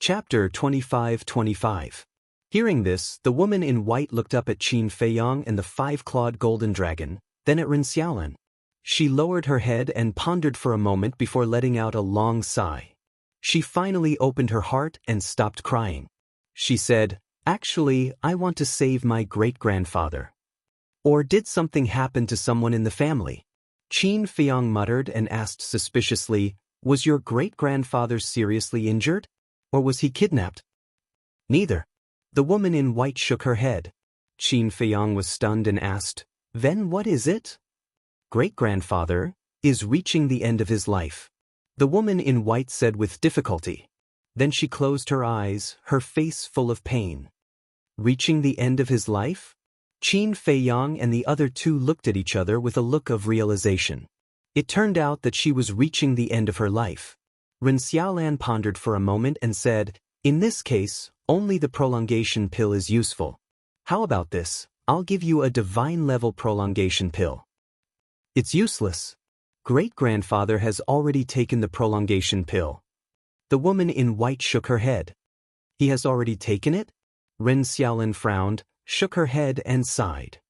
Chapter 25-25. Hearing this, the woman in white looked up at Qin Feiyang and the five-clawed golden dragon, then at Ren Xiaolan. She lowered her head and pondered for a moment before letting out a long sigh. She finally opened her heart and stopped crying. She said, "Actually, I want to save my great-grandfather." "Or did something happen to someone in the family?" Qin Feiyang muttered and asked suspiciously, "Was your great-grandfather seriously injured? Or was he kidnapped?" "Neither." The woman in white shook her head. Qin Feiyang was stunned and asked, "Then what is it?" "Great-grandfather is reaching the end of his life," the woman in white said with difficulty. Then she closed her eyes, her face full of pain. Reaching the end of his life? Qin Feiyang and the other two looked at each other with a look of realization. It turned out that she was reaching the end of her life. Ren Xiaolan pondered for a moment and said, "In this case, only the prolongation pill is useful. How about this? I'll give you a divine-level prolongation pill." "It's useless. Great-grandfather has already taken the prolongation pill." The woman in white shook her head. "He has already taken it?" Ren Xiaolan frowned, shook her head and sighed.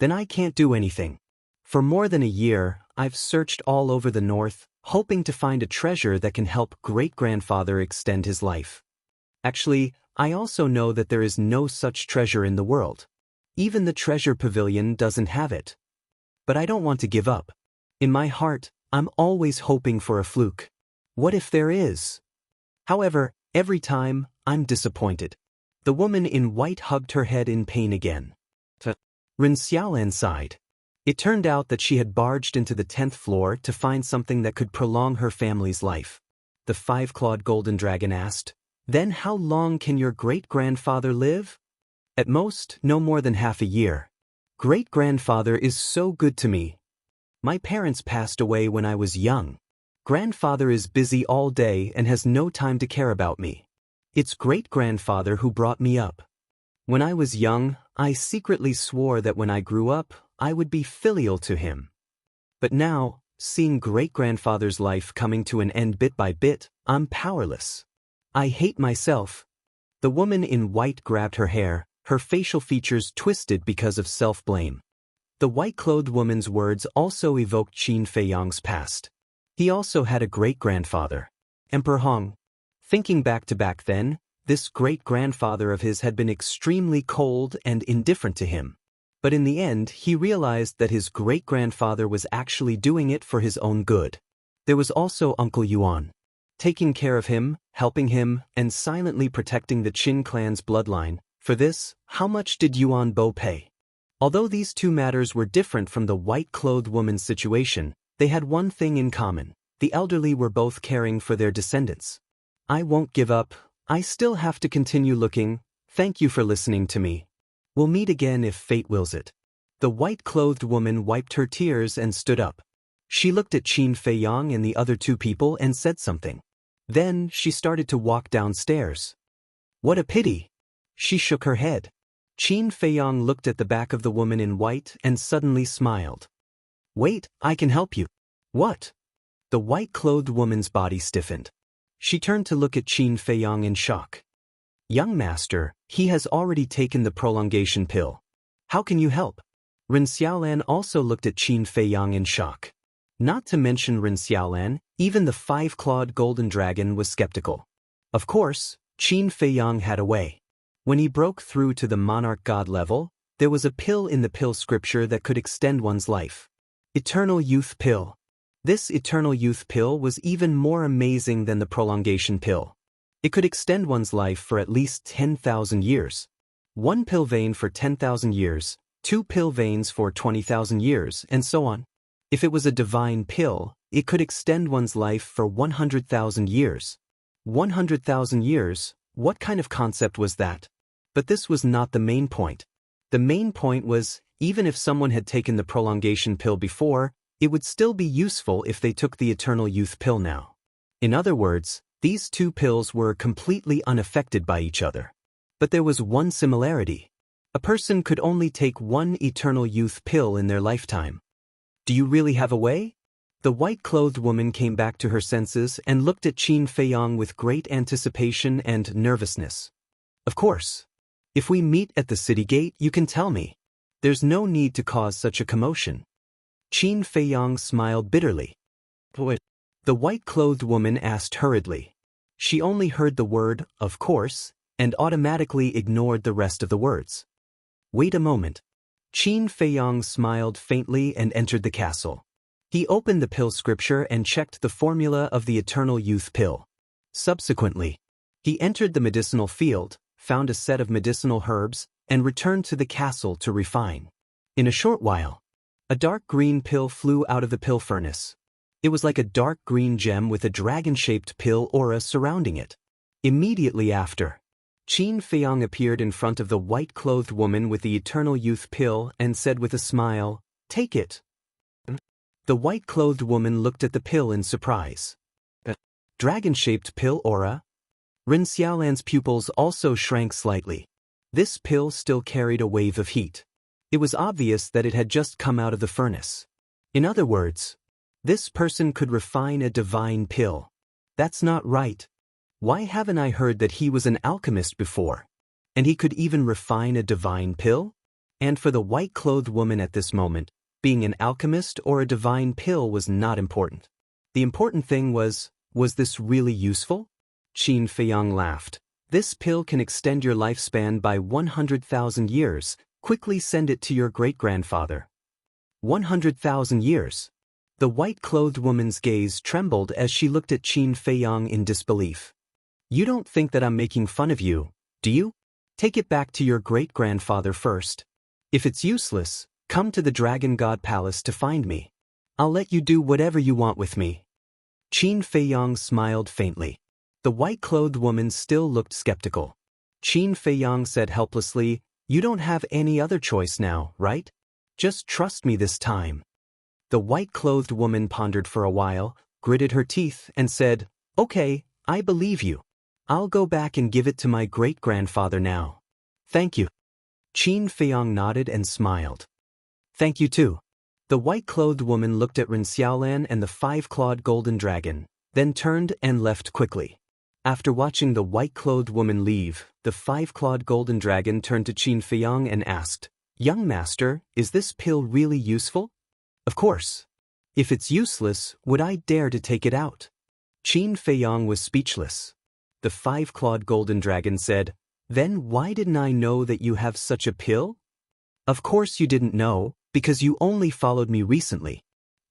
"Then I can't do anything. For more than a year, I've searched all over the north, hoping to find a treasure that can help great-grandfather extend his life. Actually, I also know that there is no such treasure in the world. Even the treasure pavilion doesn't have it. But I don't want to give up. In my heart, I'm always hoping for a fluke. What if there is? However, every time, I'm disappointed." The woman in white hugged her head in pain again. Ren Xiaolan sighed. It turned out that she had barged into the 10th floor to find something that could prolong her family's life. The five-clawed golden dragon asked, "Then how long can your great-grandfather live?" "At most, no more than half a year. Great-grandfather is so good to me. My parents passed away when I was young. Grandfather is busy all day and has no time to care about me. It's great-grandfather who brought me up. When I was young, I secretly swore that when I grew up, I would be filial to him. But now, seeing great-grandfather's life coming to an end bit by bit, I'm powerless. I hate myself." The woman in white grabbed her hair, her facial features twisted because of self-blame. The white-clothed woman's words also evoked Qin Feiyang's past. He also had a great-grandfather, Emperor Hong. Thinking back to back then, this great-grandfather of his had been extremely cold and indifferent to him. But in the end, he realized that his great-grandfather was actually doing it for his own good. There was also Uncle Yuan, taking care of him, helping him, and silently protecting the Qin clan's bloodline. For this, how much did Yuan Bo pay? Although these two matters were different from the white-clothed woman's situation, they had one thing in common. The elderly were both caring for their descendants. "I won't give up. I still have to continue looking. Thank you for listening to me. We'll meet again if fate wills it." The white-clothed woman wiped her tears and stood up. She looked at Qin Feiyang and the other two people and said something. Then she started to walk downstairs. "What a pity." She shook her head. Qin Feiyang looked at the back of the woman in white and suddenly smiled. "Wait, I can help you." "What?" The white-clothed woman's body stiffened. She turned to look at Qin Feiyang in shock. "Young master, he has already taken the prolongation pill. How can you help?" Ren Xiaolan also looked at Qin Feiyang in shock. Not to mention Ren Xiaolan, even the five-clawed golden dragon was skeptical. Of course, Qin Feiyang had a way. When he broke through to the monarch god level, there was a pill in the pill scripture that could extend one's life. Eternal Youth Pill. This Eternal Youth Pill was even more amazing than the prolongation pill. It could extend one's life for at least 10,000 years. One pill vein for 10,000 years, two pill veins for 20,000 years, and so on. If it was a divine pill, it could extend one's life for 100,000 years. 100,000 years, what kind of concept was that? But this was not the main point. The main point was, even if someone had taken the prolongation pill before, it would still be useful if they took the Eternal Youth Pill now. In other words, these two pills were completely unaffected by each other. But there was one similarity. A person could only take one Eternal Youth Pill in their lifetime. "Do you really have a way?" The white-clothed woman came back to her senses and looked at Qin Feiyang with great anticipation and nervousness. Of course. If we meet at the city gate, you can tell me. There's no need to cause such a commotion. Qin Feiyang smiled bitterly. What? The white-clothed woman asked hurriedly. She only heard the word, of course, and automatically ignored the rest of the words. Wait a moment. Qin Feiyang smiled faintly and entered the castle. He opened the pill scripture and checked the formula of the eternal youth pill. Subsequently, he entered the medicinal field, found a set of medicinal herbs, and returned to the castle to refine. In a short while, a dark green pill flew out of the pill furnace. It was like a dark green gem with a dragon-shaped pill aura surrounding it. Immediately after, Qin Feiyang appeared in front of the white-clothed woman with the eternal youth pill and said with a smile, "Take it." The white-clothed woman looked at the pill in surprise. Dragon-shaped pill aura? Ren Xiaolan's pupils also shrank slightly. This pill still carried a wave of heat. It was obvious that it had just come out of the furnace. In other words, this person could refine a divine pill. That's not right. Why haven't I heard that he was an alchemist before? And he could even refine a divine pill? And for the white-clothed woman at this moment, being an alchemist or a divine pill was not important. The important thing was this really useful? Qin Feiyang laughed. This pill can extend your lifespan by 100,000 years. Quickly send it to your great-grandfather. 100,000 years. The white-clothed woman's gaze trembled as she looked at Qin Feiyang in disbelief. You don't think that I'm making fun of you, do you? Take it back to your great-grandfather first. If it's useless, come to the Dragon God Palace to find me. I'll let you do whatever you want with me. Qin Feiyang smiled faintly. The white-clothed woman still looked skeptical. Qin Feiyang said helplessly, "You don't have any other choice now, right? Just trust me this time." The white-clothed woman pondered for a while, gritted her teeth, and said, "Okay, I believe you. I'll go back and give it to my great-grandfather now. Thank you." Qin Feiyang nodded and smiled. "Thank you too." The white-clothed woman looked at Ren Xiaolan and the five-clawed golden dragon, then turned and left quickly. After watching the white-clothed woman leave, the five-clawed golden dragon turned to Qin Feiyang and asked, "Young master, is this pill really useful?" "Of course. If it's useless, would I dare to take it out?" Qin Feiyang was speechless. The five-clawed golden dragon said, "Then why didn't I know that you have such a pill?" "Of course you didn't know, because you only followed me recently."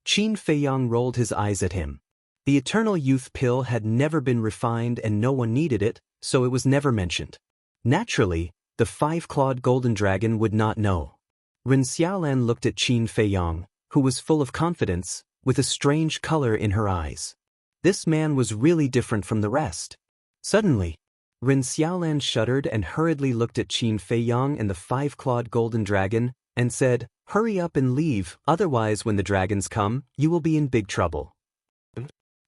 Qin Feiyang rolled his eyes at him. The eternal youth pill had never been refined and no one needed it, so it was never mentioned. Naturally, the five-clawed golden dragon would not know. Ren Xiaolan looked at Qin Feiyang, who was full of confidence, with a strange color in her eyes. This man was really different from the rest. Suddenly, Ren Xiaolan shuddered and hurriedly looked at Qin Feiyang and the five-clawed golden dragon, and said, "Hurry up and leave, otherwise when the dragons come, you will be in big trouble."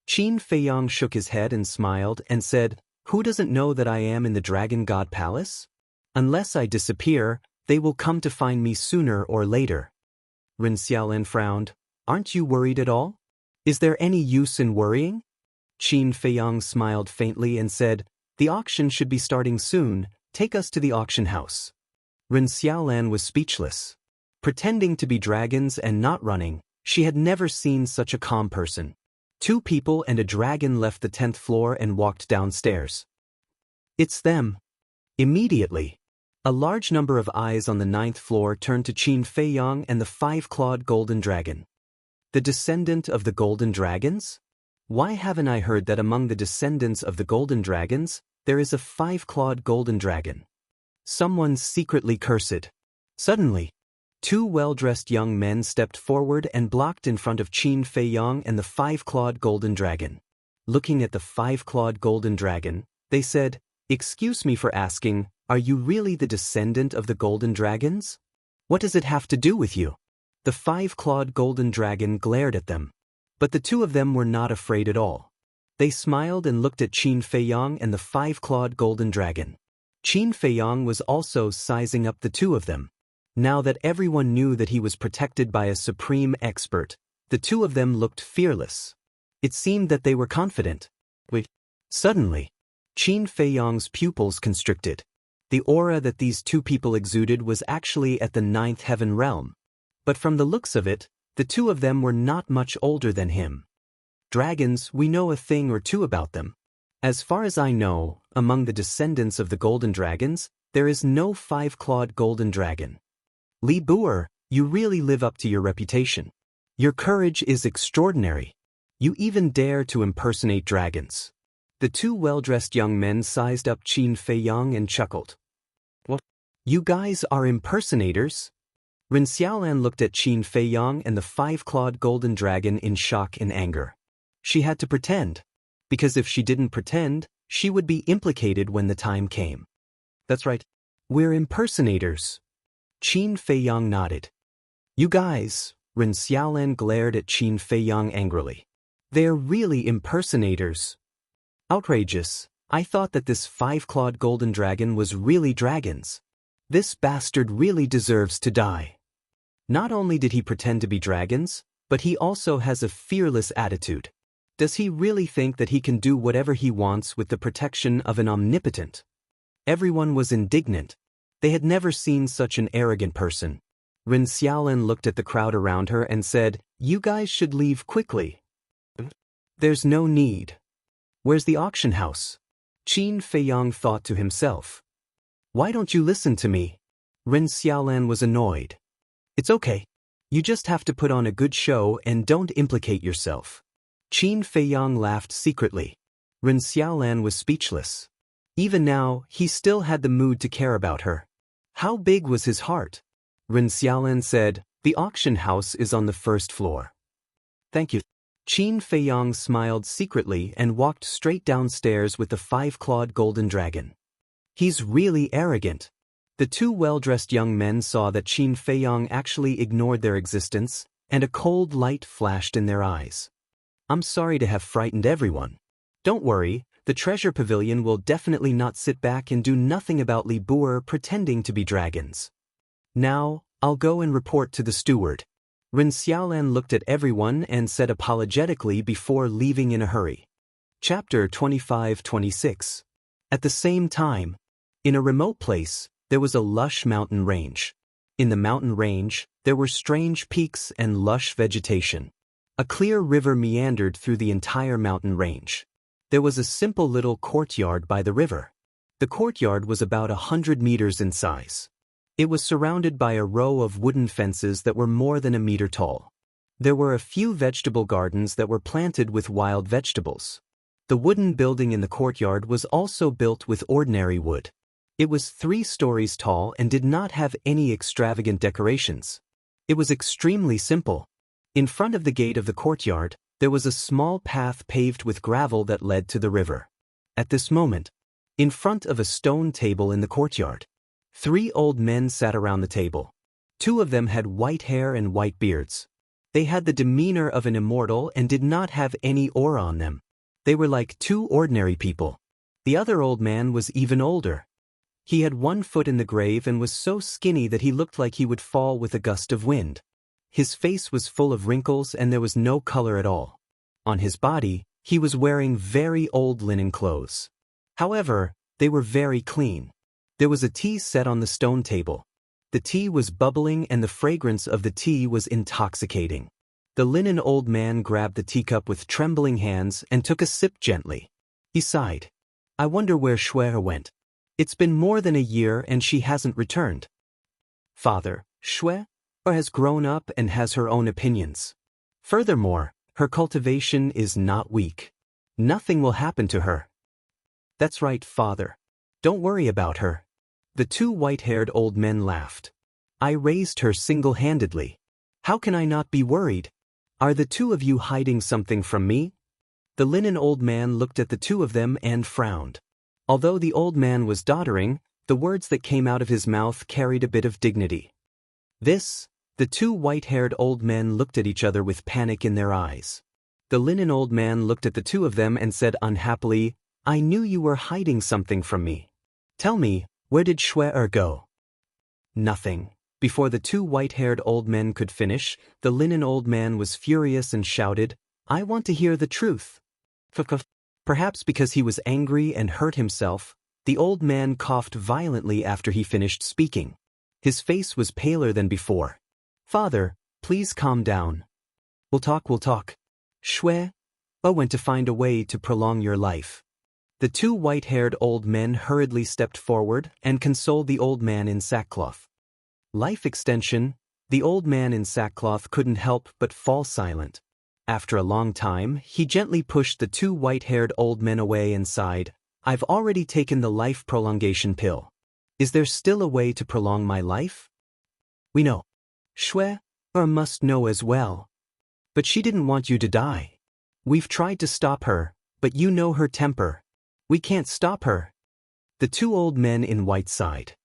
Qin Feiyang shook his head and smiled and said, "Who doesn't know that I am in the Dragon God Palace? Unless I disappear, they will come to find me sooner or later." Ren Xiaolan frowned. "Aren't you worried at all? Is there any use in worrying?" Qin Feiyang smiled faintly and said, "The auction should be starting soon. Take us to the auction house." Ren Xiaolan was speechless. Pretending to be dragons and not running, she had never seen such a calm person. Two people and a dragon left the 10th floor and walked downstairs. "It's them." Immediately, a large number of eyes on the 9th floor turned to Qin Feiyang and the five-clawed golden dragon. The descendant of the golden dragons? Why haven't I heard that among the descendants of the golden dragons, there is a five-clawed golden dragon? Someone's secretly cursed. Suddenly, two well-dressed young men stepped forward and blocked in front of Qin Feiyang and the five-clawed golden dragon. Looking at the five-clawed golden dragon, they said, "Excuse me for asking, are you really the descendant of the golden dragons? What does it have to do with you?" The five-clawed golden dragon glared at them. But the two of them were not afraid at all. They smiled and looked at Qin Feiyang and the five-clawed golden dragon. Qin Feiyang was also sizing up the two of them. Now that everyone knew that he was protected by a supreme expert, The two of them looked fearless. It seemed that they were confident. Wait. Suddenly, Qin Feiyang's pupils constricted. The aura that these two people exuded was actually at the 9th heaven realm. But from the looks of it, the two of them were not much older than him. Dragons, we know a thing or two about them. As far as I know, among the descendants of the golden dragons, there is no 5-clawed golden dragon. Li Buer, you really live up to your reputation. Your courage is extraordinary. You even dare to impersonate dragons. The two well-dressed young men sized up Qin Feiyang and chuckled. What? You guys are impersonators? Ren Xiaolan looked at Qin Feiyang and the 5-clawed golden dragon in shock and anger. She had to pretend. Because if she didn't pretend, she would be implicated when the time came. That's right. We're impersonators. Qin Feiyang nodded. You guys, Ren Xiaolan glared at Qin Feiyang angrily. They're really impersonators. Outrageous. I thought that this 5-clawed golden dragon was really dragons. This bastard really deserves to die. Not only did he pretend to be dragons, but he also has a fearless attitude. Does he really think that he can do whatever he wants with the protection of an omnipotent? Everyone was indignant. They had never seen such an arrogant person. Ren Xiaolan looked at the crowd around her and said, "You guys should leave quickly." There's no need. Where's the auction house? Qin Feiyang thought to himself. Why don't you listen to me? Ren Xiaolan was annoyed. It's okay. You just have to put on a good show and don't implicate yourself. Qin Feiyang laughed secretly. Ren Xiaolan was speechless. Even now, he still had the mood to care about her. How big was his heart? Ren Xiaolan said, "The auction house is on the 1st floor." Thank you. Qin Feiyang smiled secretly and walked straight downstairs with the 5-clawed golden dragon. He's really arrogant. The two well-dressed young men saw that Qin Feiyang actually ignored their existence, and a cold light flashed in their eyes. I'm sorry to have frightened everyone. Don't worry, the treasure pavilion will definitely not sit back and do nothing about Li Buer pretending to be dragons. Now, I'll go and report to the steward. Ren Xiaolan looked at everyone and said apologetically before leaving in a hurry. Chapter 25-26. At the same time, in a remote place, there was a lush mountain range. In the mountain range, there were strange peaks and lush vegetation. A clear river meandered through the entire mountain range. There was a simple little courtyard by the river. The courtyard was about 100 meters in size. It was surrounded by a row of wooden fences that were more than a meter tall. There were a few vegetable gardens that were planted with wild vegetables. The wooden building in the courtyard was also built with ordinary wood. It was 3 stories tall and did not have any extravagant decorations. It was extremely simple. In front of the gate of the courtyard, there was a small path paved with gravel that led to the river. At this moment, in front of a stone table in the courtyard, 3 old men sat around the table. 2 of them had white hair and white beards. They had the demeanor of an immortal and did not have any aura on them. They were like 2 ordinary people. The other old man was even older. He had 1 foot in the grave and was so skinny that he looked like he would fall with a gust of wind. His face was full of wrinkles and there was no color at all. On his body, he was wearing very old linen clothes. However, they were very clean. There was a tea set on the stone table. The tea was bubbling and the fragrance of the tea was intoxicating. The linen old man grabbed the teacup with trembling hands and took a sip gently. He sighed. I wonder where Shuer went. It's been more than a year and she hasn't returned. Father, Shuer has grown up and has her own opinions. Furthermore, her cultivation is not weak. Nothing will happen to her. That's right, Father. Don't worry about her. The 2 white-haired old men laughed. I raised her single-handedly. How can I not be worried? Are the 2 of you hiding something from me? The linen old man looked at the 2 of them and frowned. Although the old man was doddering, the words that came out of his mouth carried a bit of dignity. The 2 white-haired old men looked at each other with panic in their eyes. The linen old man looked at the 2 of them and said unhappily, I knew you were hiding something from me. Tell me, where did Shuer go? Nothing. Before the two white-haired old men could finish, the linen old man was furious and shouted, "I want to hear the truth." Perhaps because he was angry and hurt himself, the old man coughed violently after he finished speaking. His face was paler than before. "Father, please calm down. We'll talk. Shui, I went to find a way to prolong your life." The two white-haired old men hurriedly stepped forward and consoled the old man in sackcloth. Life extension. The old man in sackcloth couldn't help but fall silent. After a long time, he gently pushed the two white-haired old men away and sighed, "I've already taken the life prolongation pill. Is there still a way to prolong my life?" "We know. Shui, must know as well. But she didn't want you to die. We've tried to stop her, but you know her temper. We can't stop her." The two old men in white sighed.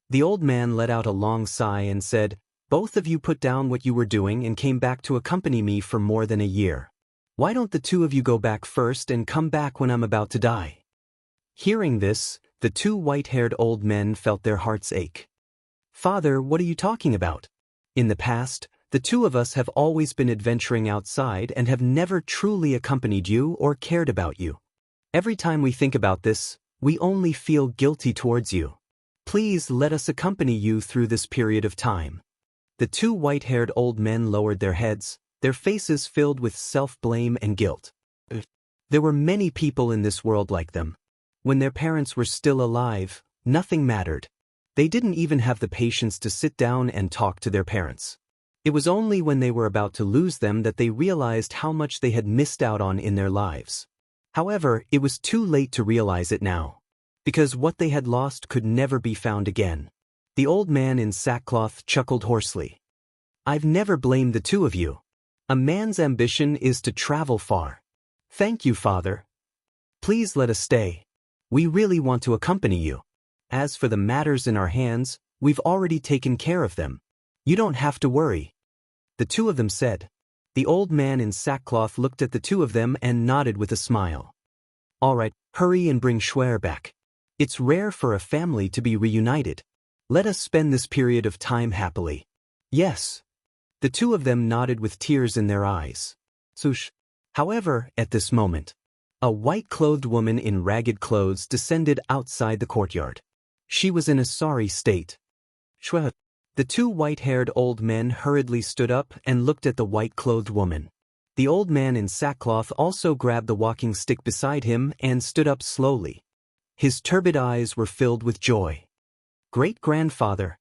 The old man let out a long sigh and said, "Both of you put down what you were doing and came back to accompany me for more than a year. Why don't the two of you go back first and come back when I'm about to die?" Hearing this, the two white-haired old men felt their hearts ache. "Father, what are you talking about? In the past, the two of us have always been adventuring outside and have never truly accompanied you or cared about you. Every time we think about this, we only feel guilty towards you. Please let us accompany you through this period of time." The two white-haired old men lowered their heads, their faces filled with self-blame and guilt. There were many people in this world like them. When their parents were still alive, nothing mattered. They didn't even have the patience to sit down and talk to their parents. It was only when they were about to lose them that they realized how much they had missed out on in their lives. However, it was too late to realize it now, because what they had lost could never be found again. The old man in sackcloth chuckled hoarsely. "I've never blamed the two of you. A man's ambition is to travel far. Thank you, Father. Please let us stay. We really want to accompany you. As for the matters in our hands, we've already taken care of them. You don't have to worry." The two of them said. The old man in sackcloth looked at the two of them and nodded with a smile. "All right, hurry and bring Shui back. It's rare for a family to be reunited. Let us spend this period of time happily." "Yes." The two of them nodded with tears in their eyes. However, at this moment, a white-clothed woman in ragged clothes descended outside the courtyard. She was in a sorry state. "Shui." The two white-haired old men hurriedly stood up and looked at the white-clothed woman. The old man in sackcloth also grabbed the walking stick beside him and stood up slowly. His turbid eyes were filled with joy. "Great-grandfather."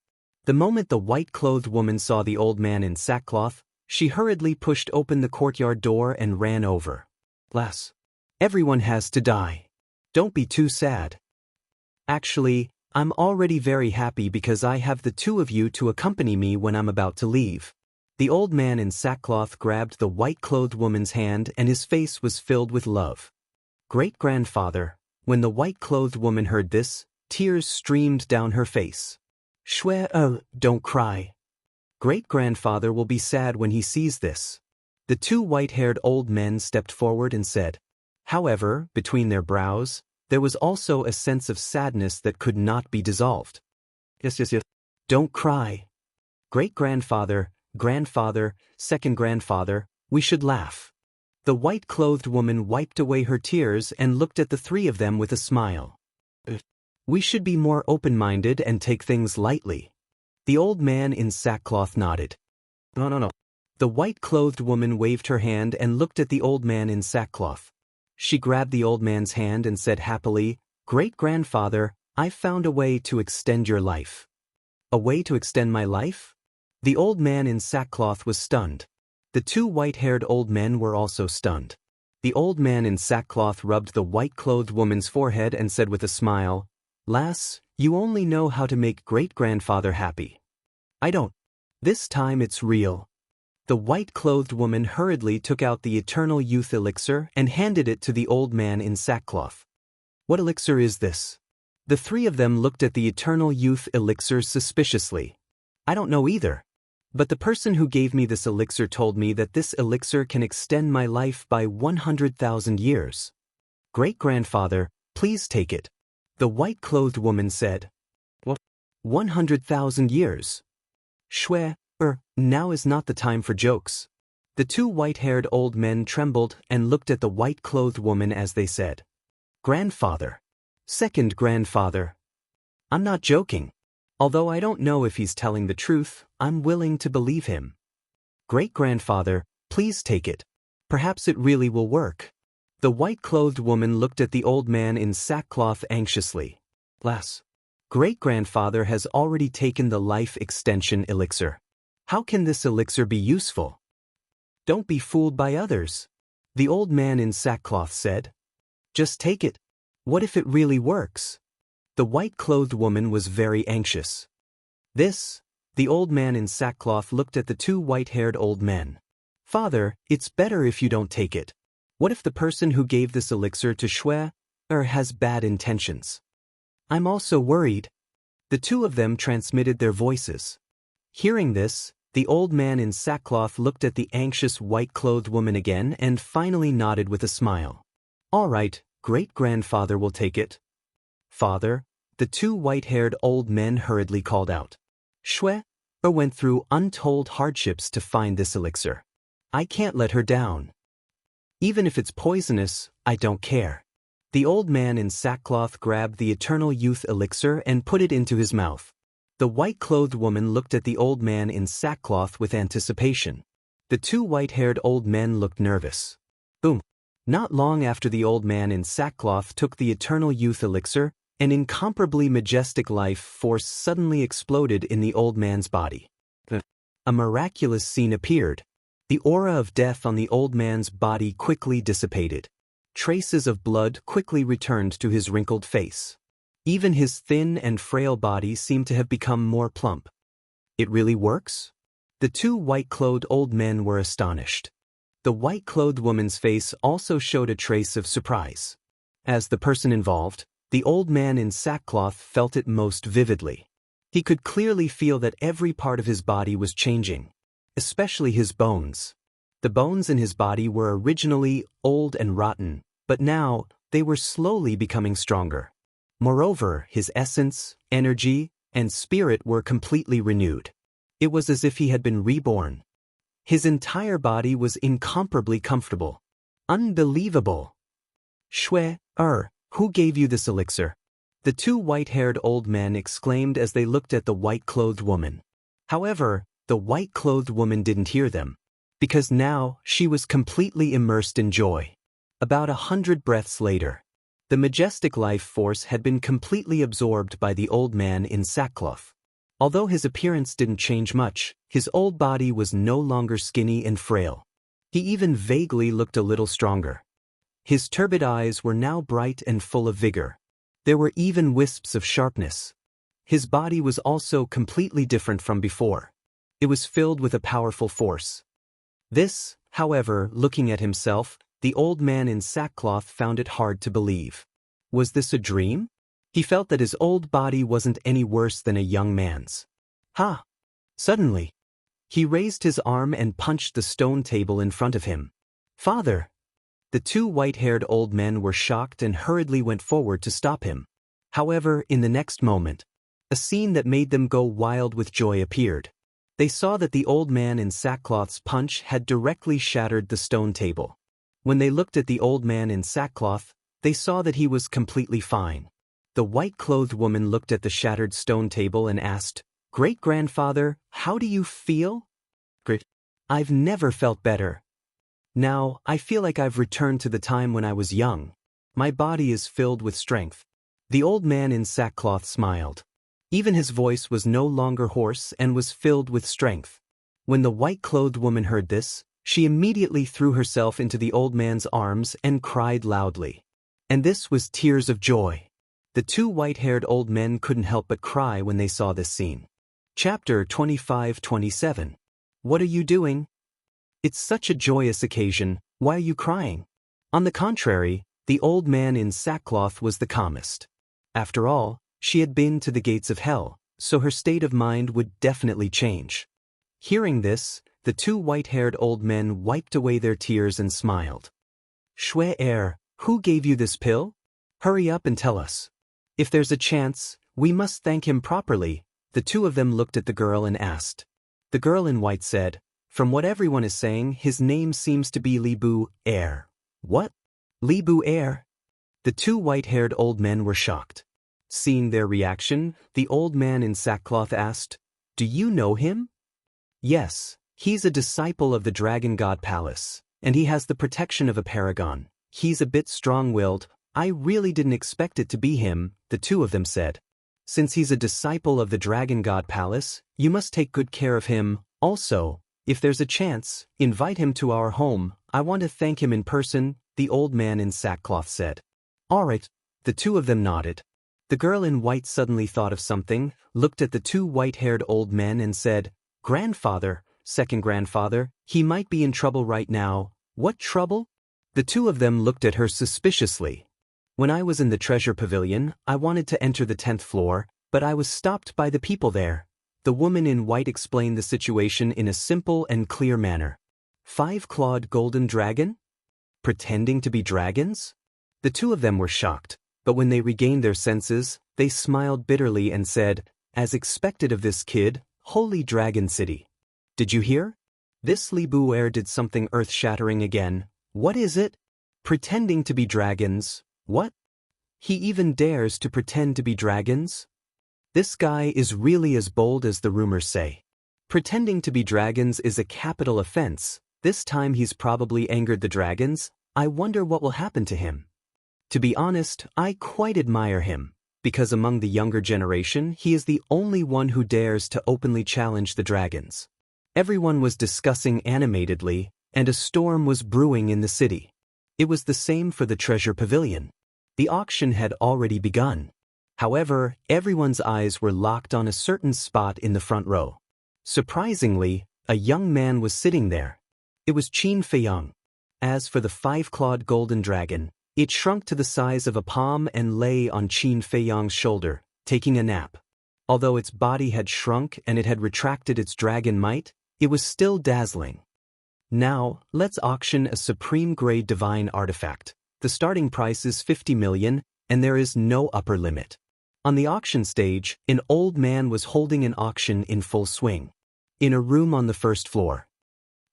The moment the white-clothed woman saw the old man in sackcloth, she hurriedly pushed open the courtyard door and ran over. "Lass, everyone has to die. Don't be too sad. Actually, I'm already very happy because I have the two of you to accompany me when I'm about to leave." The old man in sackcloth grabbed the white-clothed woman's hand and his face was filled with love. "Great-grandfather." When the white-clothed woman heard this, tears streamed down her face. "Shui, don't cry. Great-grandfather will be sad when he sees this." The two white-haired old men stepped forward and said. However, between their brows, there was also a sense of sadness that could not be dissolved. Yes. "Don't cry. Great-grandfather, grandfather, second-grandfather, we should laugh." The white-clothed woman wiped away her tears and looked at the three of them with a smile. "We should be more open-minded and take things lightly." The old man in sackcloth nodded. No. The white-clothed woman waved her hand and looked at the old man in sackcloth. She grabbed the old man's hand and said happily, "Great-grandfather, I've found a way to extend your life." "A way to extend my life?" The old man in sackcloth was stunned. The two white-haired old men were also stunned. The old man in sackcloth rubbed the white-clothed woman's forehead and said with a smile, "Lass, you only know how to make great-grandfather happy. I don't. This time it's real." The white-clothed woman hurriedly took out the eternal youth elixir and handed it to the old man in sackcloth. "What elixir is this?" The three of them looked at the eternal youth elixir suspiciously. "I don't know either. But the person who gave me this elixir told me that this elixir can extend my life by 100,000 years. Great-grandfather, please take it." The white-clothed woman said. 100,000 years. Shui, now is not the time for jokes. The two white-haired old men trembled and looked at the white-clothed woman as they said, "Grandfather. Second grandfather. I'm not joking. Although I don't know if he's telling the truth, I'm willing to believe him. Great-grandfather, please take it. Perhaps it really will work." The white-clothed woman looked at the old man in sackcloth anxiously. "Lass. Great-grandfather has already taken the life extension elixir. How can this elixir be useful?" "Don't be fooled by others," the old man in sackcloth said. "Just take it. What if it really works?" The white-clothed woman was very anxious. The old man in sackcloth looked at the two white-haired old men. "Father, it's better if you don't take it. What if the person who gave this elixir to Shui has bad intentions?" "I'm also worried." The two of them transmitted their voices. Hearing this, the old man in sackcloth looked at the anxious white-clothed woman again and finally nodded with a smile. "All right, great-grandfather will take it." "Father," the two white-haired old men hurriedly called out. "Shui went through untold hardships to find this elixir. I can't let her down. Even if it's poisonous, I don't care." The old man in sackcloth grabbed the eternal youth elixir and put it into his mouth. The white-clothed woman looked at the old man in sackcloth with anticipation. The two white-haired old men looked nervous. Boom. Not long after the old man in sackcloth took the eternal youth elixir, an incomparably majestic life force suddenly exploded in the old man's body. A miraculous scene appeared. The aura of death on the old man's body quickly dissipated. Traces of blood quickly returned to his wrinkled face. Even his thin and frail body seemed to have become more plump. "It really works?" The two white-clothed old men were astonished. The white-clothed woman's face also showed a trace of surprise. As the person involved, the old man in sackcloth felt it most vividly. He could clearly feel that every part of his body was changing, especially his bones. The bones in his body were originally old and rotten, but now they were slowly becoming stronger. Moreover, his essence, energy, and spirit were completely renewed. It was as if he had been reborn. His entire body was incomparably comfortable. Unbelievable! "Shui, who gave you this elixir?" the two white-haired old men exclaimed as they looked at the white-clothed woman. However, the white-clothed woman didn't hear them, because now she was completely immersed in joy. About 100 breaths later, the majestic life force had been completely absorbed by the old man in sackcloth. Although his appearance didn't change much, his old body was no longer skinny and frail. He even vaguely looked a little stronger. His turbid eyes were now bright and full of vigor. There were even wisps of sharpness. His body was also completely different from before. It was filled with a powerful force. However, looking at himself, the old man in sackcloth found it hard to believe. Was this a dream? He felt that his old body wasn't any worse than a young man's. Ha! Suddenly, he raised his arm and punched the stone table in front of him. "Father!" The two white-haired old men were shocked and hurriedly went forward to stop him. However, in the next moment, a scene that made them go wild with joy appeared. They saw that the old man in sackcloth's punch had directly shattered the stone table. When they looked at the old man in sackcloth, they saw that he was completely fine. The white-clothed woman looked at the shattered stone table and asked, "Great-grandfather, how do you feel?" "Great. I've never felt better. Now, I feel like I've returned to the time when I was young. My body is filled with strength." The old man in sackcloth smiled. Even his voice was no longer hoarse and was filled with strength. When the white-clothed woman heard this, she immediately threw herself into the old man's arms and cried loudly. And this was tears of joy. The two white-haired old men couldn't help but cry when they saw this scene. Chapter 25-27. What are you doing? It's such a joyous occasion, why are you crying? On the contrary, the old man in sackcloth was the calmest. After all, she had been to the gates of hell, so her state of mind would definitely change. Hearing this, the two white-haired old men wiped away their tears and smiled. "Shui, who gave you this pill? Hurry up and tell us. If there's a chance, we must thank him properly," The two of them looked at the girl and asked. The girl in white said, "From what everyone is saying, his name seems to be Li Bu Air." "What? Li Bu Air?" The two white-haired old men were shocked. Seeing their reaction, the old man in sackcloth asked, "Do you know him?" "Yes, he's a disciple of the Dragon God Palace, and he has the protection of a paragon. He's a bit strong-willed. I really didn't expect it to be him," the two of them said. "Since he's a disciple of the Dragon God Palace, you must take good care of him. Also, if there's a chance, invite him to our home. I want to thank him in person," the old man in sackcloth said. "All right," the two of them nodded. The girl in white suddenly thought of something, looked at the two white-haired old men and said, "Grandfather, second grandfather, he might be in trouble right now." "What trouble?" The two of them looked at her suspiciously. "When I was in the treasure pavilion, I wanted to enter the 10th floor, but I was stopped by the people there." The woman in white explained the situation in a simple and clear manner. "Five-clawed golden dragon? Pretending to be dragons?" The two of them were shocked, but when they regained their senses, they smiled bitterly and said, "As expected of this kid, Holy Dragon City. Did you hear? This Li Bu Air did something earth-shattering again." "What is it?" "Pretending to be dragons." "What? He even dares to pretend to be dragons?" "This guy is really as bold as the rumors say. Pretending to be dragons is a capital offense. This time he's probably angered the dragons. I wonder what will happen to him." To be honest, I quite admire him, because among the younger generation he is the only one who dares to openly challenge the dragons. Everyone was discussing animatedly, and a storm was brewing in the city. It was the same for the treasure pavilion. The auction had already begun. However, everyone's eyes were locked on a certain spot in the front row. Surprisingly, a young man was sitting there. It was Qin Feiyang. As for the five-clawed golden dragon, it shrunk to the size of a palm and lay on Qin Feiyang's shoulder, taking a nap. Although its body had shrunk and it had retracted its dragon might, it was still dazzling. "Now, let's auction a supreme-grade divine artifact. The starting price is 50 million, and there is no upper limit." On the auction stage, an old man was holding an auction in full swing. In a room on the first floor.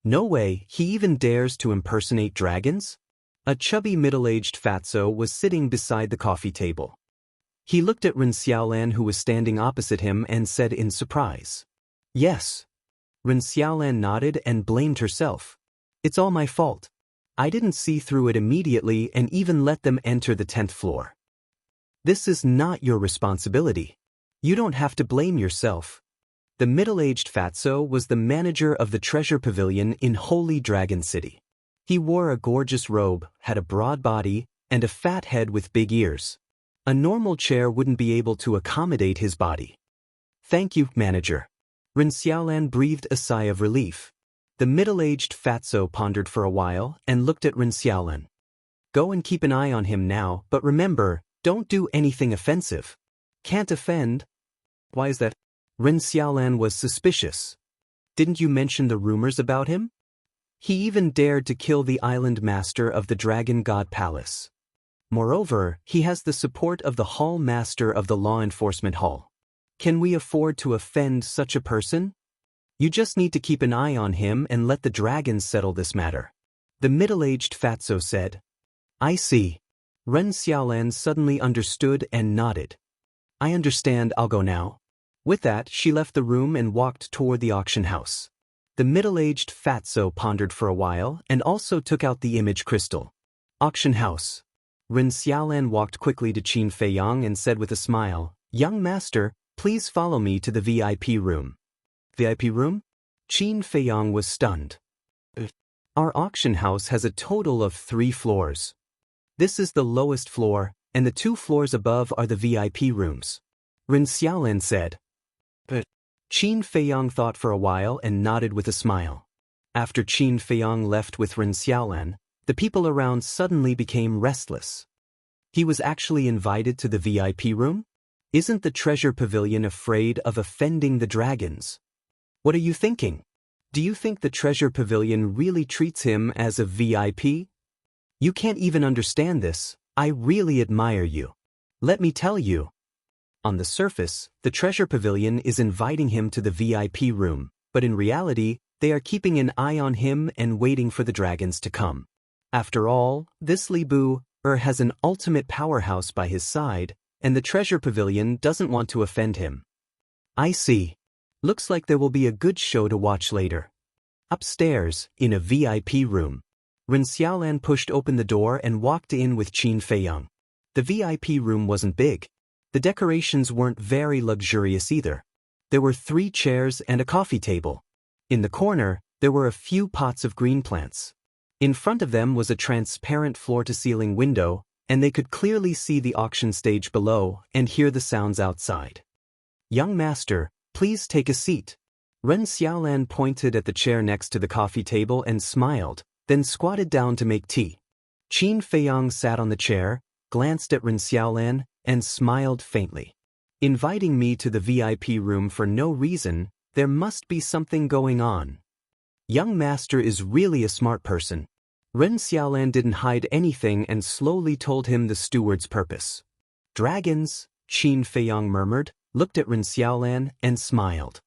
"No way, he even dares to impersonate dragons?" A chubby middle-aged fatso was sitting beside the coffee table. He looked at Ren Xiaolan, who was standing opposite him, and said in surprise, "Yes." Ren Xiaolan nodded and blamed herself. "It's all my fault. I didn't see through it immediately and even let them enter the 10th floor. This is not your responsibility. You don't have to blame yourself." The middle-aged fatso was the manager of the treasure pavilion in Holy Dragon City. He wore a gorgeous robe, had a broad body, and a fat head with big ears. A normal chair wouldn't be able to accommodate his body. "Thank you, manager." Ren Xiaolan breathed a sigh of relief. The middle-aged fatso pondered for a while and looked at Ren Xiaolan. "Go and keep an eye on him now, but remember, don't do anything offensive." "Can't offend?" "Why is that?" Ren Xiaolan was suspicious. "Didn't you mention the rumors about him? He even dared to kill the island master of the Dragon God Palace. Moreover, he has the support of the Hall Master of the Law Enforcement Hall. Can we afford to offend such a person? You just need to keep an eye on him and let the dragons settle this matter." The middle-aged fatso said. "I see." Ren Xiaolan suddenly understood and nodded. "I understand, I'll go now." With that, she left the room and walked toward the auction house. The middle-aged fatso pondered for a while and also took out the image crystal. Auction house. Ren Xiaolan walked quickly to Qin Feiyang and said with a smile, "Young master, please follow me to the VIP room." "VIP room?" Qin Feiyang was stunned. "Our auction house has a total of 3 floors. This is the lowest floor, and the 2 floors above are the VIP rooms," Ren Xiaolan said. "But..." Qin Feiyang thought for a while and nodded with a smile. After Qin Feiyang left with Ren Xiaolan, the people around suddenly became restless. He was actually invited to the VIP room? Isn't the treasure pavilion afraid of offending the dragons? What are you thinking? Do you think the treasure pavilion really treats him as a VIP? You can't even understand this. I really admire you. Let me tell you. On the surface, the treasure pavilion is inviting him to the VIP room, but in reality, they are keeping an eye on him and waiting for the dragons to come. After all, this Li Bu has an ultimate powerhouse by his side, and the treasure pavilion doesn't want to offend him. I see. Looks like there will be a good show to watch later. Upstairs, in a VIP room, Ren Xiaolan pushed open the door and walked in with Qin Feiyang. The VIP room wasn't big. The decorations weren't very luxurious either. There were 3 chairs and a coffee table. In the corner, there were a few pots of green plants. In front of them was a transparent floor-to-ceiling window, and they could clearly see the auction stage below and hear the sounds outside. "Young master, please take a seat." Ren Xiaolan pointed at the chair next to the coffee table and smiled, then squatted down to make tea. Qin Feiyang sat on the chair, glanced at Ren Xiaolan, and smiled faintly. "Inviting me to the VIP room for no reason, there must be something going on. Young master is really a smart person." Ren Xiaolan didn't hide anything and slowly told him the steward's purpose. "Dragons," Qin Feiyang murmured, looked at Ren Xiaolan, and smiled.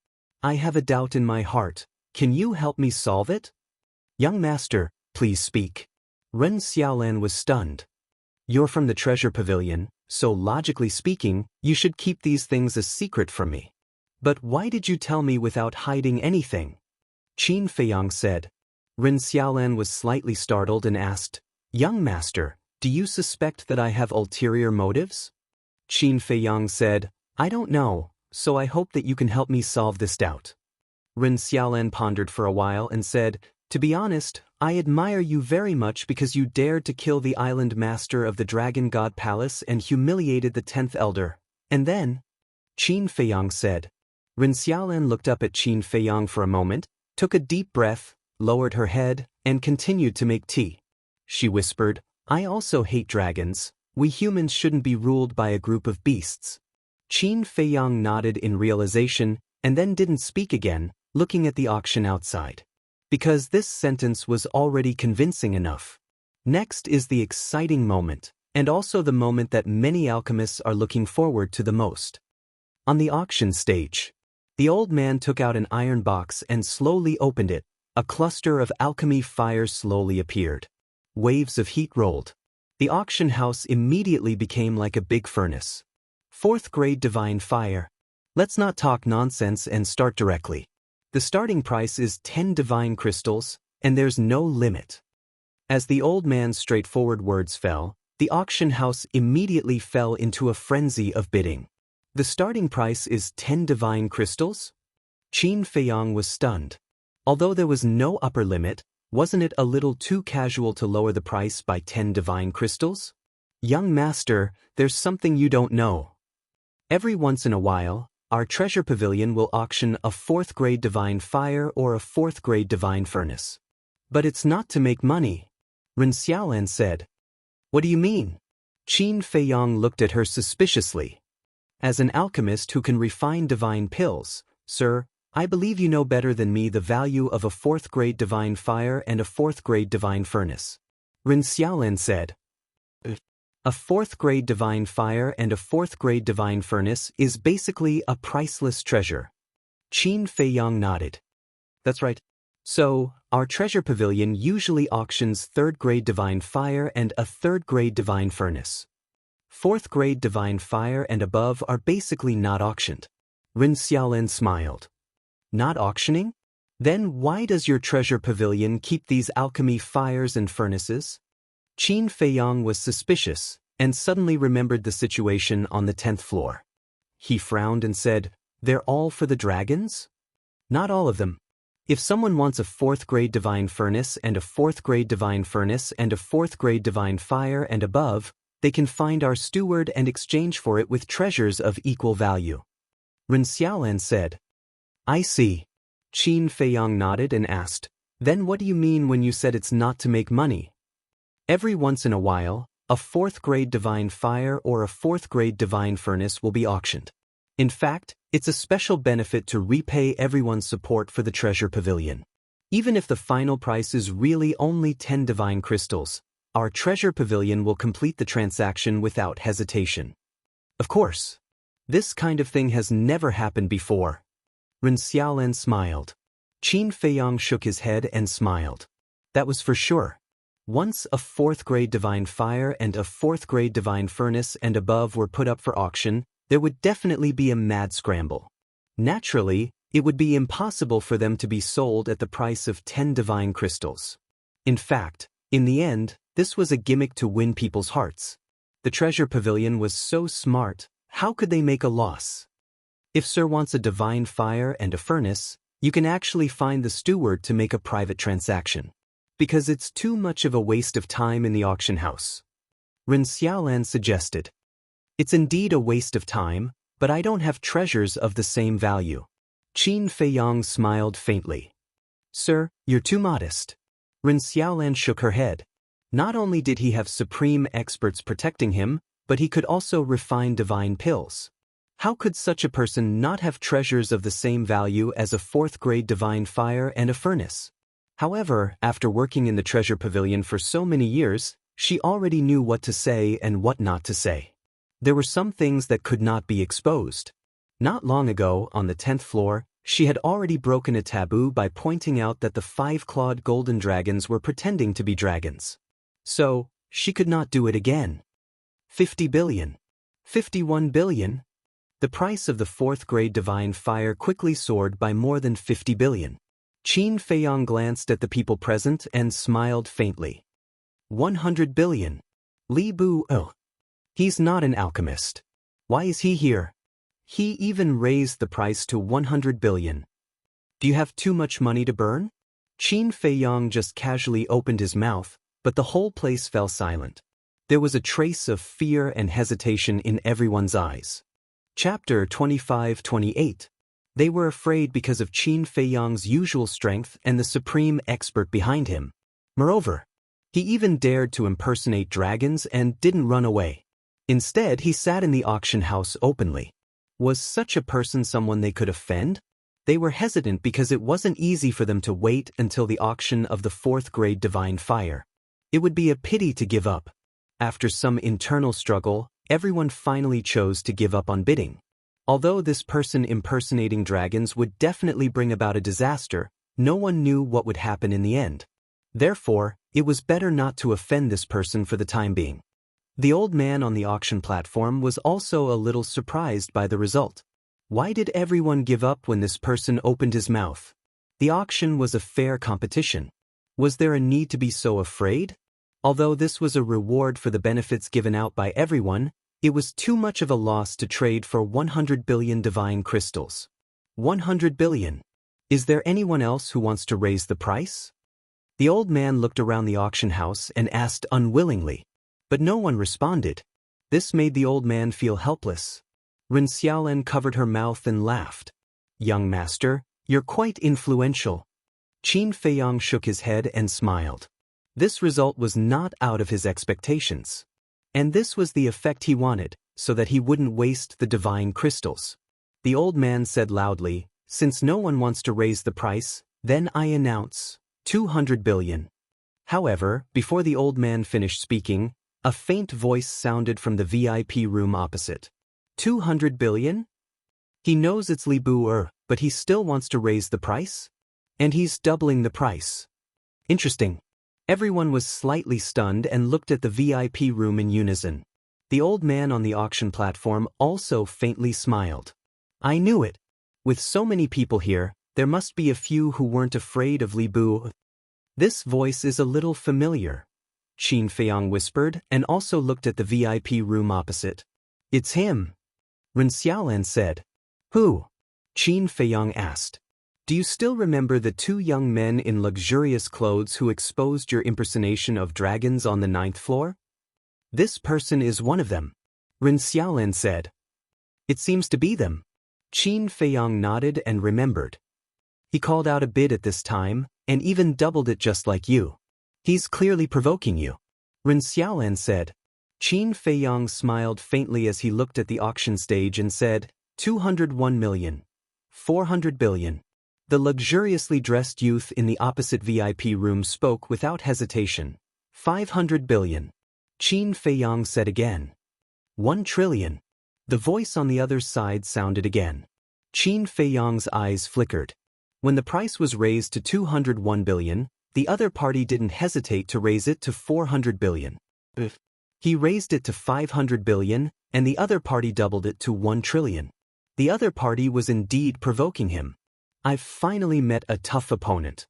"I have a doubt in my heart. Can you help me solve it?" "Young master, please speak." Ren Xiaolan was stunned. "You're from the treasure pavilion, so logically speaking, you should keep these things a secret from me. But why did you tell me without hiding anything?" Qin Feiyang said. Ren Xiaolan was slightly startled and asked, "Young master, do you suspect that I have ulterior motives?" Qin Feiyang said, "I don't know, so I hope that you can help me solve this doubt." Ren Xiaolan pondered for a while and said, "To be honest, I admire you very much because you dared to kill the island master of the Dragon God Palace and humiliated the 10th elder. And then?" Qin Feiyang said. Ren Xiaolan looked up at Qin Feiyang for a moment, took a deep breath, lowered her head, and continued to make tea. She whispered, "I also hate dragons. We humans shouldn't be ruled by a group of beasts." Qin Feiyang nodded in realization and then didn't speak again, looking at the auction outside. Because this sentence was already convincing enough. Next is the exciting moment, and also the moment that many alchemists are looking forward to the most. On the auction stage, the old man took out an iron box and slowly opened it. A cluster of alchemy fires slowly appeared. Waves of heat rolled. The auction house immediately became like a big furnace. 4th grade divine fire. Let's not talk nonsense and start directly. The starting price is 10 divine crystals, and there's no limit. As the old man's straightforward words fell, the auction house immediately fell into a frenzy of bidding. The starting price is 10 divine crystals? Qin Feiyang was stunned. Although there was no upper limit, wasn't it a little too casual to lower the price by 10 divine crystals? "Young master, there's something you don't know. Every once in a while, our treasure pavilion will auction a 4th grade divine fire or a 4th grade divine furnace. But it's not to make money," Ren Xiaolan said. "What do you mean?" Qin Feiyang looked at her suspiciously. "As an alchemist who can refine divine pills, sir, I believe you know better than me the value of a 4th grade divine fire and a 4th grade divine furnace," Ren Xiaolan said. "A 4th grade divine fire and a 4th grade divine furnace is basically a priceless treasure." Qin Feiyang nodded. "That's right. So, our treasure pavilion usually auctions 3rd grade divine fire and a 3rd grade divine furnace. 4th grade divine fire and above are basically not auctioned." Ren Xiaolan smiled. "Not auctioning? Then why does your treasure pavilion keep these alchemy fires and furnaces?" Qin Feiyang was suspicious, and suddenly remembered the situation on the 10th floor. He frowned and said, "They're all for the dragons?" "Not all of them. If someone wants a 4th grade divine furnace and a 4th grade divine furnace and a 4th grade divine fire and above, they can find our steward and exchange for it with treasures of equal value." Ren Xiaolan said. "I see." Qin Feiyang nodded and asked, "Then what do you mean when you said it's not to make money?" "Every once in a while, a 4th grade divine fire or a 4th grade divine furnace will be auctioned. In fact, it's a special benefit to repay everyone's support for the treasure pavilion. Even if the final price is really only 10 divine crystals, our treasure pavilion will complete the transaction without hesitation." "Of course." This kind of thing has never happened before. Ren Xiaolan smiled. Qin Feiyang shook his head and smiled. That was for sure. Once a 4th grade divine fire and a 4th grade divine furnace and above were put up for auction, there would definitely be a mad scramble. Naturally, it would be impossible for them to be sold at the price of 10 divine crystals. In fact, in the end, this was a gimmick to win people's hearts. The treasure pavilion was so smart, how could they make a loss? If Sir wants a divine fire and a furnace, you can actually find the steward to make a private transaction. Because it's too much of a waste of time in the auction house. Ren Xiaolan suggested. It's indeed a waste of time, but I don't have treasures of the same value. Qin Feiyang smiled faintly. Sir, you're too modest. Ren Xiaolan shook her head. Not only did he have supreme experts protecting him, but he could also refine divine pills. How could such a person not have treasures of the same value as a 4th grade divine fire and a furnace? However, after working in the treasure pavilion for so many years, she already knew what to say and what not to say. There were some things that could not be exposed. Not long ago, on the 10th floor, she had already broken a taboo by pointing out that the 5-clawed golden dragons were pretending to be dragons. So, she could not do it again. 50 billion. 51 billion. The price of the 4th grade divine fire quickly soared by more than 50 billion. Qin Feiyang glanced at the people present and smiled faintly. 100 billion. Li Bu, oh. He's not an alchemist. Why is he here? He even raised the price to 100 billion. Do you have too much money to burn? Qin Feiyang just casually opened his mouth, but the whole place fell silent. There was a trace of fear and hesitation in everyone's eyes. Chapter 25-28. They were afraid because of Qin Feiyang's usual strength and the supreme expert behind him. Moreover, he even dared to impersonate dragons and didn't run away. Instead, he sat in the auction house openly. Was such a person someone they could offend? They were hesitant because it wasn't easy for them to wait until the auction of the 4th grade divine fire. It would be a pity to give up. After some internal struggle, everyone finally chose to give up on bidding. Although this person impersonating dragons would definitely bring about a disaster, no one knew what would happen in the end. Therefore, it was better not to offend this person for the time being. The old man on the auction platform was also a little surprised by the result. Why did everyone give up when this person opened his mouth? The auction was a fair competition. Was there a need to be so afraid? Although this was a reward for the benefits given out by everyone, it was too much of a loss to trade for 100 billion divine crystals. 100 billion. Is there anyone else who wants to raise the price? The old man looked around the auction house and asked unwillingly. But no one responded. This made the old man feel helpless. Ren Xiaolan covered her mouth and laughed. Young master, you're quite influential. Qin Feiyang shook his head and smiled. This result was not out of his expectations. And this was the effect he wanted, so that he wouldn't waste the divine crystals. The old man said loudly, since no one wants to raise the price, then I announce 200 billion. However, before the old man finished speaking, a faint voice sounded from the VIP room opposite. 200 billion? He knows it's Li Bu, but he still wants to raise the price? And he's doubling the price. Interesting. Everyone was slightly stunned and looked at the VIP room in unison. The old man on the auction platform also faintly smiled. I knew it. With so many people here, there must be a few who weren't afraid of Li Bu. This voice is a little familiar. Qin Feiyang whispered and also looked at the VIP room opposite. It's him. Ren Xiaolan said. Who? Qin Feiyang asked. Do you still remember the 2 young men in luxurious clothes who exposed your impersonation of dragons on the 9th floor? This person is one of them. Ren Xiaolan said. It seems to be them. Qin Feiyang nodded and remembered. He called out a bid at this time, and even doubled it just like you. He's clearly provoking you. Ren Xiaolan said. Qin Feiyang smiled faintly as he looked at the auction stage and said, 201 million. 400 billion. The luxuriously dressed youth in the opposite VIP room spoke without hesitation. 500 billion. Qin Feiyang said again. 1 trillion. The voice on the other side sounded again. Qin Feiyang's eyes flickered. When the price was raised to 201 billion, the other party didn't hesitate to raise it to 400 billion. He raised it to 500 billion, and the other party doubled it to 1 trillion. The other party was indeed provoking him. I've finally met a tough opponent.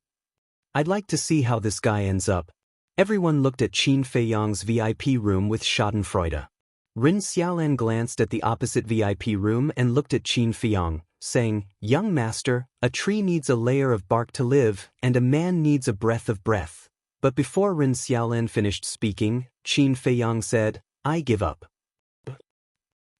I'd like to see how this guy ends up. Everyone looked at Qin Feiyang's VIP room with schadenfreude. Ren Xiaolan glanced at the opposite VIP room and looked at Qin Feiyang, saying, "Young master, a tree needs a layer of bark to live, and a man needs a breath of breath." But before Ren Xiaolan finished speaking, Qin Feiyang said, "I give up."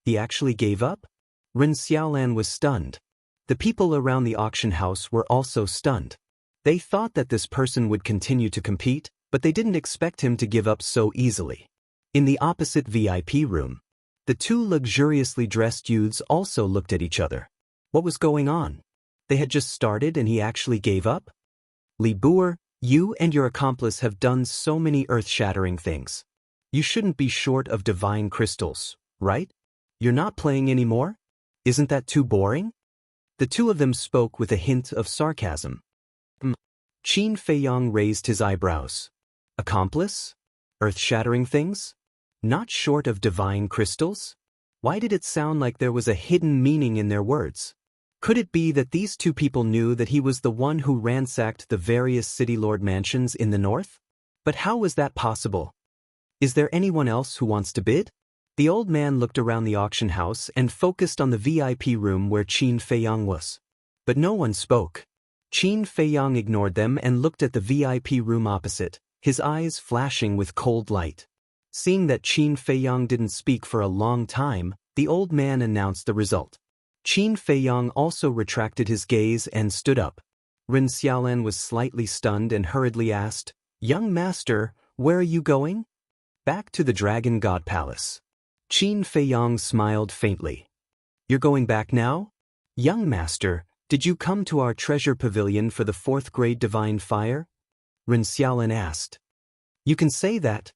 He actually gave up? Ren Xiaolan was stunned. The people around the auction house were also stunned. They thought that this person would continue to compete, but they didn't expect him to give up so easily. In the opposite VIP room, the two luxuriously dressed youths also looked at each other. What was going on? They had just started and he actually gave up? Li Buer, you and your accomplice have done so many earth-shattering things. You shouldn't be short of divine crystals, right? You're not playing anymore? Isn't that too boring? The two of them spoke with a hint of sarcasm. Qin Feiyang raised his eyebrows. Accomplice? Earth-shattering things? Not short of divine crystals? Why did it sound like there was a hidden meaning in their words? Could it be that these two people knew that he was the one who ransacked the various city lord mansions in the north? But how was that possible? Is there anyone else who wants to bid? The old man looked around the auction house and focused on the VIP room where Qin Feiyang was. But no one spoke. Qin Feiyang ignored them and looked at the VIP room opposite, his eyes flashing with cold light. Seeing that Qin Feiyang didn't speak for a long time, the old man announced the result. Qin Feiyang also retracted his gaze and stood up. Ren Xiaolan was slightly stunned and hurriedly asked, "Young master, where are you going?" "Back to the Dragon God Palace." Qin Feiyang smiled faintly. "You're going back now? Young master, did you come to our treasure pavilion for the 4th grade divine fire?" Ren Xiaolan asked. "You can say that."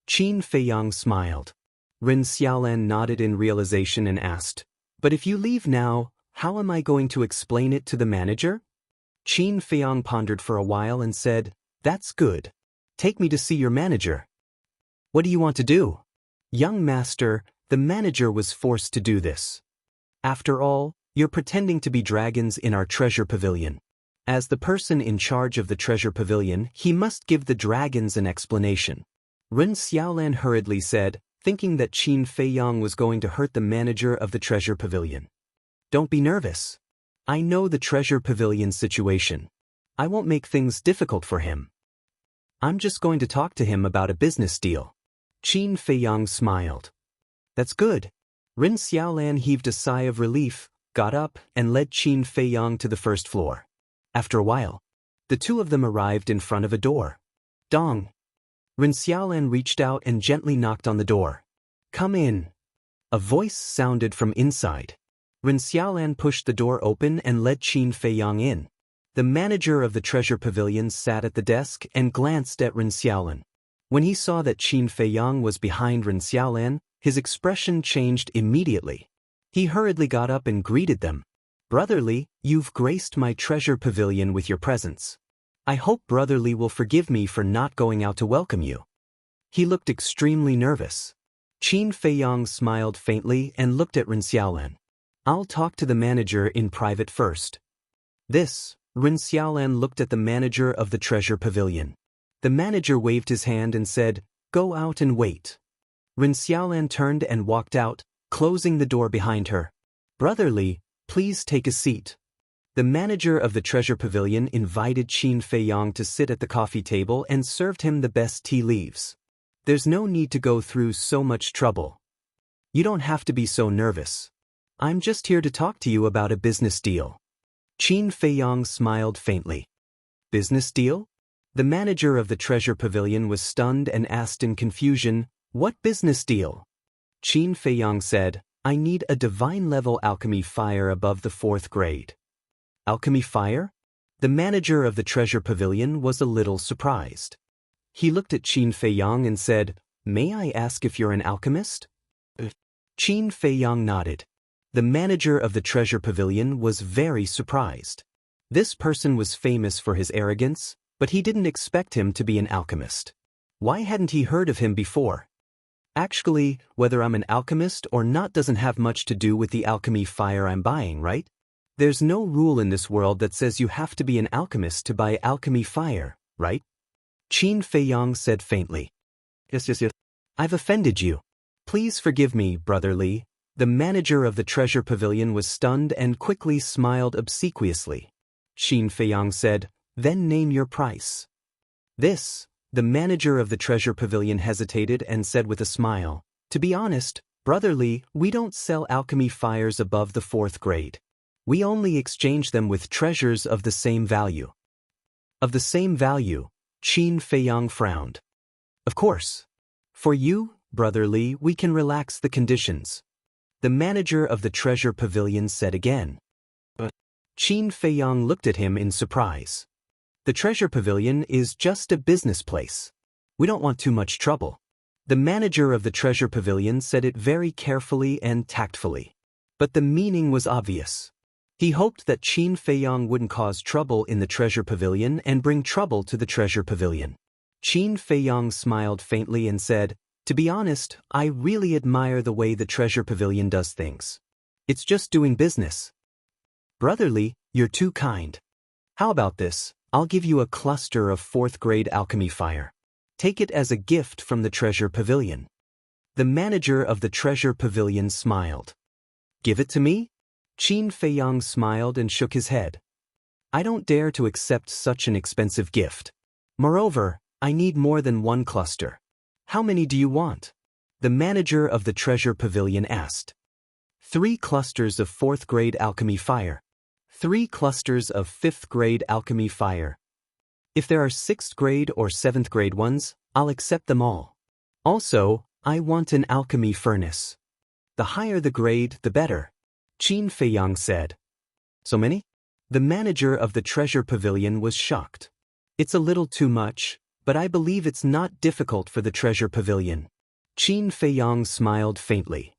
Qin Feiyang smiled. Ren Xiaolan nodded in realization and asked, "But if you leave now, how am I going to explain it to the manager?" Qin Feiyang pondered for a while and said, "That's good. Take me to see your manager." "What do you want to do?" "Young master, the manager was forced to do this. After all, you're pretending to be dragons in our treasure pavilion. As the person in charge of the treasure pavilion, he must give the dragons an explanation." Ren Xiaolan hurriedly said, thinking that Qin Feiyang was going to hurt the manager of the treasure pavilion. "Don't be nervous. I know the treasure pavilion situation. I won't make things difficult for him. I'm just going to talk to him about a business deal." Qin Feiyang smiled. "That's good." Ren Xiaolan heaved a sigh of relief, got up, and led Qin Feiyang to the first floor. After a while, the two of them arrived in front of a door. Dong. Ren Xiaolan reached out and gently knocked on the door. "Come in." A voice sounded from inside. Ren Xiaolan pushed the door open and led Qin Feiyang in. The manager of the treasure pavilion sat at the desk and glanced at Ren Xiaolan. When he saw that Qin Feiyang was behind Ren Xiaolan, his expression changed immediately. He hurriedly got up and greeted them. "Brotherly, you've graced my treasure pavilion with your presence. I hope Brotherly will forgive me for not going out to welcome you." He looked extremely nervous. Qin Feiyang smiled faintly and looked at Ren Xiaolan. "I'll talk to the manager in private first." Ren Xiaolan looked at the manager of the treasure pavilion. The manager waved his hand and said, "Go out and wait." Ren Xiaolan turned and walked out, closing the door behind her. "Brotherly, please take a seat." The manager of the treasure pavilion invited Qin Feiyang to sit at the coffee table and served him the best tea leaves. "There's no need to go through so much trouble. You don't have to be so nervous. I'm just here to talk to you about a business deal." Qin Feiyang smiled faintly. "Business deal?" The manager of the treasure pavilion was stunned and asked in confusion, "What business deal?" Qin Feiyang said, "I need a divine-level alchemy fire above the 4th grade. "Alchemy fire?" The manager of the treasure pavilion was a little surprised. He looked at Qin Feiyang and said, "May I ask if you're an alchemist?" Qin Feiyang nodded. The manager of the treasure pavilion was very surprised. This person was famous for his arrogance, but he didn't expect him to be an alchemist. Why hadn't he heard of him before? Actually, whether I'm an alchemist or not doesn't have much to do with the alchemy fire I'm buying, right? There's no rule in this world that says you have to be an alchemist to buy alchemy fire, right? Qin Feiyang said faintly. Yes. I've offended you. Please forgive me, Brother Li. The manager of the treasure pavilion was stunned and quickly smiled obsequiously. Qin Feiyang said, then name your price. The manager of the treasure pavilion hesitated and said with a smile, to be honest, Brother Li, we don't sell alchemy fires above the 4th grade. We only exchange them with treasures of the same value. Of the same value, Qin Feiyang frowned. Of course. For you, Brother Li, we can relax the conditions. The manager of the treasure pavilion said again. But Qin Feiyang looked at him in surprise. The treasure pavilion is just a business place. We don't want too much trouble. The manager of the treasure pavilion said it very carefully and tactfully. But the meaning was obvious. He hoped that Qin Feiyang wouldn't cause trouble in the treasure pavilion and bring trouble to the treasure pavilion. Qin Feiyang smiled faintly and said, to be honest, I really admire the way the treasure pavilion does things. It's just doing business. Brother Li, you're too kind. How about this? I'll give you a cluster of 4th grade alchemy fire. Take it as a gift from the treasure pavilion. The manager of the treasure pavilion smiled. Give it to me? Qin Feiyang smiled and shook his head. I don't dare to accept such an expensive gift. Moreover, I need more than 1 cluster. How many do you want? The manager of the treasure pavilion asked. 3 clusters of 4th grade alchemy fire. 3 clusters of 5th grade alchemy fire. If there are 6th grade or 7th grade ones, I'll accept them all. Also, I want an alchemy furnace. The higher the grade, the better, Qin Feiyang said. So many? The manager of the treasure pavilion was shocked. It's a little too much, but I believe it's not difficult for the treasure pavilion. Qin Feiyang smiled faintly.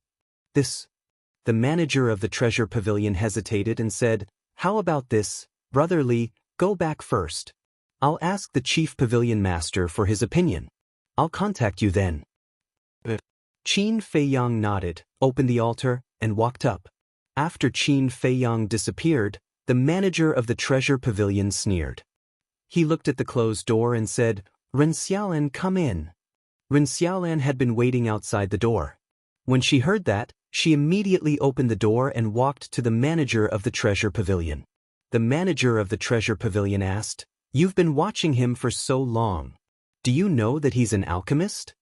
The manager of the treasure pavilion hesitated and said, how about this, Brother Li, go back first. I'll ask the chief pavilion master for his opinion. I'll contact you then. Qin Feiyang nodded, opened the altar, and walked up. After Qin Feiyang disappeared, the manager of the treasure pavilion sneered. He looked at the closed door and said, Ren Xiaolan, come in. Ren Xiaolan had been waiting outside the door. When she heard that, she immediately opened the door and walked to the manager of the treasure pavilion. The manager of the treasure pavilion asked, You've been watching him for so long. Do you know that he's an alchemist?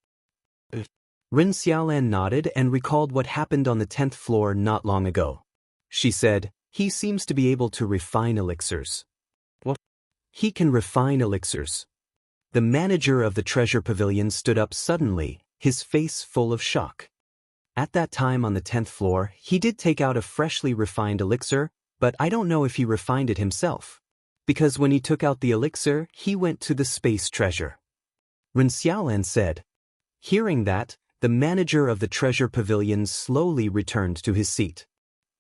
Ren Xiaolan nodded and recalled what happened on the 10th floor not long ago. She said, he seems to be able to refine elixirs. What? He can refine elixirs. The manager of the treasure pavilion stood up suddenly, his face full of shock. At that time on the 10th floor, he did take out a freshly refined elixir, but I don't know if he refined it himself. Because when he took out the elixir, he went to the space treasure. Ren Xiaolan said. Hearing that, the manager of the treasure pavilion slowly returned to his seat.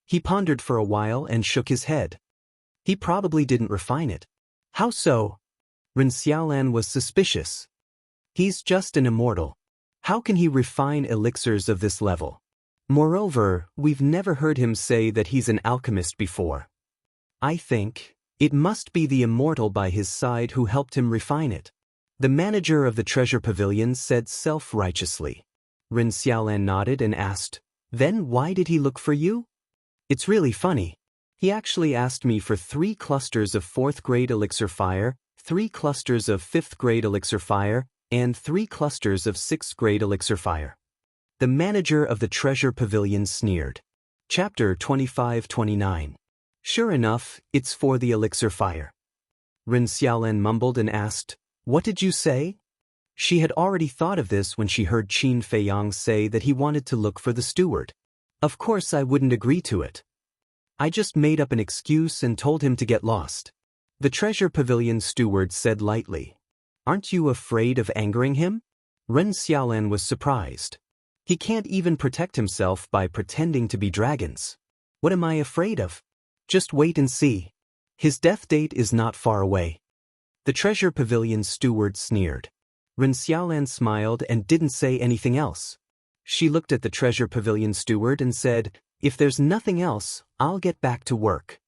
He pondered for a while and shook his head. He probably didn't refine it. How so? Ren Xiaolan was suspicious. He's just an immortal. How can he refine elixirs of this level? Moreover, we've never heard him say that he's an alchemist before. I think it must be the immortal by his side who helped him refine it. The manager of the treasure pavilion said self-righteously. Ren Xiaolan nodded and asked, Then why did he look for you? It's really funny. He actually asked me for 3 clusters of 4th grade elixir fire, 3 clusters of 5th grade elixir fire, and 3 clusters of 6th grade elixir fire. The manager of the treasure pavilion sneered. Chapter 25-29. Sure enough, it's for the elixir fire. Ren Xiaolan mumbled and asked, What did you say? She had already thought of this when she heard Qin Feiyang say that he wanted to look for the steward. Of course I wouldn't agree to it. I just made up an excuse and told him to get lost. The treasure pavilion steward said lightly. Aren't you afraid of angering him? Ren Xiaolan was surprised. He can't even protect himself by pretending to be dragons. What am I afraid of? Just wait and see. His death date is not far away. The treasure pavilion steward sneered. Ren Xiaolan smiled and didn't say anything else. She looked at the treasure pavilion steward and said, "If there's nothing else, I'll get back to work."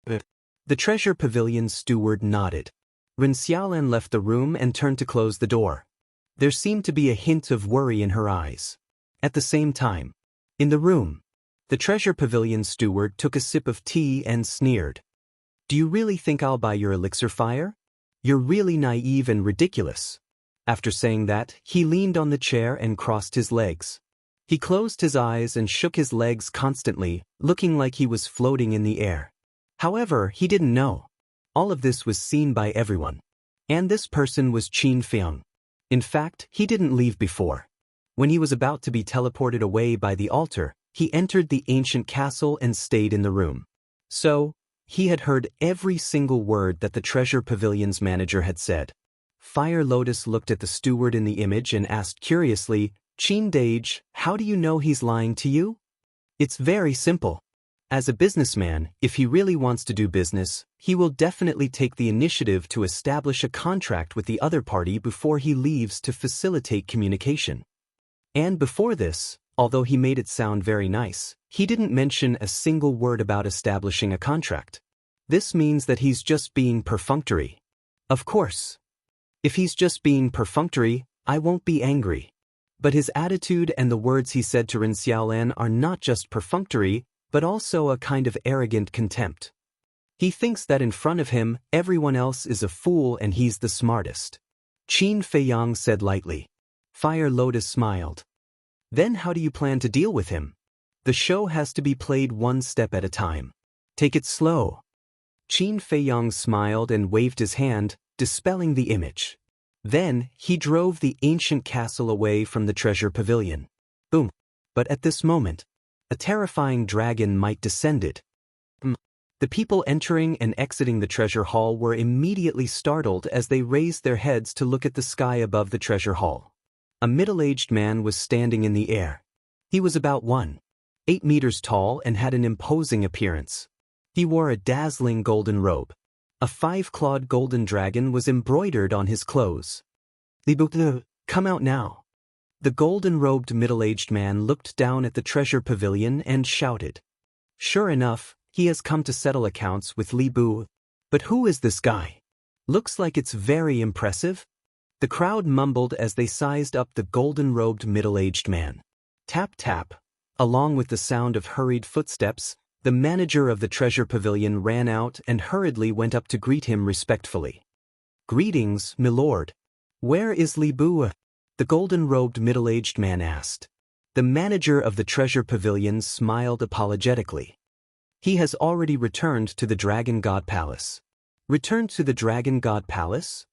The treasure pavilion steward nodded. Ren Xiaolan left the room and turned to close the door. There seemed to be a hint of worry in her eyes. At the same time, in the room, the treasure pavilion steward took a sip of tea and sneered. "Do you really think I'll buy your elixir fire? You're really naive and ridiculous." After saying that, he leaned on the chair and crossed his legs. He closed his eyes and shook his legs constantly, looking like he was floating in the air. However, he didn't know. All of this was seen by everyone. And this person was Qin Feng. In fact, he didn't leave before. When he was about to be teleported away by the altar, he entered the ancient castle and stayed in the room. So, he had heard every single word that the treasure pavilion's manager had said. Fire Lotus looked at the steward in the image and asked curiously, "Qin Dage, how do you know he's lying to you?" It's very simple. As a businessman, if he really wants to do business, he will definitely take the initiative to establish a contract with the other party before he leaves to facilitate communication. And before this, although he made it sound very nice, he didn't mention a single word about establishing a contract. This means that he's just being perfunctory. Of course. If he's just being perfunctory, I won't be angry. But his attitude and the words he said to Ren Xiaolan are not just perfunctory, but also a kind of arrogant contempt. He thinks that in front of him, everyone else is a fool and he's the smartest. Qin Feiyang said lightly. Fire Lotus smiled. Then how do you plan to deal with him? The show has to be played one step at a time. Take it slow. Qin Feiyang smiled and waved his hand, dispelling the image. Then, he drove the ancient castle away from the treasure pavilion. Boom. But at this moment, a terrifying dragon might descended. The people entering and exiting the treasure hall were immediately startled as they raised their heads to look at the sky above the treasure hall. A middle-aged man was standing in the air. He was about 1.8 meters tall and had an imposing appearance. He wore a dazzling golden robe. A 5-clawed golden dragon was embroidered on his clothes. "Libu, come out now." The golden-robed middle-aged man looked down at the treasure pavilion and shouted. Sure enough, he has come to settle accounts with Libu. But who is this guy? Looks like it's very impressive. The crowd mumbled as they sized up the golden-robed middle-aged man. Tap tap. Along with the sound of hurried footsteps, the manager of the treasure pavilion ran out and hurriedly went up to greet him respectfully. "Greetings, milord. Where is Libu?" the golden-robed middle-aged man asked. The manager of the treasure pavilion smiled apologetically. "He has already returned to the Dragon God Palace." "Returned to the Dragon God Palace?"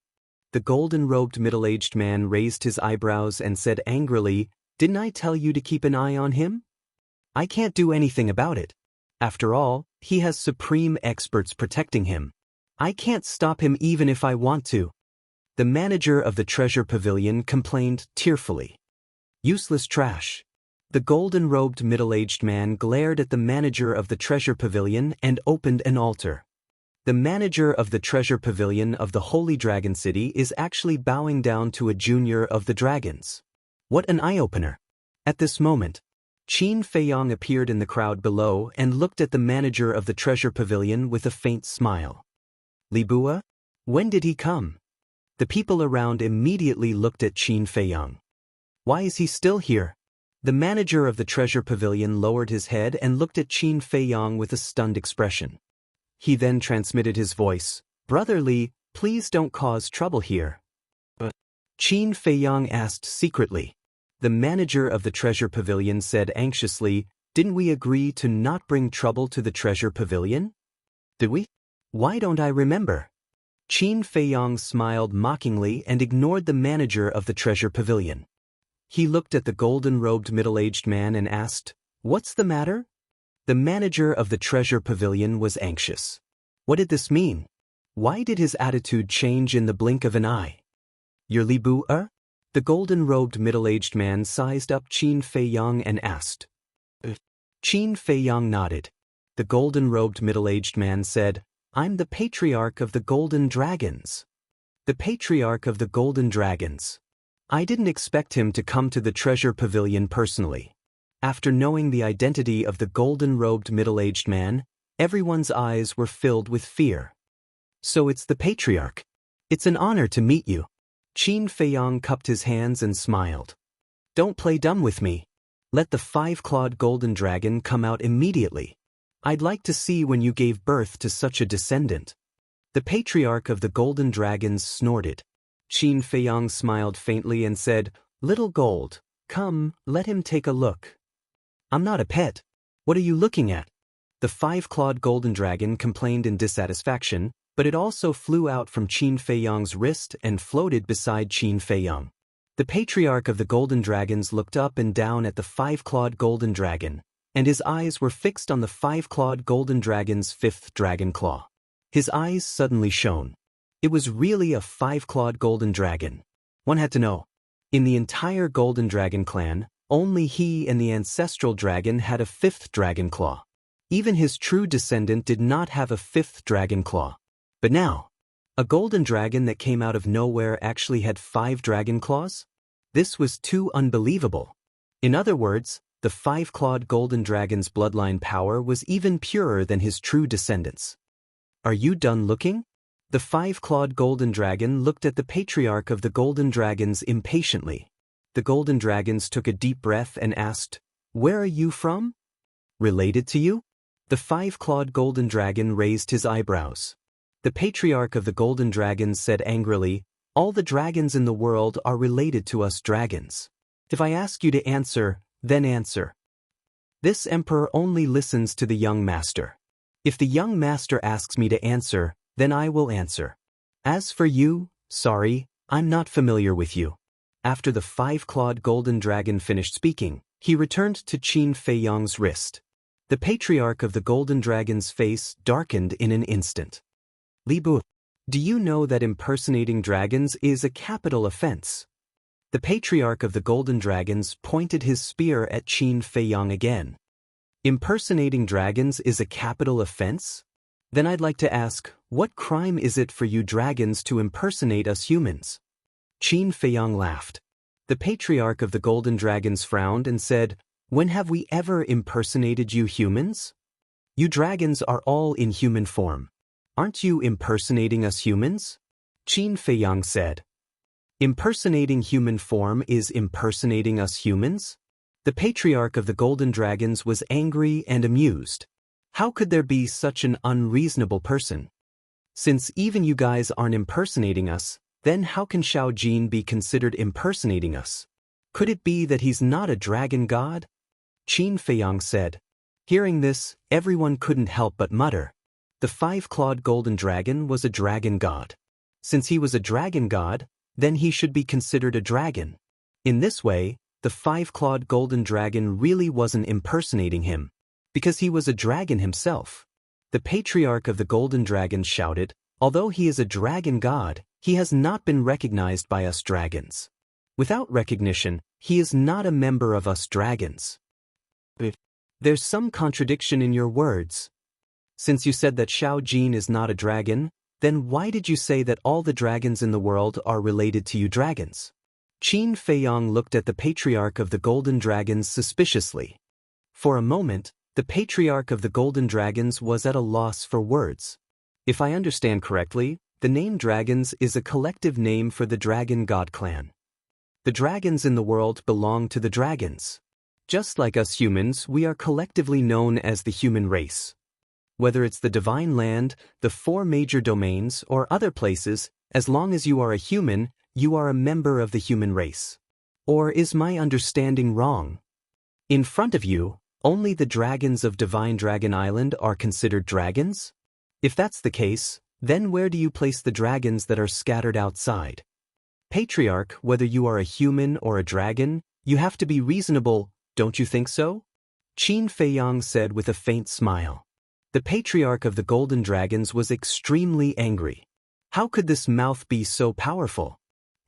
The golden-robed middle-aged man raised his eyebrows and said angrily, "Didn't I tell you to keep an eye on him? I can't do anything about it. After all, he has supreme experts protecting him. I can't stop him even if I want to." The manager of the treasure pavilion complained tearfully. "Useless trash." The golden-robed middle-aged man glared at the manager of the treasure pavilion and opened an altar. The manager of the treasure pavilion of the Holy Dragon City is actually bowing down to a junior of the dragons. What an eye-opener. At this moment, Qin Feiyang appeared in the crowd below and looked at the manager of the treasure pavilion with a faint smile. "Libua? When did he come?" The people around immediately looked at Qin Feiyang. "Why is he still here?" The manager of the treasure pavilion lowered his head and looked at Qin Feiyang with a stunned expression. He then transmitted his voice. "Brother Li, please don't cause trouble here." Qin Feiyang asked secretly. The manager of the treasure pavilion said anxiously, "Didn't we agree to not bring trouble to the treasure pavilion?" "Did we? Why don't I remember?" Qin Feiyang smiled mockingly and ignored the manager of the treasure pavilion. He looked at the golden-robed middle-aged man and asked, "What's the matter?" The manager of the treasure pavilion was anxious. What did this mean? Why did his attitude change in the blink of an eye? "You're Libu? The golden-robed middle-aged man sized up Qin Feiyang and asked. Qin Feiyang nodded. The golden-robed middle-aged man said, "I'm the patriarch of the Golden Dragons." The patriarch of the Golden Dragons. I didn't expect him to come to the treasure pavilion personally. After knowing the identity of the golden-robed middle-aged man, everyone's eyes were filled with fear. So it's the patriarch. It's an honor to meet you. Qin Feiyang cupped his hands and smiled. Don't play dumb with me. Let the five-clawed golden dragon come out immediately. I'd like to see when you gave birth to such a descendant. The patriarch of the golden dragons snorted. Qin Feiyang smiled faintly and said, Little Gold, come, let him take a look. I'm not a pet. What are you looking at? The five-clawed golden dragon complained in dissatisfaction, but it also flew out from Qin Feiyang's wrist and floated beside Qin Feiyang. The patriarch of the golden dragons looked up and down at the five-clawed golden dragon, and his eyes were fixed on the five-clawed golden dragon's fifth dragon claw. His eyes suddenly shone. It was really a five-clawed golden dragon. One had to know. In the entire golden dragon clan, only he and the ancestral dragon had a fifth dragon claw. Even his true descendant did not have a fifth dragon claw. But now, a golden dragon that came out of nowhere actually had 5 dragon claws? This was too unbelievable. In other words, the five-clawed golden dragon's bloodline power was even purer than his true descendants. Are you done looking? The five-clawed golden dragon looked at the patriarch of the golden dragons impatiently. The golden dragons took a deep breath and asked, Where are you from? Related to you? The five-clawed golden dragon raised his eyebrows. The patriarch of the golden dragons said angrily, All the dragons in the world are related to us dragons. If I ask you to answer, then answer. This emperor only listens to the young master. If the young master asks me to answer, then I will answer. As for you, sorry, I'm not familiar with you. After the five-clawed golden dragon finished speaking, he returned to Qin Feiyang's wrist. The patriarch of the golden dragon's face darkened in an instant. Li Bu, do you know that impersonating dragons is a capital offense? The patriarch of the golden dragons pointed his spear at Qin Feiyang again. Impersonating dragons is a capital offense? Then I'd like to ask, what crime is it for you dragons to impersonate us humans? Qin Feiyang laughed. The patriarch of the golden dragons frowned and said, When have we ever impersonated you humans? You dragons are all in human form. Aren't you impersonating us humans? Qin Feiyang said. Impersonating human form is impersonating us humans? The patriarch of the golden dragons was angry and amused. How could there be such an unreasonable person? Since even you guys aren't impersonating us, then how can Xiao Jin be considered impersonating us? Could it be that he's not a dragon god? Qin Feiyang said. Hearing this, everyone couldn't help but mutter. The five-clawed golden dragon was a dragon god. Since he was a dragon god, then he should be considered a dragon. In this way, the five-clawed golden dragon really wasn't impersonating him, because he was a dragon himself. The patriarch of the golden dragon shouted, Although he is a dragon god, he has not been recognized by us dragons. Without recognition, he is not a member of us dragons. There's some contradiction in your words. Since you said that Xiao Jin is not a dragon, then why did you say that all the dragons in the world are related to you dragons? Qin Feiyang looked at the patriarch of the golden dragons suspiciously. For a moment, the patriarch of the golden dragons was at a loss for words. If I understand correctly, the name dragons is a collective name for the dragon god clan. The dragons in the world belong to the dragons. Just like us humans, we are collectively known as the human race. Whether it's the divine land, the 4 major domains, or other places, as long as you are a human, you are a member of the human race. Or is my understanding wrong? In front of you, only the dragons of Divine Dragon Island are considered dragons? If that's the case, then where do you place the dragons that are scattered outside? Patriarch, whether you are a human or a dragon, you have to be reasonable, don't you think so? Qin Feiyang said with a faint smile. The patriarch of the golden dragons was extremely angry. How could this mouth be so powerful?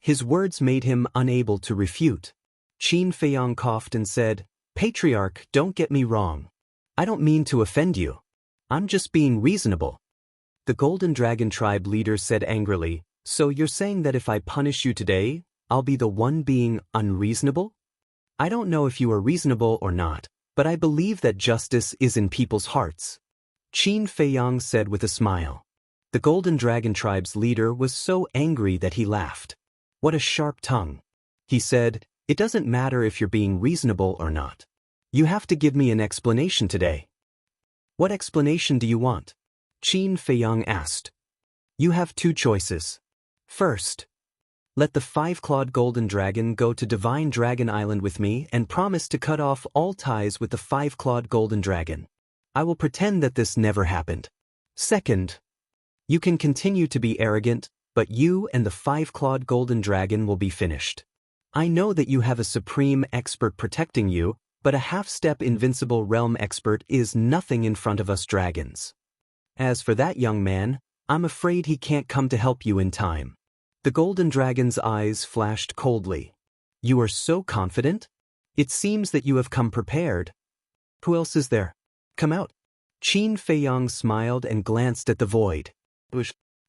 His words made him unable to refute. Qin Feiyang coughed and said, "Patriarch, don't get me wrong. I don't mean to offend you. I'm just being reasonable." The Golden Dragon tribe leader said angrily, "So you're saying that if I punish you today, I'll be the one being unreasonable? I don't know if you are reasonable or not, but I believe that justice is in people's hearts." Qin Feiyang said with a smile. The Golden Dragon tribe's leader was so angry that he laughed. What a sharp tongue. He said, "It doesn't matter if you're being reasonable or not. You have to give me an explanation today." "What explanation do you want?" Qin Feiyang asked. "You have two choices. First, let the five-clawed golden dragon go to Divine Dragon Island with me and promise to cut off all ties with the five-clawed golden dragon. I will pretend that this never happened. Second, you can continue to be arrogant, but you and the five-clawed golden dragon will be finished. I know that you have a supreme expert protecting you, but a half-step invincible realm expert is nothing in front of us dragons. As for that young man, I'm afraid he can't come to help you in time." The golden dragon's eyes flashed coldly. "You are so confident? It seems that you have come prepared. Who else is there? Come out." Qin Feiyang smiled and glanced at the void.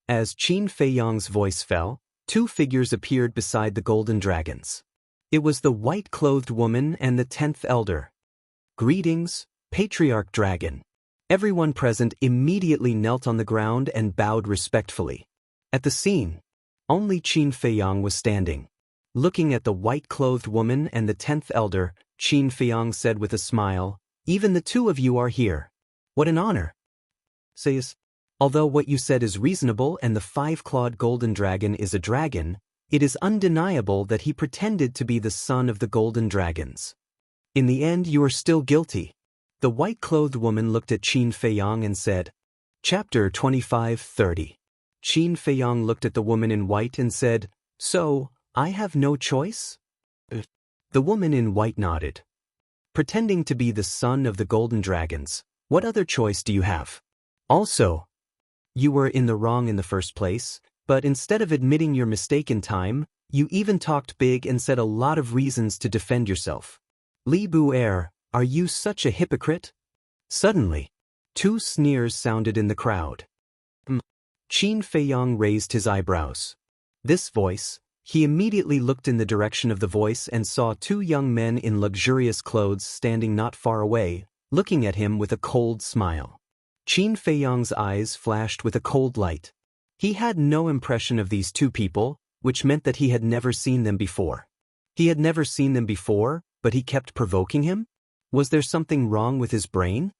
As Qin Feiyang's voice fell, two figures appeared beside the golden dragons. It was the white-clothed woman and the 10th elder. "Greetings, Patriarch Dragon." Everyone present immediately knelt on the ground and bowed respectfully. At the scene, only Qin Feiyang was standing. Looking at the white-clothed woman and the 10th elder, Qin Feiyang said with a smile, "Even the two of you are here. What an honor." Says, "Although what you said is reasonable and the five-clawed golden dragon is a dragon, it is undeniable that he pretended to be the son of the golden dragons. In the end, you are still guilty." The white-clothed woman looked at Qin Feiyang and said, Chapter 25:30. Qin Feiyang looked at the woman in white and said, "So, I have no choice?" The woman in white nodded. "Pretending to be the son of the golden dragons, what other choice do you have? Also, you were in the wrong in the first place, but instead of admitting your mistake in time, you even talked big and said a lot of reasons to defend yourself. Li Bu'er, are you such a hypocrite?" Suddenly, two sneers sounded in the crowd. Qin Feiyang raised his eyebrows. This voice, he immediately looked in the direction of the voice and saw two young men in luxurious clothes standing not far away, looking at him with a cold smile. Qin Feiyang's eyes flashed with a cold light. He had no impression of these two people, which meant that he had never seen them before. He had never seen them before, but he kept provoking him? Was there something wrong with his brain?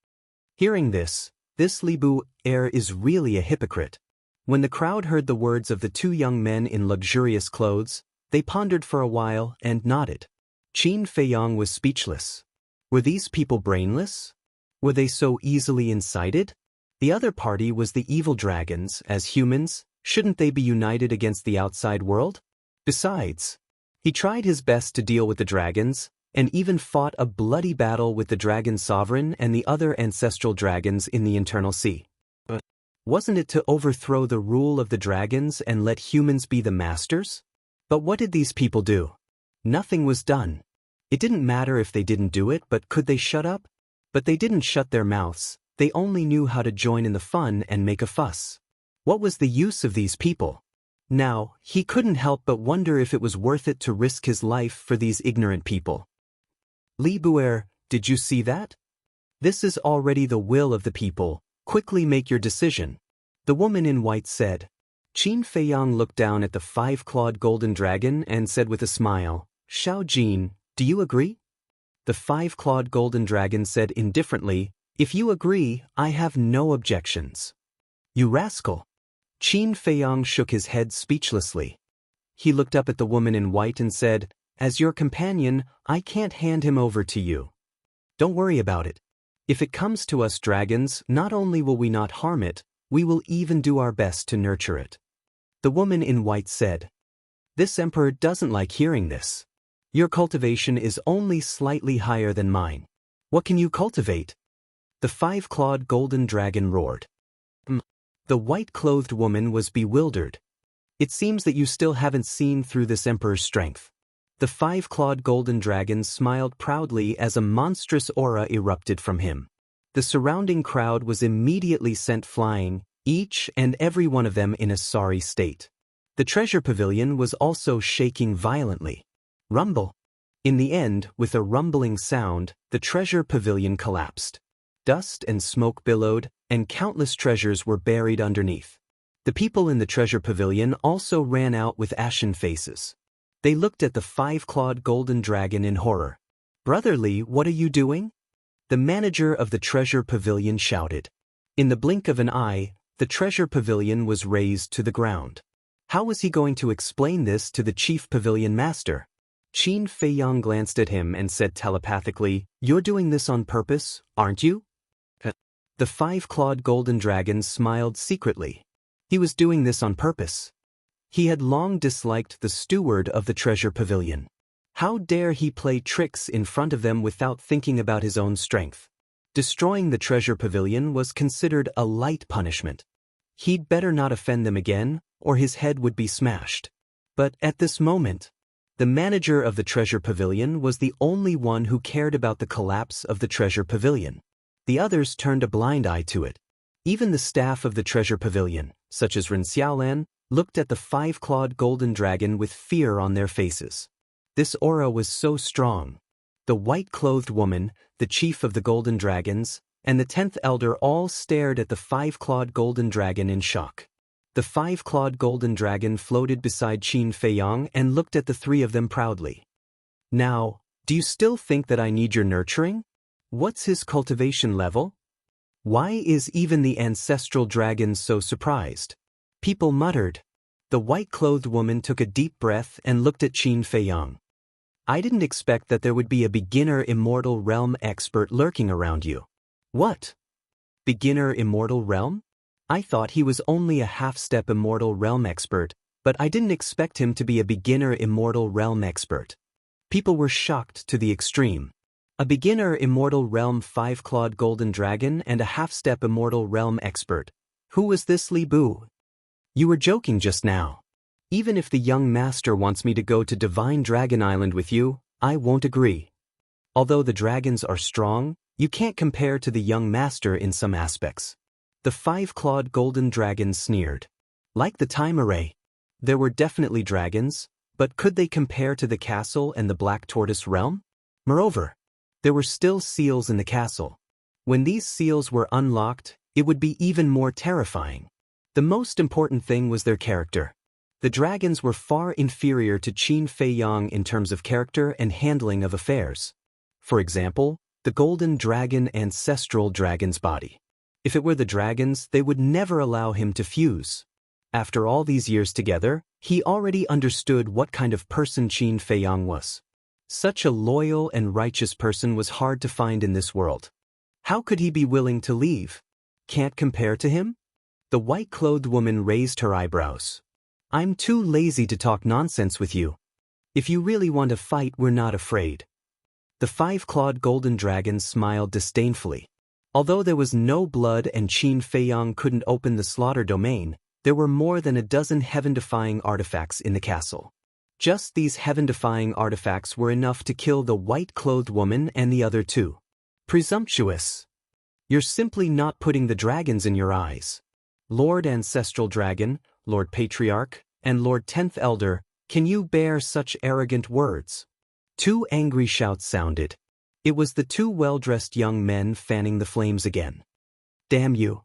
Hearing this Li Bu'er is really a hypocrite. When the crowd heard the words of the two young men in luxurious clothes, they pondered for a while and nodded. Qin Feiyang was speechless. Were these people brainless? Were they so easily incited? The other party was the evil dragons. As humans, shouldn't they be united against the outside world? Besides, he tried his best to deal with the dragons, and even fought a bloody battle with the dragon sovereign and the other ancestral dragons in the Eternal Sea. But wasn't it to overthrow the rule of the dragons and let humans be the masters? But what did these people do? Nothing was done. It didn't matter if they didn't do it, but could they shut up? But they didn't shut their mouths, they only knew how to join in the fun and make a fuss. What was the use of these people? Now, he couldn't help but wonder if it was worth it to risk his life for these ignorant people. Li Bu'er, did you see that? This is already the will of the people. Quickly make your decision. The woman in white said. Qin Feiyang looked down at the five-clawed golden dragon and said with a smile, "Xiao Jin, do you agree?" The five-clawed golden dragon said indifferently, "If you agree, I have no objections." "You rascal." Qin Feiyang shook his head speechlessly. He looked up at the woman in white and said, "As your companion, I can't hand him over to you. Don't worry about it. If it comes to us dragons, not only will we not harm it, we will even do our best to nurture it." The woman in white said, "This emperor doesn't like hearing this. Your cultivation is only slightly higher than mine. What can you cultivate?" The five-clawed golden dragon roared. The white-clothed woman was bewildered. It seems that you still haven't seen through this emperor's strength. The five-clawed golden dragon smiled proudly as a monstrous aura erupted from him. The surrounding crowd was immediately sent flying, each and every one of them in a sorry state. The treasure pavilion was also shaking violently. Rumble. In the end, with a rumbling sound, the treasure pavilion collapsed. Dust and smoke billowed, and countless treasures were buried underneath. The people in the treasure pavilion also ran out with ashen faces. They looked at the five-clawed golden dragon in horror. "Brotherly, what are you doing?" The manager of the treasure pavilion shouted. In the blink of an eye, the treasure pavilion was razed to the ground. How was he going to explain this to the chief pavilion master? Qin Feiyang glanced at him and said telepathically, "You're doing this on purpose, aren't you?" The five-clawed golden dragon smiled secretly. He was doing this on purpose. He had long disliked the steward of the treasure pavilion. How dare he play tricks in front of them without thinking about his own strength? Destroying the treasure pavilion was considered a light punishment. He'd better not offend them again, or his head would be smashed. But at this moment, the manager of the treasure pavilion was the only one who cared about the collapse of the treasure pavilion. The others turned a blind eye to it. Even the staff of the treasure pavilion, such as Ren Xiaolan, looked at the five-clawed golden dragon with fear on their faces. This aura was so strong. The white-clothed woman, the chief of the golden dragons, and the 10th elder all stared at the five-clawed golden dragon in shock. The five-clawed golden dragon floated beside Qin Feiyang and looked at the three of them proudly. "Now, do you still think that I need your nurturing? What's his cultivation level? Why is even the ancestral dragon so surprised?" People muttered. The white-clothed woman took a deep breath and looked at Qin Feiyang. "I didn't expect that there would be a beginner immortal realm expert lurking around you." "What? Beginner immortal realm? I thought he was only a half-step immortal realm expert, but I didn't expect him to be a beginner immortal realm expert." People were shocked to the extreme. A beginner immortal realm five-clawed golden dragon and a half-step immortal realm expert. Who was this Li Bu? You were joking just now. Even if the young master wants me to go to Divine Dragon Island with you, I won't agree. Although the dragons are strong, you can't compare to the young master in some aspects. The five-clawed golden dragon sneered. Like the time array. There were definitely dragons, but could they compare to the castle and the Black Tortoise realm? Moreover, there were still seals in the castle. When these seals were unlocked, it would be even more terrifying. The most important thing was their character. The dragons were far inferior to Qin Feiyang in terms of character and handling of affairs. For example, the golden dragon ancestral dragon's body. If it were the dragons, they would never allow him to fuse. After all these years together, he already understood what kind of person Qin Feiyang was. Such a loyal and righteous person was hard to find in this world. How could he be willing to leave? Can't compare to him? The white-clothed woman raised her eyebrows. "I'm too lazy to talk nonsense with you. If you really want to fight, we're not afraid." The five-clawed golden dragon smiled disdainfully. Although there was no blood and Qin Feiyang couldn't open the slaughter domain, there were more than a dozen heaven-defying artifacts in the castle. Just these heaven-defying artifacts were enough to kill the white-clothed woman and the other two. Presumptuous. You're simply not putting the dragons in your eyes. Lord Ancestral Dragon, Lord Patriarch, and Lord 10th Elder, can you bear such arrogant words? Two angry shouts sounded. It was the two well-dressed young men fanning the flames again. "Damn you!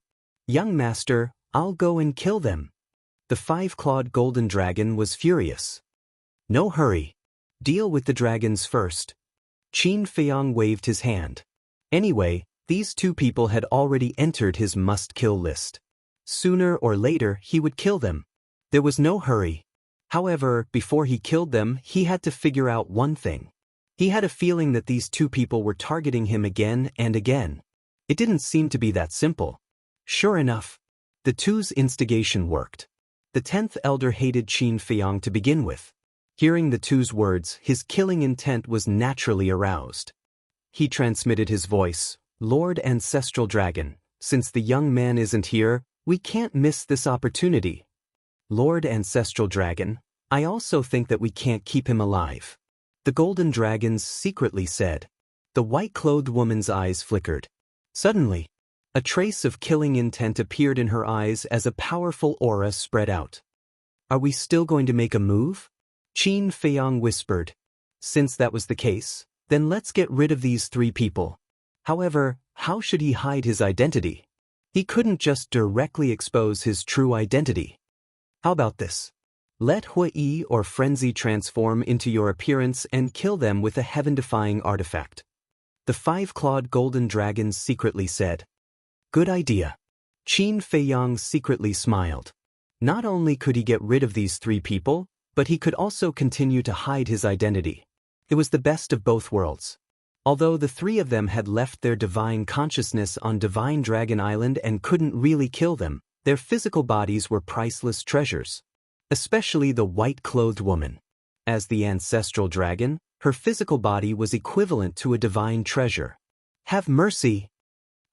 Young master, I'll go and kill them." The five-clawed golden dragon was furious. "No hurry. Deal with the dragons first." Qin Feiyang waved his hand. Anyway, these two people had already entered his must-kill list. Sooner or later, he would kill them. There was no hurry. However, before he killed them, he had to figure out one thing. He had a feeling that these two people were targeting him again and again. It didn't seem to be that simple. Sure enough, the two's instigation worked. The 10th elder hated Qin Feiyang to begin with. Hearing the two's words, his killing intent was naturally aroused. He transmitted his voice, "Lord Ancestral Dragon, since the young man isn't here, we can't miss this opportunity." Lord Ancestral Dragon, I also think that we can't keep him alive. The golden dragons secretly said. The white-clothed woman's eyes flickered. Suddenly, a trace of killing intent appeared in her eyes as a powerful aura spread out. Are we still going to make a move? Qin Feiyang whispered. Since that was the case, then let's get rid of these 3 people. However, how should he hide his identity? He couldn't just directly expose his true identity. How about this? Let Hui or Frenzy transform into your appearance and kill them with a heaven-defying artifact. The 5-clawed golden dragons secretly said. Good idea. Qin Feiyang secretly smiled. Not only could he get rid of these 3 people, but he could also continue to hide his identity. It was the best of both worlds. Although the 3 of them had left their divine consciousness on Divine Dragon Island and couldn't really kill them, their physical bodies were priceless treasures. Especially the white-clothed woman. As the ancestral dragon, her physical body was equivalent to a divine treasure. Have mercy!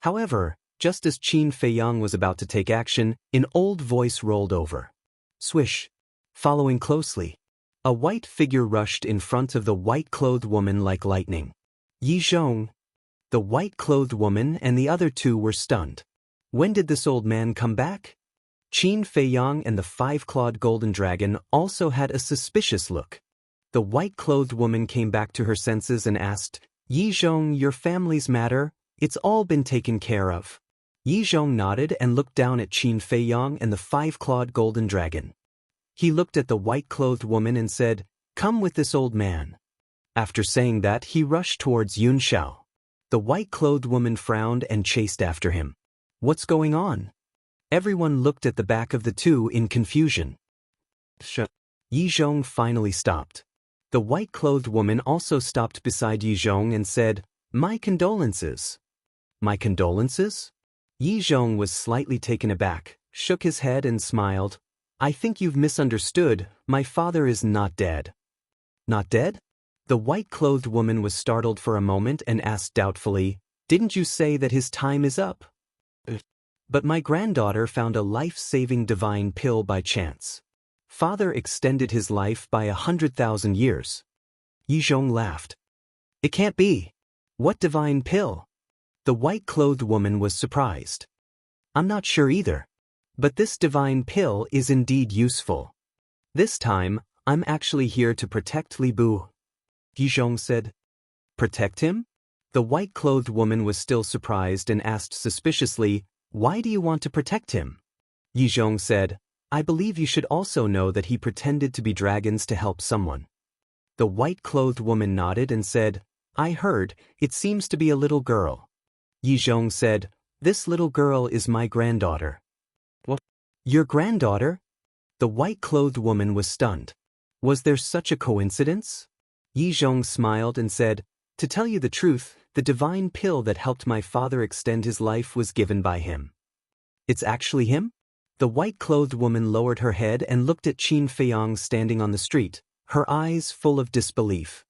However, just as Qin Feiyang was about to take action, an old voice rolled over. Swish! Following closely, a white figure rushed in front of the white-clothed woman like lightning. Yi Zhong! The white-clothed woman and the other 2 were stunned. When did this old man come back? Qin Feiyang and the 5-clawed golden dragon also had a suspicious look. The white-clothed woman came back to her senses and asked, Yi Zhong, your family's matter, it's all been taken care of. Yi Zhong nodded and looked down at Qin Feiyang and the 5-clawed golden dragon. He looked at the white-clothed woman and said, Come with this old man. After saying that, he rushed towards Yun Xiao. The white-clothed woman frowned and chased after him. What's going on? Everyone looked at the back of the 2 in confusion. Yi Zhong finally stopped. The white-clothed woman also stopped beside Yi Zhong and said, My condolences. My condolences? Yi Zhong was slightly taken aback, shook his head and smiled. I think you've misunderstood, my father is not dead. Not dead? The white-clothed woman was startled for a moment and asked doubtfully, Didn't you say that his time is up? But my granddaughter found a life-saving divine pill by chance. Father extended his life by 100,000 years. Yi Zhong laughed. It can't be. What divine pill? The white-clothed woman was surprised. I'm not sure either. But this divine pill is indeed useful. This time, I'm actually here to protect Li Bu. Yi Zhong said. Protect him? The white-clothed woman was still surprised and asked suspiciously, Why do you want to protect him? Yi Zhong said, I believe you should also know that he pretended to be dragons to help someone. The white-clothed woman nodded and said, I heard, it seems to be a little girl. Yi Zhong said, This little girl is my granddaughter. What? Your granddaughter? The white-clothed woman was stunned. Was there such a coincidence? Yi Zhong smiled and said, To tell you the truth, the divine pill that helped my father extend his life was given by him. It's actually him? The white-clothed woman lowered her head and looked at Qin Feiyang standing on the street, her eyes full of disbelief.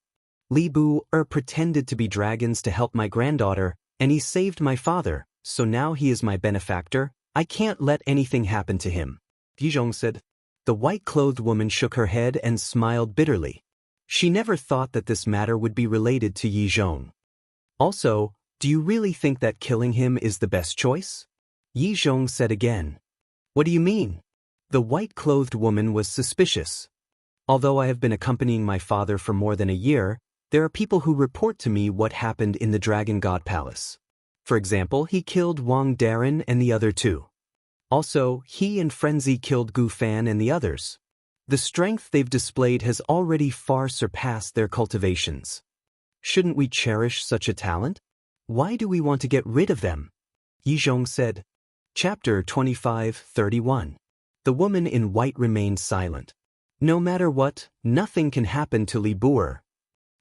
Li Bu pretended to be dragons to help my granddaughter, and he saved my father, so now he is my benefactor. I can't let anything happen to him. Yi Zhong said. The white-clothed woman shook her head and smiled bitterly. She never thought that this matter would be related to Yi Zhong. Also, do you really think that killing him is the best choice? Yi Zhong said again. What do you mean? The white-clothed woman was suspicious. Although I have been accompanying my father for more than a year, there are people who report to me what happened in the Dragon God Palace. For example, he killed Wang Darren and the other 2. Also, he and Frenzy killed Gu Fan and the others. The strength they've displayed has already far surpassed their cultivations. Shouldn't we cherish such a talent? Why do we want to get rid of them? Yi Zhong said. Chapter 25:31. The woman in white remained silent. No matter what, nothing can happen to Li Bu.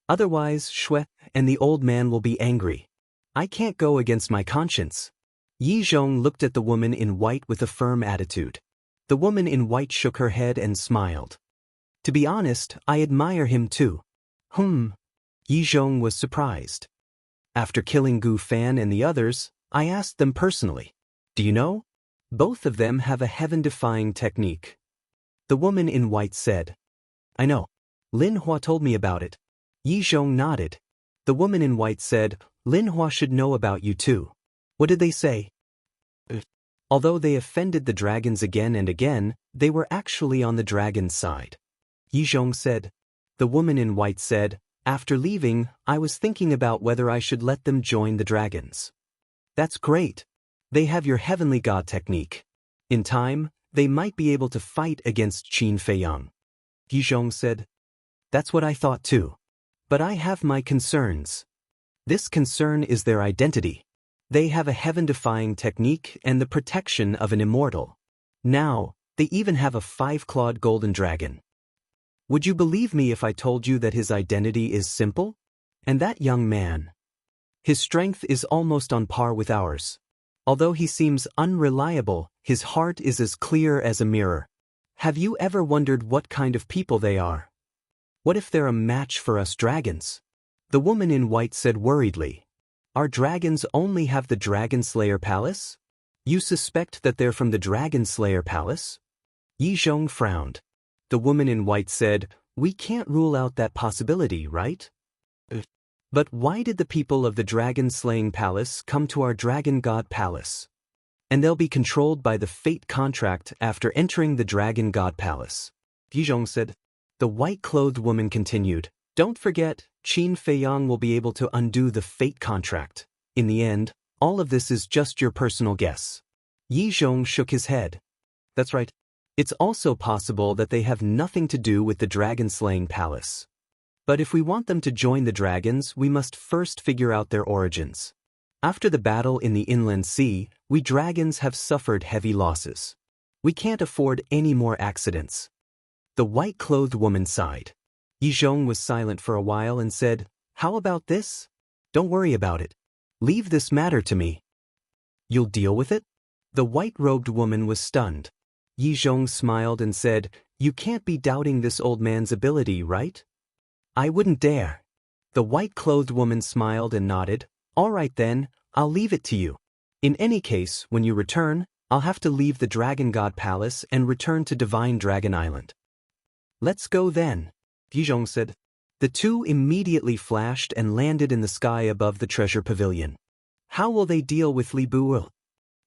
Otherwise, Shui and the old man will be angry. I can't go against my conscience. Yi Zhong looked at the woman in white with a firm attitude. The woman in white shook her head and smiled. To be honest, I admire him too. Yi Zhong was surprised. After killing Gu Fan and the others, I asked them personally. Do you know? Both of them have a heaven-defying technique. The woman in white said. I know. Lin Hua told me about it. Yi Zhong nodded. The woman in white said, Lin Hua should know about you too. What did they say? Although they offended the dragons again and again, they were actually on the dragon's side. Yi Zhong said. The woman in white said, after leaving, I was thinking about whether I should let them join the dragons. That's great. They have your heavenly god technique. In time, they might be able to fight against Qin Feiyang. Yi Zhong said. That's what I thought too. But I have my concerns. This concern is their identity. They have a heaven-defying technique and the protection of an immortal. Now, they even have a 5-clawed golden dragon. Would you believe me if I told you that his identity is simple? And that young man. His strength is almost on par with ours. Although he seems unreliable, his heart is as clear as a mirror. Have you ever wondered what kind of people they are? What if they're a match for us dragons? The woman in white said worriedly. Our dragons only have the Dragon Slayer Palace? You suspect that they're from the Dragon Slayer Palace? Yi Zhong frowned. The woman in white said, we can't rule out that possibility, right? But why did the people of the Dragon Slaying Palace come to our Dragon God Palace? And they'll be controlled by the fate contract after entering the Dragon God Palace. Yi Zhong said. The white-clothed woman continued, don't forget, Qin Feiyang will be able to undo the fate contract. In the end, all of this is just your personal guess. Yi Zhong shook his head. That's right. It's also possible that they have nothing to do with the dragon-slaying palace. But if we want them to join the dragons, we must first figure out their origins. After the battle in the inland sea, we dragons have suffered heavy losses. We can't afford any more accidents. The white-clothed woman sighed. Yi Zhong was silent for a while and said, how about this? Don't worry about it. Leave this matter to me. You'll deal with it? The white-robed woman was stunned. Yi Zhong smiled and said, you can't be doubting this old man's ability, right? I wouldn't dare. The white-clothed woman smiled and nodded. All right then, I'll leave it to you. In any case, when you return, I'll have to leave the Dragon God Palace and return to Divine Dragon Island. Let's go then, Yi Zhong said. The two immediately flashed and landed in the sky above the treasure pavilion. How will they deal with Li Bu?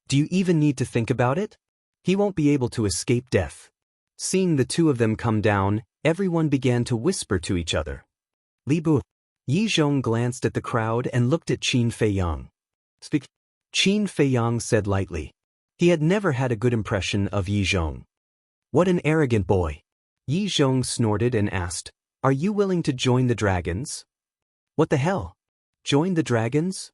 Do you even need to think about it? He won't be able to escape death. Seeing the two of them come down, everyone began to whisper to each other. Li Bu. Yi Zhong glanced at the crowd and looked at Qin Feiyang. Speak. Qin Feiyang said lightly. He had never had a good impression of Yi Zhong. What an arrogant boy. Yi Zhong snorted and asked, are you willing to join the dragons? What the hell? Join the dragons?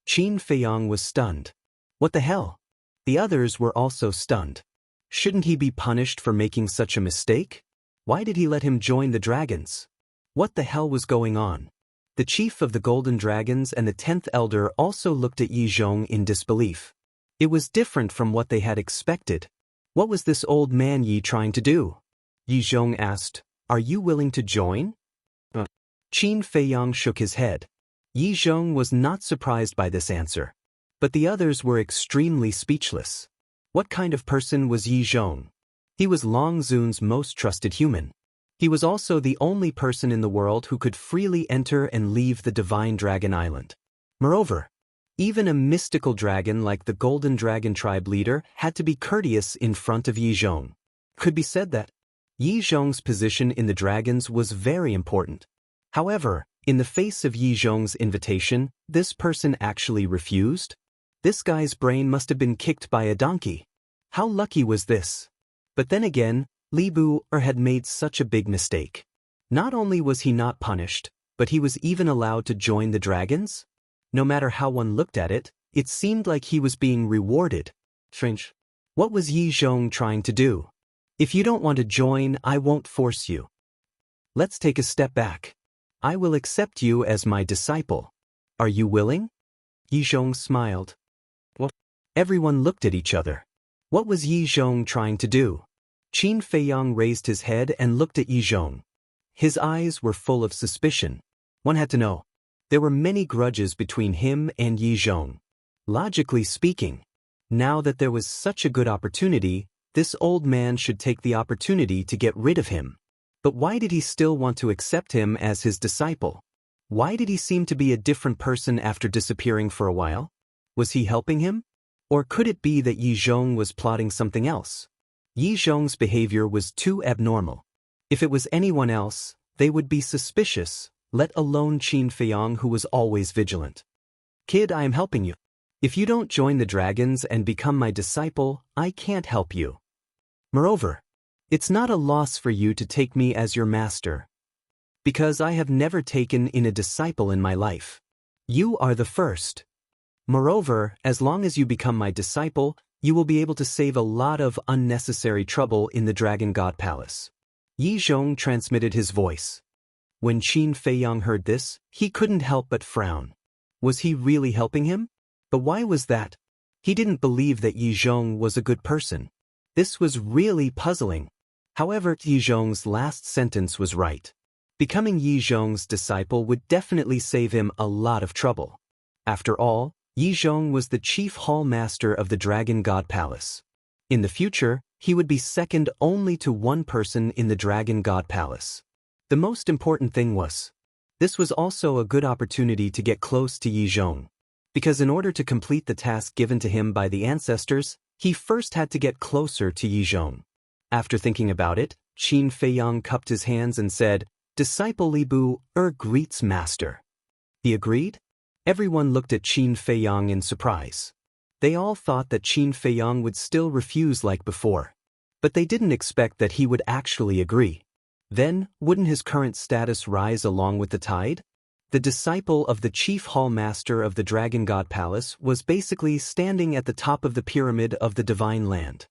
Qin Feiyang was stunned. What the hell? The others were also stunned. Shouldn't he be punished for making such a mistake? Why did he let him join the dragons? What the hell was going on? The chief of the Golden Dragons and the 10th Elder also looked at Yi Zhong in disbelief. It was different from what they had expected. What was this old man Yi trying to do? Yi Zhong asked, are you willing to join? Qin Feiyang shook his head. Yi Zhong was not surprised by this answer. But the others were extremely speechless. What kind of person was Yi Zhong? He was Long Zun's most trusted human. He was also the only person in the world who could freely enter and leave the Divine Dragon Island. Moreover, even a mystical dragon like the Golden Dragon Tribe leader had to be courteous in front of Yi Zhong. Could be said that Yi Zhong's position in the dragons was very important. However, in the face of Yi Zhong's invitation, this person actually refused? This guy's brain must have been kicked by a donkey. How lucky was this? But then again, Li Bu had made such a big mistake. Not only was he not punished, but he was even allowed to join the dragons? No matter how one looked at it, it seemed like he was being rewarded. Strange. What was Yi Zhong trying to do? If you don't want to join, I won't force you. Let's take a step back. I will accept you as my disciple. Are you willing? Yi Zhong smiled. What? Everyone looked at each other. What was Yi Zhong trying to do? Qin Feiyang raised his head and looked at Yi Zhong. His eyes were full of suspicion. One had to know. There were many grudges between him and Yi Zhong. Logically speaking, now that there was such a good opportunity, This old man should take the opportunity to get rid of him. But why did he still want to accept him as his disciple? Why did he seem to be a different person after disappearing for a while? Was he helping him? Or could it be that Yi Zhong was plotting something else? Yi Zhong's behavior was too abnormal. If it was anyone else, they would be suspicious, let alone Qin Feiyang, who was always vigilant. Kid, I am helping you. If you don't join the dragons and become my disciple, I can't help you. Moreover, it's not a loss for you to take me as your master, because I have never taken in a disciple in my life. You are the first. Moreover, as long as you become my disciple, you will be able to save a lot of unnecessary trouble in the Dragon God Palace. Yi Zhong transmitted his voice. When Qin Feiyang heard this, he couldn't help but frown. Was he really helping him? But why was that? He didn't believe that Yi Zhong was a good person. This was really puzzling. However, Yi Zhong's last sentence was right. Becoming Yi Zhong's disciple would definitely save him a lot of trouble. After all, Yi Zhong was the chief hall master of the Dragon God Palace. In the future, he would be second only to one person in the Dragon God Palace. The most important thing was, this was also a good opportunity to get close to Yi Zhong. Because in order to complete the task given to him by the ancestors, he first had to get closer to Yi Zhong. After thinking about it, Qin Feiyang cupped his hands and said, "Disciple Li Bu greets master." He agreed? Everyone looked at Qin Feiyang in surprise. They all thought that Qin Feiyang would still refuse like before. But they didn't expect that he would actually agree. Then, wouldn't his current status rise along with the tide? The disciple of the chief hall master of the Dragon God Palace was basically standing at the top of the pyramid of the divine land.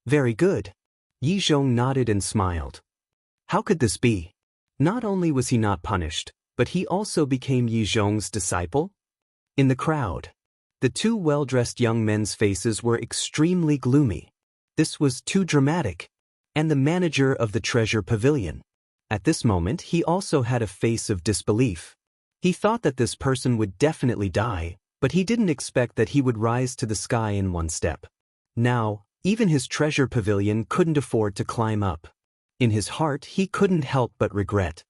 Very good. Yi Zhong nodded and smiled. How could this be? Not only was he not punished, but he also became Yi Zhong's disciple? In the crowd, the two well-dressed young men's faces were extremely gloomy. This was too dramatic. And the manager of the treasure pavilion. At this moment, he also had a face of disbelief. He thought that this person would definitely die, but he didn't expect that he would rise to the sky in one step. Now, even his treasure pavilion couldn't afford to climb up. In his heart, he couldn't help but regret.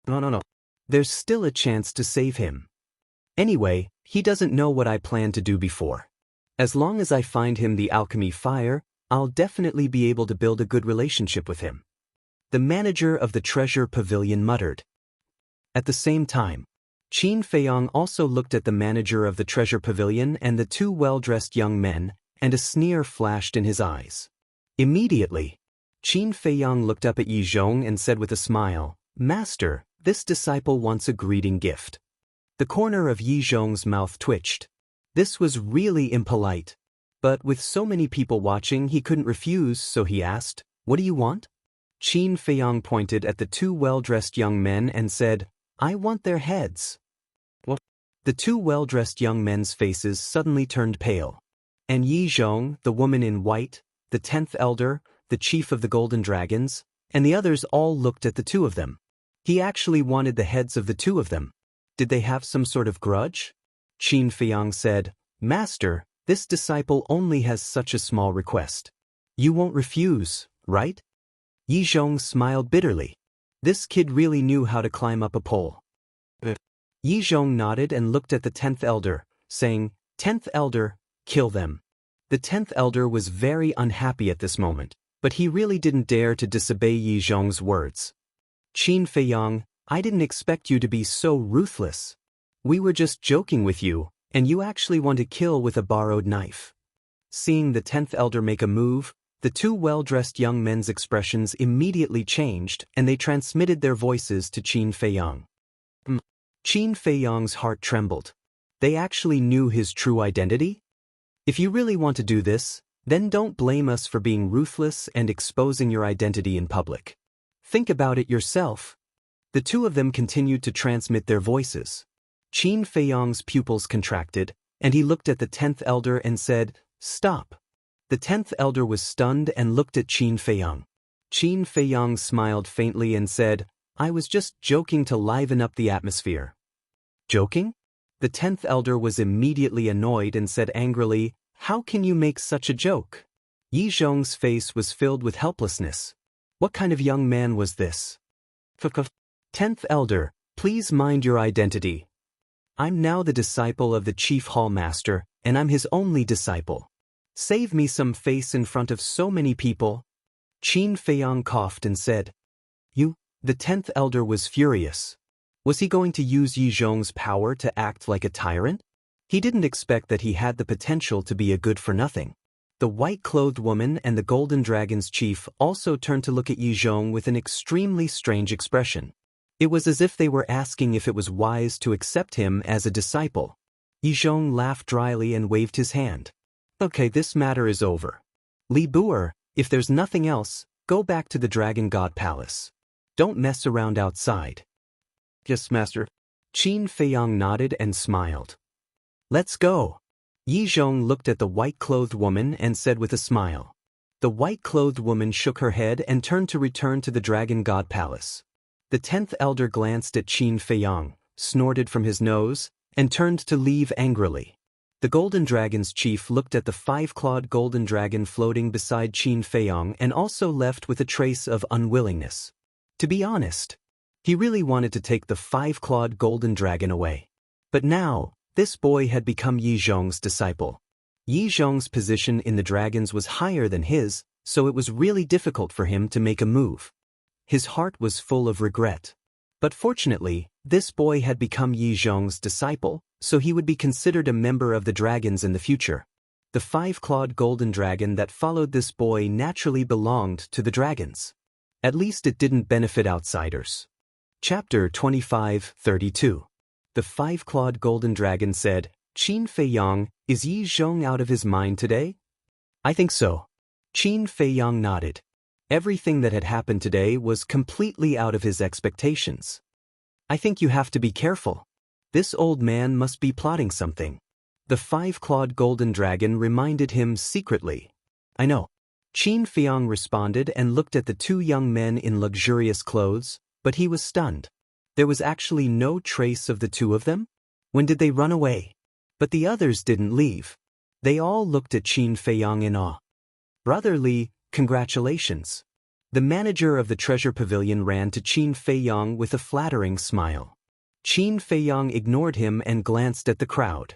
No. There's still a chance to save him. Anyway, he doesn't know what I planned to do before. As long as I find him the alchemy fire, I'll definitely be able to build a good relationship with him. The manager of the treasure pavilion muttered. At the same time, Qin Feiyang also looked at the manager of the treasure pavilion and the two well-dressed young men, and a sneer flashed in his eyes. Immediately, Qin Feiyang looked up at Yi Zhong and said with a smile, "Master, this disciple wants a greeting gift." The corner of Yi Zhong's mouth twitched. This was really impolite. But with so many people watching, he couldn't refuse, so he asked, "What do you want?" Qin Feiyang pointed at the two well-dressed young men and said, "I want their heads." What? The two well-dressed young men's faces suddenly turned pale. And Yi Zhong, the woman in white, the 10th elder, the chief of the golden dragons, and the others all looked at the two of them. He actually wanted the heads of the two of them. Did they have some sort of grudge? Qin Feiyang said, "Master, this disciple only has such a small request. You won't refuse, right?" Yi Zhong smiled bitterly. This kid really knew how to climb up a pole. Yi Zhong nodded and looked at the 10th elder, saying, "10th elder, kill them." The 10th elder was very unhappy at this moment, but he really didn't dare to disobey Yi Zhong's words. "Qin Feiyang, I didn't expect you to be so ruthless. We were just joking with you, and you actually want to kill with a borrowed knife." Seeing the 10th elder make a move, the two well-dressed young men's expressions immediately changed, and they transmitted their voices to Qin Feiyang. Qin Feiyang's heart trembled. They actually knew his true identity? If you really want to do this, then don't blame us for being ruthless and exposing your identity in public. Think about it yourself. The two of them continued to transmit their voices. Qin Feiyang's pupils contracted, and he looked at the 10th elder and said, "Stop." The 10th elder was stunned and looked at Qin Feiyang. Qin Feiyang smiled faintly and said, "I was just joking to liven up the atmosphere." Joking? The 10th elder was immediately annoyed and said angrily, "How can you make such a joke? Yi Zhong's face was filled with helplessness. What kind of young man was this? 10th Elder, please mind your identity. I'm now the disciple of the Chief Hall Master, and I'm his only disciple. Save me some face in front of so many people. Qin Feiyang coughed and said. You, the 10th Elder was furious. Was he going to use Yi Zhong's power to act like a tyrant? He didn't expect that he had the potential to be a good-for-nothing. The white-clothed woman and the Golden Dragon's chief also turned to look at Yi Zhong with an extremely strange expression. It was as if they were asking if it was wise to accept him as a disciple. Yi Zhong laughed dryly and waved his hand. Okay, this matter is over. Li Buer, if there's nothing else, go back to the Dragon God Palace. Don't mess around outside. Yes, Master. Qin Feiyang nodded and smiled. Let's go. Yi Zhong looked at the white-clothed woman and said with a smile. The white-clothed woman shook her head and turned to return to the Dragon God Palace. The 10th Elder glanced at Qin Feiyang, snorted from his nose, and turned to leave angrily. The Golden Dragon's chief looked at the 5-clawed Golden Dragon floating beside Qin Feiyang and also left with a trace of unwillingness. To be honest, he really wanted to take the 5-clawed Golden Dragon away. But now, this boy had become Yi Zhong's disciple. Yi Zhong's position in the dragons was higher than his, so it was really difficult for him to make a move. His heart was full of regret. But fortunately, this boy had become Yi Zhong's disciple, so he would be considered a member of the dragons in the future. The 5-clawed Golden Dragon that followed this boy naturally belonged to the dragons. At least it didn't benefit outsiders. Chapter 25:32. The 5-clawed Golden Dragon said, Qin Feiyang, is Yi Zhong out of his mind today? I think so. Qin Feiyang nodded. Everything that had happened today was completely out of his expectations. I think you have to be careful. This old man must be plotting something. The 5-clawed Golden Dragon reminded him secretly. I know. Qin Feiyang responded and looked at the two young men in luxurious clothes, but he was stunned. There was actually no trace of the two of them? When did they run away? But the others didn't leave. They all looked at Qin Feiyang in awe. Brother Li, congratulations. The manager of the treasure pavilion ran to Qin Feiyang with a flattering smile. Qin Feiyang ignored him and glanced at the crowd.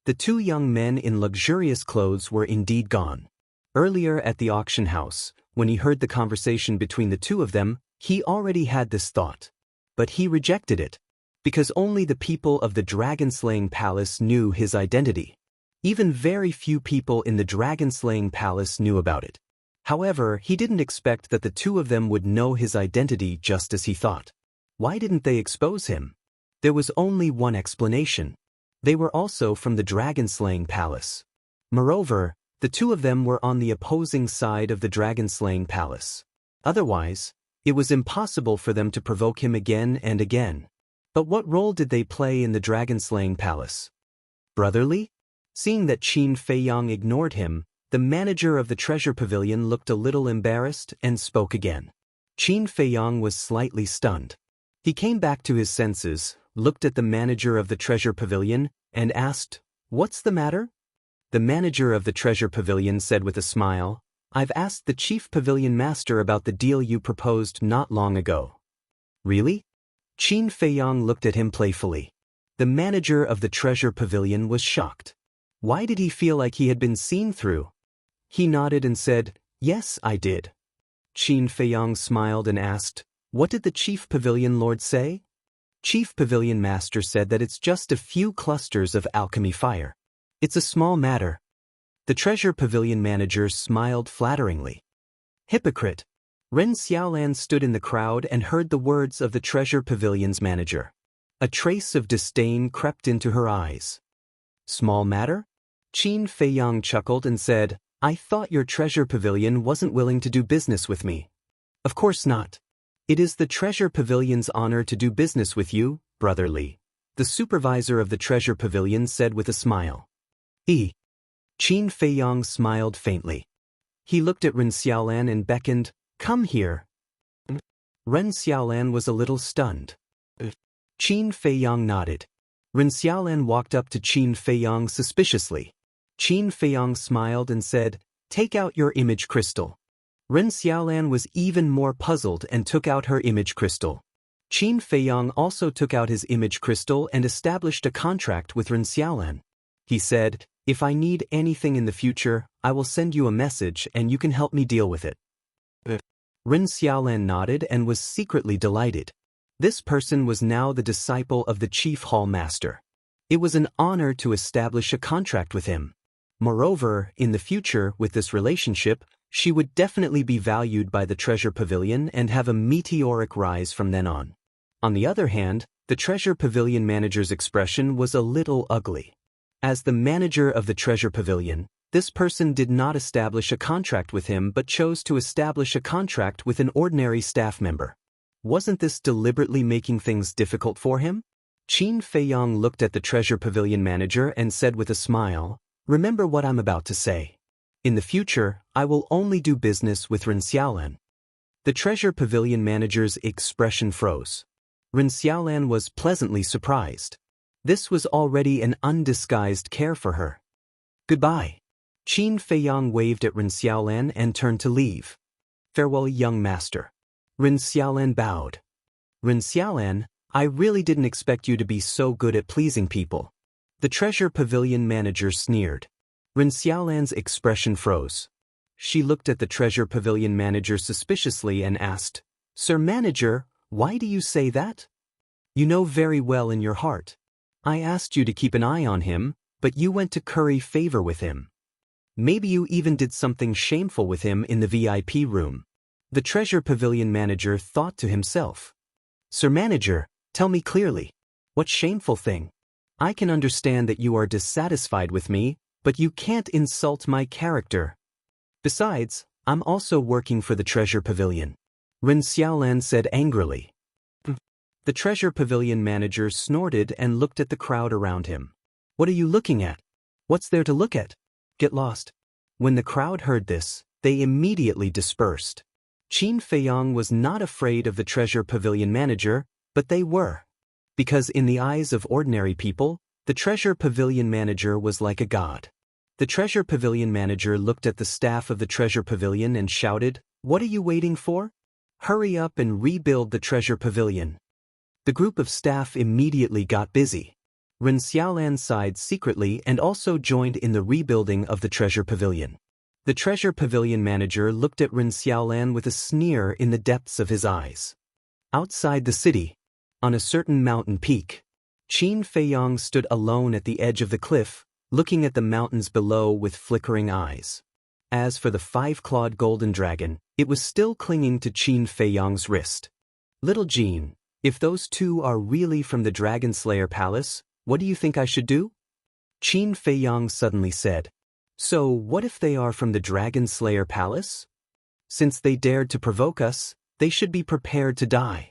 The two young men in luxurious clothes were indeed gone. Earlier at the auction house, when he heard the conversation between the two of them, he already had this thought. But he rejected it, because only the people of the dragon-slaying palace knew his identity. Even very few people in the dragon-slaying palace knew about it. However, he didn't expect that the two of them would know his identity just as he thought. Why didn't they expose him? There was only one explanation. They were also from the dragon-slaying palace. Moreover, the two of them were on the opposing side of the dragon-slaying palace. Otherwise, it was impossible for them to provoke him again and again. But what role did they play in the dragon-slaying palace? Brotherly? Seeing that Qin Feiyang ignored him, the manager of the treasure pavilion looked a little embarrassed and spoke again. Qin Feiyang was slightly stunned. He came back to his senses, looked at the manager of the treasure pavilion, and asked, What's the matter? The manager of the treasure pavilion said with a smile, I've asked the chief pavilion master about the deal you proposed not long ago. Really? Qin Feiyang looked at him playfully. The manager of the treasure pavilion was shocked. Why did he feel like he had been seen through? He nodded and said, Yes, I did. Qin Feiyang smiled and asked, What did the chief pavilion lord say? Chief pavilion master said that it's just a few clusters of alchemy fire. It's a small matter. The treasure pavilion manager smiled flatteringly. Hypocrite. Ren Xiaolan stood in the crowd and heard the words of the treasure pavilion's manager. A trace of disdain crept into her eyes. Small matter? Qin Feiyang chuckled and said, I thought your treasure pavilion wasn't willing to do business with me. Of course not. It is the treasure pavilion's honor to do business with you, Brother Li. The supervisor of the treasure pavilion said with a smile. Qin Feiyang smiled faintly. He looked at Ren Xiaolan and beckoned, Come here. Ren Xiaolan was a little stunned. Qin Feiyang nodded. Ren Xiaolan walked up to Qin Feiyang suspiciously. Qin Feiyang smiled and said, Take out your image crystal. Ren Xiaolan was even more puzzled and took out her image crystal. Qin Feiyang also took out his image crystal and established a contract with Ren Xiaolan. He said, "If I need anything in the future, I will send you a message and you can help me deal with it." Ren Xiaolan nodded and was secretly delighted. This person was now the disciple of the chief hall master. It was an honor to establish a contract with him. Moreover, in the future, with this relationship, she would definitely be valued by the Treasure Pavilion and have a meteoric rise from then on. On the other hand, the Treasure Pavilion manager's expression was a little ugly. As the manager of the Treasure Pavilion, this person did not establish a contract with him but chose to establish a contract with an ordinary staff member. Wasn't this deliberately making things difficult for him? Qin Feiyang looked at the Treasure Pavilion manager and said with a smile, "Remember what I'm about to say. In the future, I will only do business with Ren Xiaolan." The Treasure Pavilion manager's expression froze. Ren Xiaolan was pleasantly surprised. This was already an undisguised care for her. "Goodbye." Qin Feiyang waved at Ren Xiaolan and turned to leave. "Farewell, young master." Ren Xiaolan bowed. "Ren Xiaolan, I really didn't expect you to be so good at pleasing people." The Treasure Pavilion manager sneered. Ren Xiaolan's expression froze. She looked at the Treasure Pavilion manager suspiciously and asked, "Sir Manager, why do you say that? You know very well in your heart. I asked you to keep an eye on him, but you went to curry favor with him. Maybe you even did something shameful with him in the VIP room." The Treasure Pavilion manager thought to himself, "Sir Manager, tell me clearly. What shameful thing? I can understand that you are dissatisfied with me, but you can't insult my character. Besides, I'm also working for the Treasure Pavilion," Ren Xiaolan said angrily. The Treasure Pavilion manager snorted and looked at the crowd around him. "What are you looking at? What's there to look at? Get lost." When the crowd heard this, they immediately dispersed. Qin Feiyang was not afraid of the Treasure Pavilion manager, but they were. Because in the eyes of ordinary people, the Treasure Pavilion manager was like a god. The Treasure Pavilion manager looked at the staff of the Treasure Pavilion and shouted, "What are you waiting for? Hurry up and rebuild the Treasure Pavilion." The group of staff immediately got busy. Ren Xiaolan sighed secretly and also joined in the rebuilding of the Treasure Pavilion. The Treasure Pavilion manager looked at Ren Xiaolan with a sneer in the depths of his eyes. Outside the city, on a certain mountain peak, Qin Feiyang stood alone at the edge of the cliff, looking at the mountains below with flickering eyes. As for the five-clawed golden dragon, it was still clinging to Qin Feiyang's wrist. "Little Jean, if those two are really from the Dragon Slayer Palace, what do you think I should do?" Qin Feiyang suddenly said. "So what if they are from the Dragon Slayer Palace? Since they dared to provoke us, they should be prepared to die."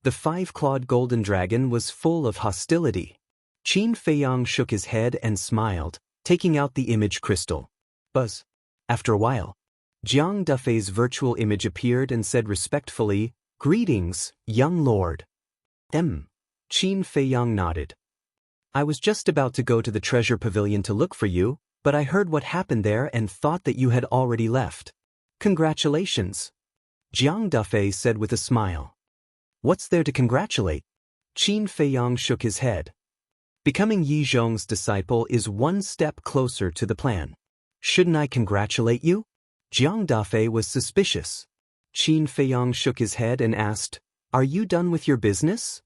The five-clawed golden dragon was full of hostility. Qin Feiyang shook his head and smiled, taking out the image crystal. Buzz. After a while, Jiang Dufei's virtual image appeared and said respectfully, "Greetings, young lord." Qin Feiyang nodded. "I was just about to go to the Treasure Pavilion to look for you, but I heard what happened there and thought that you had already left. Congratulations." Jiang Dufei said with a smile. "What's there to congratulate?" Qin Feiyang shook his head. "Becoming Yi Zhong's disciple is one step closer to the plan. Shouldn't I congratulate you?" Jiang Dufei was suspicious. Qin Feiyang shook his head and asked, "Are you done with your business?"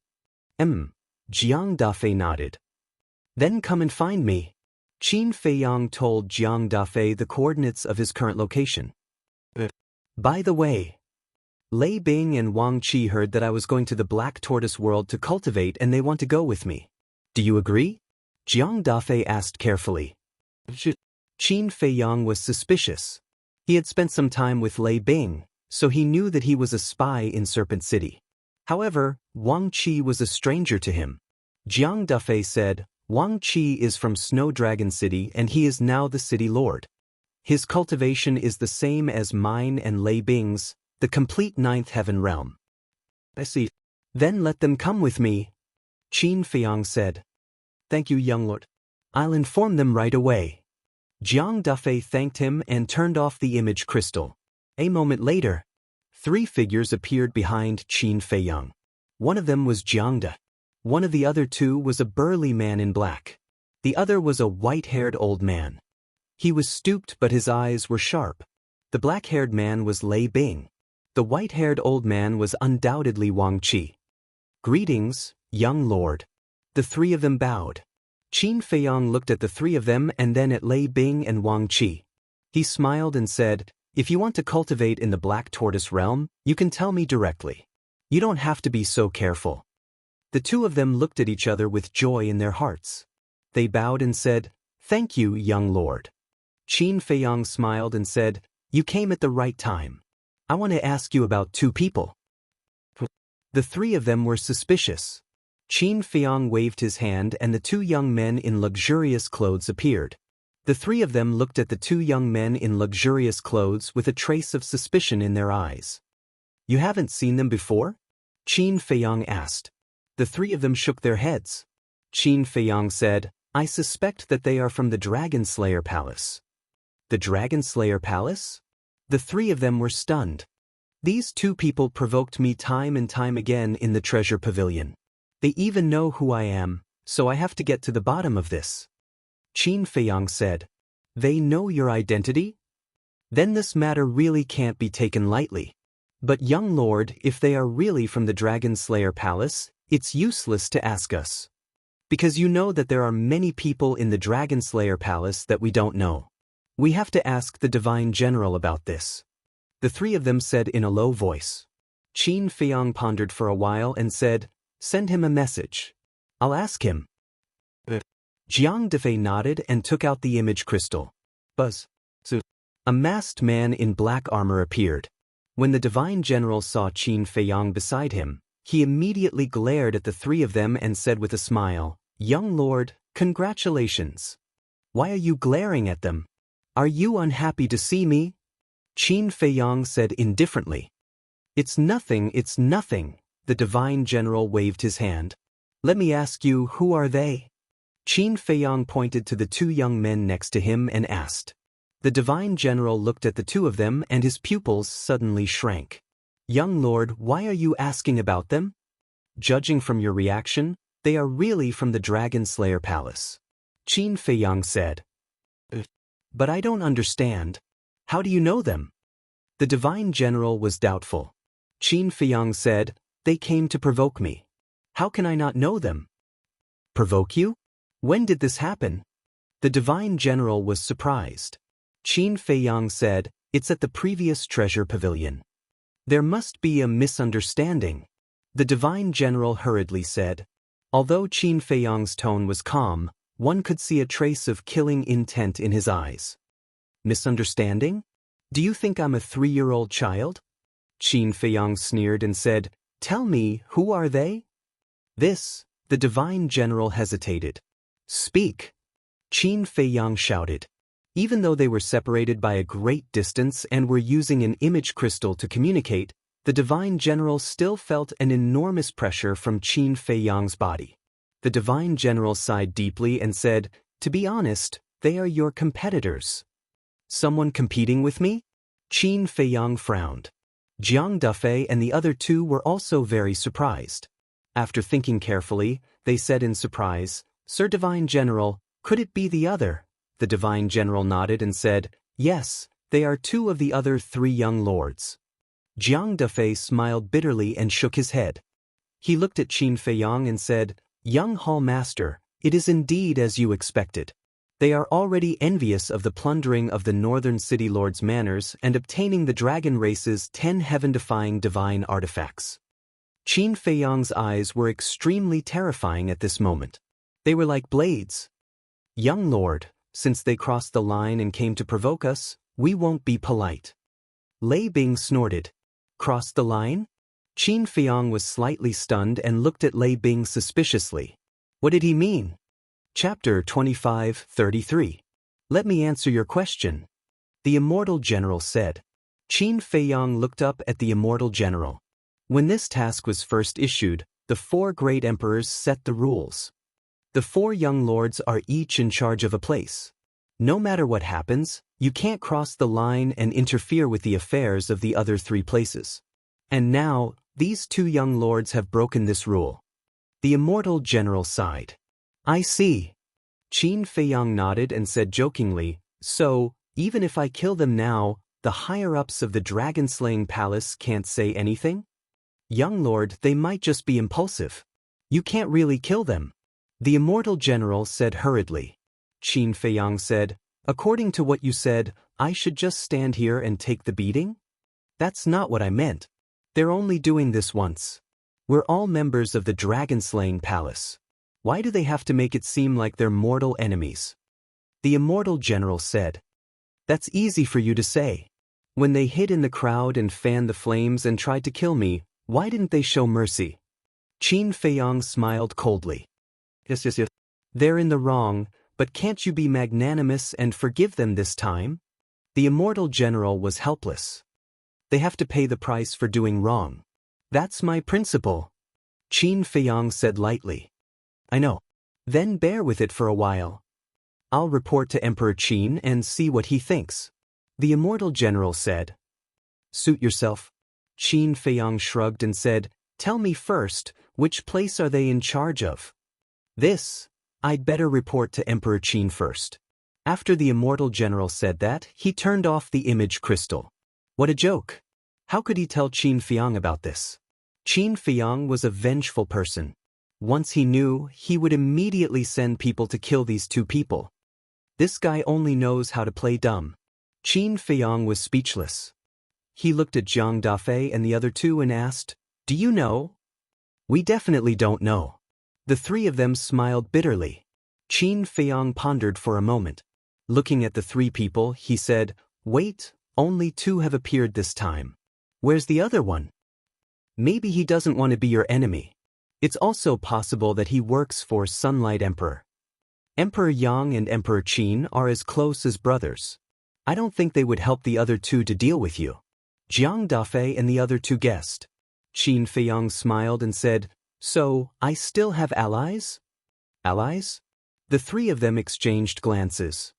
Jiang Dufei nodded. "Then come and find me." Qin Feiyang told Jiang Dufei the coordinates of his current location. "By the way, Lei Bing and Wang Qi heard that I was going to the Black Tortoise world to cultivate and they want to go with me. Do you agree?" Jiang Dufei asked carefully. Qin Feiyang was suspicious. He had spent some time with Lei Bing, so he knew that he was a spy in Serpent City. However, Wang Qi was a stranger to him. Jiang Dufei said, "Wang Qi is from Snow Dragon City and he is now the city lord. His cultivation is the same as mine and Lei Bing's, the complete ninth heaven realm." "I see. Then let them come with me," Qin Feiyang said. "Thank you, young lord. I'll inform them right away." Jianghu thanked him and turned off the image crystal. A moment later, 3 figures appeared behind Qin Feiyang. One of them was Jianghu. One of the other 2 was a burly man in black. The other was a white-haired old man. He was stooped but his eyes were sharp. The black-haired man was Lei Bing. The white-haired old man was undoubtedly Wang Qi. "Greetings, young lord." The 3 of them bowed. Qin Feiyang looked at the 3 of them and then at Lei Bing and Wang Qi. He smiled and said, "If you want to cultivate in the Black Tortoise realm, you can tell me directly. You don't have to be so careful." The 2 of them looked at each other with joy in their hearts. They bowed and said, "Thank you, young lord." Qin Feiyang smiled and said, "You came at the right time. I want to ask you about 2 people." The 3 of them were suspicious. Qin Feiyang waved his hand and the 2 young men in luxurious clothes appeared. The 3 of them looked at the 2 young men in luxurious clothes with a trace of suspicion in their eyes. "You haven't seen them before?" Qin Feiyang asked. The 3 of them shook their heads. Qin Feiyang said, "I suspect that they are from the Dragon Slayer Palace." "The Dragon Slayer Palace?" The 3 of them were stunned. "These 2 people provoked me time and time again in the treasure pavilion. They even know who I am, so I have to get to the bottom of this." Qin Feiyang said, "They know your identity? Then this matter really can't be taken lightly. But young lord, if they are really from the Dragon Slayer Palace, it's useless to ask us. Because you know that there are many people in the Dragon Slayer Palace that we don't know. We have to ask the Divine General about this." The 3 of them said in a low voice. Qin Feiyang pondered for a while and said, "Send him a message. I'll ask him." Jianghu nodded and took out the image crystal. Buzz. A masked man in black armor appeared. When the Divine General saw Qin Feiyang beside him, he immediately glared at the 3 of them and said with a smile, "Young lord, congratulations. Why are you glaring at them? Are you unhappy to see me?" Qin Feiyang said indifferently. It's nothing. The Divine General waved his hand. "Let me ask you, who are they?" Qin Feiyang pointed to the 2 young men next to him and asked. The Divine General looked at the 2 of them and his pupils suddenly shrank. "Young lord, why are you asking about them? Judging from your reaction, they are really from the Dragon Slayer Palace." Qin Feiyang said. "But I don't understand. How do you know them?" The Divine General was doubtful. Qin Feiyang said, "They came to provoke me. How can I not know them?" "Provoke you? When did this happen?" The Divine General was surprised. Qin Feiyang said, "It's at the previous treasure pavilion." "There must be a misunderstanding," the Divine General hurriedly said. Although Qin Feiyang's tone was calm, one could see a trace of killing intent in his eyes. "Misunderstanding? Do you think I'm a 3-year-old child?" Qin Feiyang sneered and said, "Tell me, who are they?" The Divine General hesitated. "Speak!" Qin Feiyang shouted. Even though they were separated by a great distance and were using an image crystal to communicate, the Divine General still felt an enormous pressure from Qin Feiyang's body. The Divine General sighed deeply and said, "To be honest, they are your competitors." "Someone competing with me?" Qin Feiyang frowned. Jianghu and the other 2 were also very surprised. After thinking carefully, they said in surprise, "Sir Divine General, could it be the other?" The Divine General nodded and said, "Yes, they are 2 of the other 3 young lords." Jianghu smiled bitterly and shook his head. He looked at Qin Feiyang and said, "Young Hall Master, it is indeed as you expected. They are already envious of the plundering of the Northern City Lord's manors and obtaining the dragon race's 10 heaven-defying divine artifacts." Qin Feiyang's eyes were extremely terrifying at this moment. They were like blades. "Young lord, since they crossed the line and came to provoke us, we won't be polite." Lei Bing snorted. "Crossed the line?" Qin Feiyang was slightly stunned and looked at Lei Bing suspiciously. What did he mean? Chapter 25:33. "Let me answer your question," the Immortal General said. Qin Feiyang looked up at the Immortal General. When this task was first issued, the 4 great emperors set the rules. The 4 young lords are each in charge of a place. No matter what happens, you can't cross the line and interfere with the affairs of the other 3 places. And now, these 2 young lords have broken this rule. The Immortal general sighed. I see. Qin Feiyang nodded and said jokingly, so, even if I kill them now, the higher-ups of the dragon-slaying palace can't say anything? Young lord, they might just be impulsive. You can't really kill them. The Immortal general said hurriedly. Qin Feiyang said, according to what you said, I should just stand here and take the beating? That's not what I meant. They're only doing this once. We're all members of the dragon-slaying palace. Why do they have to make it seem like they're mortal enemies? The Immortal general said. That's easy for you to say. When they hid in the crowd and fanned the flames and tried to kill me, why didn't they show mercy? Qin Feiyang smiled coldly. Yes. They're in the wrong, but can't you be magnanimous and forgive them this time? The Immortal general was helpless. They have to pay the price for doing wrong. That's my principle. Qin Feiyang said lightly. I know. Then bear with it for a while. I'll report to Emperor Qin and see what he thinks. The Immortal general said. Suit yourself. Qin Feiyang shrugged and said, tell me first, which place are they in charge of? This. I'd better report to Emperor Qin first. After the Immortal general said that, he turned off the image crystal. What a joke. How could he tell Qin Feiyang about this? Qin Feiyang was a vengeful person. Once he knew, he would immediately send people to kill these 2 people. This guy only knows how to play dumb. Qin Feiyang was speechless. He looked at Jiang Dafei and the other 2 and asked, do you know? We definitely don't know. The 3 of them smiled bitterly. Qin Feiyang pondered for a moment. Looking at the 3 people, he said, wait, only 2 have appeared this time. Where's the other one? Maybe he doesn't want to be your enemy. It's also possible that he works for Sunlight Emperor. Emperor Yang and Emperor Qin are as close as brothers. I don't think they would help the other 2 to deal with you. Jiang Dafei and the other 2 guessed. Qin Feiyang smiled and said, so, I still have allies? Allies? The 3 of them exchanged glances.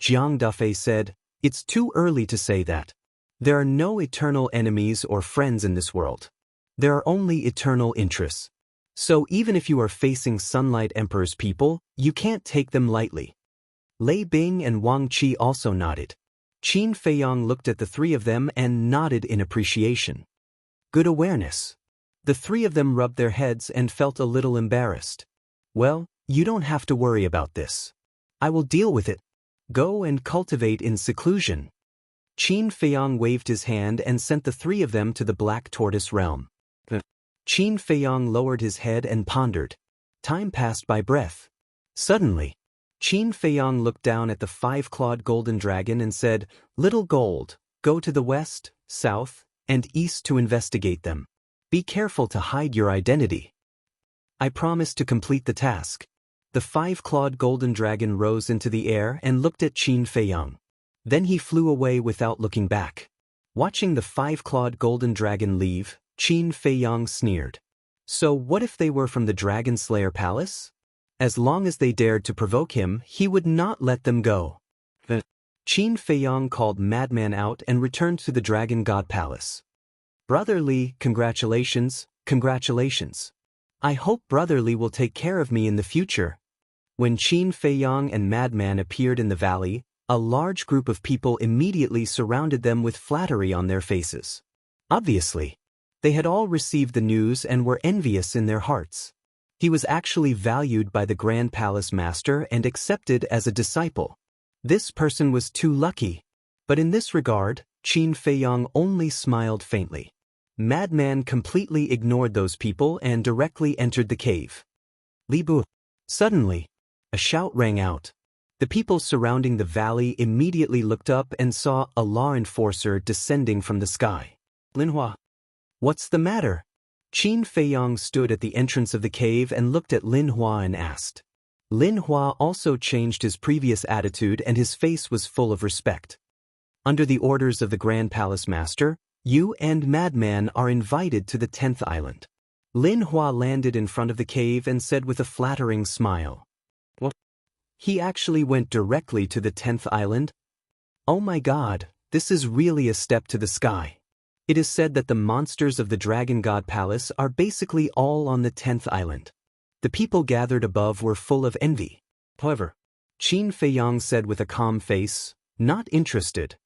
Jiang Dafei said, it's too early to say that. There are no eternal enemies or friends in this world. There are only eternal interests. So even if you are facing Sunlight Emperor's people, you can't take them lightly. Lei Bing and Wang Qi also nodded. Qin Feiyang looked at the 3 of them and nodded in appreciation. Good awareness. The 3 of them rubbed their heads and felt a little embarrassed. Well, you don't have to worry about this. I will deal with it. Go and cultivate in seclusion. Qin Feiyang waved his hand and sent the 3 of them to the Black Tortoise realm. Qin Feiyang lowered his head and pondered. Time passed by breath. Suddenly, Qin Feiyang looked down at the 5-clawed golden dragon and said, Little Gold, go to the west, south, and east to investigate them. Be careful to hide your identity. I promise to complete the task. The 5-clawed golden dragon rose into the air and looked at Qin Feiyang. Then he flew away without looking back. Watching the 5-clawed golden dragon leave, Qin Feiyang sneered. So what if they were from the Dragon Slayer Palace? As long as they dared to provoke him, he would not let them go. Qin Feiyang called Madman out and returned to the Dragon God Palace. Brother Li, congratulations, congratulations. I hope Brother Li will take care of me in the future. When Qin Feiyang and Madman appeared in the valley, a large group of people immediately surrounded them with flattery on their faces. Obviously, they had all received the news and were envious in their hearts. He was actually valued by the Grand Palace Master and accepted as a disciple. This person was too lucky. But in this regard, Qin Feiyang only smiled faintly. Madman completely ignored those people and directly entered the cave. Li Bu. Suddenly, a shout rang out. The people surrounding the valley immediately looked up and saw a law enforcer descending from the sky. Lin Hua. What's the matter? Qin Feiyang stood at the entrance of the cave and looked at Lin Hua and asked. Lin Hua also changed his previous attitude and his face was full of respect. Under the orders of the Grand Palace Master, you and Madman are invited to the 10th island. Lin Hua landed in front of the cave and said with a flattering smile. What? He actually went directly to the 10th island? Oh my god, this is really a step to the sky. It is said that the monsters of the Dragon God Palace are basically all on the 10th island. The people gathered above were full of envy. However, Qin Feiyang said with a calm face, "Not interested.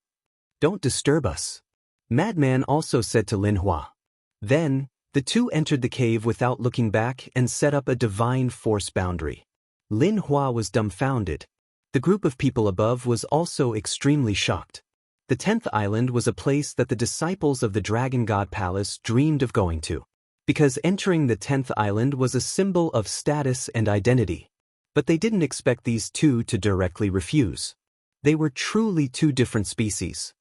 Don't disturb us." Madman also said to Lin Hua. Then, the two entered the cave without looking back and set up a divine force boundary. Lin Hua was dumbfounded. The group of people above was also extremely shocked. The 10th island was a place that the disciples of the Dragon God Palace dreamed of going to, because entering the 10th island was a symbol of status and identity. But they didn't expect these two to directly refuse. They were truly two different species.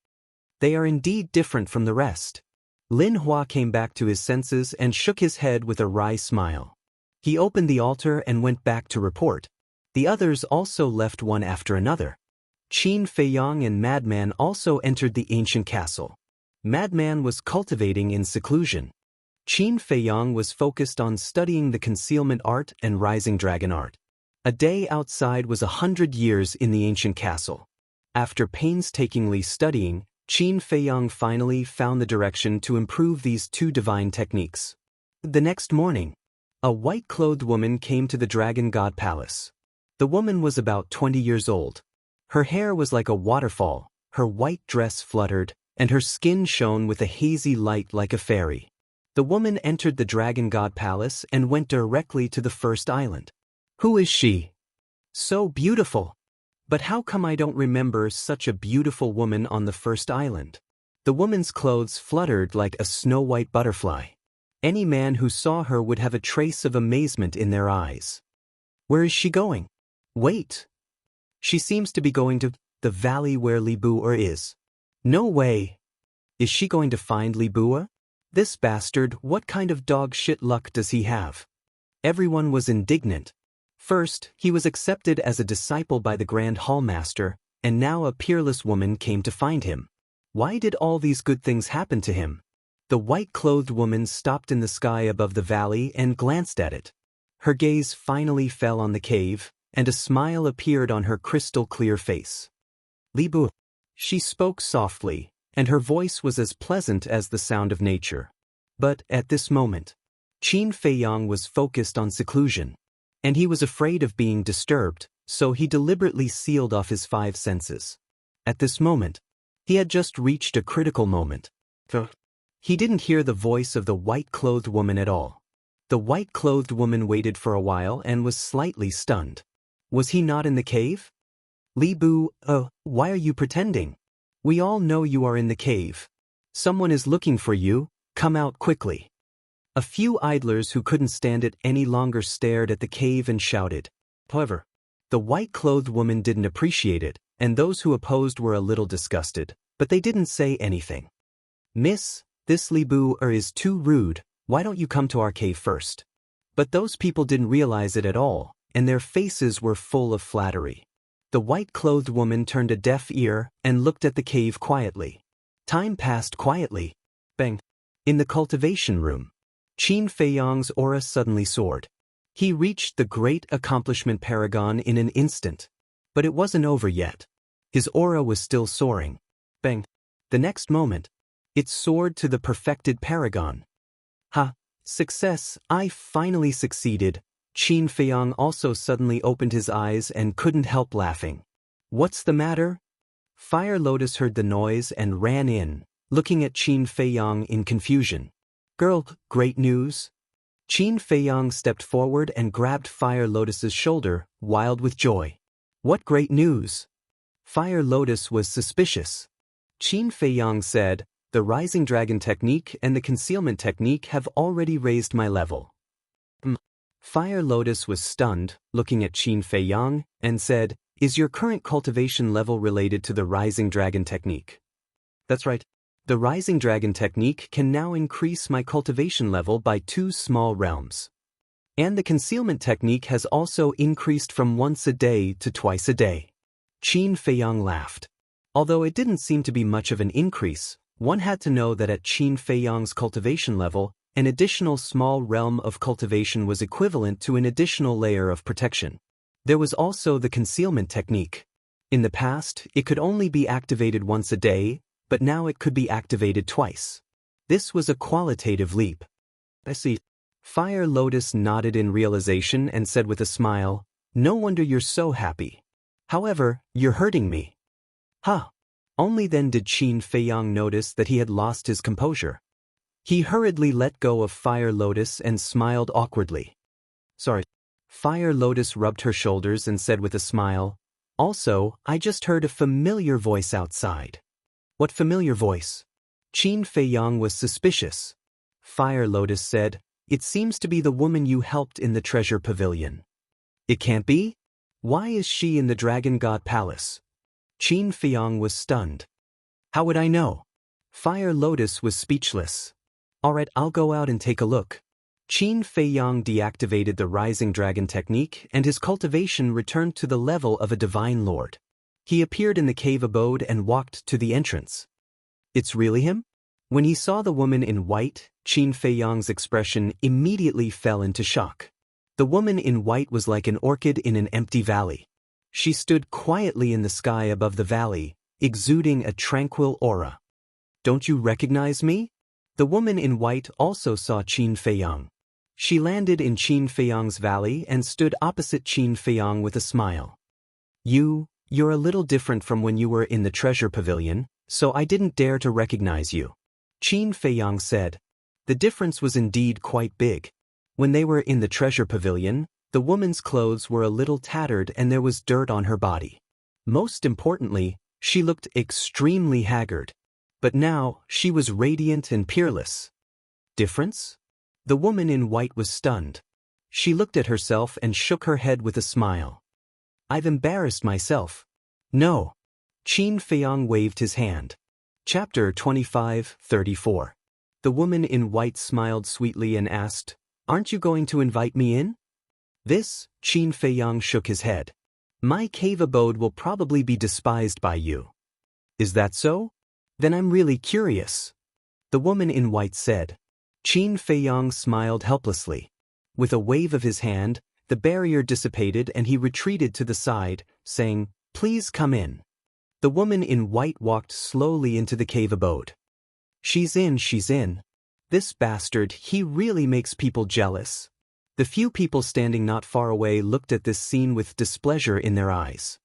They are indeed different from the rest. Lin Hua came back to his senses and shook his head with a wry smile. He opened the altar and went back to report. The others also left one after another. Qin Feiyang and Madman also entered the ancient castle. Madman was cultivating in seclusion. Qin Feiyang was focused on studying the concealment art and rising dragon art. A day outside was 100 years in the ancient castle. After painstakingly studying, Qin Feiyang finally found the direction to improve these two divine techniques. The next morning, a white-clothed woman came to the Dragon God Palace. The woman was about 20 years old. Her hair was like a waterfall, her white dress fluttered, and her skin shone with a hazy light like a fairy. The woman entered the Dragon God Palace and went directly to the first island. Who is she? So beautiful. But how come I don't remember such a beautiful woman on the first island? The woman's clothes fluttered like a snow-white butterfly. Any man who saw her would have a trace of amazement in their eyes. Where is she going? Wait. She seems to be going to the valley where Li Bu'er is. No way. Is she going to find Li Bu'er? This bastard, what kind of dog shit luck does he have? Everyone was indignant. First, he was accepted as a disciple by the Grand Hallmaster, and now a peerless woman came to find him. Why did all these good things happen to him? The white-clothed woman stopped in the sky above the valley and glanced at it. Her gaze finally fell on the cave, and a smile appeared on her crystal-clear face. Li Bu. She spoke softly, and her voice was as pleasant as the sound of nature. But at this moment, Qin Feiyang was focused on seclusion, and he was afraid of being disturbed, so he deliberately sealed off his 5 senses. At this moment, he had just reached a critical moment. He didn't hear the voice of the white-clothed woman at all. The white-clothed woman waited for a while and was slightly stunned. Was he not in the cave? Li Bu, why are you pretending? We all know you are in the cave. Someone is looking for you, come out quickly. A few idlers who couldn't stand it any longer stared at the cave and shouted. However, the white-clothed woman didn't appreciate it, and those who opposed were a little disgusted, but they didn't say anything. Miss, this Li Bu'er is too rude, why don't you come to our cave first? But those people didn't realize it at all, and their faces were full of flattery. The white-clothed woman turned a deaf ear and looked at the cave quietly. Time passed quietly. Bang! In the cultivation room, Qin Feiyang's aura suddenly soared. He reached the great accomplishment paragon in an instant. But it wasn't over yet. His aura was still soaring. Bang! The next moment, it soared to the perfected paragon. Ha! Success! I finally succeeded. Qin Feiyang also suddenly opened his eyes and couldn't help laughing. What's the matter? Fire Lotus heard the noise and ran in, looking at Qin Feiyang in confusion. Girl, great news? Qin Feiyang stepped forward and grabbed Fire Lotus's shoulder, wild with joy. What great news? Fire Lotus was suspicious. Qin Feiyang said, the Rising Dragon technique and the concealment technique have already raised my level. Fire Lotus was stunned, looking at Qin Feiyang, and said, is your current cultivation level related to the Rising Dragon technique? That's right. The Rising Dragon technique can now increase my cultivation level by 2 small realms. And the concealment technique has also increased from once a day to twice a day. Qin Feiyang laughed. Although it didn't seem to be much of an increase, one had to know that at Qin Feiyang's cultivation level, an additional small realm of cultivation was equivalent to an additional layer of protection. There was also the concealment technique. In the past, it could only be activated once a day, but now it could be activated twice. This was a qualitative leap. I see. Fire Lotus nodded in realization and said with a smile, "No wonder you're so happy. However, you're hurting me." Huh. Only then did Qin Feiyang notice that he had lost his composure. He hurriedly let go of Fire Lotus and smiled awkwardly. Sorry. Fire Lotus rubbed her shoulders and said with a smile, "Also, I just heard a familiar voice outside." What familiar voice? Qin Feiyang was suspicious. Fire Lotus said, "It seems to be the woman you helped in the treasure pavilion." It can't be? Why is she in the Dragon God Palace? Qin Feiyang was stunned. How would I know? Fire Lotus was speechless. Alright, I'll go out and take a look. Qin Feiyang deactivated the Rising Dragon technique and his cultivation returned to the level of a divine lord. He appeared in the cave abode and walked to the entrance. It's really him? When he saw the woman in white, Qin Feiyang's expression immediately fell into shock. The woman in white was like an orchid in an empty valley. She stood quietly in the sky above the valley, exuding a tranquil aura. Don't you recognize me? The woman in white also saw Qin Feiyang. She landed in Qin Feiyang's valley and stood opposite Qin Feiyang with a smile. You're a little different from when you were in the treasure pavilion, so I didn't dare to recognize you. Qin Feiyang said. The difference was indeed quite big. When they were in the treasure pavilion, the woman's clothes were a little tattered and there was dirt on her body. Most importantly, she looked extremely haggard. But now, she was radiant and peerless. Difference? The woman in white was stunned. She looked at herself and shook her head with a smile. I've embarrassed myself. No. Qin Feiyang waved his hand. Chapter 25:34. The woman in white smiled sweetly and asked, Aren't you going to invite me in? This, Qin Feiyang shook his head. My cave abode will probably be despised by you. Is that so? Then I'm really curious. The woman in white said. Qin Feiyang smiled helplessly. With a wave of his hand, the barrier dissipated and he retreated to the side, saying, Please come in. The woman in white walked slowly into the cave abode. She's in. This bastard, he really makes people jealous. The few people standing not far away looked at this scene with displeasure in their eyes.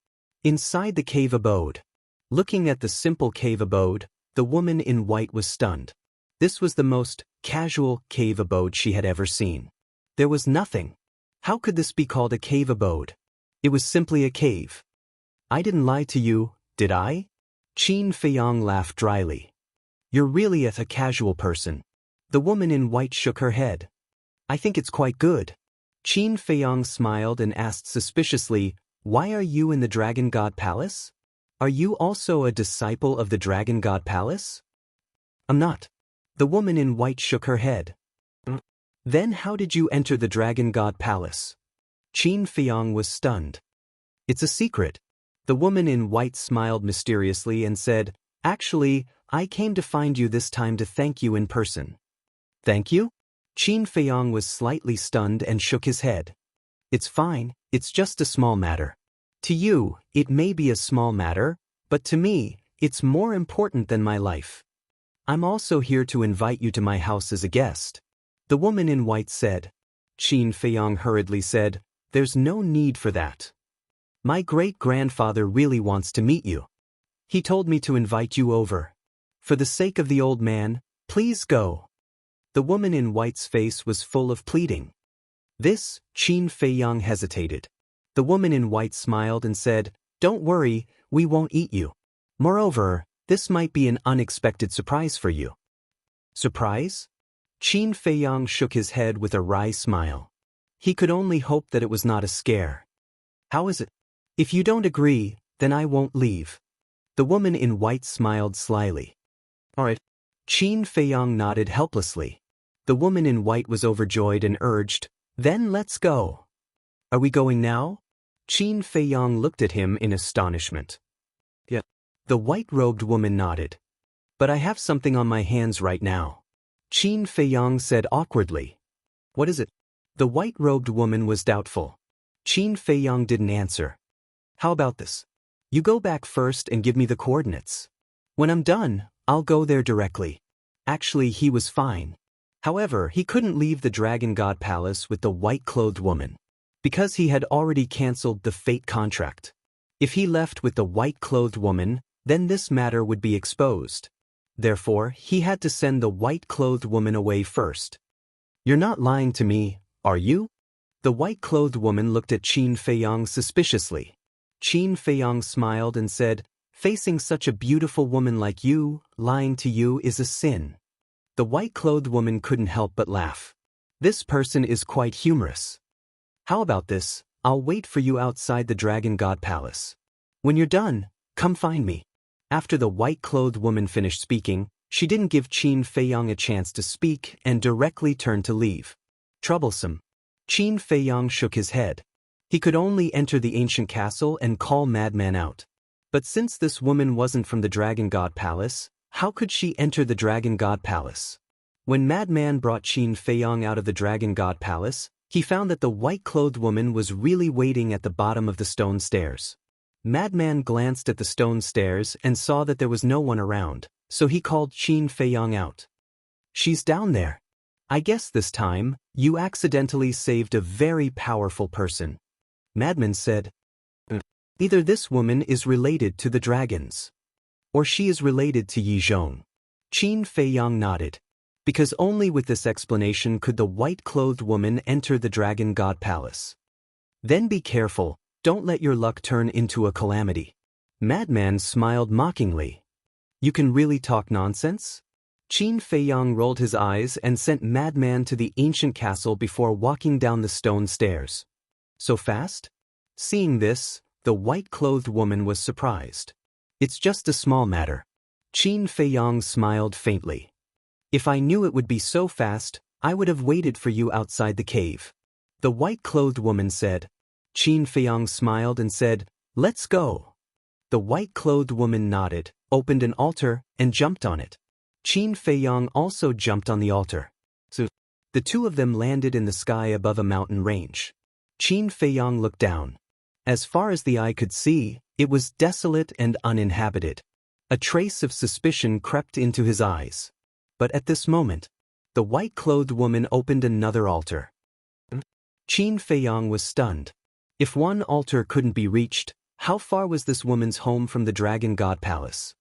Inside the cave abode. Looking at the simple cave abode, the woman in white was stunned. This was the most casual cave abode she had ever seen. There was nothing. How could this be called a cave abode? It was simply a cave. I didn't lie to you, did I? Qin Feiyang laughed dryly. You're really a casual person. The woman in white shook her head. I think it's quite good. Qin Feiyang smiled and asked suspiciously, Why are you in the Dragon God Palace? Are you also a disciple of the Dragon God Palace? I'm not. The woman in white shook her head. Then how did you enter the Dragon God Palace? Qin Feiyang was stunned. It's a secret. The woman in white smiled mysteriously and said, Actually, I came to find you this time to thank you in person. Thank you? Qin Feiyang was slightly stunned and shook his head. It's fine, it's just a small matter. To you, it may be a small matter, but to me, it's more important than my life. I'm also here to invite you to my house as a guest. The woman in white said. Qin Feiyang hurriedly said, There's no need for that. My great-grandfather really wants to meet you. He told me to invite you over. For the sake of the old man, please go. The woman in white's face was full of pleading. This, Qin Feiyang hesitated. The woman in white smiled and said, Don't worry, we won't eat you. Moreover, this might be an unexpected surprise for you. Surprise? Qin Feiyang shook his head with a wry smile. He could only hope that it was not a scare. How is it? If you don't agree, then I won't leave. The woman in white smiled slyly. All right. Qin Feiyang nodded helplessly. The woman in white was overjoyed and urged, Then let's go. Are we going now? Qin Feiyang looked at him in astonishment. Yeah. The white-robed woman nodded. But I have something on my hands right now. Qin Feiyang said awkwardly. What is it? The white-robed woman was doubtful. Qin Feiyang didn't answer. How about this? You go back first and give me the coordinates. When I'm done, I'll go there directly. Actually, he was fine. However, he couldn't leave the Dragon God Palace with the white-clothed woman, because he had already cancelled the fate contract. If he left with the white-clothed woman, then this matter would be exposed. Therefore, he had to send the white-clothed woman away first. You're not lying to me, are you? The white-clothed woman looked at Qin Feiyang suspiciously. Qin Feiyang smiled and said, facing such a beautiful woman like you, lying to you is a sin. The white-clothed woman couldn't help but laugh. This person is quite humorous. How about this? I'll wait for you outside the Dragon God Palace. When you're done, come find me. After the white-clothed woman finished speaking, she didn't give Qin Feiyang a chance to speak and directly turned to leave. Troublesome. Qin Feiyang shook his head. He could only enter the ancient castle and call Madman out. But since this woman wasn't from the Dragon God Palace, how could she enter the Dragon God Palace? When Madman brought Qin Feiyang out of the Dragon God Palace, he found that the white-clothed woman was really waiting at the bottom of the stone stairs. Madman glanced at the stone stairs and saw that there was no one around, so he called Qin Feiyang out. She's down there. I guess this time, you accidentally saved a very powerful person. Madman said. Either this woman is related to the dragons, or she is related to Yi Zhong. Qin Feiyang nodded. Because only with this explanation could the white-clothed woman enter the Dragon God Palace. Then be careful, don't let your luck turn into a calamity. Madman smiled mockingly. You can really talk nonsense? Qin Feiyang rolled his eyes and sent Madman to the ancient castle before walking down the stone stairs. So fast? Seeing this, the white-clothed woman was surprised. It's just a small matter. Qin Feiyang smiled faintly. If I knew it would be so fast, I would have waited for you outside the cave. The white-clothed woman said. Qin Feiyang smiled and said, let's go. The white-clothed woman nodded, opened an altar, and jumped on it. Qin Feiyang also jumped on the altar. So, the two of them landed in the sky above a mountain range. Qin Feiyang looked down. As far as the eye could see, it was desolate and uninhabited. A trace of suspicion crept into his eyes. But at this moment, the white-clothed woman opened another altar. Qin Feiyang was stunned. If one altar couldn't be reached, how far was this woman's home from the Dragon God Palace?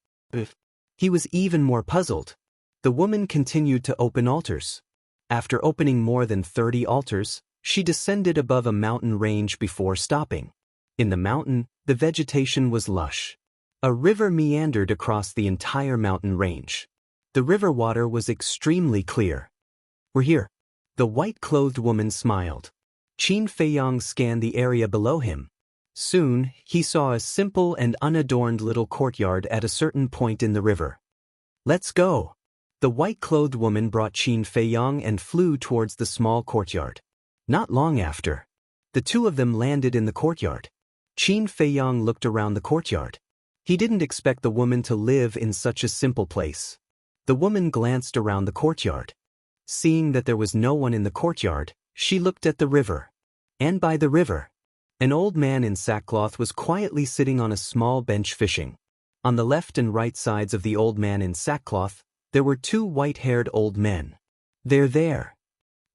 He was even more puzzled. The woman continued to open altars. After opening more than 30 altars, she descended above a mountain range before stopping. In the mountain, the vegetation was lush. A river meandered across the entire mountain range. The river water was extremely clear. We're here. The white-clothed woman smiled. Qin Feiyang scanned the area below him. Soon, he saw a simple and unadorned little courtyard at a certain point in the river. Let's go. The white-clothed woman brought Qin Feiyang and flew towards the small courtyard. Not long after, the two of them landed in the courtyard. Qin Feiyang looked around the courtyard. He didn't expect the woman to live in such a simple place. The woman glanced around the courtyard. Seeing that there was no one in the courtyard, she looked at the river. And by the river, an old man in sackcloth was quietly sitting on a small bench fishing. On the left and right sides of the old man in sackcloth, there were two white-haired old men. They're there.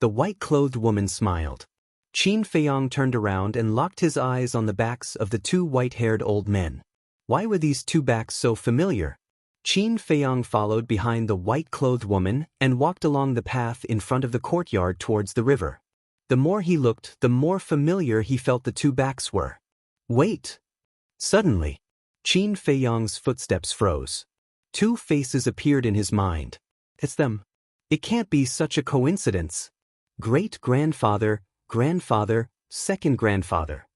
The white-clothed woman smiled. Qin Feiyang turned around and locked his eyes on the backs of the two white-haired old men. Why were these two backs so familiar? Qin Feiyang followed behind the white-clothed woman and walked along the path in front of the courtyard towards the river. The more he looked, the more familiar he felt the two backs were. Wait! Suddenly, Qin Feiyang's footsteps froze. Two faces appeared in his mind. It's them. It can't be such a coincidence. Great-grandfather, grandfather, second-grandfather.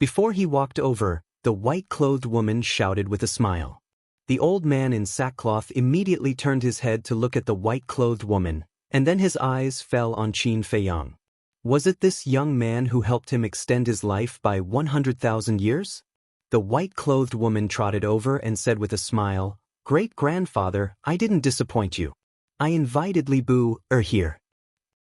Before he walked over, the white-clothed woman shouted with a smile. The old man in sackcloth immediately turned his head to look at the white-clothed woman, and then his eyes fell on Qin Feiyang. Was it this young man who helped him extend his life by 100,000 years? The white-clothed woman trotted over and said with a smile, Great-grandfather, I didn't disappoint you. I invited Li Bu here.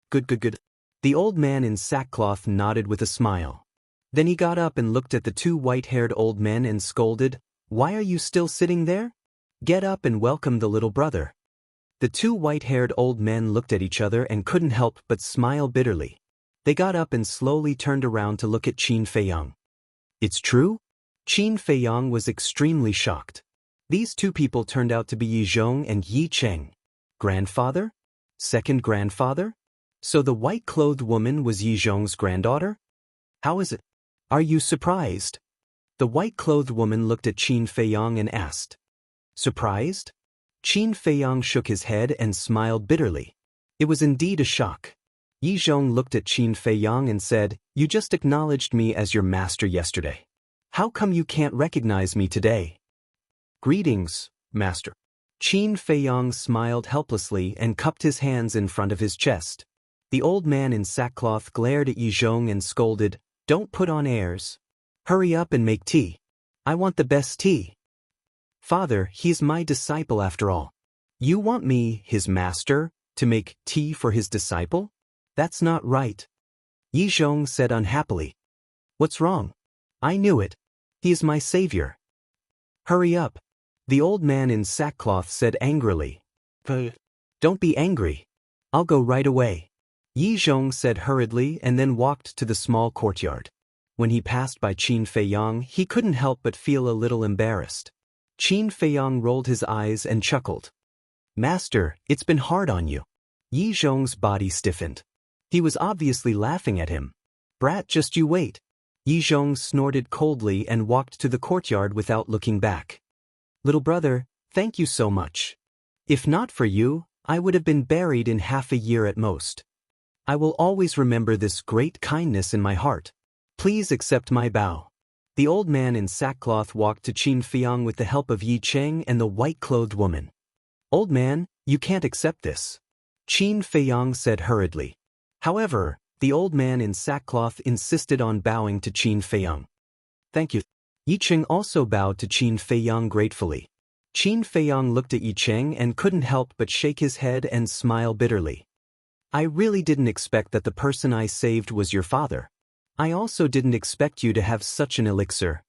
Good. The old man in sackcloth nodded with a smile. Then he got up and looked at the two white-haired old men and scolded, "Why are you still sitting there? Get up and welcome the little brother." The two white-haired old men looked at each other and couldn't help but smile bitterly. They got up and slowly turned around to look at Qin Feiyang. "It's true?" Qin Feiyang was extremely shocked. These two people turned out to be Yi Zhong and Yi Cheng. Grandfather? Second grandfather? So the white-clothed woman was Yi Zhong's granddaughter? How is it? Are you surprised? The white-clothed woman looked at Qin Feiyang and asked. Surprised? Qin Feiyang shook his head and smiled bitterly. It was indeed a shock. Yi Zhong looked at Qin Feiyang and said, "You just acknowledged me as your master yesterday. How come you can't recognize me today?" "Greetings, master." Qin Feiyang smiled helplessly and cupped his hands in front of his chest. The old man in sackcloth glared at Yi Zhong and scolded, "Don't put on airs. Hurry up and make tea. I want the best tea." "Father, he's my disciple after all. You want me, his master, to make tea for his disciple? That's not right." Yi Zhong said unhappily. "What's wrong? I knew it. He is my savior." "Hurry up," the old man in sackcloth said angrily. "Don't be angry. I'll go right away," Yi Zhong said hurriedly and then walked to the small courtyard. When he passed by Qin Feiyang, he couldn't help but feel a little embarrassed. Qin Feiyang rolled his eyes and chuckled. "Master, it's been hard on you." Yi Zhong's body stiffened. He was obviously laughing at him. "Brat, just you wait." Yi Zhong snorted coldly and walked to the courtyard without looking back. "Little brother, thank you so much. If not for you, I would have been buried in half a year at most. I will always remember this great kindness in my heart. Please accept my bow." The old man in sackcloth walked to Qin Feiyang with the help of Yi Cheng and the white-clothed woman. "Old man, you can't accept this," Qin Feiyang said hurriedly. However, the old man in sackcloth insisted on bowing to Qin Feiyang. "Thank you." Yi Cheng also bowed to Qin Feiyang gratefully. Qin Feiyang looked at Yi Cheng and couldn't help but shake his head and smile bitterly. "I really didn't expect that the person I saved was your father. I also didn't expect you to have such an elixir,"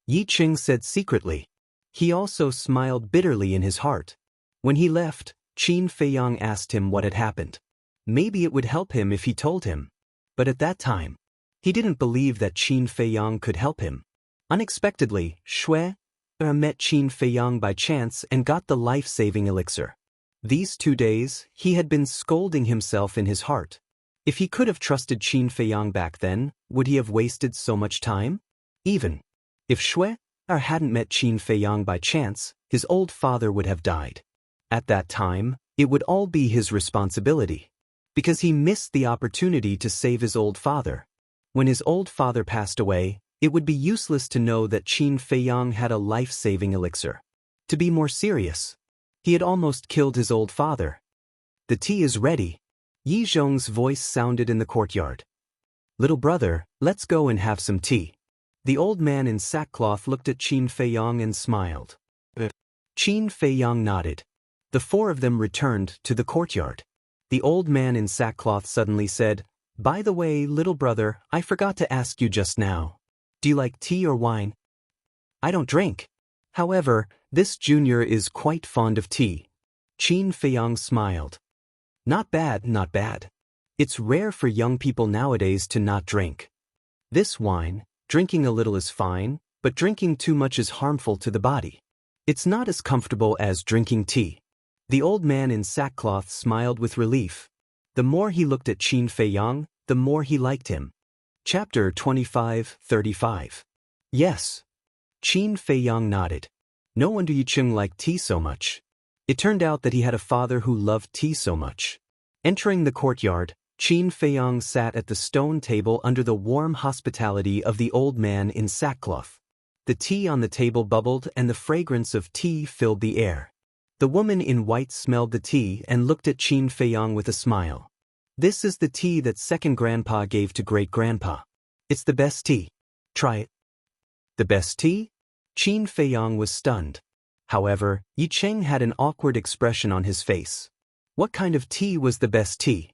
Yi Cheng said secretly. He also smiled bitterly in his heart. When he left, Qin Feiyang asked him what had happened. Maybe it would help him if he told him. But at that time, he didn't believe that Qin Feiyang could help him. Unexpectedly, Shui met Qin Feiyang by chance and got the life-saving elixir. These 2 days, he had been scolding himself in his heart. If he could have trusted Qin Feiyang back then, would he have wasted so much time? Even if Shui hadn't met Qin Feiyang by chance, his old father would have died. At that time, it would all be his responsibility. Because he missed the opportunity to save his old father. When his old father passed away, it would be useless to know that Qin Feiyang had a life-saving elixir. To be more serious, he had almost killed his old father. "The tea is ready," Yi Zhong's voice sounded in the courtyard. "Little brother, let's go and have some tea." The old man in sackcloth looked at Qin Feiyang and smiled. Qin Feiyang nodded. The four of them returned to the courtyard. The old man in sackcloth suddenly said, "By the way, little brother, I forgot to ask you just now. Do you like tea or wine?" "I don't drink. However, this junior is quite fond of tea." Qin Feiyang smiled. "Not bad, not bad. It's rare for young people nowadays to not drink. This wine, drinking a little is fine, but drinking too much is harmful to the body. It's not as comfortable as drinking tea." The old man in sackcloth smiled with relief. The more he looked at Qin Feiyang, the more he liked him. Chapter 25-35. "Yes." Qin Feiyang nodded. No wonder Yi Cheng liked tea so much. It turned out that he had a father who loved tea so much. Entering the courtyard, Qin Feiyang sat at the stone table under the warm hospitality of the old man in sackcloth. The tea on the table bubbled and the fragrance of tea filled the air. The woman in white smelled the tea and looked at Qin Feiyang with a smile. "This is the tea that second grandpa gave to great-grandpa. It's the best tea. Try it." "The best tea?" Qin Feiyang was stunned. However, Yi Cheng had an awkward expression on his face. What kind of tea was the best tea?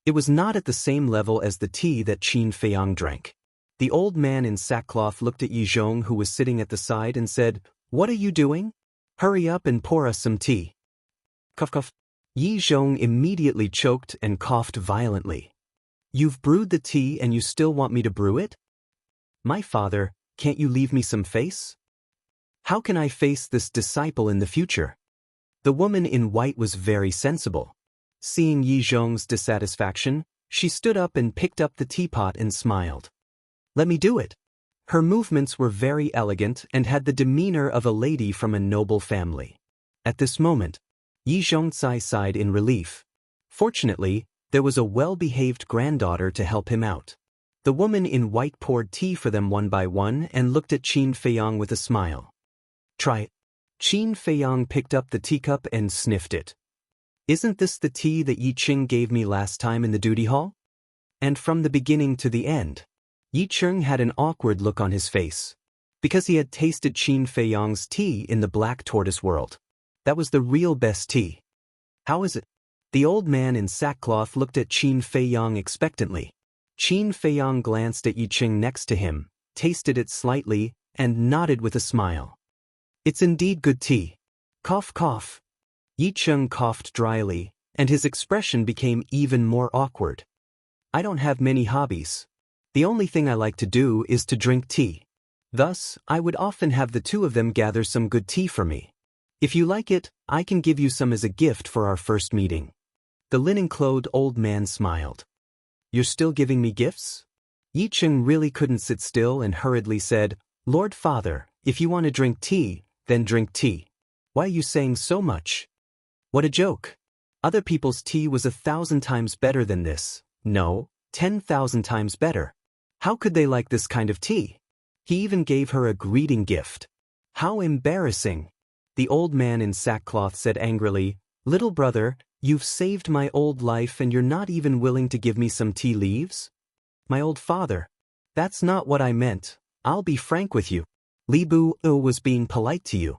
It was not at the same level as the tea that Qin Feiyang drank. The old man in sackcloth looked at Yi Zhong, who was sitting at the side, and said, "What are you doing? Hurry up and pour us some tea." Cough cough. Yi Zhong immediately choked and coughed violently. "You've brewed the tea and you still want me to brew it? My father, can't you leave me some face? How can I face this disciple in the future?" The woman in white was very sensible. Seeing Yi Zhong's dissatisfaction, she stood up and picked up the teapot and smiled. "Let me do it." Her movements were very elegant and had the demeanor of a lady from a noble family. At this moment, Yi Zhongzai sighed in relief. Fortunately, there was a well-behaved granddaughter to help him out. The woman in white poured tea for them one by one and looked at Qin Feiyang with a smile. "Try it." Qin Feiyang picked up the teacup and sniffed it. "Isn't this the tea that Yi Qing gave me last time in the duty hall?" And from the beginning to the end, Yi Qing had an awkward look on his face. Because he had tasted Qin Feiyang's tea in the Black Tortoise world. That was the real best tea. "How is it?" The old man in sackcloth looked at Qin Feiyang expectantly. Qin Feiyang glanced at Yi Qing next to him, tasted it slightly, and nodded with a smile. "It's indeed good tea." Cough cough. Yi Qing coughed dryly, and his expression became even more awkward. "I don't have many hobbies. The only thing I like to do is to drink tea. Thus, I would often have the two of them gather some good tea for me. If you like it, I can give you some as a gift for our first meeting." The linen-clothed old man smiled. "You're still giving me gifts?" Yi Qing really couldn't sit still and hurriedly said, "Lord Father, if you want to drink tea, then drink tea. Why are you saying so much? What a joke. Other people's tea was 1,000 times better than this. No, 10,000 times better. How could they like this kind of tea?" He even gave her a greeting gift. "How embarrassing." The old man in sackcloth said angrily, "Little brother, you've saved my old life and you're not even willing to give me some tea leaves?" "My old father. That's not what I meant. I'll be frank with you. Li Bu was being polite to you."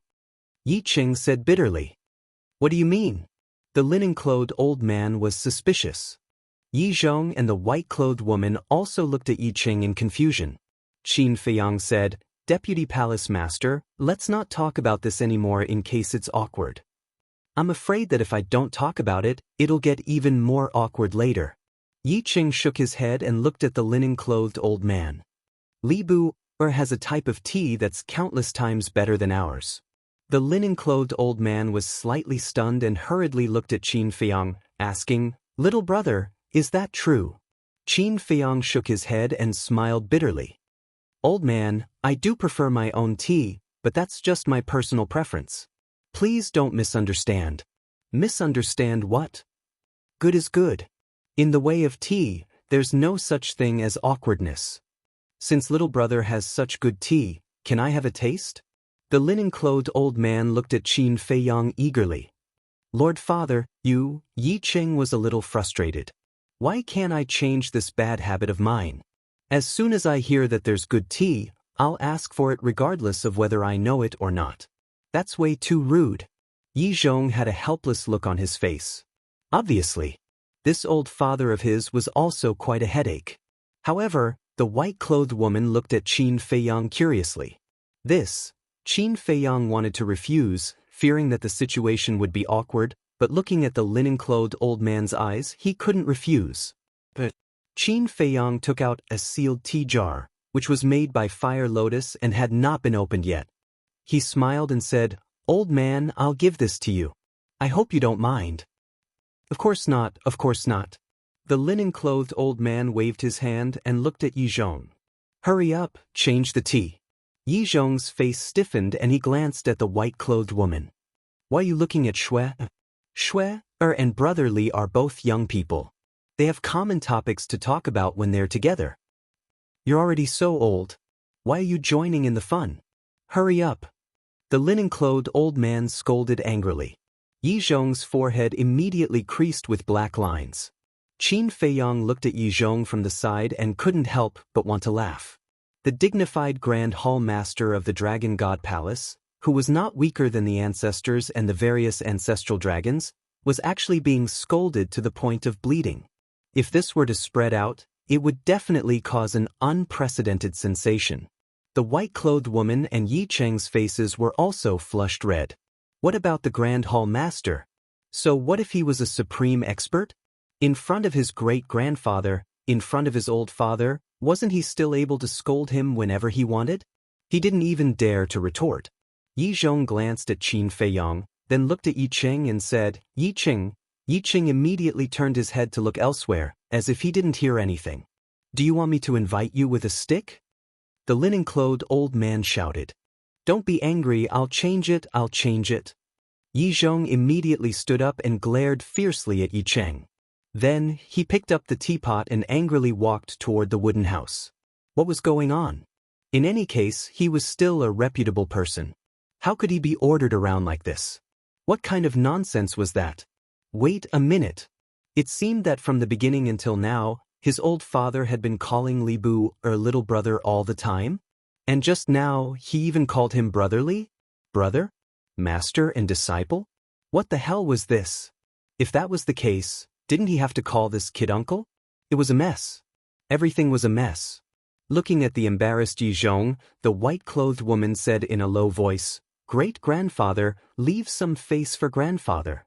Yi Qing said bitterly. "What do you mean?" The linen-clothed old man was suspicious. Yi Zhong and the white-clothed woman also looked at Yi Qing in confusion. Qin Feiyang said, "Deputy Palace Master, let's not talk about this anymore in case it's awkward. I'm afraid that if I don't talk about it, it'll get even more awkward later." Yi Qing shook his head and looked at the linen-clothed old man. "Li Bu has a type of tea that's countless times better than ours." The linen-clothed old man was slightly stunned and hurriedly looked at Qin Feiyang, asking, "Little brother, is that true?" Qin Feiyang shook his head and smiled bitterly. "Old man, I do prefer my own tea, but that's just my personal preference. Please don't misunderstand." "Misunderstand what?" "Good is good. In the way of tea, there's no such thing as awkwardness. Since little brother has such good tea, can I have a taste?" The linen-clothed old man looked at Qin Feiyang eagerly. "Lord Father, Yi Qing was a little frustrated. Why can't I change this bad habit of mine? As soon as I hear that there's good tea, I'll ask for it regardless of whether I know it or not. That's way too rude." Yi Zhong had a helpless look on his face. Obviously, this old father of his was also quite a headache. However, the white-clothed woman looked at Qin Feiyang curiously. Qin Feiyang wanted to refuse, fearing that the situation would be awkward, but looking at the linen-clothed old man's eyes, he couldn't refuse. But Qin Feiyang took out a sealed tea jar, which was made by Fire Lotus and had not been opened yet. He smiled and said, "Old man, I'll give this to you. I hope you don't mind." Of course not, of course not." The linen-clothed old man waved his hand and looked at Yi Zhong. "Hurry up, change the tea." Yi Zhong's face stiffened and he glanced at the white-clothed woman. "Why are you looking at Shui? Shui and Brother Li are both young people. They have common topics to talk about when they're together. You're already so old. Why are you joining in the fun? Hurry up." The linen-clothed old man scolded angrily. Yi Zhong's forehead immediately creased with black lines. Qin Feiyang looked at Yi Zhong from the side and couldn't help but want to laugh. The dignified Grand Hall Master of the Dragon God Palace, who was not weaker than the ancestors and the various ancestral dragons, was actually being scolded to the point of bleeding. If this were to spread out, it would definitely cause an unprecedented sensation. The white-clothed woman and Yi Cheng's faces were also flushed red. What about the Grand Hall Master? So what if he was a supreme expert? In front of his great-grandfather, in front of his old father, wasn't he still able to scold him whenever he wanted? He didn't even dare to retort. Yi Zhong glanced at Qin Feiyang, then looked at Yi Cheng and said, Yi Cheng. Yi Cheng immediately turned his head to look elsewhere, as if he didn't hear anything. Do you want me to invite you with a stick? The linen-clothed old man shouted. Don't be angry, I'll change it. Yi Zhong immediately stood up and glared fiercely at Yi Cheng. Then, he picked up the teapot and angrily walked toward the wooden house. What was going on? In any case, he was still a reputable person. How could he be ordered around like this? What kind of nonsense was that? Wait a minute. It seemed that from the beginning until now, his old father had been calling Li Bu little brother all the time? And just now, he even called him brotherly? Brother? Master and disciple? What the hell was this? If that was the case, didn't he have to call this kid uncle? It was a mess. Everything was a mess. Looking at the embarrassed Yi Zhong, the white-clothed woman said in a low voice, Great-grandfather, leave some face for grandfather.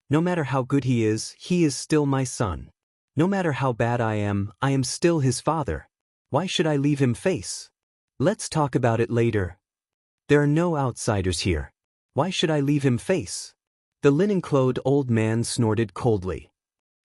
No matter how good he is still my son. No matter how bad I am still his father. Why should I leave him face? Let's talk about it later. There are no outsiders here. Why should I leave him face? The linen-clothed old man snorted coldly.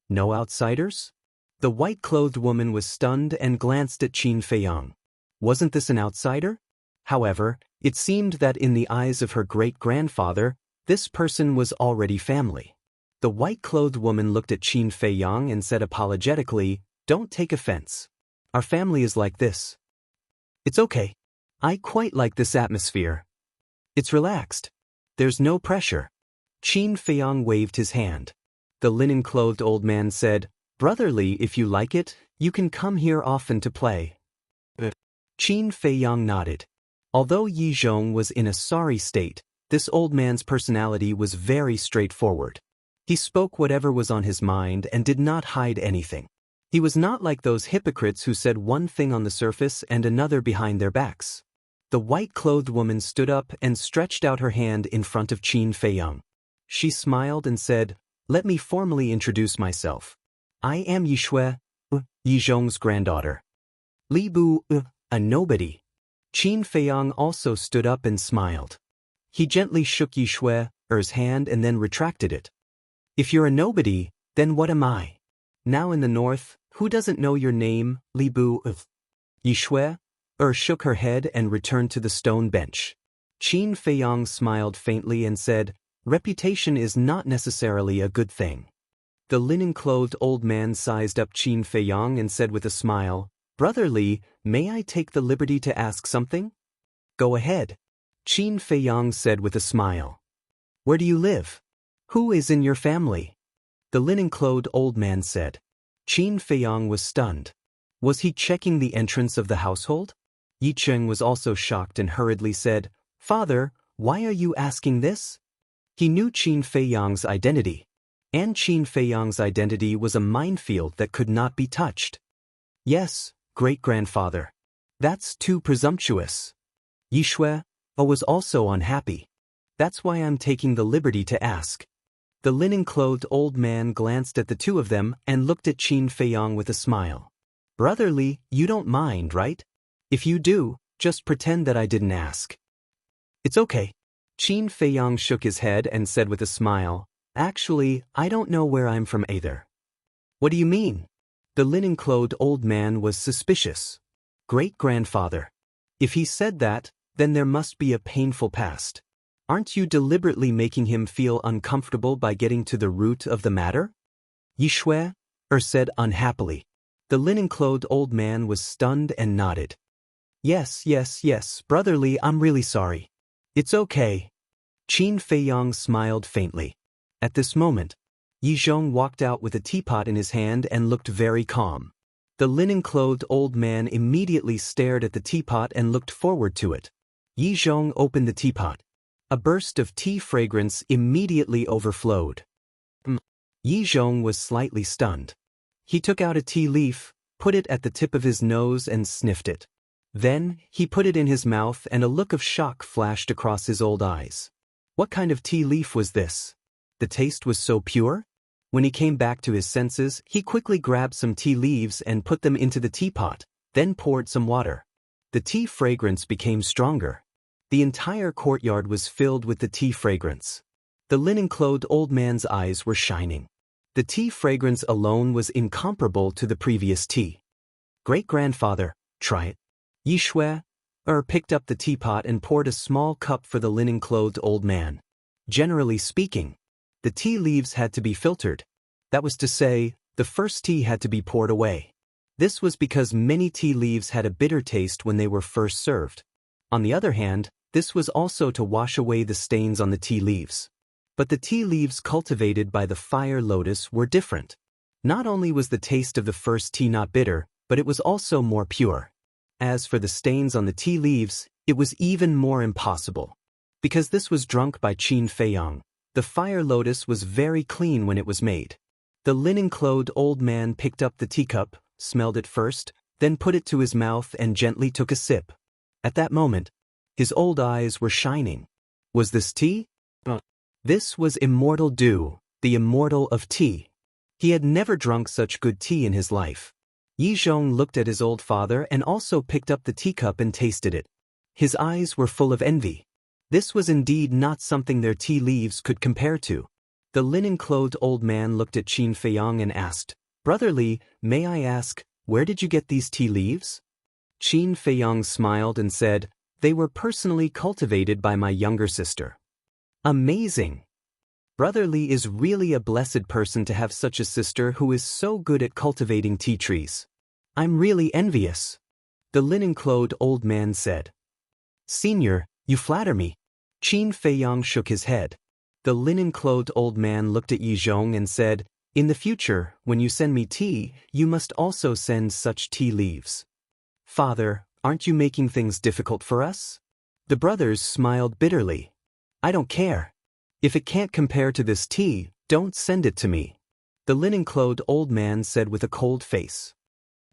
No outsiders? The white-clothed woman was stunned and glanced at Qin Feiyang. Wasn't this an outsider? However, it seemed that in the eyes of her great-grandfather, this person was already family. The white-clothed woman looked at Qin Feiyang and said apologetically, Don't take offense. Our family is like this. It's okay. I quite like this atmosphere. It's relaxed. There's no pressure. Qin Feiyang waved his hand. The linen-clothed old man said, Brotherly, if you like it, you can come here often to play. Qin Feiyang nodded. Although Yi Zhong was in a sorry state, this old man's personality was very straightforward. He spoke whatever was on his mind and did not hide anything. He was not like those hypocrites who said one thing on the surface and another behind their backs. The white-clothed woman stood up and stretched out her hand in front of Qin Feiyang. She smiled and said, Let me formally introduce myself. I am Yi Shui, Yi Zhong's granddaughter. Li Bu, a nobody. Qin Feiyang also stood up and smiled. He gently shook Yi Shui's hand and then retracted it. If you're a nobody, then what am I? Now in the north, who doesn't know your name, Li Bu? Yi Shui shook her head and returned to the stone bench. Qin Feiyang smiled faintly and said, Reputation is not necessarily a good thing. The linen-clothed old man sized up Qin Feiyang and said with a smile, Brotherly, may I take the liberty to ask something? Go ahead. Qin Feiyang said with a smile. Where do you live? Who is in your family? The linen-clothed old man said. Qin Feiyang was stunned. Was he checking the entrance of the household? Yi Cheng was also shocked and hurriedly said, Father, why are you asking this? He knew Qin Feiyang's identity. And Qin Feiyang's identity was a minefield that could not be touched. Yes, great-grandfather. That's too presumptuous. Yi Shui was also unhappy. That's why I'm taking the liberty to ask. The linen-clothed old man glanced at the two of them and looked at Qin Feiyang with a smile. Brotherly, you don't mind, right? If you do, just pretend that I didn't ask. It's okay. Qin Feiyang shook his head and said with a smile, Actually, I don't know where I'm from either. What do you mean? The linen-clothed old man was suspicious. Great-grandfather. If he said that, then there must be a painful past. Aren't you deliberately making him feel uncomfortable by getting to the root of the matter? Yi Shui said unhappily. The linen-clothed old man was stunned and nodded. Yes, brotherly, I'm really sorry. It's okay. Qin Feiyang smiled faintly. At this moment, Yi Zhong walked out with a teapot in his hand and looked very calm. The linen-clothed old man immediately stared at the teapot and looked forward to it. Yi Zhong opened the teapot. A burst of tea fragrance immediately overflowed. Yi Zhong was slightly stunned. He took out a tea leaf, put it at the tip of his nose and sniffed it. Then, he put it in his mouth and a look of shock flashed across his old eyes. What kind of tea leaf was this? The taste was so pure? When he came back to his senses, he quickly grabbed some tea leaves and put them into the teapot, then poured some water. The tea fragrance became stronger. The entire courtyard was filled with the tea fragrance. The linen-clothed old man's eyes were shining. The tea fragrance alone was incomparable to the previous tea. Great-grandfather, try it. Yi Shui picked up the teapot and poured a small cup for the linen-clothed old man. Generally speaking, the tea leaves had to be filtered. That was to say, the first tea had to be poured away. This was because many tea leaves had a bitter taste when they were first served. On the other hand, this was also to wash away the stains on the tea leaves. But the tea leaves cultivated by the fire lotus were different. Not only was the taste of the first tea not bitter, but it was also more pure. As for the stains on the tea leaves, it was even more impossible. Because this was drunk by Qin Feiyang, the fire lotus was very clean when it was made. The linen-clothed old man picked up the teacup, smelled it first, then put it to his mouth and gently took a sip. At that moment, his old eyes were shining. Was this tea? This was Immortal Dew, the immortal of tea. He had never drunk such good tea in his life. Yi Zhong looked at his old father and also picked up the teacup and tasted it. His eyes were full of envy. This was indeed not something their tea leaves could compare to. The linen-clothed old man looked at Qin Feiyang and asked, "Brother Li, may I ask, where did you get these tea leaves?" Qin Feiyang smiled and said, "They were personally cultivated by my younger sister." Amazing! Brother Li is really a blessed person to have such a sister who is so good at cultivating tea trees. I'm really envious. The linen-clothed old man said. Senior, you flatter me. Qin Feiyang shook his head. The linen-clothed old man looked at Yi Zhong and said, "In the future, when you send me tea, you must also send such tea leaves." Father, aren't you making things difficult for us? The brothers smiled bitterly. I don't care. If it can't compare to this tea, don't send it to me. The linen-clothed old man said with a cold face.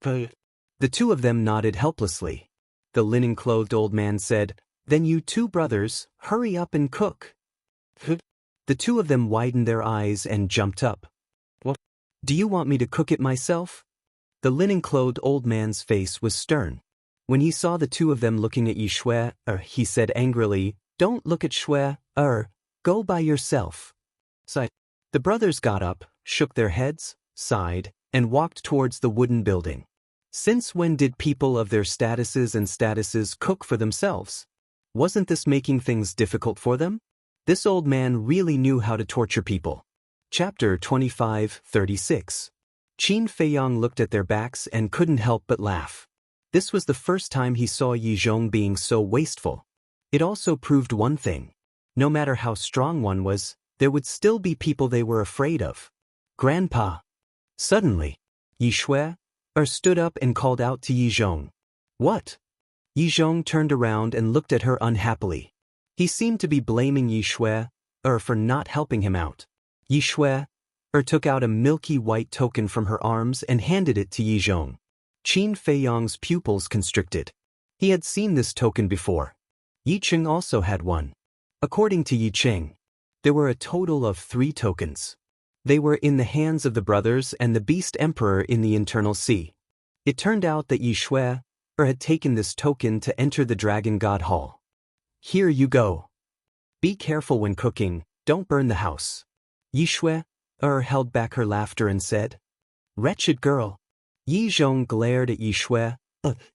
The two of them nodded helplessly. The linen-clothed old man said, "Then you two brothers, hurry up and cook." The two of them widened their eyes and jumped up. What? Do you want me to cook it myself? The linen-clothed old man's face was stern. When he saw the two of them looking at Yi Shui, he said angrily, "Don't look at Shui, go by yourself." The brothers got up, shook their heads, sighed, and walked towards the wooden building. Since when did people of their statuses cook for themselves? Wasn't this making things difficult for them? This old man really knew how to torture people. Chapter 25:36. Qin Feiyang looked at their backs and couldn't help but laugh. This was the first time he saw Yi Zhong being so wasteful. It also proved one thing. No matter how strong one was, there would still be people they were afraid of. Grandpa. Suddenly, Yi Shui stood up and called out to Yi Zhong. What? Yi Zhong turned around and looked at her unhappily. He seemed to be blaming Yi Shui for not helping him out. Yi Shui took out a milky white token from her arms and handed it to Yi Zhong. Qin Feiyang's pupils constricted. He had seen this token before. Yi Cheng also had one. According to Yi Cheng, there were a total of 3 tokens. They were in the hands of the brothers and the Beast Emperor in the Internal Sea. It turned out that Yi Shui had taken this token to enter the Dragon God Hall. Here you go. Be careful when cooking, don't burn the house. Yi Shui held back her laughter and said. Wretched girl. Yi Zhong glared at Yi Shui,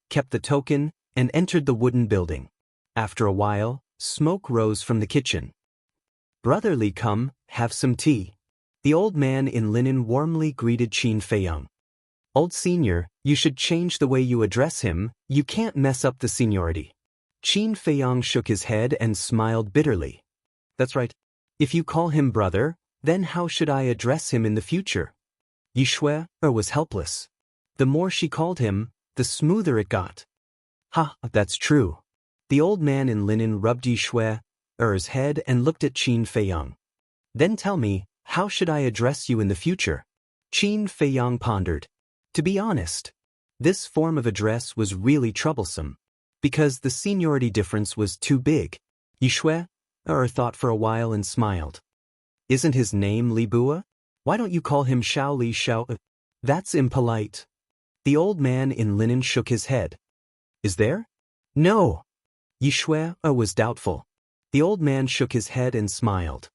kept the token, and entered the wooden building. After a while, smoke rose from the kitchen. Brother Li, come, have some tea. The old man in linen warmly greeted Qin Feiyang. Old senior, you should change the way you address him, you can't mess up the seniority. Qin Feiyang shook his head and smiled bitterly. That's right. If you call him brother, then how should I address him in the future? Yi Shui was helpless. The more she called him, the smoother it got. Ha, that's true. The old man in linen rubbed Yi Shui's head and looked at Qin Feiyang. Then tell me, how should I address you in the future? Qin Feiyang pondered. To be honest, This form of address was really troublesome, because the seniority difference was too big. Yishui thought for a while and smiled. Isn't his name Li Bua? Why don't you call him Xiao Li Xiao? That's impolite. The old man in linen shook his head. Is there? No. Yishui was doubtful. The old man shook his head and smiled.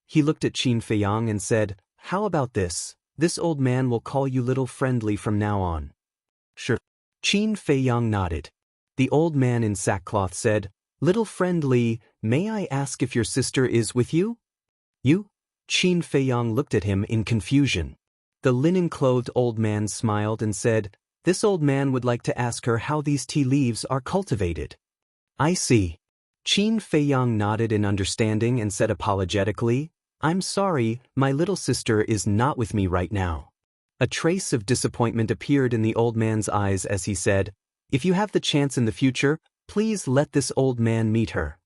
He looked at Qin Feiyang and said, how about this? This old man will call you Little Friendly from now on. Sure. Qin Feiyang nodded. The old man in sackcloth said, Little Friendly, may I ask if your sister is with you? You? Qin Feiyang looked at him in confusion. The linen-clothed old man smiled and said, this old man would like to ask her how these tea leaves are cultivated. I see. Qin Feiyang nodded in understanding and said apologetically, I'm sorry, my little sister is not with me right now. A trace of disappointment appeared in the old man's eyes as he said, if you have the chance in the future, please let this old man meet her.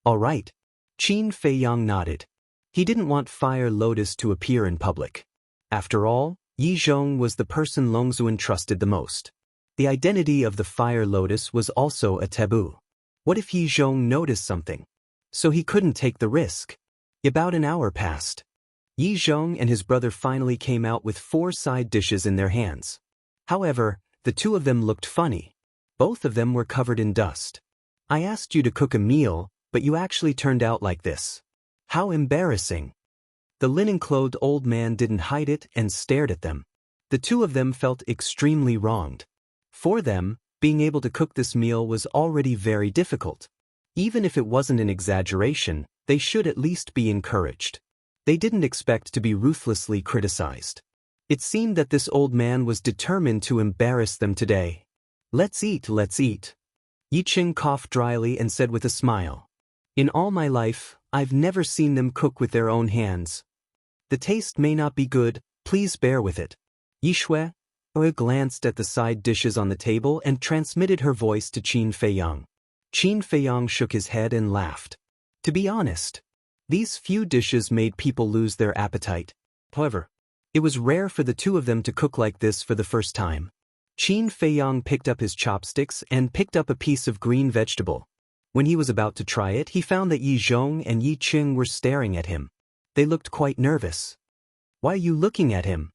All right. Qin Feiyang nodded. He didn't want Fire Lotus to appear in public. After all, Yi Zhong was the person Longzuan trusted the most. The identity of the Fire Lotus was also a taboo. What if Yi Zhong noticed something? So he couldn't take the risk. About an hour passed. Yi Zhong and his brother finally came out with 4 side dishes in their hands. However, the two of them looked funny. Both of them were covered in dust. I asked you to cook a meal, but you actually turned out like this. How embarrassing. The linen-clothed old man didn't hide it and stared at them. The two of them felt extremely wronged. For them, being able to cook this meal was already very difficult. Even if it wasn't an exaggeration, they should at least be encouraged. They didn't expect to be ruthlessly criticized. It seemed that this old man was determined to embarrass them today. Let's eat, let's eat. Yi Qing coughed dryly and said with a smile. In all my life, I've never seen them cook with their own hands. The taste may not be good, please bear with it. Yishui glanced at the side dishes on the table and transmitted her voice to Qin Feiyang. Qin Feiyang shook his head and laughed. To be honest, these few dishes made people lose their appetite. However, it was rare for the two of them to cook like this for the first time. Qin Feiyang picked up his chopsticks and picked up a piece of green vegetable. When he was about to try it, he found that Yi Zhong and Yi Qing were staring at him. They looked quite nervous. Why are you looking at him?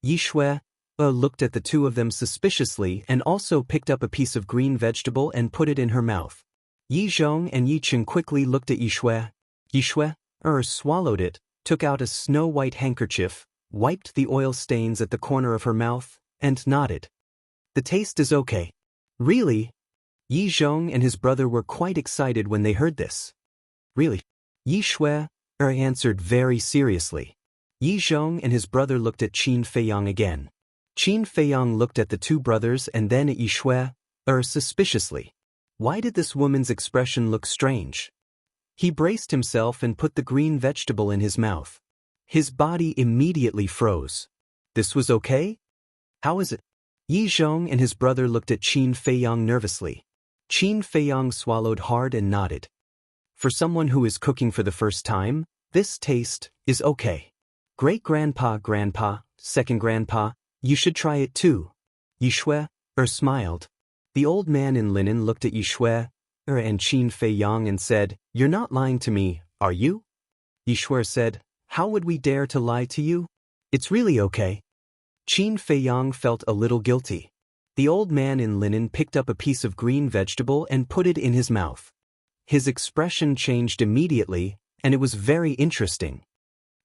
Yishui looked at the two of them suspiciously and also picked up a piece of green vegetable and put it in her mouth. Yi Zhong and Yi Qing quickly looked at Yishui. Yishui swallowed it, took out a snow-white handkerchief, wiped the oil stains at the corner of her mouth, and nodded. The taste is okay. Really? Yi Zhong and his brother were quite excited when they heard this. Really? Yishui answered very seriously. Yi Zhong and his brother looked at Qin Feiyang again. Qin Feiyang looked at the two brothers and then at Yishui suspiciously. Why did this woman's expression look strange? He braced himself and put the green vegetable in his mouth. His body immediately froze. This was okay? How is it? Yi Zhong and his brother looked at Qin Feiyang nervously. Qin Feiyang swallowed hard and nodded. For someone who is cooking for the first time, this taste is okay. Great-grandpa, grandpa, second grandpa, you should try it too. Yishui smiled. The old man in linen looked at Yishui and Qin Feiyang and said, You're not lying to me, are you? Yishui said, How would we dare to lie to you? It's really okay. Qin Feiyang felt a little guilty. The old man in linen picked up a piece of green vegetable and put it in his mouth. His expression changed immediately, and it was very interesting.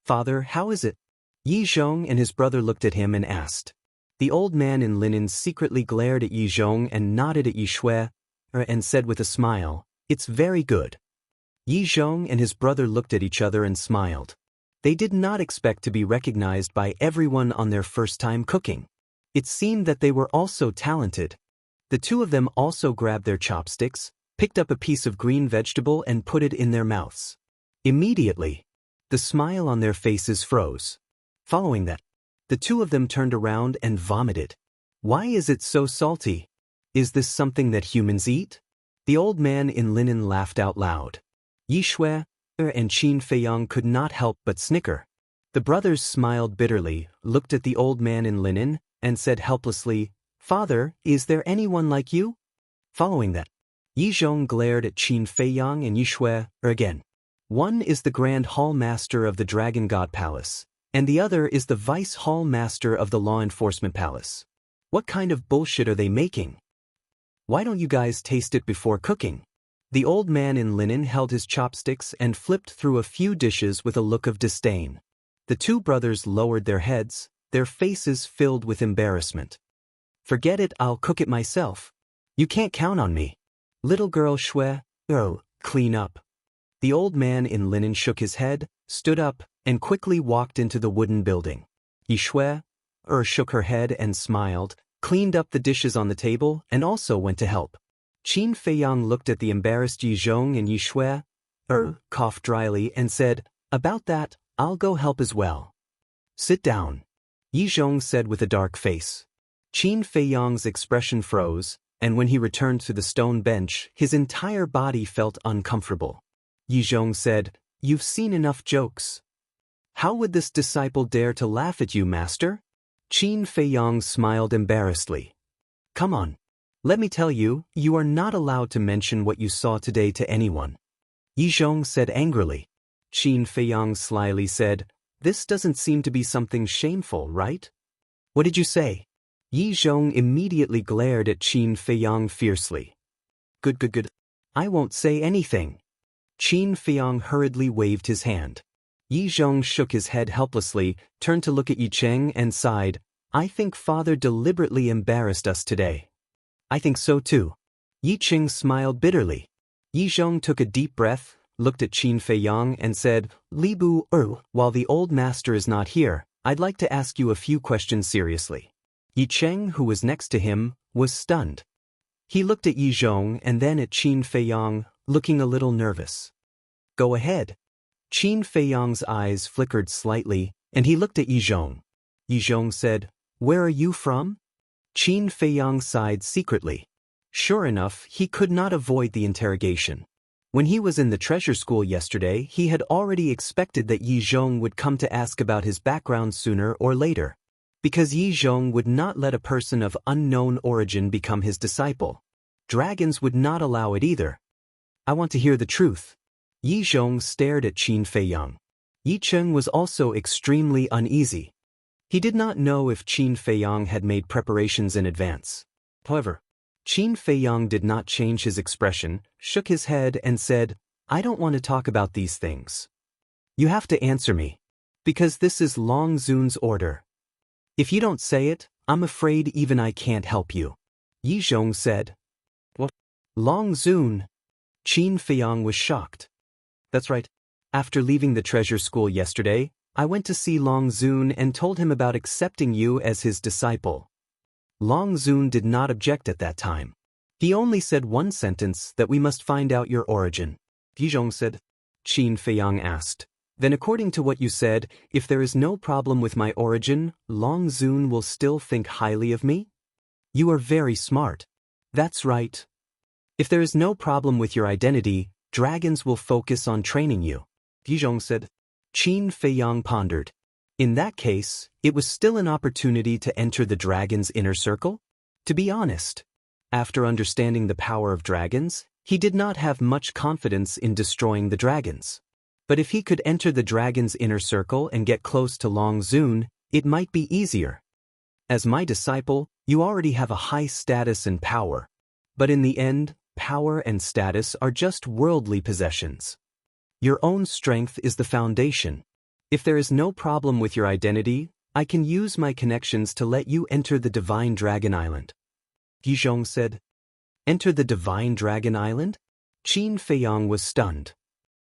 Father, how is it? Yi Zhong and his brother looked at him and asked. The old man in linen secretly glared at Yi Zhong and nodded at Yishui and said with a smile, It's very good. Yi Zhong and his brother looked at each other and smiled. They did not expect to be recognized by everyone on their first time cooking. It seemed that they were also talented. The two of them also grabbed their chopsticks, picked up a piece of green vegetable and put it in their mouths. Immediately, the smile on their faces froze. Following that, the two of them turned around and vomited. Why is it so salty? Is this something that humans eat? The old man in linen laughed out loud. Yishui and Qin Feiyang could not help but snicker. The brothers smiled bitterly, looked at the old man in linen, and said helplessly, Father, is there anyone like you? Following that, Yi Zhong glared at Qin Feiyang and Yi Shui again. One is the Grand Hall Master of the Dragon God Palace, and the other is the Vice Hall Master of the Law Enforcement Palace. What kind of bullshit are they making? Why don't you guys taste it before cooking? The old man in linen held his chopsticks and flipped through a few dishes with a look of disdain. The two brothers lowered their heads, their faces filled with embarrassment. Forget it, I'll cook it myself. You can't count on me. Little girl Shui, clean up. The old man in linen shook his head, stood up, and quickly walked into the wooden building. Yi Shui, shook her head and smiled, cleaned up the dishes on the table, and also went to help. Qin Feiyang looked at the embarrassed Yi Zhong and Yi Shui, coughed dryly and said, about that, I'll go help as well. Sit down. Yi Zhong said with a dark face. Qin Feiyang's expression froze, and when he returned to the stone bench, his entire body felt uncomfortable. Yi Zhong said, you've seen enough jokes. How would this disciple dare to laugh at you, master? Qin Feiyang smiled embarrassedly. Come on. Let me tell you, you are not allowed to mention what you saw today to anyone. Yi Zhong said angrily. Qin Feiyang slyly said, this doesn't seem to be something shameful, right? What did you say? Yi Zhong immediately glared at Qin Feiyang fiercely. Good. I won't say anything. Qin Feiyang hurriedly waved his hand. Yi Zhong shook his head helplessly, turned to look at Yi Cheng and sighed, I think father deliberately embarrassed us today. I think so too. Yi Cheng smiled bitterly. Yi Zhong took a deep breath, looked at Qin Feiyang and said, Li Bu, while the old master is not here, I'd like to ask you a few questions seriously. Yi Cheng, who was next to him, was stunned. He looked at Yi Zhong and then at Qin Feiyang, looking a little nervous. Go ahead. Qin Feiyang's eyes flickered slightly, and he looked at Yi Zhong. Yi Zhong said, where are you from? Qin Feiyang sighed secretly. Sure enough, he could not avoid the interrogation. When he was in the treasure school yesterday, he had already expected that Yi Zhong would come to ask about his background sooner or later. Because Yi Zhong would not let a person of unknown origin become his disciple. Dragons would not allow it either. I want to hear the truth. Yi Zhong stared at Qin Feiyang. Yi Cheng was also extremely uneasy. He did not know if Qin Feiyang had made preparations in advance. However, Qin Feiyang did not change his expression, shook his head and said, I don't want to talk about these things. You have to answer me. Because this is Long Zun's order. If you don't say it, I'm afraid even I can't help you. Yi Zhong said. What? Long Zun? Qin Feiyang was shocked. That's right. After leaving the treasure school yesterday, I went to see Long Zun and told him about accepting you as his disciple. Long Zun did not object at that time. He only said one sentence, that we must find out your origin. Yi Zhong said. Qin Feiyang asked. Then according to what you said, if there is no problem with my origin, Long Zun will still think highly of me? You are very smart. That's right. If there is no problem with your identity, dragons will focus on training you. Yi Zhong said. Qin Feiyang pondered. In that case, it was still an opportunity to enter the dragon's inner circle? To be honest, after understanding the power of dragons, he did not have much confidence in destroying the dragons. But if he could enter the dragon's inner circle and get close to Long Zun, it might be easier. As my disciple, you already have a high status and power. But in the end, power and status are just worldly possessions. Your own strength is the foundation. If there is no problem with your identity, I can use my connections to let you enter the Divine Dragon Island. Yi Zhong said. Enter the Divine Dragon Island? Qin Feiyang was stunned.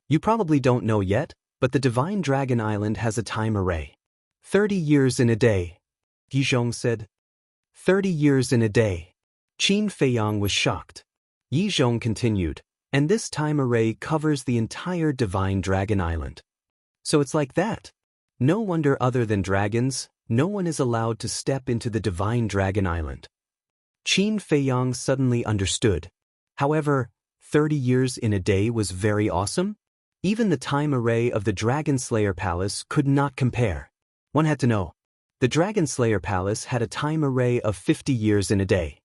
You probably don't know yet, but the Divine Dragon Island has a time array. 30 years in a day. Yi Zhong said. 30 years in a day. Qin Feiyang was shocked. Yi Zhong continued, and this time array covers the entire Divine Dragon Island. So it's like that. No wonder other than dragons, no one is allowed to step into the Divine Dragon Island. Qin Feiyang suddenly understood. However, 30 years in a day was very awesome. Even the time array of the Dragon Slayer Palace could not compare. One had to know. The Dragon Slayer Palace had a time array of 50 years in a day.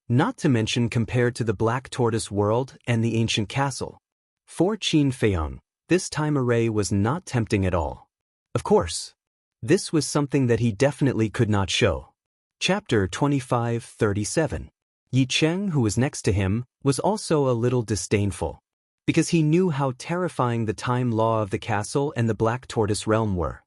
Not to mention compared to the Black Tortoise World and the ancient castle. For Qin Feiyang, this time array was not tempting at all. Of course, this was something that he definitely could not show. Chapter 25:37. Yi Cheng, who was next to him, was also a little disdainful, because he knew how terrifying the time law of the castle and the Black Tortoise realm were.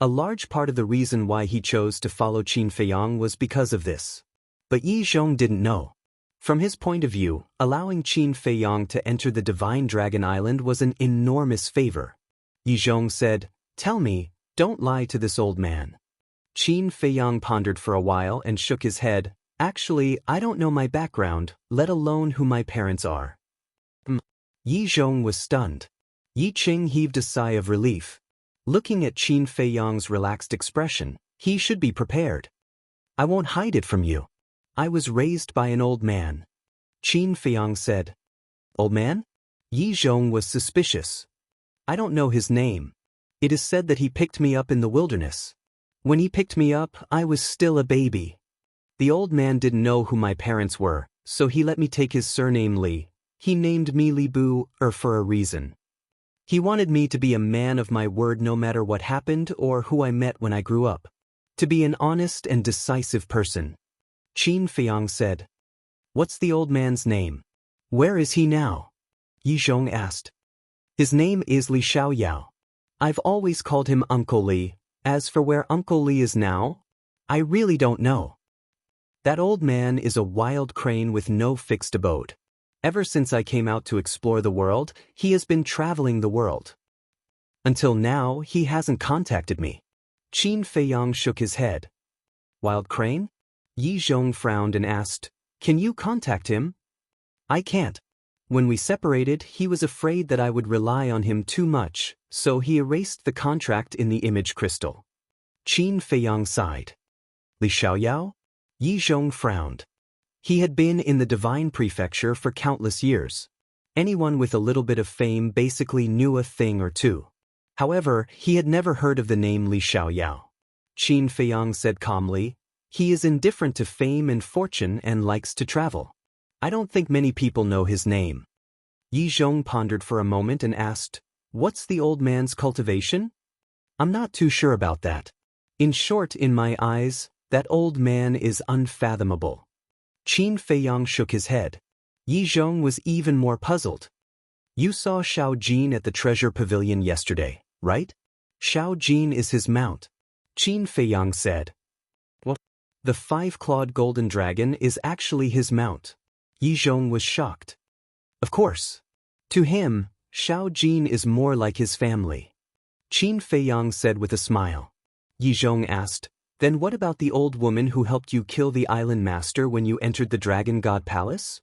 A large part of the reason why he chose to follow Qin Feiyang was because of this. But Yi Zhong didn't know. From his point of view, allowing Qin Feiyang to enter the Divine Dragon Island was an enormous favor. Yi Zhong said, "Tell me, don't lie to this old man." Qin Feiyang pondered for a while and shook his head. "Actually, I don't know my background, let alone who my parents are." Yi Zhong was stunned. Yi Qing heaved a sigh of relief. Looking at Qin Feiyang's relaxed expression, he should be prepared. "I won't hide it from you. I was raised by an old man," Qin Feiyang said. "Old man?" Yi Zhong was suspicious. "I don't know his name. It is said that he picked me up in the wilderness. When he picked me up, I was still a baby. The old man didn't know who my parents were, so he let me take his surname Li. He named me Li Bu, for a reason. He wanted me to be a man of my word no matter what happened or who I met when I grew up. To be an honest and decisive person." Qin Feiyang said. "What's the old man's name? Where is he now?" Yi Zhong asked. "His name is Li Xiaoyao. I've always called him Uncle Li. As for where Uncle Li is now, I really don't know. That old man is a wild crane with no fixed abode. Ever since I came out to explore the world, he has been traveling the world. Until now, he hasn't contacted me." Qin Feiyang shook his head. "Wild crane?" Yi Zhong frowned and asked, "Can you contact him?" "I can't. When we separated, he was afraid that I would rely on him too much, so he erased the contract in the image crystal." Qin Feiyang sighed. "Li Xiaoyao?" Yi Zhong frowned. He had been in the Divine Prefecture for countless years. Anyone with a little bit of fame basically knew a thing or two. However, he had never heard of the name Li Xiaoyao. Qin Feiyang said calmly, "He is indifferent to fame and fortune and likes to travel. I don't think many people know his name." Yi Zhong pondered for a moment and asked, "What's the old man's cultivation?" "I'm not too sure about that. In short, in my eyes, that old man is unfathomable." Qin Feiyang shook his head. Yi Zhong was even more puzzled. "You saw Xiao Jin at the treasure pavilion yesterday, right?" "Xiao Jin is his mount," Qin Feiyang said. "What? The 5-clawed golden dragon is actually his mount." Yi Zhong was shocked. Of course. To him, Xiao Jin is more like his family. Qin Feiyang said with a smile. Yi Zhong asked, "Then what about the old woman who helped you kill the island master when you entered the Dragon God Palace?"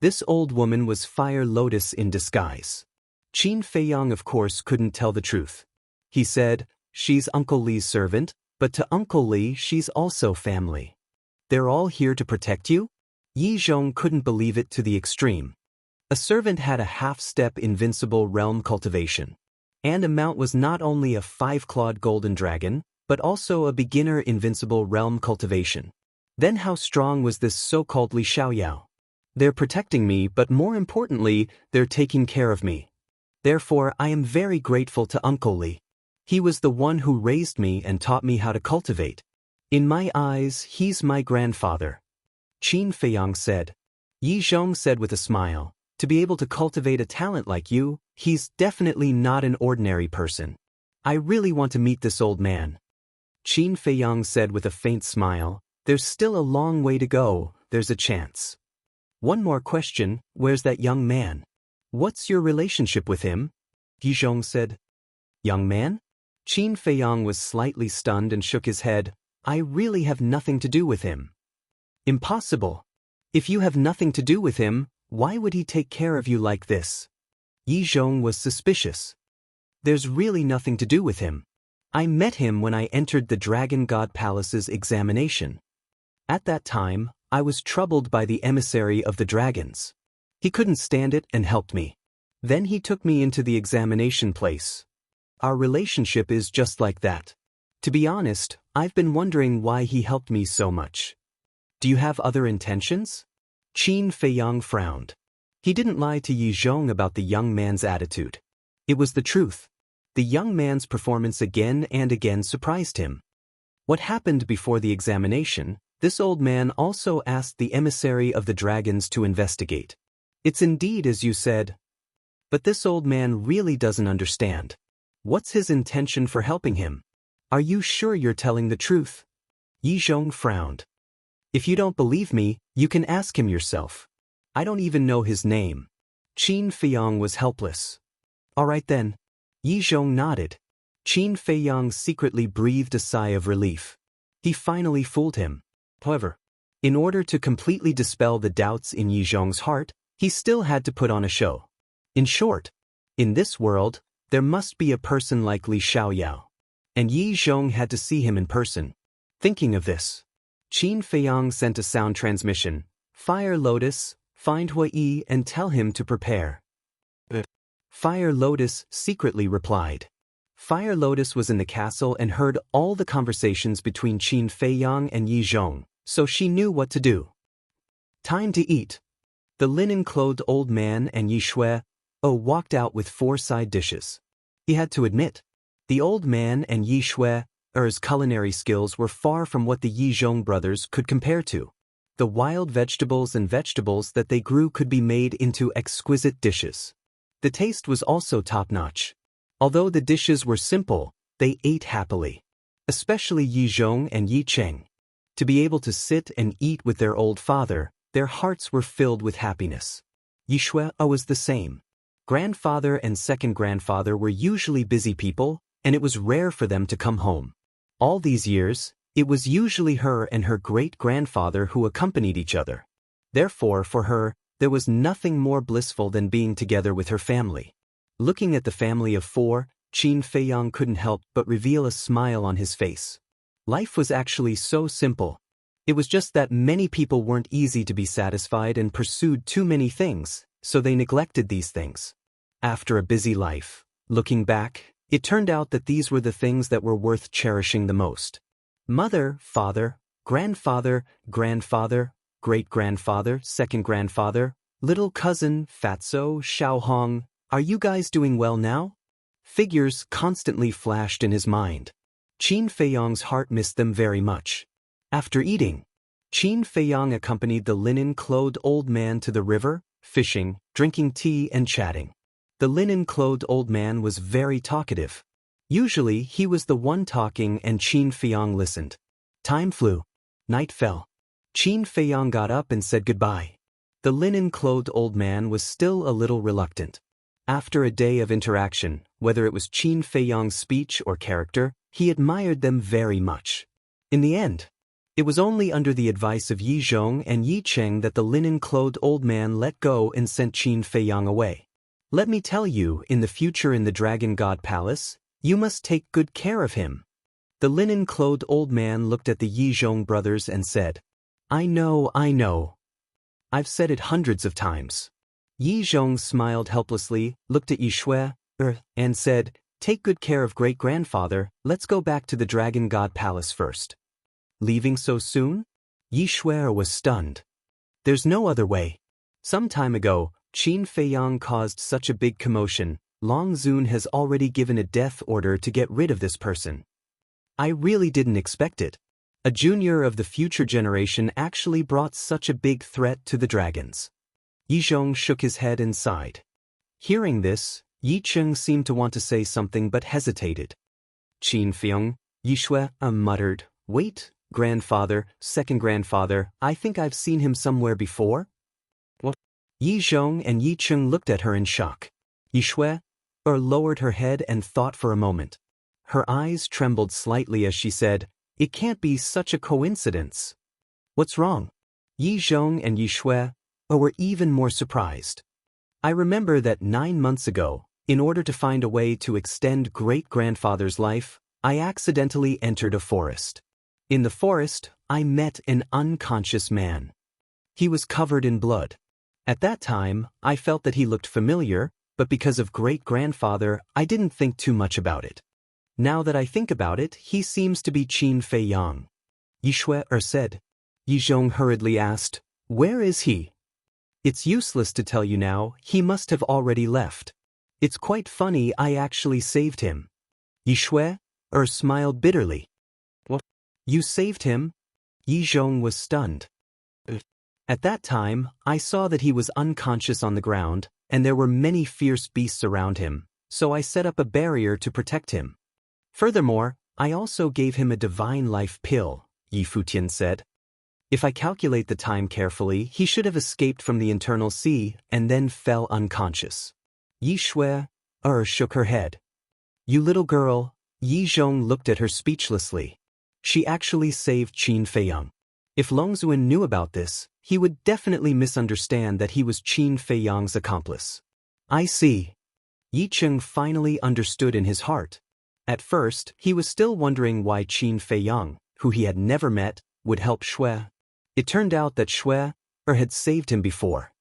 This old woman was Fire Lotus in disguise. Qin Feiyang of course couldn't tell the truth. He said, "She's Uncle Li's servant, but to Uncle Li she's also family." "They're all here to protect you?" Yi Zhong couldn't believe it to the extreme. A servant had a half-step invincible realm cultivation. And a mount was not only a 5-clawed golden dragon, but also a beginner invincible realm cultivation. Then how strong was this so-called Li Xiaoyao? "They're protecting me, but more importantly, they're taking care of me. Therefore, I am very grateful to Uncle Li. He was the one who raised me and taught me how to cultivate. In my eyes, he's my grandfather." Qin Feiyang said. Yi Zhong said with a smile, "To be able to cultivate a talent like you, he's definitely not an ordinary person. I really want to meet this old man." Qin Feiyang said with a faint smile, "There's still a long way to go, there's a chance. One more question, where's that young man? What's your relationship with him?" Yi Zhong said. "Young man?" Qin Feiyang was slightly stunned and shook his head. "I really have nothing to do with him." "Impossible. If you have nothing to do with him, why would he take care of you like this?" Yi Zhong was suspicious. "There's really nothing to do with him. I met him when I entered the Dragon God Palace's examination. At that time, I was troubled by the emissary of the dragons. He couldn't stand it and helped me. Then he took me into the examination place. Our relationship is just like that. To be honest, I've been wondering why he helped me so much. Do you have other intentions? Qin Feiyang frowned. He didn't lie to Yi Zhong about the young man's attitude. It was the truth. The young man's performance again and again surprised him. What happened before the examination, this old man also asked the emissary of the dragons to investigate. It's indeed as you said. But this old man really doesn't understand. What's his intention for helping him? Are you sure you're telling the truth? Yi Zhong frowned. If you don't believe me, you can ask him yourself. I don't even know his name. Qin Feiyang was helpless. All right then. Yi Zhong nodded. Qin Feiyang secretly breathed a sigh of relief. He finally fooled him. However, in order to completely dispel the doubts in Yi Zhong's heart, he still had to put on a show. In short, in this world, there must be a person like Li Xiaoyao. And Yi Zhong had to see him in person. Thinking of this, Qin Feiyang sent a sound transmission. Fire Lotus, find Hui and tell him to prepare. Fire Lotus secretly replied. Fire Lotus was in the castle and heard all the conversations between Qin Feiyang and Yi Zhong, so she knew what to do. Time to eat. The linen-clothed old man and Yi Shui walked out with 4 side dishes. He had to admit, the old man and Yi Shui's culinary skills were far from what the Yi Zhong brothers could compare to. The wild vegetables and vegetables that they grew could be made into exquisite dishes. The taste was also top-notch. Although the dishes were simple, they ate happily. Especially Yi Zhong and Yi Cheng. To be able to sit and eat with their old father, their hearts were filled with happiness. Yi Shui was the same. Grandfather and second grandfather were usually busy people, and it was rare for them to come home. All these years, it was usually her and her great-grandfather who accompanied each other. Therefore, for her, there was nothing more blissful than being together with her family. Looking at the family of 4, Qin Feiyang couldn't help but reveal a smile on his face. Life was actually so simple. It was just that many people weren't easy to be satisfied and pursued too many things, so they neglected these things. After a busy life, looking back, it turned out that these were the things that were worth cherishing the most. Mother, father, grandfather, grandfather, great-grandfather, second grandfather, little cousin, Fatso, Xiaohong, are you guys doing well now? Figures constantly flashed in his mind. Qin Feiyang's heart missed them very much. After eating, Qin Feiyang accompanied the linen-clothed old man to the river, fishing, drinking tea and chatting. The linen-clothed old man was very talkative. Usually he was the one talking and Qin Feiyang listened. Time flew. Night fell. Qin Feiyang got up and said goodbye. The linen-clothed old man was still a little reluctant. After a day of interaction, whether it was Qin Feiyang's speech or character, he admired them very much. In the end, it was only under the advice of Yi Zhong and Yi Cheng that the linen-clothed old man let go and sent Qin Feiyang away. Let me tell you, in the future in the Dragon God Palace, you must take good care of him. The linen-clothed old man looked at the Yi Zhong brothers and said, I know. I've said it hundreds of times. Yi Zhong smiled helplessly, looked at Yi Shui, and said, take good care of great-grandfather, let's go back to the Dragon God Palace first. Leaving so soon? Yi Shui was stunned. There's no other way. Some time ago, Qin Feiyang caused such a big commotion, Long Zun has already given a death order to get rid of this person. I really didn't expect it. A junior of the future generation actually brought such a big threat to the dragons. Yi Zhong shook his head and sighed. Hearing this, Yi Cheng seemed to want to say something but hesitated. Qin Feiyang, Yi Shui muttered, wait, grandfather, second grandfather, I think I've seen him somewhere before? What? Yi Zhong and Yi Cheng looked at her in shock. Yi Shui lowered her head and thought for a moment. Her eyes trembled slightly as she said, it can't be such a coincidence. What's wrong? Yi Zhong and Yi Shui were even more surprised. I remember that 9 months ago, in order to find a way to extend great-grandfather's life, I accidentally entered a forest. In the forest, I met an unconscious man. He was covered in blood. At that time, I felt that he looked familiar, but because of great-grandfather, I didn't think too much about it. Now that I think about it, he seems to be Qin Feiyang. Yi Shui said. Yi Zhong hurriedly asked, "Where is he?" "It's useless to tell you now, he must have already left. It's quite funny I actually saved him." Yi Shui smiled bitterly. "What? You saved him?" Yi Zhong was stunned. At that time, I saw that he was unconscious on the ground, and there were many fierce beasts around him, so I set up a barrier to protect him. Furthermore, I also gave him a divine life pill, Yi Futian said. If I calculate the time carefully, he should have escaped from the internal sea and then fell unconscious. Yi Shui shook her head. "You little girl," Yi Zhong looked at her speechlessly. She actually saved Qin Feiyang. If Longzuan knew about this, he would definitely misunderstand that he was Qin Feiyang's accomplice. I see. Yi Cheng finally understood in his heart. At first, he was still wondering why Qin Feiyang, who he had never met, would help Shui. It turned out that Shui had saved him before.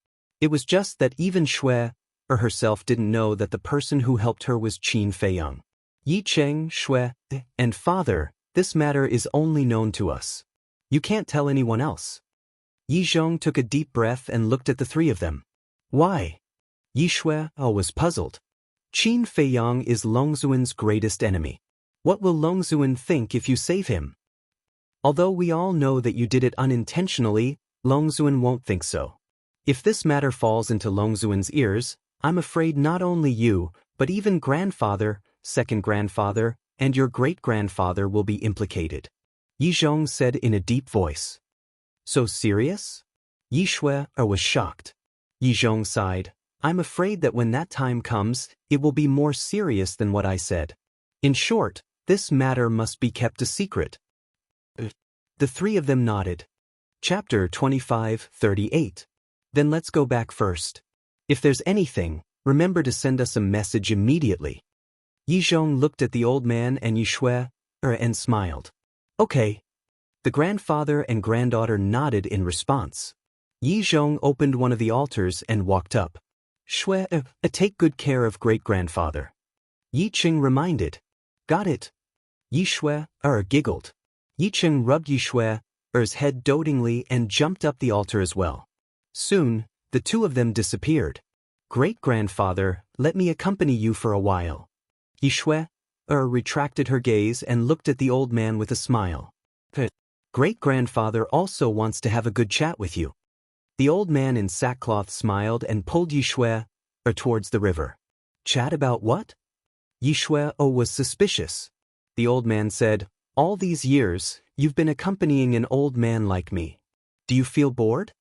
It was just that even Shui herself didn't know that the person who helped her was Qin Feiyang. Yi Cheng, Shui, and father, this matter is only known to us. You can't tell anyone else. Yi Zhong took a deep breath and looked at the three of them. Why? Yi Shui was puzzled. Qin Feiyang is Longzuan's greatest enemy. What will Longzuan think if you save him? Although we all know that you did it unintentionally, Longzuan won't think so. If this matter falls into Longzuan's ears, I'm afraid not only you, but even grandfather, second grandfather, and your great-grandfather will be implicated. Yi Zhong said in a deep voice. So serious? Yi Shui was shocked. Yi Zhong sighed. I'm afraid that when that time comes, it will be more serious than what I said. In short, this matter must be kept a secret. The three of them nodded. Chapter 25:38. Then let's go back first. If there's anything, remember to send us a message immediately. Yi Zhong looked at the old man and Yi Shui and smiled. Okay. The grandfather and granddaughter nodded in response. Yi Zhong opened one of the altars and walked up. Shui, take good care of great-grandfather. Yi Cheng reminded. Got it. Yi Shui giggled. Yi Cheng rubbed Yi Shui's head dotingly and jumped up the altar as well. Soon, the two of them disappeared. Great-grandfather, let me accompany you for a while. Yi Shui retracted her gaze and looked at the old man with a smile. Great-grandfather also wants to have a good chat with you. The old man in sackcloth smiled and pulled Yi Shui towards the river. Chat about what? Yi Shui was suspicious. The old man said, all these years, you've been accompanying an old man like me. Do you feel bored?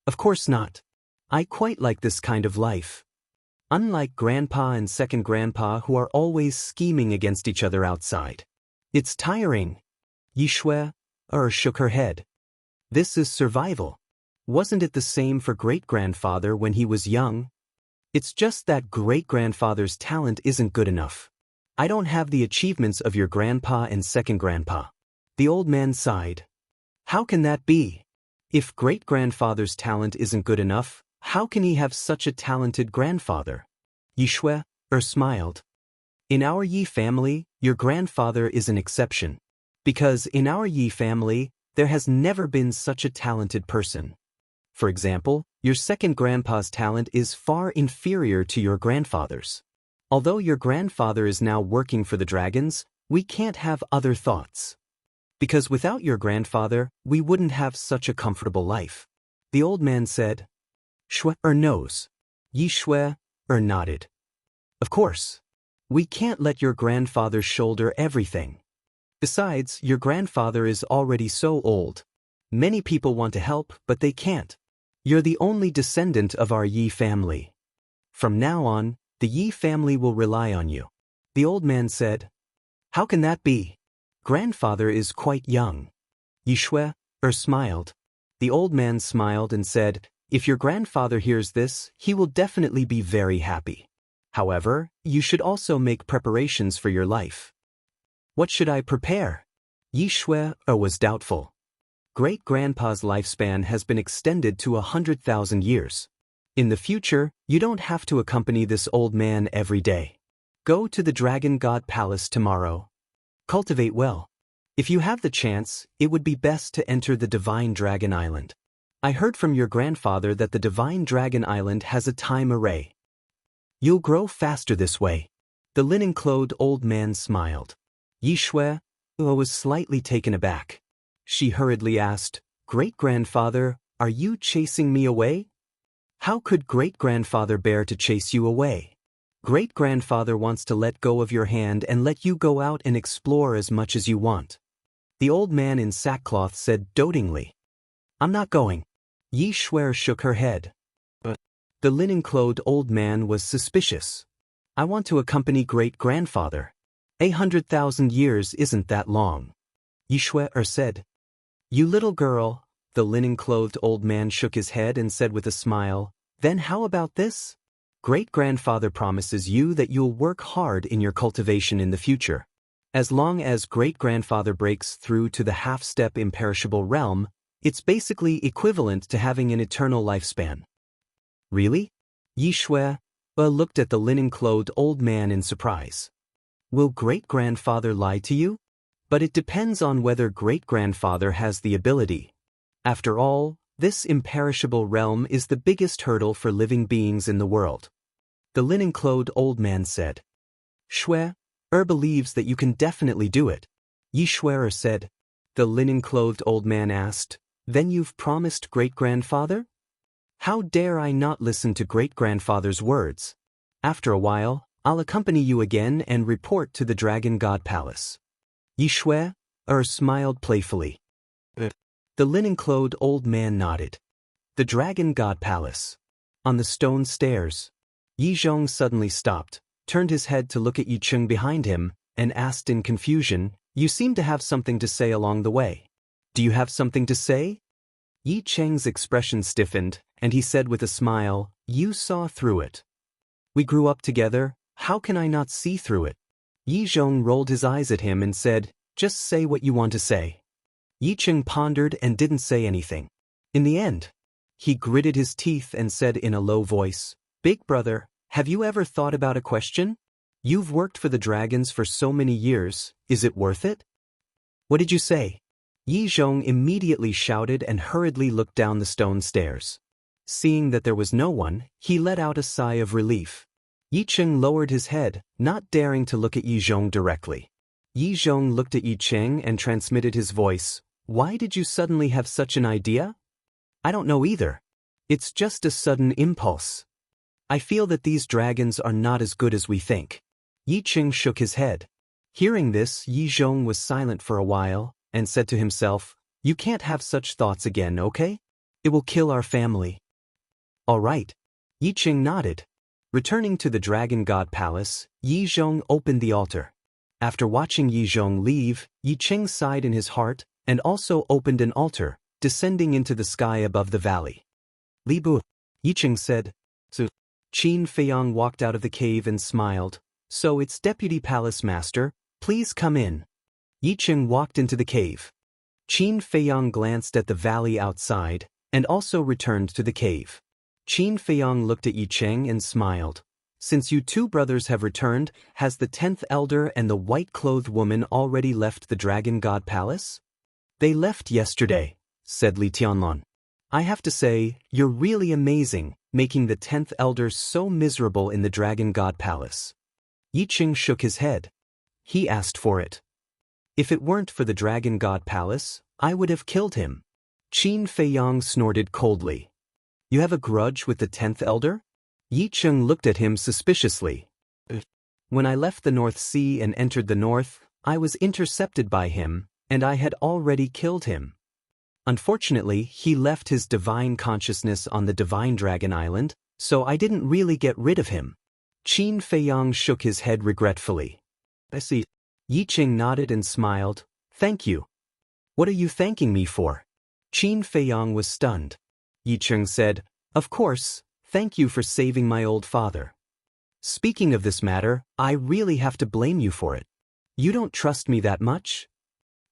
Of course not. I quite like this kind of life. Unlike grandpa and second grandpa who are always scheming against each other outside. It's tiring. Yi Shui shook her head. This is survival. Wasn't it the same for great-grandfather when he was young? It's just that great-grandfather's talent isn't good enough. I don't have the achievements of your grandpa and second grandpa. The old man sighed. How can that be? If great-grandfather's talent isn't good enough, how can he have such a talented grandfather? Yi Shui smiled. In our Yi family, your grandfather is an exception. Because in our Yi family, there has never been such a talented person. For example, your second grandpa's talent is far inferior to your grandfather's. Although your grandfather is now working for the dragons, we can't have other thoughts. Because without your grandfather, we wouldn't have such a comfortable life. The old man said. Shui knows. Yi Shui nodded. Of course. We can't let your grandfather shoulder everything. Besides, your grandfather is already so old. Many people want to help, but they can't. You're the only descendant of our Yi family. From now on, the Yi family will rely on you. The old man said. How can that be? Grandfather is quite young. Yi Shui smiled. The old man smiled and said, if your grandfather hears this, he will definitely be very happy. However, you should also make preparations for your life. What should I prepare? Yi Shui was doubtful. Great-grandpa's lifespan has been extended to 100,000 years. In the future, you don't have to accompany this old man every day. Go to the Dragon God Palace tomorrow. Cultivate well. If you have the chance, it would be best to enter the Divine Dragon Island. I heard from your grandfather that the Divine Dragon Island has a time array. You'll grow faster this way. The linen-clothed old man smiled. Yi Shui was slightly taken aback. She hurriedly asked, Great-grandfather, are you chasing me away? How could great-grandfather bear to chase you away? Great-grandfather wants to let go of your hand and let you go out and explore as much as you want. The old man in sackcloth said dotingly. I'm not going. Yi Shui shook her head. But the linen-clothed old man was suspicious. I want to accompany great-grandfather. 100,000 years isn't that long. Yi Shui said. You little girl, the linen-clothed old man shook his head and said with a smile, then how about this? Great-grandfather promises you that you'll work hard in your cultivation in the future. As long as great-grandfather breaks through to the half-step imperishable realm, it's basically equivalent to having an eternal lifespan. Really? Yi Shui looked at the linen-clothed old man in surprise. Will great-grandfather lie to you? But it depends on whether great-grandfather has the ability. After all, this imperishable realm is the biggest hurdle for living beings in the world. The linen-clothed old man said. Shui believes that you can definitely do it. Yi Shui said. The linen-clothed old man asked, then you've promised great-grandfather? How dare I not listen to great-grandfather's words? After a while, I'll accompany you again and report to the Dragon God Palace. Yi Shui smiled playfully. The linen-clothed old man nodded. The Dragon God Palace. On the stone stairs, Yi Zhong suddenly stopped, turned his head to look at Yi Cheng behind him, and asked in confusion, You seem to have something to say along the way. Do you have something to say? Yi Cheng's expression stiffened, and he said with a smile, You saw through it. We grew up together, how can I not see through it? Yi Zhong rolled his eyes at him and said, Just say what you want to say. Yi Cheng pondered and didn't say anything. In the end, he gritted his teeth and said in a low voice, Big brother, have you ever thought about a question? You've worked for the dragons for so many years, is it worth it? What did you say? Yi Zhong immediately shouted and hurriedly looked down the stone stairs. Seeing that there was no one, he let out a sigh of relief. Yi Cheng lowered his head, not daring to look at Yi Zhong directly. Yi Zhong looked at Yi Cheng and transmitted his voice, Why did you suddenly have such an idea? I don't know either. It's just a sudden impulse. I feel that these dragons are not as good as we think. Yi Cheng shook his head. Hearing this, Yi Zhong was silent for a while, and said to himself, You can't have such thoughts again, okay? It will kill our family. All right. Yi Cheng nodded. Returning to the Dragon God Palace, Yi Zhong opened the altar. After watching Yi Zhong leave, Yi Cheng sighed in his heart, and also opened an altar, descending into the sky above the valley. Li Bu, Yi Cheng said. So, Qin Feiyang walked out of the cave and smiled. So it's Deputy Palace Master, please come in. Yi Cheng walked into the cave. Qin Feiyang glanced at the valley outside, and also returned to the cave. Qin Feiyang looked at Yi Cheng and smiled. Since you two brothers have returned, has the 10th elder and the white-clothed woman already left the Dragon God Palace? They left yesterday, said Li Tianlong. I have to say, you're really amazing, making the 10th elder so miserable in the Dragon God Palace. Yi Cheng shook his head. He asked for it. If it weren't for the Dragon God Palace, I would have killed him. Qin Feiyang snorted coldly. You have a grudge with the 10th elder? Yi Cheng looked at him suspiciously. When I left the North Sea and entered the North, I was intercepted by him, and I had already killed him. Unfortunately, he left his divine consciousness on the Divine Dragon Island, so I didn't really get rid of him. Qin Feiyang shook his head regretfully. I see. Yi Cheng nodded and smiled. Thank you. What are you thanking me for? Qin Feiyang was stunned. Yi Cheng said, Of course, thank you for saving my old father. Speaking of this matter, I really have to blame you for it. You don't trust me that much?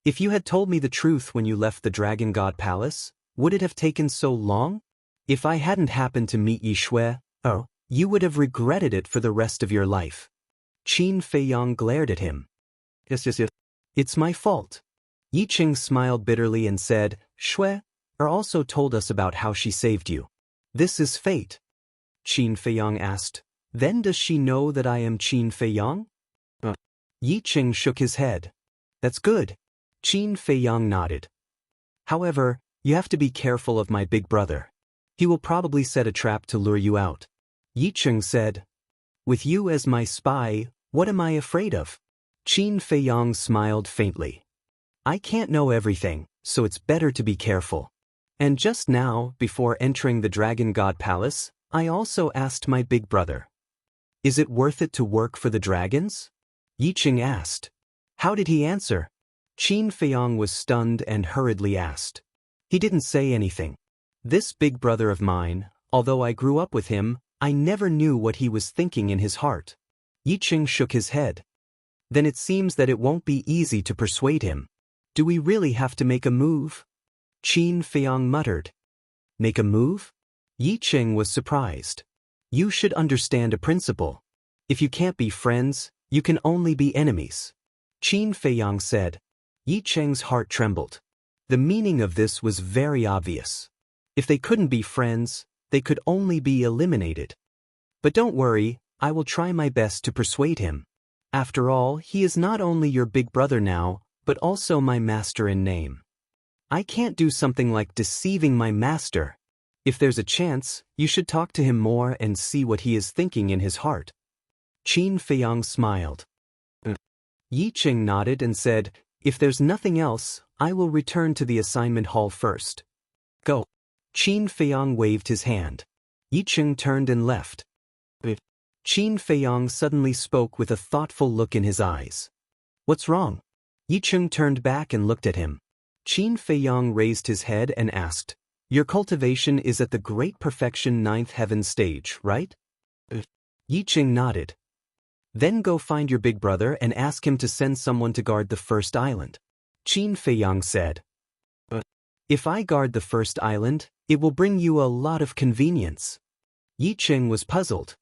If you had told me the truth when you left the Dragon God Palace, would it have taken so long? If I hadn't happened to meet Yi Shui, you would have regretted it for the rest of your life. Qin Feiyang glared at him. Yes. It's my fault. Yi Qing smiled bitterly and said, Shui also told us about how she saved you. This is fate. Qin Feiyang asked, then does she know that I am Qin Feiyang? Yi Qing shook his head. That's good. Qin Feiyang nodded. However, you have to be careful of my big brother. He will probably set a trap to lure you out. Yi Qing said, with you as my spy, what am I afraid of? Qin Feiyang smiled faintly. I can't know everything, so it's better to be careful. And just now, before entering the Dragon God Palace, I also asked my big brother. Is it worth it to work for the dragons? Yi Qing asked. How did he answer? Qin Feiyang was stunned and hurriedly asked. He didn't say anything. This big brother of mine, although I grew up with him, I never knew what he was thinking in his heart. Yi Qing shook his head. Then it seems that it won't be easy to persuade him. Do we really have to make a move? Qin Feiyang muttered. Make a move? Yi Qing was surprised. You should understand a principle. If you can't be friends, you can only be enemies. Qin Feiyang said. Yi Qing's heart trembled. The meaning of this was very obvious. If they couldn't be friends, they could only be eliminated. But don't worry, I will try my best to persuade him. After all, he is not only your big brother now, but also my master in name. I can't do something like deceiving my master. If there's a chance, you should talk to him more and see what he is thinking in his heart. Qin Feiyang smiled. Yi Qing nodded and said, if there's nothing else, I will return to the assignment hall first. Go. Qin Feiyang waved his hand. Yi Qing turned and left. Qin Feiyang suddenly spoke with a thoughtful look in his eyes. What's wrong? Yi Qing turned back and looked at him. Qin Feiyang raised his head and asked, your cultivation is at the great perfection 9th heaven stage, right? Yi Qing nodded. Then go find your big brother and ask him to send someone to guard the first island. Qin Feiyang said. If I guard the first island, it will bring you a lot of convenience. Yi Qing was puzzled.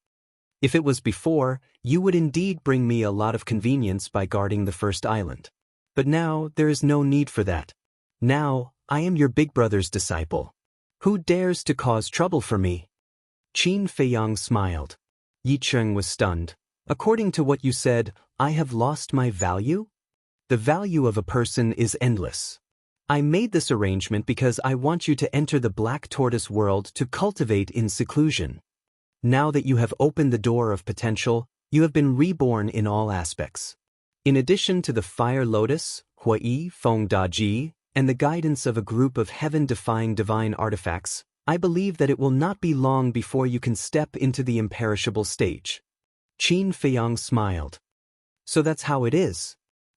If it was before, you would indeed bring me a lot of convenience by guarding the first island. But now, there is no need for that. Now, I am your big brother's disciple. Who dares to cause trouble for me? Qin Feiyang smiled. Yi Qing was stunned. According to what you said, I have lost my value? The value of a person is endless. I made this arrangement because I want you to enter the Black Tortoise world to cultivate in seclusion. Now that you have opened the door of potential, you have been reborn in all aspects. In addition to the Fire Lotus, Hui Feng Da Ji, and the guidance of a group of heaven-defying divine artifacts, I believe that it will not be long before you can step into the imperishable stage. Qin Feiyang smiled. So that's how it is.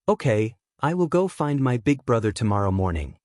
Okay, I will go find my big brother tomorrow morning.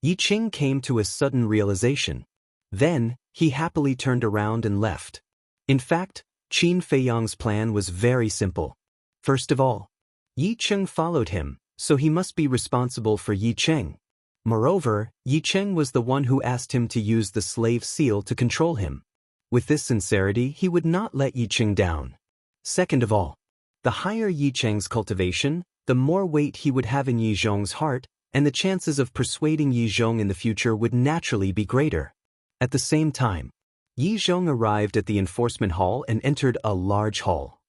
Yi Qing came to a sudden realization. Then, he happily turned around and left. In fact, Qin Feiyang's plan was very simple. First of all, Yi Qing followed him, so he must be responsible for Yi Qing. Moreover, Yi Qing was the one who asked him to use the slave seal to control him. With this sincerity, he would not let Yi Qing down. Second of all, the higher Yi Qing's cultivation, the more weight he would have in Yi Zhong's heart, and the chances of persuading Yi Zhong in the future would naturally be greater. At the same time, Yi Zhong arrived at the enforcement hall and entered a large hall.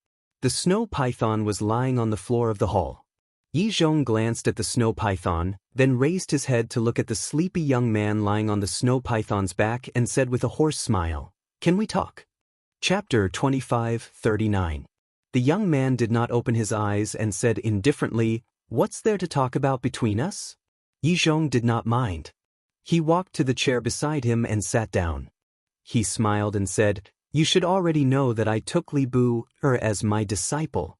The snow python was lying on the floor of the hall. Yi Zhong glanced at the snow python, then raised his head to look at the sleepy young man lying on the snow python's back and said with a hoarse smile, "Can we talk?" Chapter 25:39. The young man did not open his eyes and said indifferently, "What's there to talk about between us?" Yi Zhong did not mind. He walked to the chair beside him and sat down. He smiled and said, "You should already know that I took Li Bu as my disciple."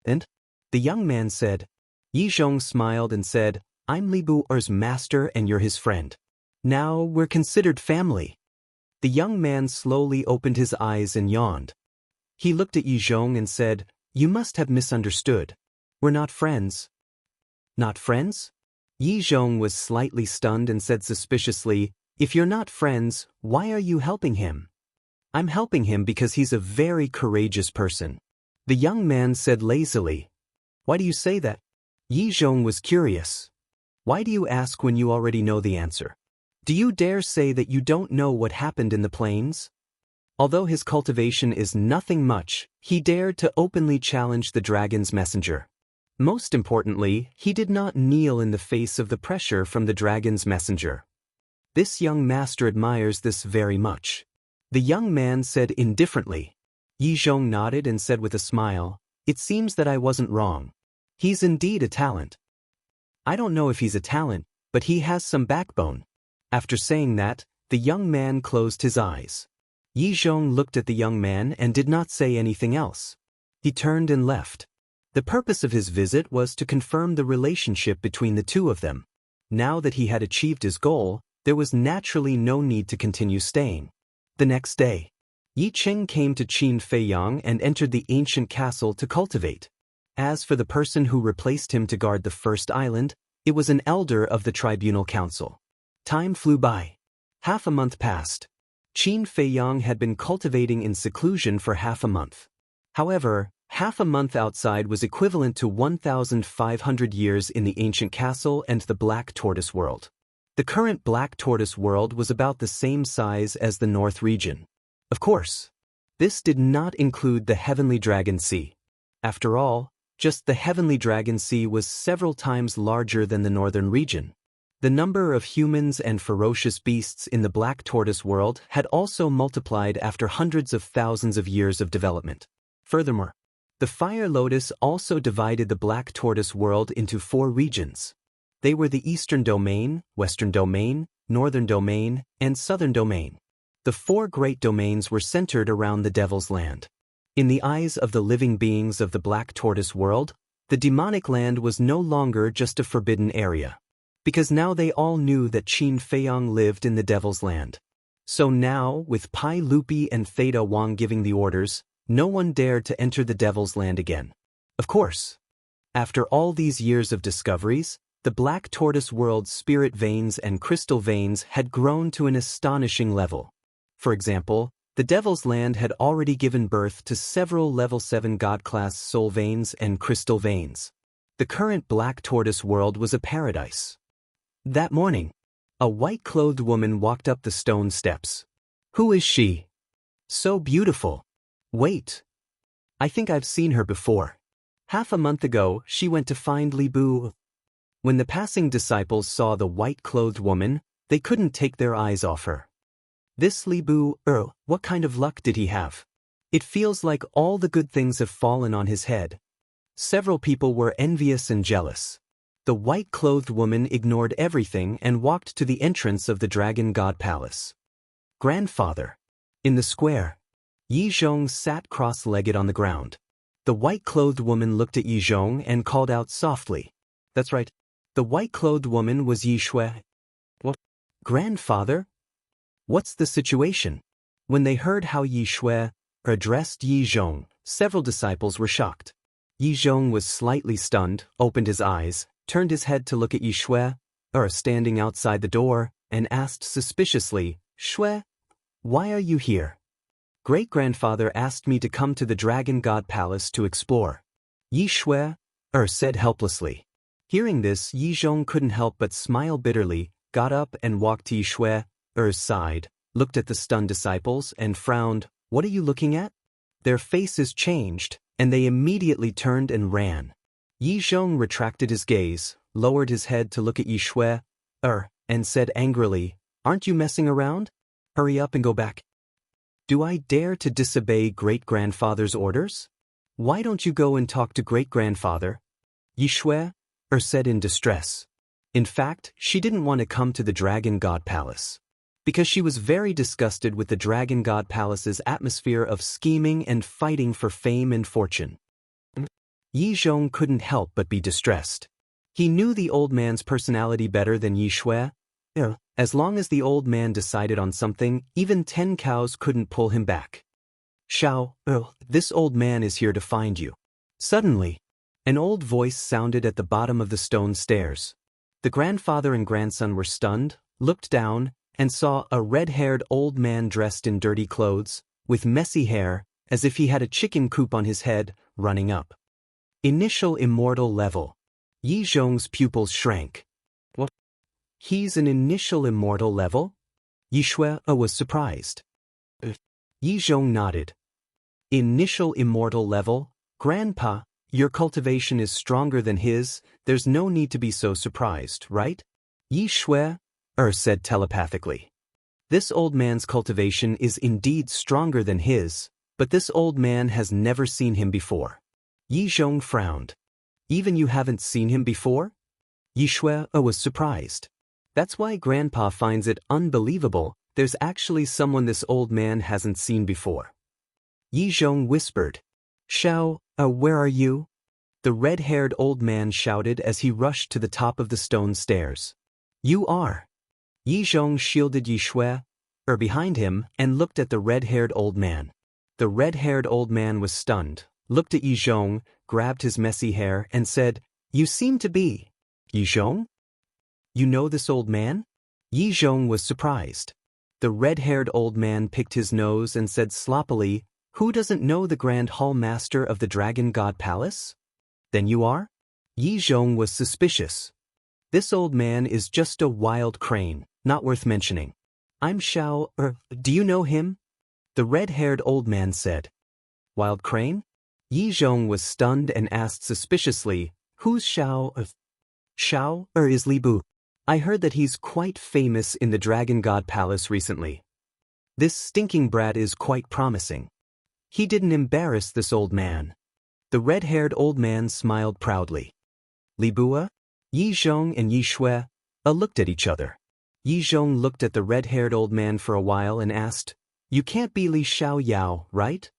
And? The young man said. Yi Zhong smiled and said, "I'm Li Bu's master and you're his friend. Now we're considered family." The young man slowly opened his eyes and yawned. He looked at Yi Zhong and said, "You must have misunderstood. We're not friends." "Not friends?" Yi Zhong was slightly stunned and said suspiciously, "If you're not friends, why are you helping him?" "I'm helping him because he's a very courageous person. The young man said lazily. Why do you say that? Yi Zhong was curious. Why do you ask when you already know the answer? Do you dare say that you don't know what happened in the plains? Although his cultivation is nothing much, he dared to openly challenge the dragon's messenger. Most importantly, he did not kneel in the face of the pressure from the dragon's messenger. This young master admires this very much. The young man said indifferently. Yi Zhong nodded and said with a smile, it seems that I wasn't wrong. He's indeed a talent. I don't know if he's a talent, but he has some backbone. After saying that, the young man closed his eyes. Yi Zhong looked at the young man and did not say anything else. He turned and left. The purpose of his visit was to confirm the relationship between the two of them. Now that he had achieved his goal, there was naturally no need to continue staying. The next day, Yi Cheng came to Qin Feiyang and entered the ancient castle to cultivate. As for the person who replaced him to guard the first island, it was an elder of the tribunal council. Time flew by. Half a month passed. Qin Feiyang had been cultivating in seclusion for half a month. However, half a month outside was equivalent to 1,500 years in the ancient castle and the Black Tortoise world. The current Black Tortoise world was about the same size as the North region. Of course, this did not include the Heavenly Dragon Sea. After all, just the Heavenly Dragon Sea was several times larger than the northern region. The number of humans and ferocious beasts in the Black Tortoise world had also multiplied after hundreds of thousands of years of development. Furthermore, the Fire Lotus also divided the Black Tortoise world into 4 regions. They were the Eastern Domain, Western Domain, Northern Domain, and Southern Domain. The 4 great domains were centered around the Devil's Land. In the eyes of the living beings of the Black Tortoise world, the demonic land was no longer just a forbidden area. Because now they all knew that Qin Feiyang lived in the Devil's Land. So now, with Pai Lupi and Theta Wang giving the orders, no one dared to enter the Devil's Land again. Of course, after all these years of discoveries, the Black Tortoise world's spirit veins and crystal veins had grown to an astonishing level. For example, the Devil's Land had already given birth to several level 7 God-class soul veins and crystal veins. The current Black Tortoise world was a paradise. That morning, a white-clothed woman walked up the stone steps. Who is she? So beautiful. Wait. I think I've seen her before. Half a month ago, she went to find Li Bu. When the passing disciples saw the white-clothed woman, they couldn't take their eyes off her. This Li Bu, what kind of luck did he have? It feels like all the good things have fallen on his head. Several people were envious and jealous. The white-clothed woman ignored everything and walked to the entrance of the Dragon God Palace. Grandfather. In the square, Yi Zhong sat cross-legged on the ground. The white-clothed woman looked at Yi Zhong and called out softly. That's right. The white-clothed woman was Yi Shui. What? Grandfather? What's the situation? When they heard how Yi Shui addressed Yi Zhong, several disciples were shocked. Yi Zhong was slightly stunned, opened his eyes, turned his head to look at Yi Shui, standing outside the door, and asked suspiciously, Shui, why are you here? Great-grandfather asked me to come to the Dragon God Palace to explore. Yi Shui said helplessly. Hearing this, Yi Zhong couldn't help but smile bitterly, got up and walked to Yi Shui's side, looked at the stunned disciples and frowned. What are you looking at? Their faces changed, and they immediately turned and ran. Yi Zhong retracted his gaze, lowered his head to look at Yi Shui, and said angrily, Aren't you messing around? Hurry up and go back. Do I dare to disobey great-grandfather's orders? Why don't you go and talk to great-grandfather? Yi Shui said in distress. In fact, she didn't want to come to the Dragon God Palace. Because she was very disgusted with the Dragon God Palace's atmosphere of scheming and fighting for fame and fortune. Yi Zhong couldn't help but be distressed. He knew the old man's personality better than Yi Shui. As long as the old man decided on something, even 10 cows couldn't pull him back. Shao, this old man is here to find you. Suddenly, an old voice sounded at the bottom of the stone stairs. The grandfather and grandson were stunned, looked down, and saw a red-haired old man dressed in dirty clothes, with messy hair, as if he had a chicken coop on his head, running up. Initial immortal level. Yi Zhong's pupils shrank. What? He's an initial immortal level? Yi Shui was surprised. Yi Zhong nodded. Initial immortal level? Grandpa, your cultivation is stronger than his, there's no need to be so surprised, right? Yi Shui said telepathically. This old man's cultivation is indeed stronger than his, but this old man has never seen him before. Yi Zhong frowned. Even you haven't seen him before? Yi Shui was surprised. That's why Grandpa finds it unbelievable, there's actually someone this old man hasn't seen before. Yi Zhong whispered. Xiao, where are you? The red-haired old man shouted as he rushed to the top of the stone stairs. You are. Yi Zhong shielded Yi Shui behind him and looked at the red-haired old man. The red-haired old man was stunned, looked at Yi Zhong, grabbed his messy hair and said, You seem to be. Yi Zhong? You know this old man? Yi Zhong was surprised. The red-haired old man picked his nose and said sloppily, Who doesn't know the Grand Hall Master of the Dragon God Palace? Then you are? Yi Zhong was suspicious. This old man is just a wild crane, not worth mentioning. I'm Xiao, do you know him? The red-haired old man said. Wild crane? Yi Zhong was stunned and asked suspiciously, Who's Xiao? Xiao, is Li Bu. I heard that he's quite famous in the Dragon God Palace recently. This stinking brat is quite promising. He didn't embarrass this old man. The red-haired old man smiled proudly. Li Bu? Yi Zhong and Yi Shui looked at each other. Yi Zhong looked at the red-haired old man for a while and asked, You can't be Li Xiao Yao, right?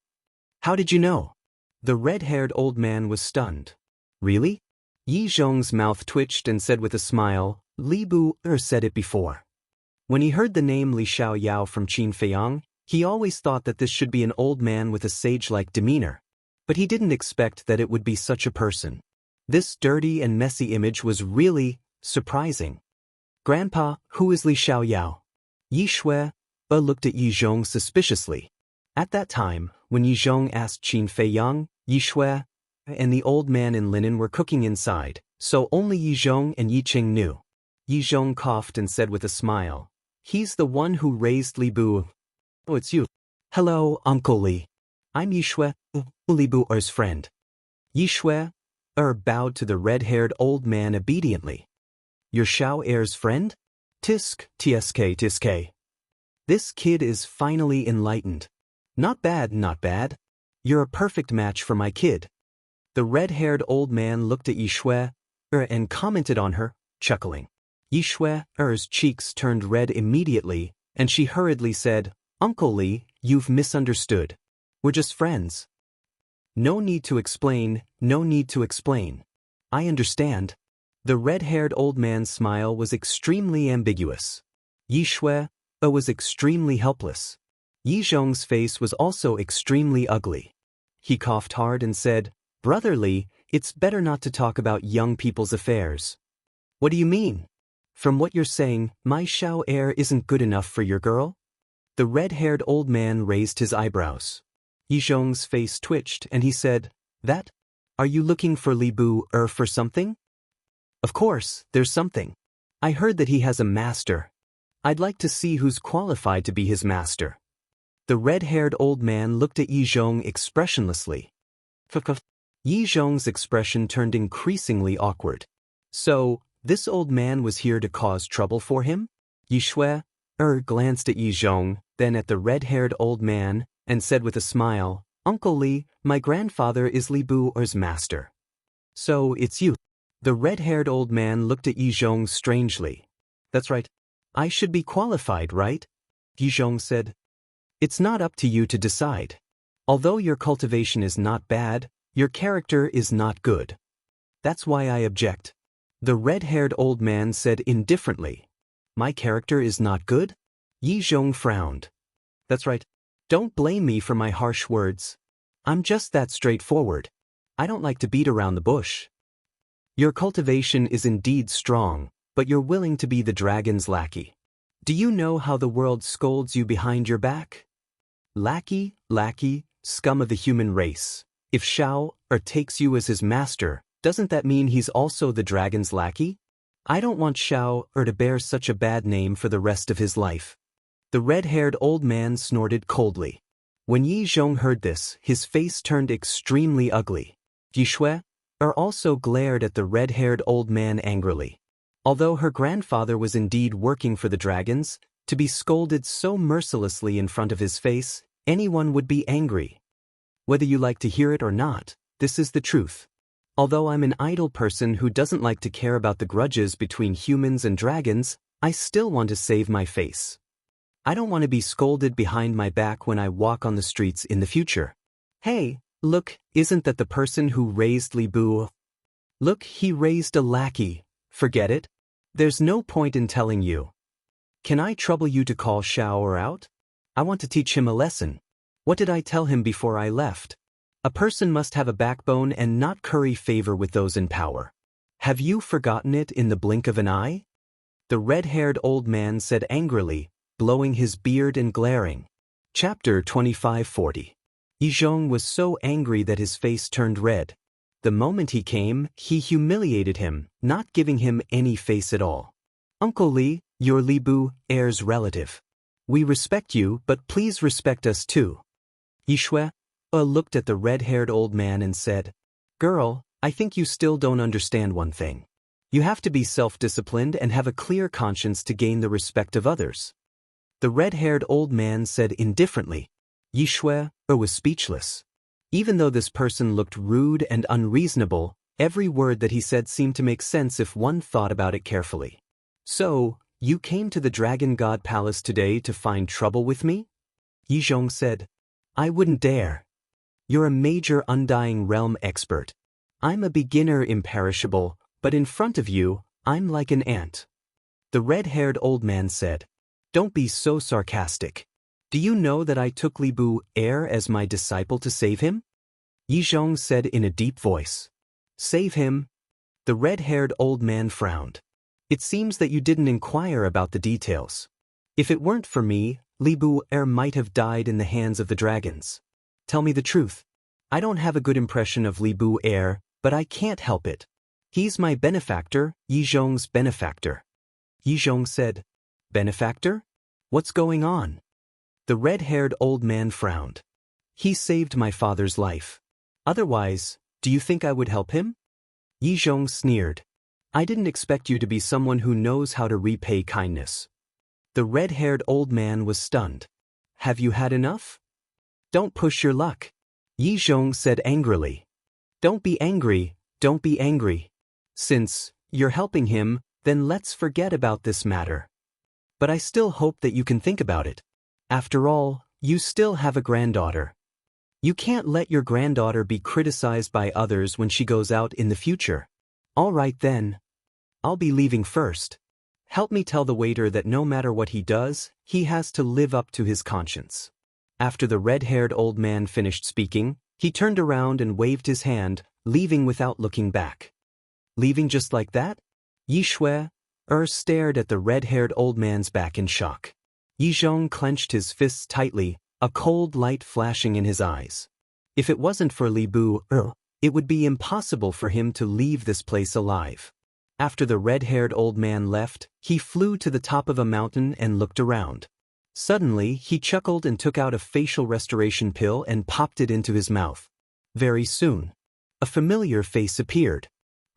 How did you know? The red-haired old man was stunned. Really? Yi Zhong's mouth twitched and said with a smile, Li Bu said it before. When he heard the name Li Xiao Yao from Qin Feiyang, he always thought that this should be an old man with a sage-like demeanor. But he didn't expect that it would be such a person. This dirty and messy image was really surprising. Grandpa, who is Li Xiao Yao? Yi Shui looked at Yi Zhong suspiciously. At that time, when Yi Zhong asked Qin Feiyang, Yi Shui and the old man in linen were cooking inside, so only Yi Zhong and Yi Qing knew. Yi Zhong coughed and said with a smile, He's the one who raised Li Bu. Oh, it's you. Hello, Uncle Li. I'm Yi Shui, Li Bu's friend. Yi Shui bowed to the red-haired old man obediently. Your Xiao heir's friend? Tsk. This kid is finally enlightened. Not bad, not bad. You're a perfect match for my kid. The red-haired old man looked at Yi Shui and commented on her, chuckling. Yi Shui's cheeks turned red immediately, and she hurriedly said, Uncle Li, you've misunderstood. We're just friends. No need to explain, no need to explain. I understand. The red-haired old man's smile was extremely ambiguous. Yi Shui was extremely helpless. Yi Zhong's face was also extremely ugly. He coughed hard and said, Brother Li, it's better not to talk about young people's affairs. What do you mean? From what you're saying, my Xiao heir isn't good enough for your girl? The red-haired old man raised his eyebrows. Yi Zhong's face twitched and he said, That? Are you looking for Li Bu for something? Of course, there's something. I heard that he has a master. I'd like to see who's qualified to be his master. The red-haired old man looked at Yi Zhong expressionlessly. Yi Zhong's expression turned increasingly awkward. So, this old man was here to cause trouble for him? Yi Shui glanced at Yi Zhong, then at the red-haired old man, and said with a smile, Uncle Li, my grandfather is Li Bu's master. So, it's you. The red-haired old man looked at Yi Zhong strangely. That's right. I should be qualified, right? Yi Zhong said. It's not up to you to decide. Although your cultivation is not bad, your character is not good. That's why I object. The red-haired old man said indifferently. My character is not good? Yi Zhong frowned. That's right. Don't blame me for my harsh words. I'm just that straightforward. I don't like to beat around the bush. Your cultivation is indeed strong, but you're willing to be the dragon's lackey. Do you know how the world scolds you behind your back? Lackey, scum of the human race. If Xiao takes you as his master, doesn't that mean he's also the dragon's lackey? I don't want Xiao to bear such a bad name for the rest of his life. The red-haired old man snorted coldly. When Yi Zhong heard this, his face turned extremely ugly. Yi Shui also glared at the red-haired old man angrily. Although her grandfather was indeed working for the dragons, to be scolded so mercilessly in front of his face, anyone would be angry. Whether you like to hear it or not, this is the truth. Although I'm an idle person who doesn't like to care about the grudges between humans and dragons, I still want to save my face. I don't want to be scolded behind my back when I walk on the streets in the future. Hey, look, isn't that the person who raised Li Bu? Look, he raised a lackey. Forget it. There's no point in telling you. Can I trouble you to call Xiao out? I want to teach him a lesson. What did I tell him before I left? A person must have a backbone and not curry favor with those in power. Have you forgotten it in the blink of an eye? The red-haired old man said angrily, blowing his beard and glaring. Chapter 2540. Yi Zhong was so angry that his face turned red. The moment he came, he humiliated him, not giving him any face at all. Uncle Li, you're Li Bu, heir's relative. We respect you, but please respect us too. Yi Shui looked at the red-haired old man and said, Girl, I think you still don't understand one thing. You have to be self-disciplined and have a clear conscience to gain the respect of others. The red-haired old man said indifferently. Yi Shui was speechless. Even though this person looked rude and unreasonable, every word that he said seemed to make sense if one thought about it carefully. So, you came to the Dragon God Palace today to find trouble with me? Yi Zhong said. I wouldn't dare. You're a major Undying Realm expert. I'm a beginner imperishable, but in front of you, I'm like an ant. The red-haired old man said. Don't be so sarcastic. Do you know that I took Li Bu heir as my disciple to save him? Yi Zhong said in a deep voice. Save him? The red-haired old man frowned. It seems that you didn't inquire about the details. If it weren't for me, Li Bu heir might have died in the hands of the dragons. Tell me the truth. I don't have a good impression of Li Bu heir, but I can't help it. He's my benefactor, Yi Zhong's benefactor. Yi Zhong said. Benefactor? What's going on? The red-haired old man frowned. He saved my father's life. Otherwise, do you think I would help him? Yi Zhong sneered. I didn't expect you to be someone who knows how to repay kindness. The red-haired old man was stunned. Have you had enough? Don't push your luck. Yi Zhong said angrily. Don't be angry, don't be angry. Since you're helping him, then let's forget about this matter. But I still hope that you can think about it. After all, you still have a granddaughter. You can't let your granddaughter be criticized by others when she goes out in the future. All right then. I'll be leaving first. Help me tell the waiter that no matter what he does, he has to live up to his conscience. After the red-haired old man finished speaking, he turned around and waved his hand, leaving without looking back. Leaving just like that? Yi Shui stared at the red-haired old man's back in shock. Yi Zhong clenched his fists tightly, a cold light flashing in his eyes. If it wasn't for Li Bu, it would be impossible for him to leave this place alive. After the red-haired old man left, he flew to the top of a mountain and looked around. Suddenly, he chuckled and took out a facial restoration pill and popped it into his mouth. Very soon, a familiar face appeared.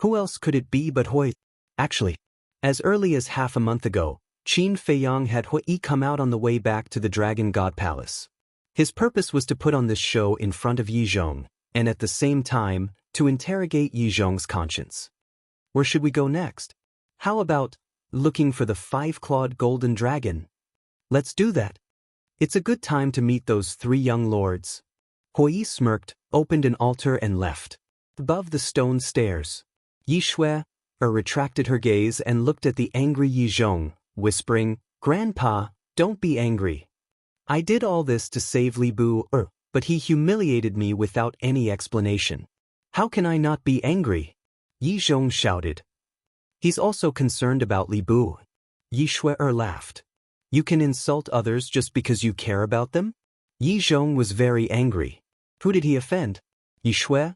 Who else could it be but Hui? Actually, as early as half a month ago, Qin Feiyang had Hui come out on the way back to the Dragon God Palace. His purpose was to put on this show in front of Yi Zhong, and at the same time, to interrogate Yi Zhong's conscience. Where should we go next? How about looking for the five-clawed golden dragon? Let's do that. It's a good time to meet those three young lords. Hui smirked, opened an altar and left. Above the stone stairs, Yi Shui retracted her gaze and looked at the angry Yi Zhong, whispering, Grandpa, don't be angry. I did all this to save Li Bu, but he humiliated me without any explanation. How can I not be angry? Yi Zhong shouted. He's also concerned about Li Bu. Yi Shui laughed. You can insult others just because you care about them? Yi Zhong was very angry. Who did he offend? Yi Shui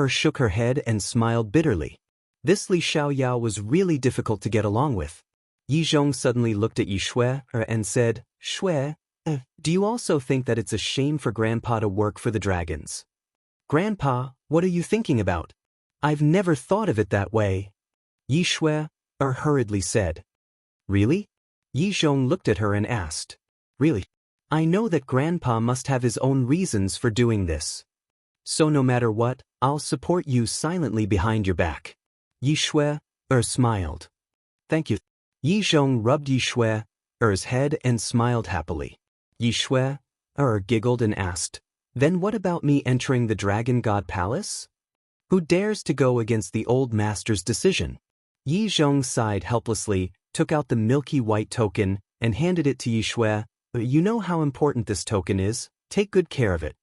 shook her head and smiled bitterly. This Li Xiaoyao was really difficult to get along with. Yi Zhong suddenly looked at Yi Shui and said, Shui, do you also think that it's a shame for Grandpa to work for the dragons? Grandpa, what are you thinking about? I've never thought of it that way. Yi Shui hurriedly said. Really? Yi Zhong looked at her and asked. Really? I know that Grandpa must have his own reasons for doing this. So no matter what, I'll support you silently behind your back. Yi Shui smiled. Thank you. Yi Zhong rubbed Yi Shui's head and smiled happily. Yi Shui giggled and asked, Then what about me entering the Dragon God Palace? Who dares to go against the old master's decision? Yi Zhong sighed helplessly, took out the milky white token, and handed it to Yi Shui. You know how important this token is, take good care of it.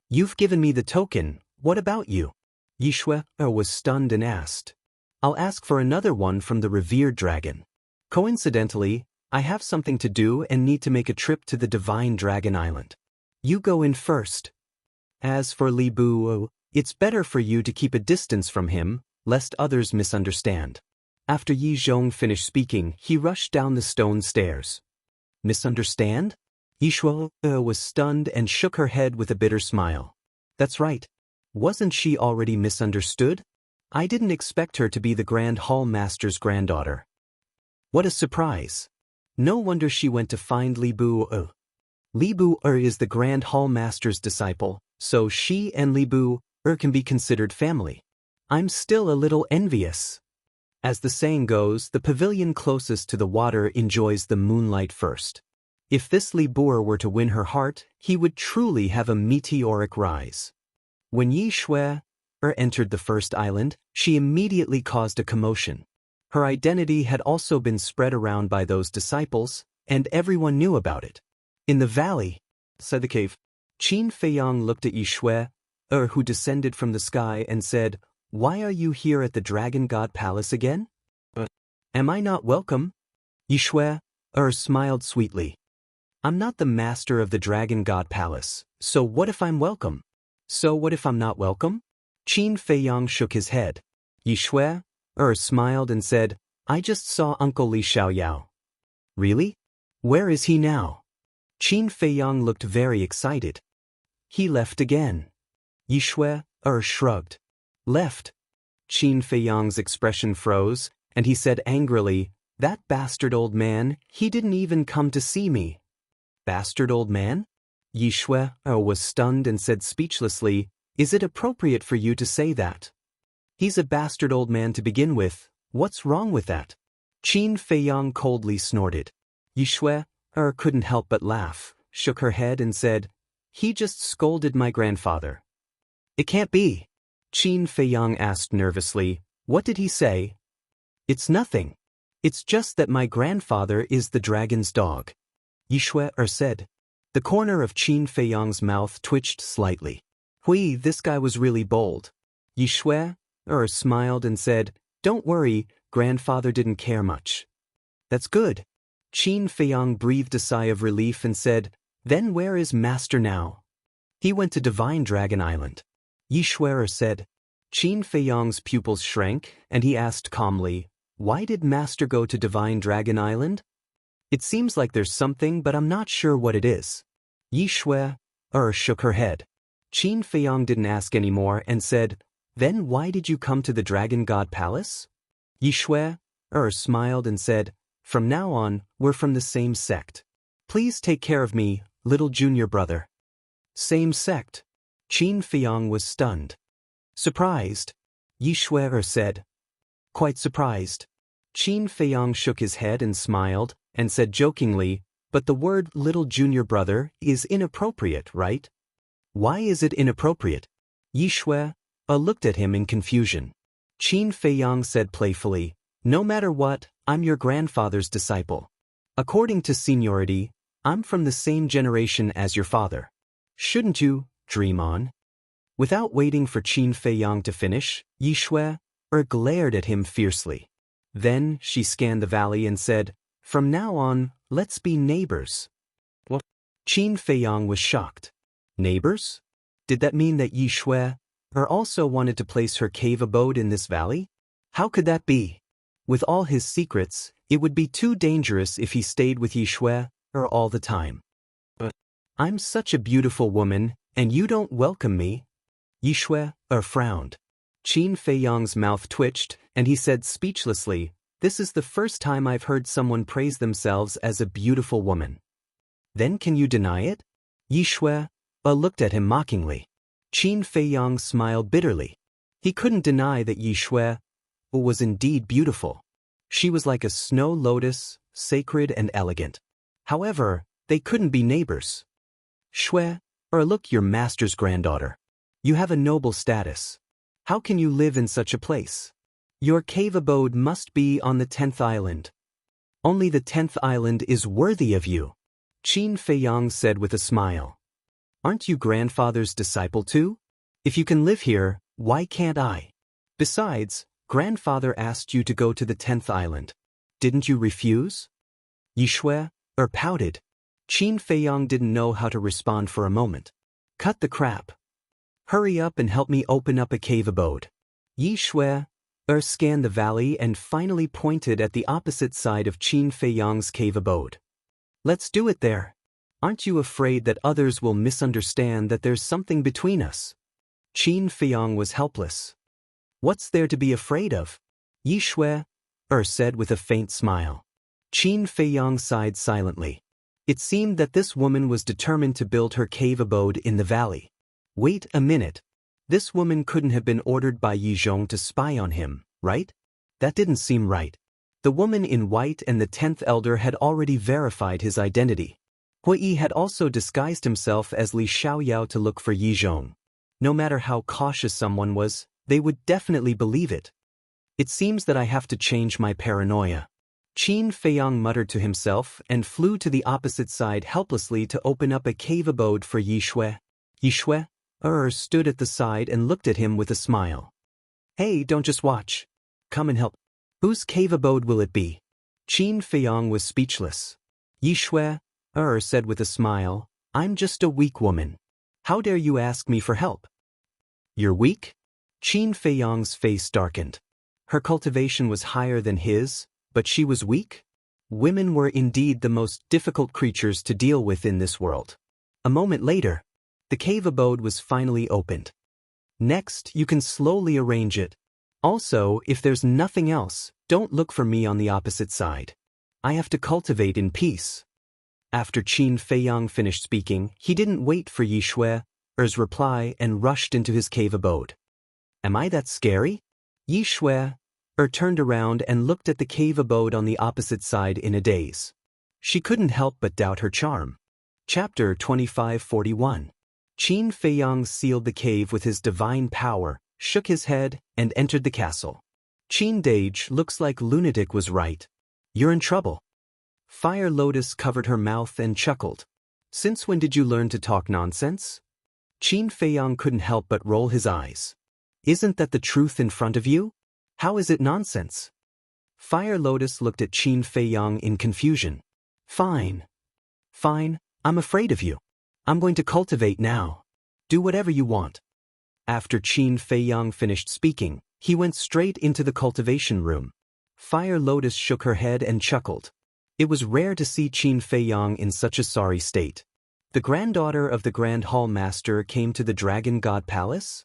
You've given me the token, what about you? Yi Shui was stunned and asked. I'll ask for another one from the revered dragon. Coincidentally, I have something to do and need to make a trip to the Divine Dragon Island. You go in first. As for Li Bu, it's better for you to keep a distance from him, lest others misunderstand. After Yi Zhong finished speaking, he rushed down the stone stairs. Misunderstand? Yi Shui was stunned and shook her head with a bitter smile. That's right. Wasn't she already misunderstood? I didn't expect her to be the Grand Hall Master's granddaughter. What a surprise. No wonder she went to find Li Bu. Li Bu is the Grand Hall Master's disciple, so she and Li Bu can be considered family. I'm still a little envious. As the saying goes, the pavilion closest to the water enjoys the moonlight first. If this Li Bu were to win her heart, he would truly have a meteoric rise. When Yi Shui entered the first island, she immediately caused a commotion. Her identity had also been spread around by those disciples, and everyone knew about it. In the valley, said the cave, Qin Feiyang looked at Yi Shui, who descended from the sky and said, Why are you here at the Dragon God Palace again? Am I not welcome? Yi Shui smiled sweetly. I'm not the master of the Dragon God Palace, so what if I'm welcome? So what if I'm not welcome? Qin Feiyang shook his head. Yi Shui smiled and said, I just saw Uncle Li Xiaoyao. Really? Where is he now? Qin Feiyang looked very excited. He left again. Yi Shui shrugged. Left? Qin Feiyang's expression froze, and he said angrily, That bastard old man, he didn't even come to see me. Bastard old man? Yi Shui was stunned and said speechlessly, Is it appropriate for you to say that? He's a bastard old man to begin with, what's wrong with that? Qin Feiyang coldly snorted. Yi Shui couldn't help but laugh, shook her head and said, He just scolded my grandfather. It can't be. Qin Feiyang asked nervously, What did he say? It's nothing. It's just that my grandfather is the dragon's dog. Yi Shui said. The corner of Qin Feiyang's mouth twitched slightly. Hui, this guy was really bold. Yi Shui smiled and said, Don't worry, grandfather didn't care much. That's good. Qin Feiyang breathed a sigh of relief and said, Then where is Master now? He went to Divine Dragon Island. Yi Shui said. Qin Feiyang's pupils shrank, and he asked calmly, Why did Master go to Divine Dragon Island? It seems like there's something, but I'm not sure what it is. Yi Shui shook her head. Qin Feiyang didn't ask any more and said, Then why did you come to the Dragon God Palace? Yi Shui smiled and said, From now on, we're from the same sect. Please take care of me, little junior brother. Same sect? Qin Feiyang was stunned. Surprised? Yi Shui said. Quite surprised. Qin Feiyang shook his head and smiled, and said jokingly, But the word little junior brother is inappropriate, right? Why is it inappropriate? Yi Shui looked at him in confusion. Qin Feiyang said playfully, No matter what, I'm your grandfather's disciple. According to seniority, I'm from the same generation as your father. Shouldn't you dream on? Without waiting for Qin Feiyang to finish, Yi Shui glared at him fiercely. Then she scanned the valley and said, From now on, let's be neighbors. What? Qin Feiyang was shocked. Neighbors? Did that mean that Yi Shui also wanted to place her cave abode in this valley? How could that be? With all his secrets, it would be too dangerous if he stayed with Yi Shui all the time. But I'm such a beautiful woman, and you don't welcome me. Yi Shui frowned. Qin Feiyang's mouth twitched, and he said speechlessly, "This is the first time I've heard someone praise themselves as a beautiful woman." Then can you deny it? Yi Shui looked at him mockingly. Qin Feiyang smiled bitterly. He couldn't deny that Yi Shui was indeed beautiful. She was like a snow lotus, sacred and elegant. However, they couldn't be neighbors. Shui, look, your master's granddaughter. You have a noble status. How can you live in such a place? Your cave abode must be on the 10th island. Only the 10th island is worthy of you, Qin Feiyang said with a smile. Aren't you grandfather's disciple too? If you can live here, why can't I? Besides, grandfather asked you to go to the 10th island. Didn't you refuse? Yi Shui pouted. Qin Feiyang didn't know how to respond for a moment. Cut the crap. Hurry up and help me open up a cave abode. Yi Shui scanned the valley and finally pointed at the opposite side of Qin Feiyang's cave abode. Let's do it there. Aren't you afraid that others will misunderstand that there's something between us? Qin Feiyang was helpless. What's there to be afraid of? Yi Shui said with a faint smile. Qin Feiyang sighed silently. It seemed that this woman was determined to build her cave abode in the valley. Wait a minute. This woman couldn't have been ordered by Yi Zhong to spy on him, right? That didn't seem right. The woman in white and the 10th elder had already verified his identity. Hui Yi had also disguised himself as Li Xiaoyao to look for Yi Zhong. No matter how cautious someone was, they would definitely believe it. It seems that I have to change my paranoia. Qin Feiyang muttered to himself and flew to the opposite side helplessly to open up a cave abode for Yi Shui. Yi Shui stood at the side and looked at him with a smile. Hey, don't just watch. Come and help. Whose cave abode will it be? Qin Feiyang was speechless. Yi Shui said with a smile, I'm just a weak woman. How dare you ask me for help? You're weak? Qin Feiyang's face darkened. Her cultivation was higher than his, but she was weak? Women were indeed the most difficult creatures to deal with in this world. A moment later, the cave abode was finally opened. Next, you can slowly arrange it. Also, if there's nothing else, don't look for me on the opposite side. I have to cultivate in peace. After Qin Feiyang finished speaking, he didn't wait for Yi Shui's reply and rushed into his cave abode. Am I that scary? Yi Shui turned around and looked at the cave abode on the opposite side in a daze. She couldn't help but doubt her charm. Chapter 2541. Qin Feiyang sealed the cave with his divine power, shook his head, and entered the castle. Qin Dage, looks like lunatic was right. You're in trouble. Fire Lotus covered her mouth and chuckled. Since when did you learn to talk nonsense? Qin Feiyang couldn't help but roll his eyes. Isn't that the truth in front of you? How is it nonsense? Fire Lotus looked at Qin Feiyang in confusion. Fine. Fine, I'm afraid of you. I'm going to cultivate now. Do whatever you want. After Qin Feiyang finished speaking, he went straight into the cultivation room. Fire Lotus shook her head and chuckled. It was rare to see Qin Feiyang in such a sorry state. The granddaughter of the Grand Hall Master came to the Dragon God Palace?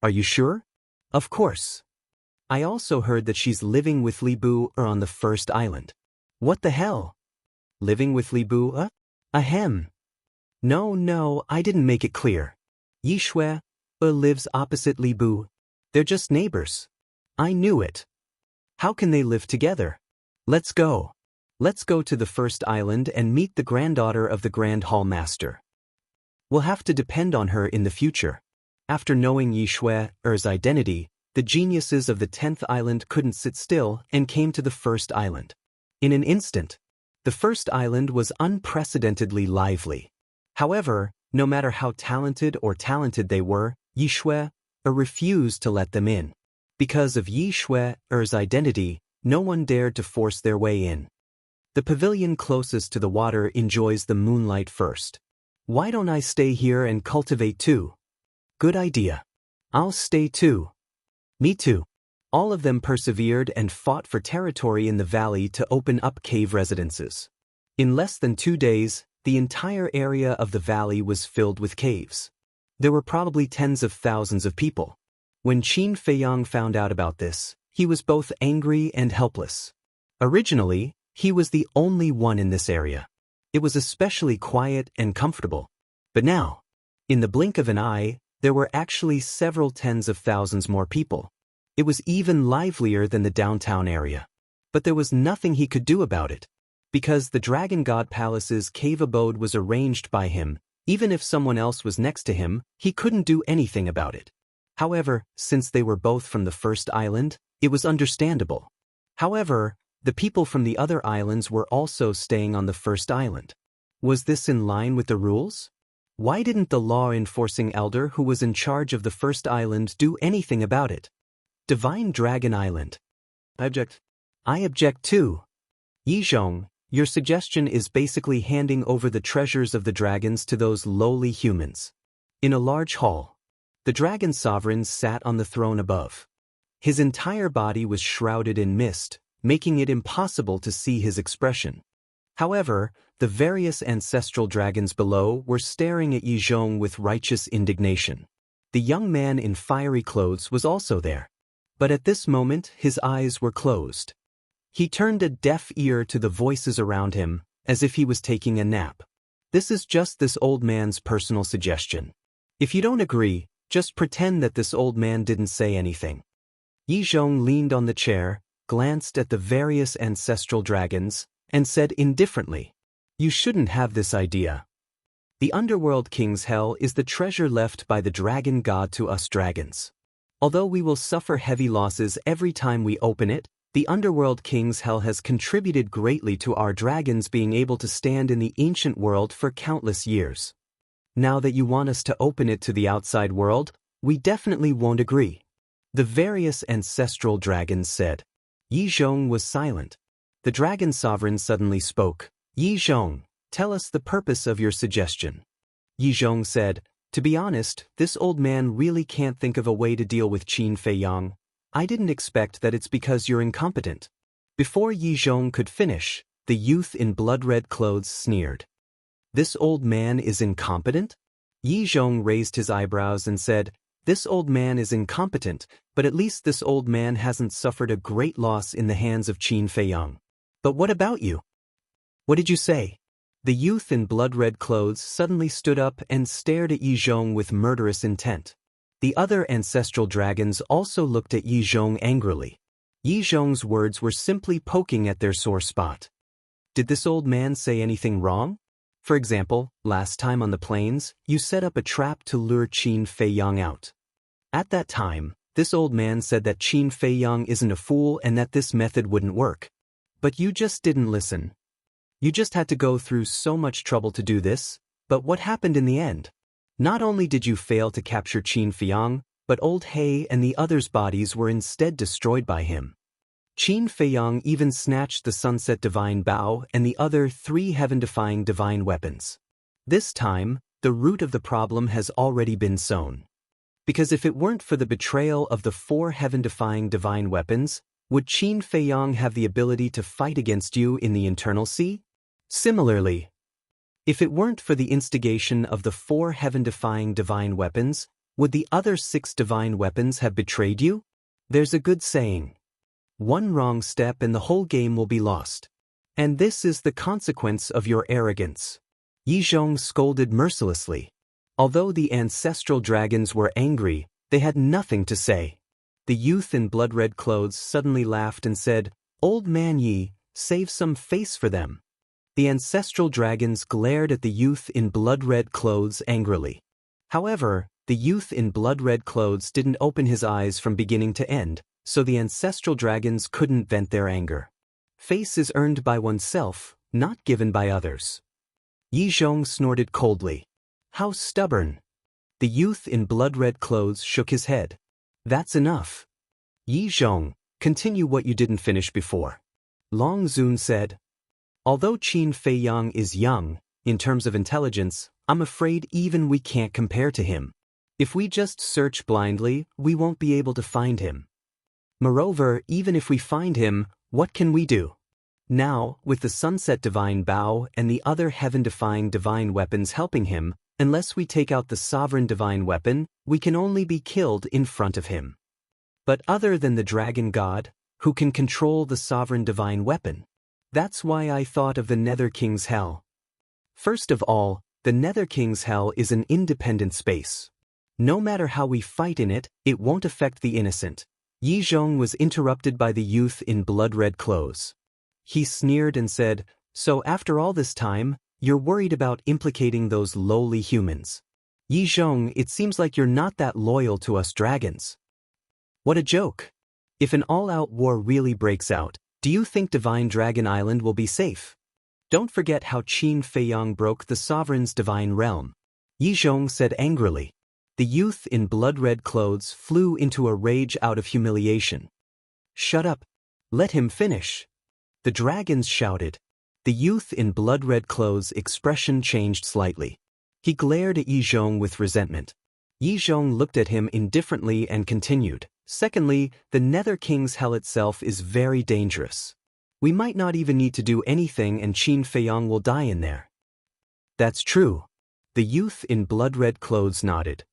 Are you sure? Of course. I also heard that she's living with Li Bu on the first island. What the hell? Living with Li Bu? Ahem. No, I didn't make it clear. Yi Shui lives opposite Li Bu. They're just neighbors. I knew it. How can they live together? Let's go. Let's go to the first island and meet the granddaughter of the Grand Hall Master. We'll have to depend on her in the future. After knowing Yi Shui's identity, the geniuses of the 10th island couldn't sit still and came to the first island. In an instant, the first island was unprecedentedly lively. However, no matter how talented they were, Yi Shui refused to let them in. Because of Yi Shui's identity, no one dared to force their way in. The pavilion closest to the water enjoys the moonlight first. Why don't I stay here and cultivate too? Good idea. I'll stay too. Me too. All of them persevered and fought for territory in the valley to open up cave residences. In less than 2 days, the entire area of the valley was filled with caves. There were probably tens of thousands of people. When Qin Feiyang found out about this, he was both angry and helpless. Originally, he was the only one in this area. It was especially quiet and comfortable. But now, in the blink of an eye, there were actually several tens of thousands more people. It was even livelier than the downtown area. But there was nothing he could do about it. Because the Dragon God Palace's cave abode was arranged by him, even if someone else was next to him, he couldn't do anything about it. However, since they were both from the first island, it was understandable. However, the people from the other islands were also staying on the first island. Was this in line with the rules? Why didn't the law-enforcing elder who was in charge of the first island do anything about it? Divine Dragon Island. I object too. Yizhong, your suggestion is basically handing over the treasures of the dragons to those lowly humans. In a large hall, the dragon sovereign sat on the throne above. His entire body was shrouded in mist, making it impossible to see his expression. However, the various ancestral dragons below were staring at Yizhong with righteous indignation. The young man in fiery clothes was also there. But at this moment, his eyes were closed. He turned a deaf ear to the voices around him, as if he was taking a nap. This is just this old man's personal suggestion. If you don't agree, just pretend that this old man didn't say anything. Yizhong leaned on the chair, glanced at the various ancestral dragons, and said indifferently, "You shouldn't have this idea. The Underworld King's Hell is the treasure left by the dragon god to us dragons. Although we will suffer heavy losses every time we open it, the Underworld King's Hell has contributed greatly to our dragons being able to stand in the ancient world for countless years. Now that you want us to open it to the outside world, we definitely won't agree." The various ancestral dragons said. Yizhong was silent. The dragon sovereign suddenly spoke. "Yizhong, tell us the purpose of your suggestion." Yizhong said, "To be honest, this old man really can't think of a way to deal with Qin Feiyang. I didn't expect that it's because you're incompetent." Before Yizhong could finish, the youth in blood-red clothes sneered. "This old man is incompetent?" Yizhong raised his eyebrows and said, "This old man is incompetent, but at least this old man hasn't suffered a great loss in the hands of Qin Feiyang. But what about you? What did you say?" The youth in blood-red clothes suddenly stood up and stared at Yizhong with murderous intent. The other ancestral dragons also looked at Yizhong angrily. Yizhong's words were simply poking at their sore spot. Did this old man say anything wrong? For example, last time on the plains, you set up a trap to lure Qin Feiyang out. At that time, this old man said that Qin Feiyang isn't a fool and that this method wouldn't work. But you just didn't listen. You just had to go through so much trouble to do this, but what happened in the end? Not only did you fail to capture Qin Feiyang, but Old He and the others' bodies were instead destroyed by him. Qin Feiyang even snatched the Sunset Divine Bow and the other 3 heaven-defying divine weapons. This time, the root of the problem has already been sown. Because if it weren't for the betrayal of the 4 heaven-defying divine weapons, would Qin Feiyang have the ability to fight against you in the Internal Sea? Similarly, if it weren't for the instigation of the 4 heaven-defying divine weapons, would the other 6 divine weapons have betrayed you? There's a good saying. One wrong step and the whole game will be lost. And this is the consequence of your arrogance. Yizhong scolded mercilessly. Although the ancestral dragons were angry, they had nothing to say. The youth in blood-red clothes suddenly laughed and said, "Old man Yi, save some face for them." The ancestral dragons glared at the youth in blood-red clothes angrily. However, the youth in blood-red clothes didn't open his eyes from beginning to end, so the ancestral dragons couldn't vent their anger. Face is earned by oneself, not given by others. Yizhong snorted coldly. "How stubborn." The youth in blood-red clothes shook his head. "That's enough. Yizhong, continue what you didn't finish before." Long Zun said, "Although Qin Feiyang is young, in terms of intelligence, I'm afraid even we can't compare to him. If we just search blindly, we won't be able to find him. Moreover, even if we find him, what can we do? Now, with the Sunset Divine Bow and the other heaven-defying divine weapons helping him, unless we take out the Sovereign Divine Weapon, we can only be killed in front of him. But other than the Dragon God, who can control the Sovereign Divine Weapon? That's why I thought of the Nether King's Hell. First of all, the Nether King's Hell is an independent space. No matter how we fight in it, it won't affect the innocent. Yi Zhong was interrupted by the youth in blood-red clothes. He sneered and said, "So after all this time, you're worried about implicating those lowly humans. Yi Zhong, it seems like you're not that loyal to us dragons." What a joke. If an all-out war really breaks out, do you think Divine Dragon Island will be safe? Don't forget how Qin Feiyang broke the Sovereign's divine realm. Yi Zhong said angrily. The youth in blood-red clothes flew into a rage out of humiliation. "Shut up. Let him finish." The dragons shouted. The youth in blood-red clothes' expression changed slightly. He glared at Yi Zhong with resentment. Yi Zhong looked at him indifferently and continued. Secondly, the Nether King's Hell itself is very dangerous. We might not even need to do anything and Qin Feiyang will die in there. That's true. The youth in blood-red clothes nodded.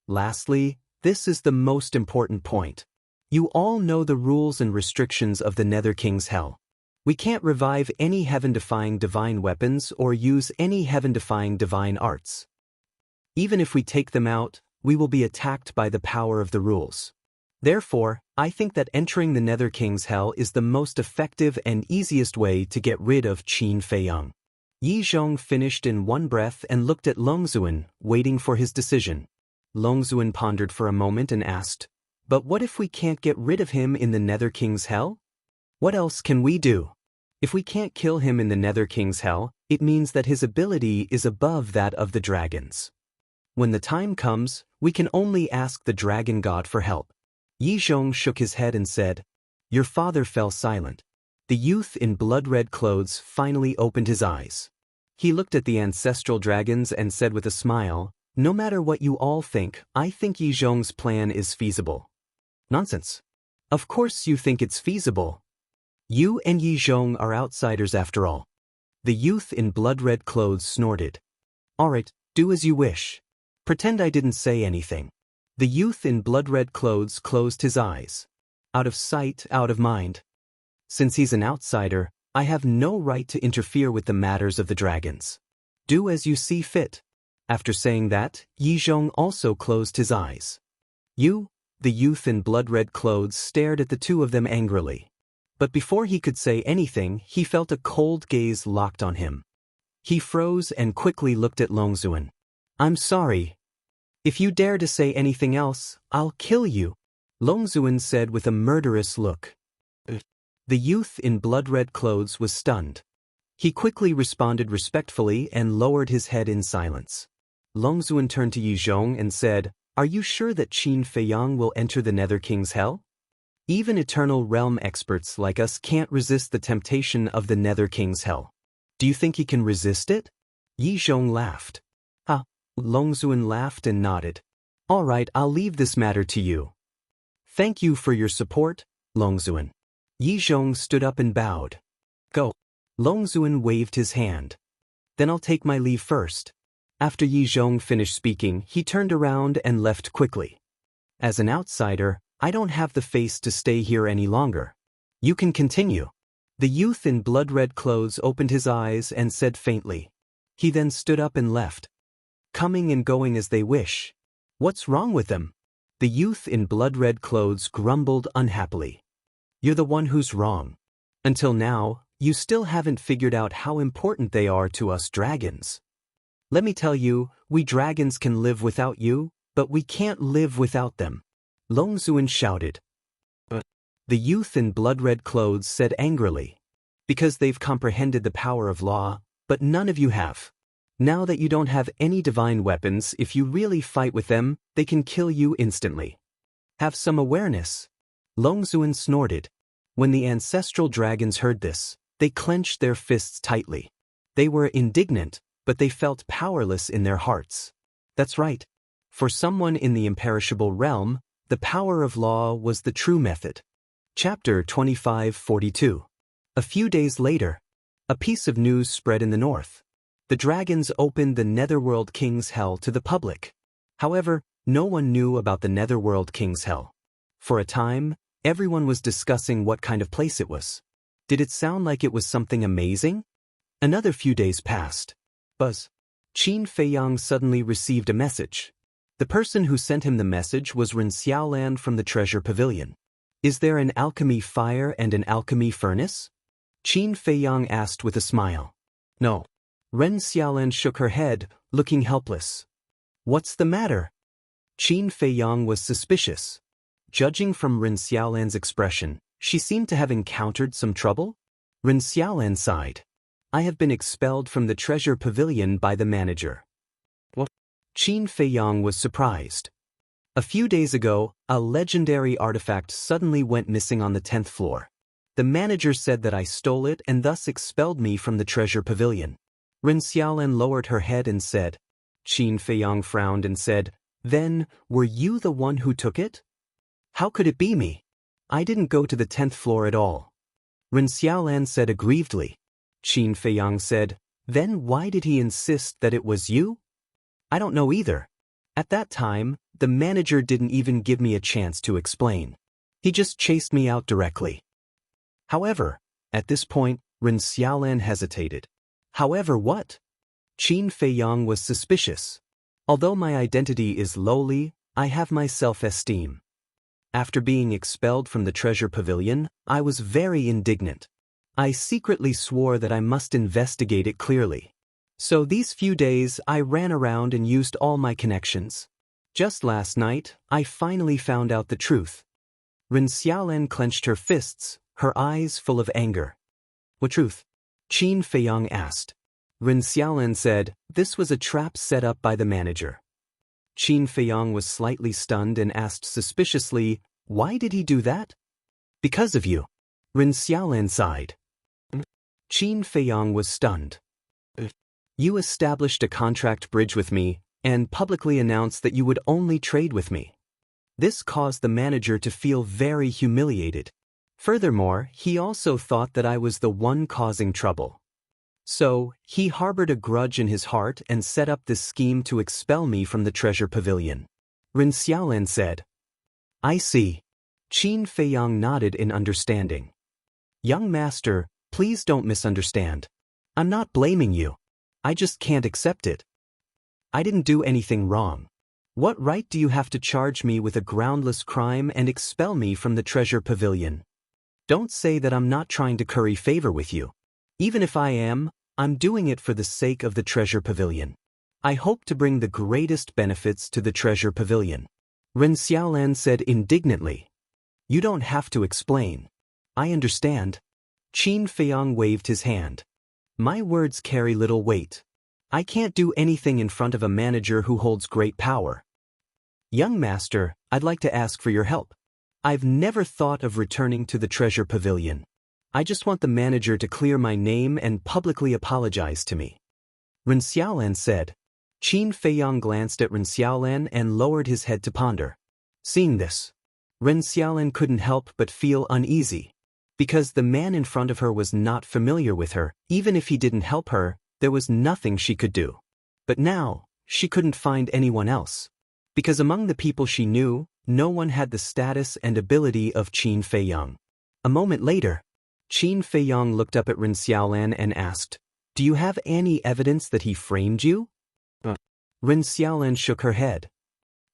Lastly, this is the most important point. You all know the rules and restrictions of the Nether King's Hell. We can't revive any heaven-defying divine weapons or use any heaven-defying divine arts. Even if we take them out, we will be attacked by the power of the rules. Therefore, I think that entering the Nether King's Hell is the most effective and easiest way to get rid of Qin Feiyang. Yi Zhong finished in one breath and looked at Longzuan, waiting for his decision. Longzuan pondered for a moment and asked, "But what if we can't get rid of him in the Nether King's Hell? What else can we do? If we can't kill him in the Nether King's Hell, it means that his ability is above that of the dragons. When the time comes, we can only ask the Dragon God for help." Yi Zhong shook his head and said, "Your father fell silent." The youth in blood-red clothes finally opened his eyes. He looked at the ancestral dragons and said with a smile, "No matter what you all think, I think Yi Zhong's plan is feasible." "Nonsense. Of course you think it's feasible. You and Yi Zhong are outsiders after all." The youth in blood-red clothes snorted. "All right, do as you wish. Pretend I didn't say anything." The youth in blood-red clothes closed his eyes. Out of sight, out of mind. Since he's an outsider, I have no right to interfere with the matters of the dragons. Do as you see fit. After saying that, Yi Zhong also closed his eyes. "You?" The youth in blood-red clothes stared at the two of them angrily. But before he could say anything, he felt a cold gaze locked on him. He froze and quickly looked at Longzuan. "I'm sorry. If you dare to say anything else, I'll kill you," Longzuan said with a murderous look. The youth in blood-red clothes was stunned. He quickly responded respectfully and lowered his head in silence. Longzuan turned to Yi Zhong and said, "Are you sure that Qin Feiyang will enter the Nether King's Hell? Even Eternal Realm experts like us can't resist the temptation of the Nether King's Hell. Do you think he can resist it?" Yi Zhong laughed. "Ah." Longzuan laughed and nodded. "All right, I'll leave this matter to you." "Thank you for your support, Longzuan." Yi Zhong stood up and bowed. "Go." Longzuan waved his hand. "Then I'll take my leave first." After Yi Zhong finished speaking, he turned around and left quickly. "As an outsider, I don't have the face to stay here any longer. You can continue." The youth in blood-red clothes opened his eyes and said faintly. He then stood up and left. Coming and going as they wish. What's wrong with them? The youth in blood-red clothes grumbled unhappily. "You're the one who's wrong. Until now, you still haven't figured out how important they are to us dragons. Let me tell you, we dragons can live without you, but we can't live without them," Longzuan shouted. The youth in blood-red clothes said angrily. "Because they've comprehended the power of law, but none of you have. Now that you don't have any divine weapons, if you really fight with them, they can kill you instantly. Have some awareness." Longzuan snorted. When the ancestral dragons heard this, they clenched their fists tightly. They were indignant, but they felt powerless in their hearts. That's right. For someone in the imperishable realm, the power of law was the true method. Chapter 2542. A few days later, a piece of news spread in the north. The dragons opened the Netherworld King's Hell to the public. However, no one knew about the Netherworld King's Hell. For a time, everyone was discussing what kind of place it was. Did it sound like it was something amazing? Another few days passed. Buzz. Qin Feiyang suddenly received a message. The person who sent him the message was Ren Xiaolan from the Treasure Pavilion. Is there an alchemy fire and an alchemy furnace? Qin Feiyang asked with a smile. No. Ren Xiaolan shook her head, looking helpless. What's the matter? Qin Feiyang was suspicious. Judging from Ren Xiaolan's expression, she seemed to have encountered some trouble. Ren Xiaolan sighed. I have been expelled from the Treasure Pavilion by the manager. What? Qin Feiyang was surprised. A few days ago, a legendary artifact suddenly went missing on the 10th floor. The manager said that I stole it and thus expelled me from the Treasure Pavilion. Ren Xiaolan lowered her head and said. Qin Feiyang frowned and said, Then, were you the one who took it? How could it be me? I didn't go to the 10th floor at all. Ren Xiaolan said aggrievedly. Qin Feiyang said, Then why did he insist that it was you? I don't know either. At that time, the manager didn't even give me a chance to explain. He just chased me out directly. However, at this point, Ren Xiaolan hesitated. However what? Qin Feiyang was suspicious. Although my identity is lowly, I have my self-esteem. After being expelled from the Treasure Pavilion, I was very indignant. I secretly swore that I must investigate it clearly. So these few days I ran around and used all my connections. Just last night, I finally found out the truth. Ren Xiaolan clenched her fists, her eyes full of anger. What truth? Qin Feiyang asked. Ren Xiaolan said, This was a trap set up by the manager. Qin Feiyang was slightly stunned and asked suspiciously, Why did he do that? Because of you. Ren Xiaolan sighed. Qin Feiyang was stunned. You established a contract bridge with me and publicly announced that you would only trade with me. This caused the manager to feel very humiliated. Furthermore, he also thought that I was the one causing trouble. So, he harbored a grudge in his heart and set up this scheme to expel me from the Treasure Pavilion. Ren Xiaolan said. I see. Qin Feiyang nodded in understanding. Young master, please don't misunderstand. I'm not blaming you. I just can't accept it. I didn't do anything wrong. What right do you have to charge me with a groundless crime and expel me from the Treasure Pavilion? Don't say that I'm not trying to curry favor with you. Even if I am, I'm doing it for the sake of the Treasure Pavilion. I hope to bring the greatest benefits to the Treasure Pavilion. Ren Xiaolan said indignantly. You don't have to explain. I understand. Qin Feiyang waved his hand. My words carry little weight. I can't do anything in front of a manager who holds great power. Young master, I'd like to ask for your help. I've never thought of returning to the Treasure Pavilion. I just want the manager to clear my name and publicly apologize to me. Ren Xiaolan said. Qin Feiyang glanced at Ren Xiaolan and lowered his head to ponder. Seeing this, Ren Xiaolan couldn't help but feel uneasy. Because the man in front of her was not familiar with her, even if he didn't help her, there was nothing she could do. But now, she couldn't find anyone else. Because among the people she knew, no one had the status and ability of Qin Feiyang. A moment later, Qin Feiyang looked up at Ren Xiaolan and asked, Do you have any evidence that he framed you? Ren Xiaolan shook her head.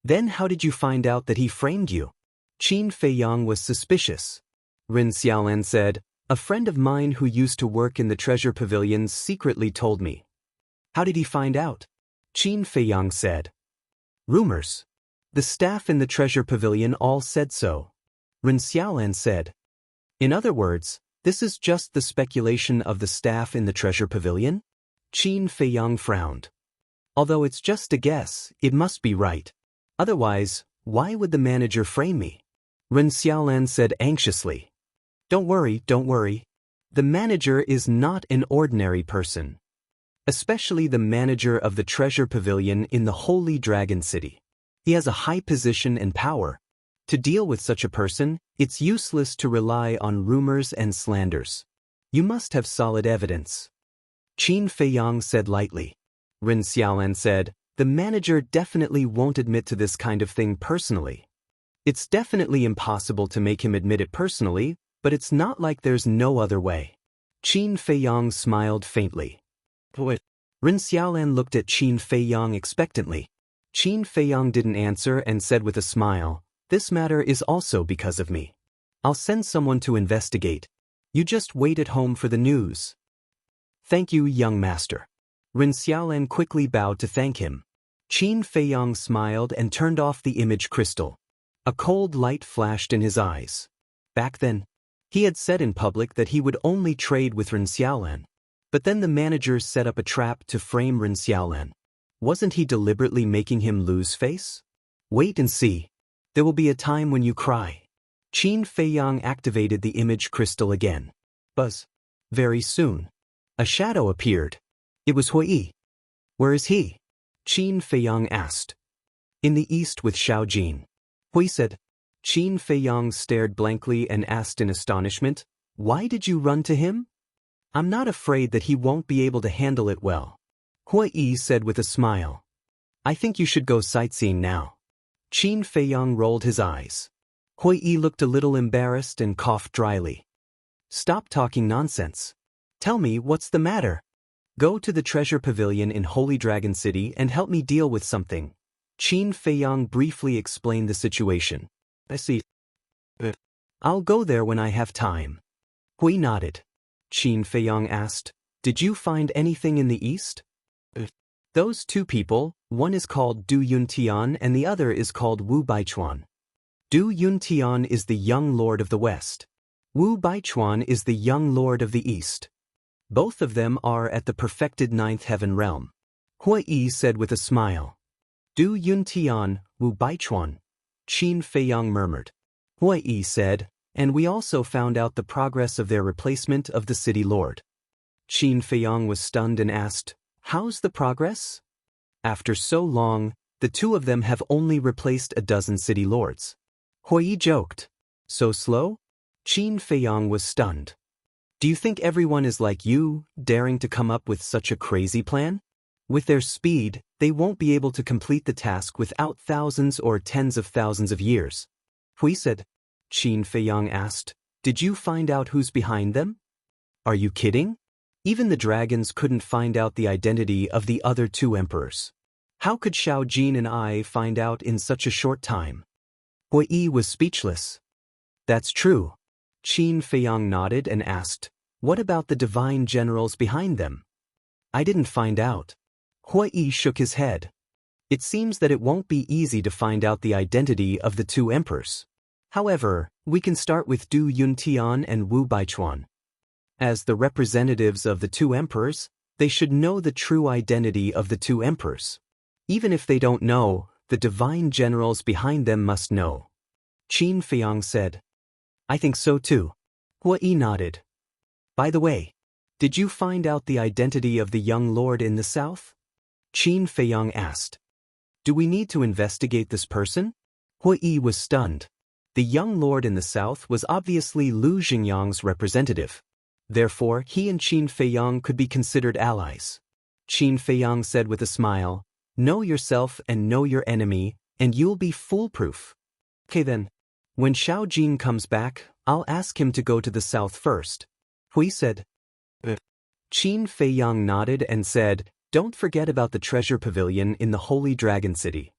Then how did you find out that he framed you? Qin Feiyang was suspicious. Ren Xiaolan said, A friend of mine who used to work in the Treasure Pavilion secretly told me. How did he find out? Qin Feiyang said. Rumors. The staff in the Treasure Pavilion all said so. Ren Xiaolan said. In other words, this is just the speculation of the staff in the Treasure Pavilion? Qin Feiyang frowned. Although it's just a guess, it must be right. Otherwise, why would the manager frame me? Ren Xiaolan said anxiously. Don't worry. The manager is not an ordinary person. Especially the manager of the Treasure Pavilion in the Holy Dragon City. He has a high position and power. To deal with such a person, it's useless to rely on rumors and slanders. You must have solid evidence. Qin Feiyang said lightly. Ren Xiaolan said, the manager definitely won't admit to this kind of thing personally. It's definitely impossible to make him admit it personally, but it's not like there's no other way. Qin Feiyang smiled faintly. Ren Xiaolan looked at Qin Feiyang expectantly. Qin Feiyang didn't answer and said with a smile, this matter is also because of me. I'll send someone to investigate. You just wait at home for the news. Thank you, young master. Ren Xiaolan quickly bowed to thank him. Qin Feiyang smiled and turned off the image crystal. A cold light flashed in his eyes. Back then, he had said in public that he would only trade with Ren Xiaolan. But then the manager set up a trap to frame Ren Xiaolan. Wasn't he deliberately making him lose face? Wait and see. There will be a time when you cry. Qin Feiyang activated the image crystal again. Buzz. Very soon. A shadow appeared. It was Hui. Where is he? Qin Feiyang asked. In the east with Xiao Jin. Hui said. Qin Feiyang stared blankly and asked in astonishment, why did you run to him? I'm not afraid that he won't be able to handle it well. Hui said with a smile. I think you should go sightseeing now. Qin Feiyang rolled his eyes. Hui looked a little embarrassed and coughed dryly. Stop talking nonsense. Tell me what's the matter. Go to the treasure pavilion in Holy Dragon City and help me deal with something. Qin Feiyang briefly explained the situation. I see. I'll go there when I have time. Hui nodded. Qin Feiyang asked, did you find anything in the east? Those two people, one is called Du Yuntian and the other is called Wu Baichuan. Du Yuntian is the young lord of the west. Wu Baichuan is the young lord of the east. Both of them are at the perfected ninth heaven realm. Hui said with a smile. Du Yuntian, Wu Baichuan. Qin Feiyang murmured. Hui said, and we also found out the progress of their replacement of the city lord. Qin Feiyang was stunned and asked, how's the progress? After so long, the two of them have only replaced a dozen city lords. Hui joked. So slow? Qin Feiyang was stunned. Do you think everyone is like you, daring to come up with such a crazy plan? With their speed, they won't be able to complete the task without thousands or tens of thousands of years. Hui said. Qin Feiyang asked, did you find out who's behind them? Are you kidding? Even the dragons couldn't find out the identity of the other two emperors. How could Xiao Jin and I find out in such a short time? Hui was speechless. That's true. Qin Feiyang nodded and asked, what about the divine generals behind them? I didn't find out. Hui shook his head. It seems that it won't be easy to find out the identity of the two emperors. However, we can start with Du Yuntian and Wu Baichuan. As the representatives of the two emperors, they should know the true identity of the two emperors. Even if they don't know, the divine generals behind them must know. Qin Feiyang said. I think so too. Hui nodded. By the way, did you find out the identity of the young lord in the south? Qin Feiyang asked. Do we need to investigate this person? Hui was stunned. The young lord in the south was obviously Lu Xingyang's representative. Therefore, he and Qin Feiyang could be considered allies. Qin Feiyang said with a smile, know yourself and know your enemy, and you'll be foolproof. Okay then. When Xiao Jin comes back, I'll ask him to go to the south first. Hui said. Qin Feiyang nodded and said, don't forget about the treasure pavilion in the Holy Dragon City.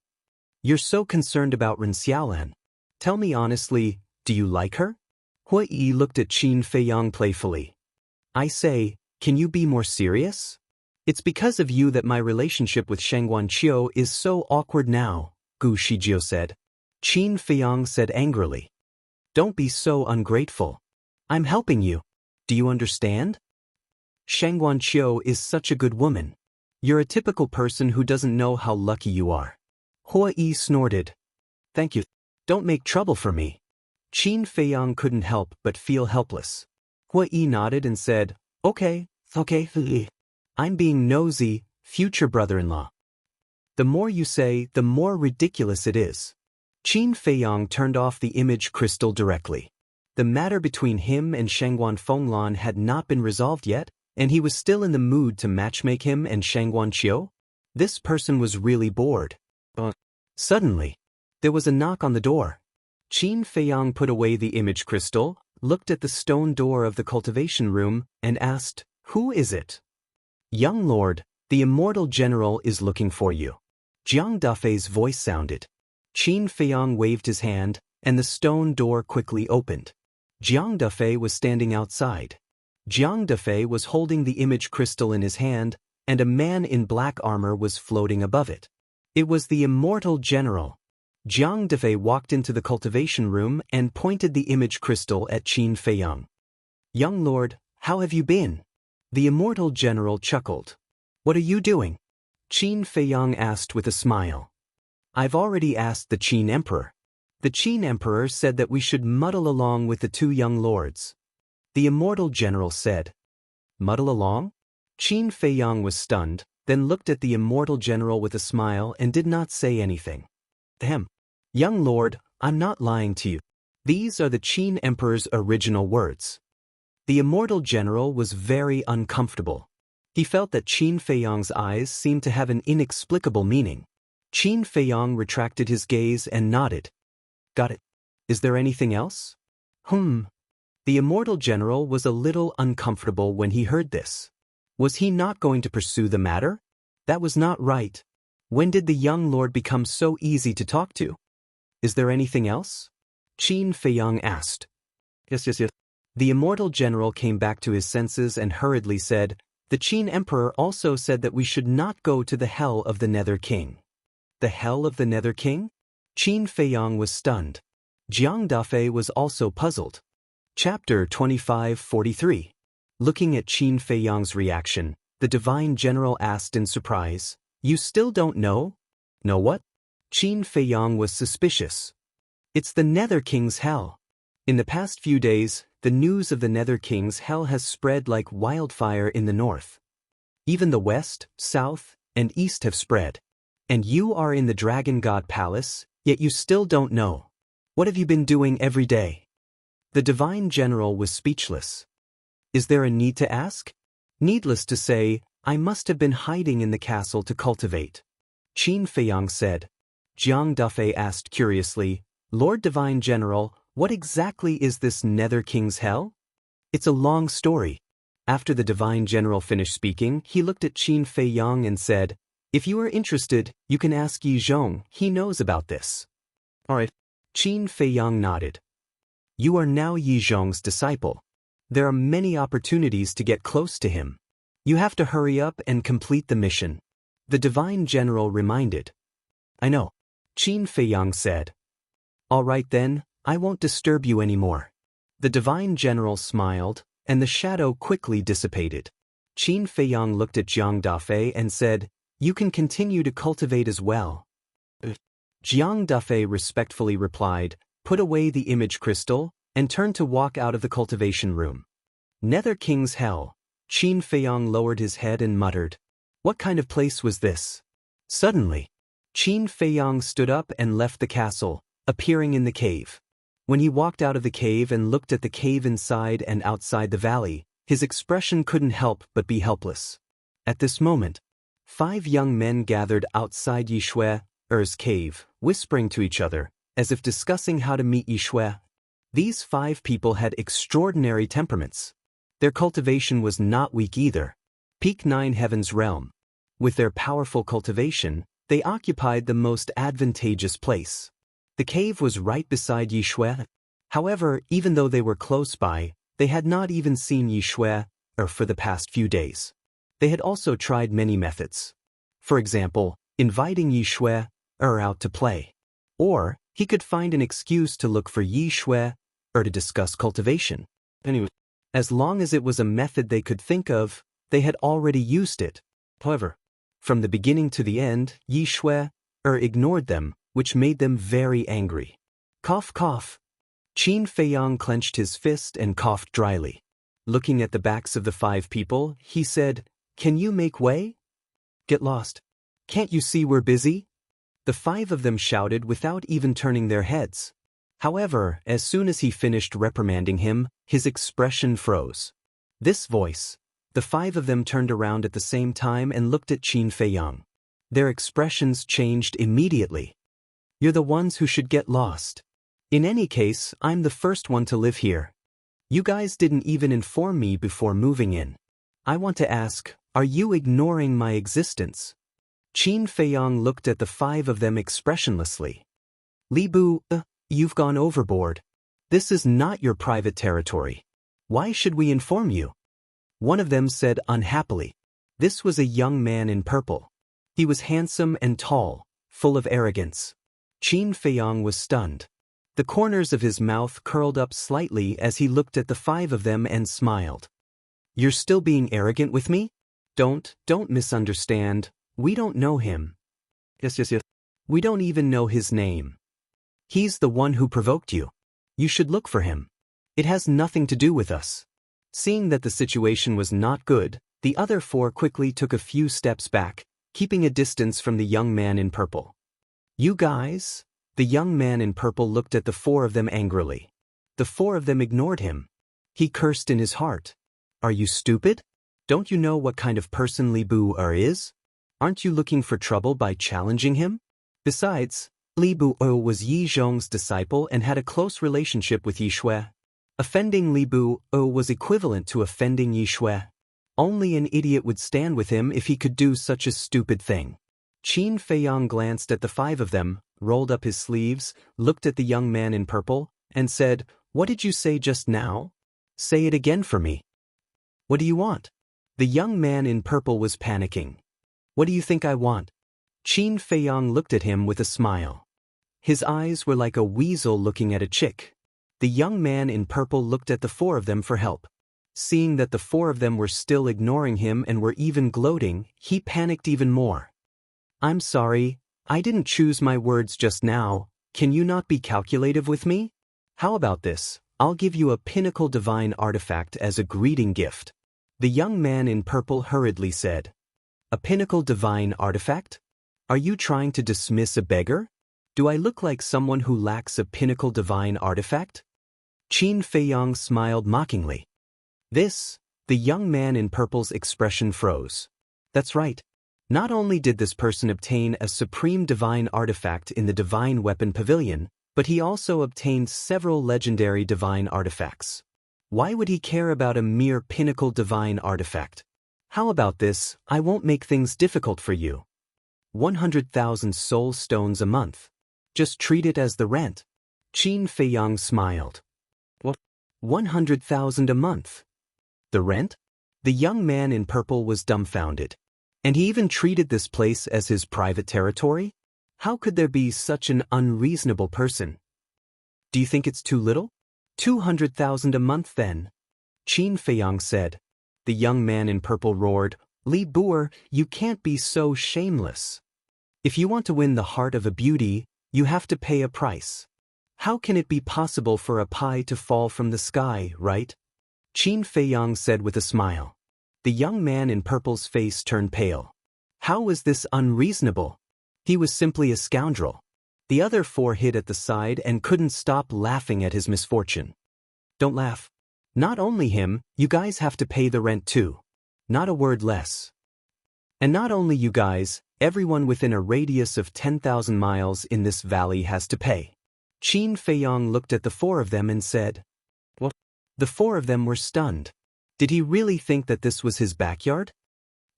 You're so concerned about Ren Xiaolan. Tell me honestly, do you like her? Hui looked at Qin Feiyang playfully. I say, can you be more serious? It's because of you that my relationship with Shengguan Qiu is so awkward now, Gu Shijiu said. Qin Feiyang said angrily. Don't be so ungrateful. I'm helping you. Do you understand? Shengguan Qiu is such a good woman. You're a typical person who doesn't know how lucky you are. Hui snorted. Thank you. Don't make trouble for me. Qin Feiyang couldn't help but feel helpless. Hui nodded and said, okay. I'm being nosy, future brother-in-law. The more you say, the more ridiculous it is. Qin Feiyang turned off the image crystal directly. The matter between him and Shangguan Fenglan had not been resolved yet, and he was still in the mood to matchmake him and Shangguan Qiu. This person was really bored. Suddenly, there was a knock on the door. Qin Feiyang put away the image crystal, looked at the stone door of the cultivation room, and asked, "Who is it?" "Young lord, the immortal general is looking for you." Jiang Dafei's voice sounded. Qin Feiyang waved his hand, and the stone door quickly opened. Jiang Dafei was standing outside. Jiang Dafei was holding the image crystal in his hand, and a man in black armor was floating above it. It was the immortal general. Jiang Dafei walked into the cultivation room and pointed the image crystal at Qin Feiyang. "Young lord, how have you been?" The immortal general chuckled. "What are you doing?" Qin Feiyang asked with a smile. "I've already asked the Qin emperor. The Qin emperor said that we should muddle along with the two young lords." The immortal general said. "Muddle along?" Qin Feiyang was stunned, then looked at the immortal general with a smile and did not say anything. "Ahem. Young lord, I'm not lying to you. These are the Qin emperor's original words." The immortal general was very uncomfortable. He felt that Qin Feiyang's eyes seemed to have an inexplicable meaning. Qin Feiyang retracted his gaze and nodded. "Got it. Is there anything else?" The immortal general was a little uncomfortable when he heard this. Was he not going to pursue the matter? That was not right. When did the young lord become so easy to talk to? "Is there anything else?" Qin Feiyang asked. Yes. The immortal general came back to his senses and hurriedly said, "The Qin emperor also said that we should not go to the hell of the Nether King." The hell of the Nether King? Qin Feiyang was stunned. Jiang Dafei was also puzzled. Chapter 2543. Looking at Qin Feiyang's reaction, the divine general asked in surprise, "You still don't know?" "Know what?" Qin Feiyang was suspicious. "It's the Nether King's hell. In the past few days, the news of the Nether King's hell has spread like wildfire in the north. Even the west, south, and east have spread. And you are in the Dragon God Palace, yet you still don't know. What have you been doing every day?" The divine general was speechless. Is there a need to ask? Needless to say, I must have been hiding in the castle to cultivate. Qin Feiyang said. Jiang Dafei asked curiously, "Lord Divine General, what exactly is this Nether King's hell?" "It's a long story." After the Divine General finished speaking, he looked at Qin Feiyang and said, "If you are interested, you can ask Yi Zhong, he knows about this." "All right." Qin Feiyang nodded. "You are now Yi Zhong's disciple. There are many opportunities to get close to him. You have to hurry up and complete the mission," the Divine General reminded. "I know," Qin Feiyang said. "All right then, I won't disturb you anymore." The Divine General smiled, and the shadow quickly dissipated. Qin Feiyang looked at Jiang Dafei and said, "You can continue to cultivate as well." Jiang Dafei respectfully replied, put away the image crystal, and turned to walk out of the cultivation room. Nether King's hell. Qin Feiyang lowered his head and muttered, "What kind of place was this?" Suddenly, Qin Feiyang stood up and left the castle, appearing in the cave. When he walked out of the cave and looked at the cave inside and outside the valley, his expression couldn't help but be helpless. At this moment, 5 young men gathered outside Yishue's cave, whispering to each other, as if discussing how to meet Yishue. These 5 people had extraordinary temperaments. Their cultivation was not weak either. Peak 9 Heaven's realm. With their powerful cultivation, they occupied the most advantageous place. The cave was right beside Yishue. However, even though they were close by, they had not even seen Yishue for the past few days. They had also tried many methods. For example, inviting Yishue out to play. Or, he could find an excuse to look for Yishue to discuss cultivation. Anyway, as long as it was a method they could think of, they had already used it. However, from the beginning to the end, Yishue ignored them, which made them very angry. Cough, cough. Qin Feiyang clenched his fist and coughed dryly. Looking at the backs of the 5 people, he said, "Can you make way?" "Get lost." Can't you see we're busy? The 5 of them shouted without even turning their heads. However, as soon as he finished reprimanding him, his expression froze. This voice. The 5 of them turned around at the same time and looked at Qin Feiyang. Their expressions changed immediately. You're the ones who should get lost. In any case, I'm the first one to live here. You guys didn't even inform me before moving in. I want to ask, are you ignoring my existence? Qin Feiyang looked at the 5 of them expressionlessly. Li Bu, you've gone overboard. This is not your private territory. Why should we inform you? One of them said unhappily. This was a young man in purple. He was handsome and tall, full of arrogance. Qin Feiyang was stunned. The corners of his mouth curled up slightly as he looked at the 5 of them and smiled. You're still being arrogant with me? Don't misunderstand. We don't know him. Yes. We don't even know his name. He's the one who provoked you. You should look for him. It has nothing to do with us. Seeing that the situation was not good, the other 4 quickly took a few steps back, keeping a distance from the young man in purple. You guys? The young man in purple looked at the 4 of them angrily. The 4 of them ignored him. He cursed in his heart. Are you stupid? Don't you know what kind of person Li Bu is? Aren't you looking for trouble by challenging him? Besides, Li Bu was Yi Zhong's disciple and had a close relationship with Yi Shui. Offending Li Bu was equivalent to offending Yi Shui. Only an idiot would stand with him if he could do such a stupid thing. Qin Feiyang glanced at the 5 of them, rolled up his sleeves, looked at the young man in purple, and said, What did you say just now? Say it again for me. What do you want? The young man in purple was panicking. What do you think I want? Qin Feiyang looked at him with a smile. His eyes were like a weasel looking at a chick. The young man in purple looked at the 4 of them for help. Seeing that the 4 of them were still ignoring him and were even gloating, he panicked even more. I'm sorry, I didn't choose my words just now. Can you not be calculative with me? How about this? I'll give you a pinnacle divine artifact as a greeting gift. The young man in purple hurriedly said. A pinnacle divine artifact? Are you trying to dismiss a beggar? Do I look like someone who lacks a pinnacle divine artifact? Qin Feiyang smiled mockingly. The young man in purple's expression froze. That's right. Not only did this person obtain a supreme divine artifact in the Divine Weapon Pavilion, but he also obtained several legendary divine artifacts. Why would he care about a mere pinnacle divine artifact? How about this? I won't make things difficult for you. 100,000 soul stones a month. Just treat it as the rent. Qin Feiyang smiled. What? 100,000 a month? The rent? The young man in purple was dumbfounded. And he even treated this place as his private territory? How could there be such an unreasonable person? Do you think it's too little? 200,000 a month then? Qin Feiyang said. The young man in purple roared, Li Bu, you can't be so shameless. If you want to win the heart of a beauty, you have to pay a price. How can it be possible for a pie to fall from the sky, right? Qin Feiyang said with a smile. The young man in purple's face turned pale. How was this unreasonable? He was simply a scoundrel. The other 4 hid at the side and couldn't stop laughing at his misfortune. Don't laugh. Not only him, you guys have to pay the rent too. Not a word less. And not only you guys, everyone within a radius of 10,000 miles in this valley has to pay. Qin Feiyang looked at the 4 of them and said, What? The 4 of them were stunned. Did he really think that this was his backyard?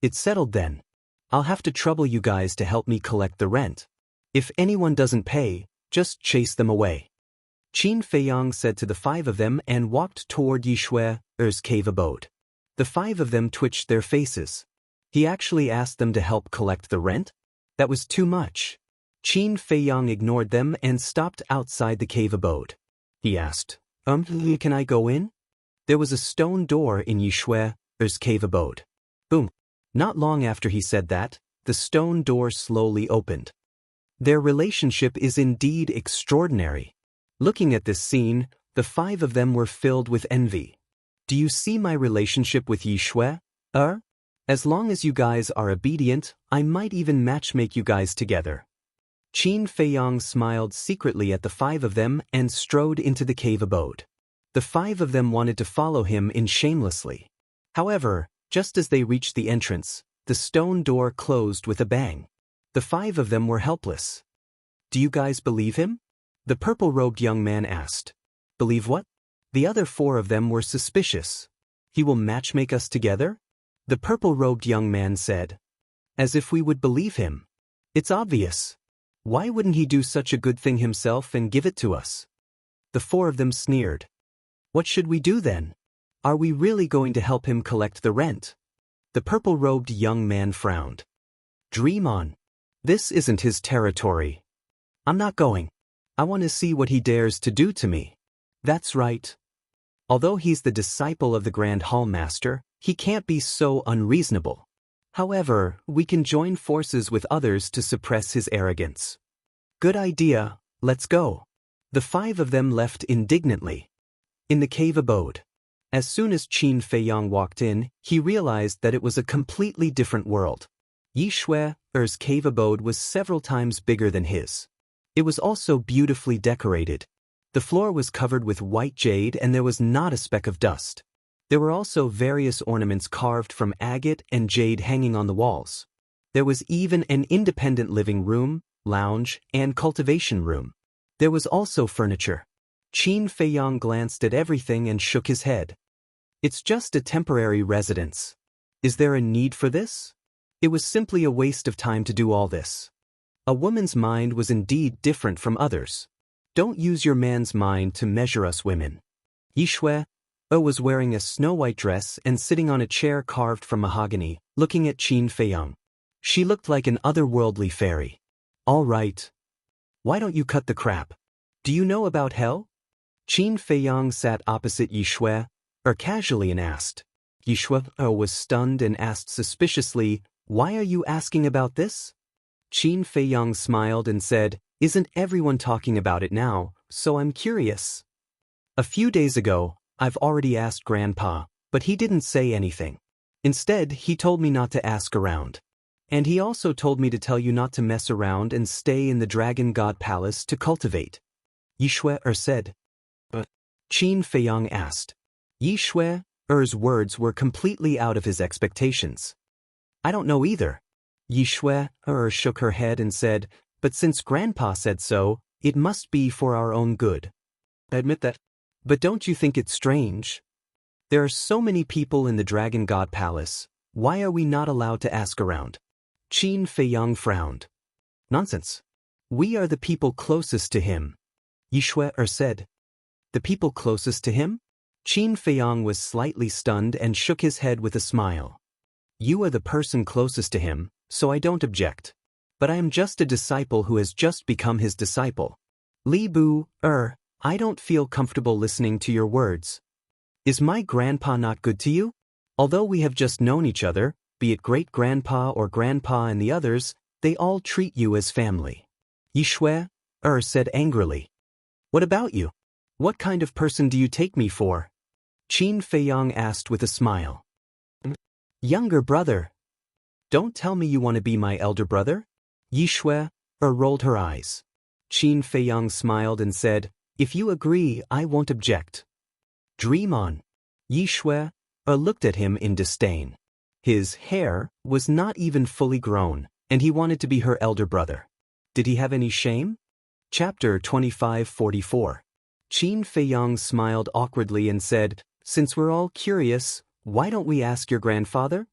It's settled then. I'll have to trouble you guys to help me collect the rent. If anyone doesn't pay, just chase them away. Qin Feiyang said to the 5 of them and walked toward Yi Shui's cave abode. The 5 of them twitched their faces. He actually asked them to help collect the rent? That was too much. Qin Feiyang ignored them and stopped outside the cave abode. He asked, Can I go in? There was a stone door in Yi Shui's cave abode. Boom. Not long after he said that, the stone door slowly opened. Their relationship is indeed extraordinary. Looking at this scene, the 5 of them were filled with envy. Do you see my relationship with Yi Shui? As long as you guys are obedient, I might even matchmake you guys together. Qin Feiyang smiled secretly at the 5 of them and strode into the cave abode. The 5 of them wanted to follow him in shamelessly. However, just as they reached the entrance, the stone door closed with a bang. The 5 of them were helpless. Do you guys believe him? The purple-robed young man asked. Believe what? The other 4 of them were suspicious. He will matchmake us together? The purple-robed young man said. As if we would believe him. It's obvious. Why wouldn't he do such a good thing himself and give it to us? The 4 of them sneered. What should we do then? Are we really going to help him collect the rent? The purple-robed young man frowned. Dream on. This isn't his territory. I'm not going. I want to see what he dares to do to me. That's right. Although he's the disciple of the Grand Hallmaster, he can't be so unreasonable. However, we can join forces with others to suppress his arrogance. Good idea, let's go. The 5 of them left indignantly. In the cave abode. As soon as Qin Feiyang walked in, he realized that it was a completely different world. Yi Shui's cave abode was several times bigger than his. It was also beautifully decorated. The floor was covered with white jade and there was not a speck of dust. There were also various ornaments carved from agate and jade hanging on the walls. There was even an independent living room, lounge, and cultivation room. There was also furniture. Qin Feiyang glanced at everything and shook his head. It's just a temporary residence. Is there a need for this? It was simply a waste of time to do all this. A woman's mind was indeed different from others. Don't use your man's mind to measure us women. Yi Shui was wearing a snow-white dress and sitting on a chair carved from mahogany, looking at Qin Feiyang. She looked like an otherworldly fairy. All right. Why don't you cut the crap? Do you know about hell? Qin Feiyang sat opposite Yi Shui casually and asked. Yi Shui was stunned and asked suspiciously, Why are you asking about this? Qin Feiyang smiled and said, Isn't everyone talking about it now, so I'm curious. A few days ago, I've already asked Grandpa, but he didn't say anything. Instead, he told me not to ask around. And he also told me to tell you not to mess around and stay in the Dragon God Palace to cultivate. Yi Shui said. But Qin Feiyang asked. Yi Shui's words were completely out of his expectations. I don't know either. Yi Shui shook her head and said, But since Grandpa said so, it must be for our own good. I admit that. But don't you think it's strange? There are so many people in the Dragon God Palace. Why are we not allowed to ask around? Qin Feiyang frowned. Nonsense. We are the people closest to him. Yi Shui said. The people closest to him? Qin Feiyang was slightly stunned and shook his head with a smile. You are the person closest to him, so I don't object. But I am just a disciple who has just become his disciple. Li Bu, I don't feel comfortable listening to your words. Is my grandpa not good to you? Although we have just known each other, be it great-grandpa or grandpa and the others, they all treat you as family. Yi Shui said angrily. What about you? What kind of person do you take me for? Qin Feiyang asked with a smile. Younger brother. Don't tell me you want to be my elder brother? Yi Shui rolled her eyes. Qin Feiyang smiled and said, If you agree, I won't object. Dream on. Yi Shui looked at him in disdain. His hair was not even fully grown, and he wanted to be her elder brother. Did he have any shame? Chapter 25:44. Qin Feiyang smiled awkwardly and said, Since we're all curious, why don't we ask your grandfather?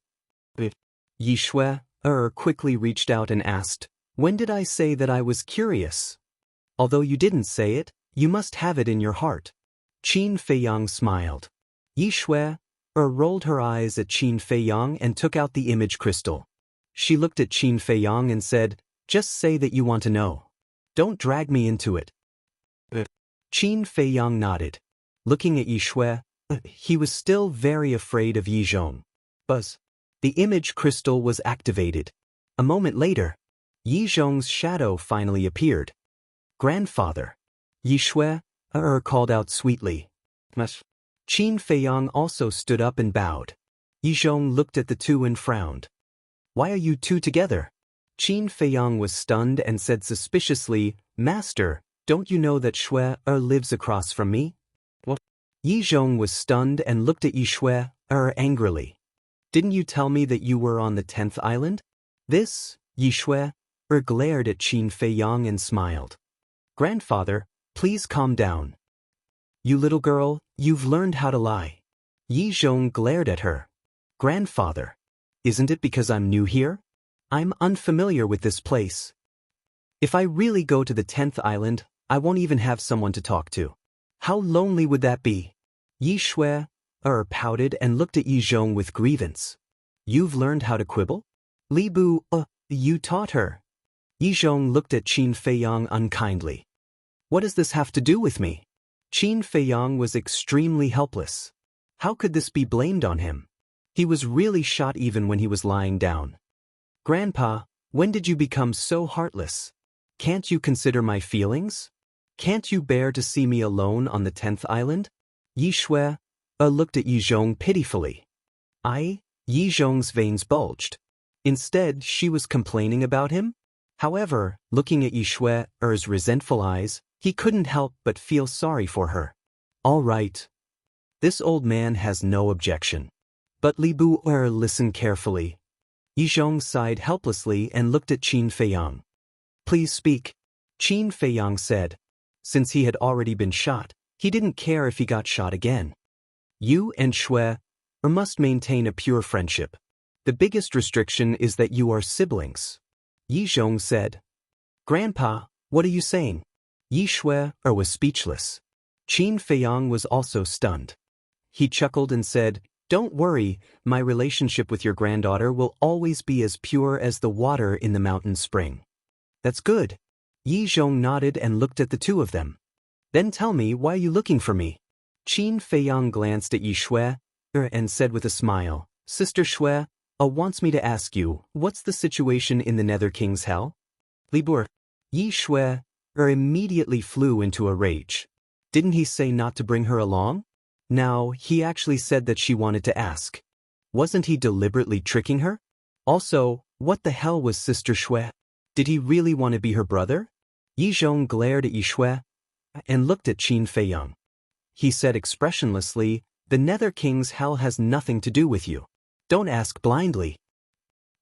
Yi Shui quickly reached out and asked, When did I say that I was curious? Although you didn't say it, you must have it in your heart. Qin Feiyang smiled. Yi Shui rolled her eyes at Qin Feiyang and took out the image crystal. She looked at Qin Feiyang and said, Just say that you want to know. Don't drag me into it. Qin Feiyang nodded. Looking at Yi Shui, he was still very afraid of Yi Zhong. Buzz. The image crystal was activated. A moment later, Yi Zhong's shadow finally appeared. Grandfather. Yi Shui called out sweetly. Qin Feiyang also stood up and bowed. Yizhong looked at the two and frowned. Why are you two together? Qin Feiyang was stunned and said suspiciously, Master, don't you know that Shui lives across from me? What? Yizhong was stunned and looked at Yi Shui angrily. Didn't you tell me that you were on the 10th island? This, Yi Shui glared at Qin Feiyang and smiled. Grandfather, please calm down. You little girl, you've learned how to lie. Yizhong glared at her. Grandfather, isn't it because I'm new here? I'm unfamiliar with this place. If I really go to the 10th island, I won't even have someone to talk to. How lonely would that be? Yi Shui pouted and looked at Yizhong with grievance. You've learned how to quibble? Li Bu, you taught her. Yizhong looked at Qin Feiyang unkindly. What does this have to do with me? Qin Feiyang was extremely helpless. How could this be blamed on him? He was really shot even when he was lying down. Grandpa, when did you become so heartless? Can't you consider my feelings? Can't you bear to see me alone on the 10th island? Yi Shui looked at Yizhong pitifully. Yizhong's veins bulged. Instead, she was complaining about him? However, looking at Yi Shui's resentful eyes, he couldn't help but feel sorry for her. All right. This old man has no objection. But Li Bu listened carefully. Yizhong sighed helplessly and looked at Qin Feiyang. Please speak. Qin Feiyang said. Since he had already been shot, he didn't care if he got shot again. You and Shui must maintain a pure friendship. The biggest restriction is that you are siblings. Yizhong said. Grandpa, what are you saying? Yi Shui was speechless. Qin Feiyang was also stunned. He chuckled and said, Don't worry, my relationship with your granddaughter will always be as pure as the water in the mountain spring. That's good. Yizhong nodded and looked at the two of them. Then tell me, why are you looking for me? Qin Feiyang glanced at Yi Shui and said with a smile, Sister Shui wants me to ask you, what's the situation in the Nether King's Hell? Li Bu. Yi Shui immediately flew into a rage. Didn't he say not to bring her along? Now, he actually said that she wanted to ask. Wasn't he deliberately tricking her? Also, what the hell was Sister Shui? Did he really want to be her brother? Yizhong glared at Yi Shui and looked at Qin Feiyang. He said expressionlessly, The Nether King's Hell has nothing to do with you. Don't ask blindly.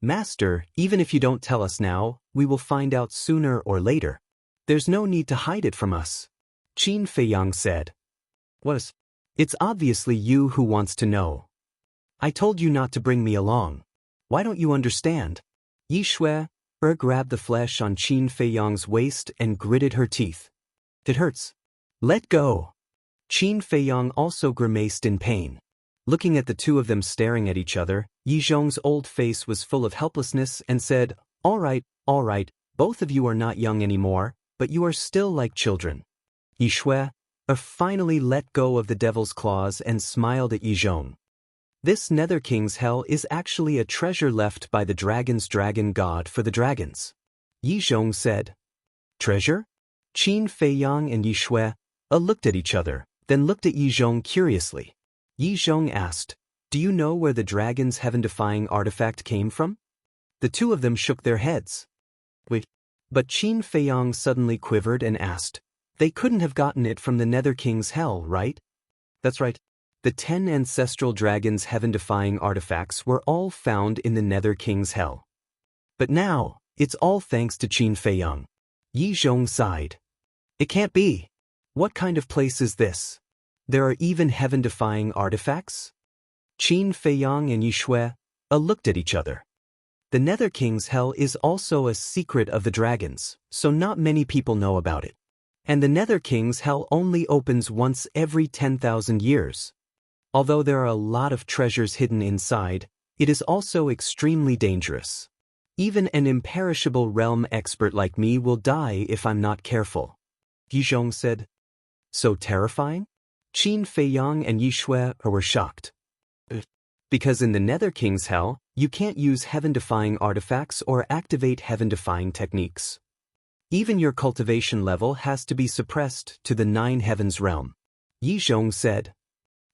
Master, even if you don't tell us now, we will find out sooner or later. There's no need to hide it from us. Qin Feiyang said. It's obviously you who wants to know. I told you not to bring me along. Why don't you understand? Yi Shui grabbed the flesh on Qin Feiyang's waist and gritted her teeth. It hurts. Let go. Qin Feiyang also grimaced in pain. Looking at the two of them staring at each other, Yizhong's old face was full of helplessness and said, all right, both of you are not young anymore, but you are still like children. Yi Shui finally let go of the devil's claws and smiled at Yizhong. This Nether King's Hell is actually a treasure left by the dragon's dragon god for the dragons. Yizhong said. Treasure? Qin Feiyang and Yi Shui looked at each other, then looked at Yizhong curiously. Yizhong asked, Do you know where the dragon's heaven-defying artifact came from? The two of them shook their heads. Wait. But Qin Feiyang suddenly quivered and asked, They couldn't have gotten it from the Nether King's Hell, right? That's right. The 10 ancestral dragons' heaven-defying artifacts were all found in the Nether King's Hell. But now, it's all thanks to Qin Feiyang. Yizhong sighed. It can't be. What kind of place is this? There are even heaven-defying artifacts? Qin Feiyang and Yi Shui looked at each other. The Nether King's Hell is also a secret of the dragons, so not many people know about it. And the Nether King's Hell only opens once every 10,000 years. Although there are a lot of treasures hidden inside, it is also extremely dangerous. Even an imperishable realm expert like me will die if I'm not careful. Yizhong said. So terrifying? Qin Feiyang and Yi Shui were shocked. Because in the Nether King's Hell, you can't use heaven-defying artifacts or activate heaven-defying techniques. Even your cultivation level has to be suppressed to the 9 heavens realm. Yizhong said.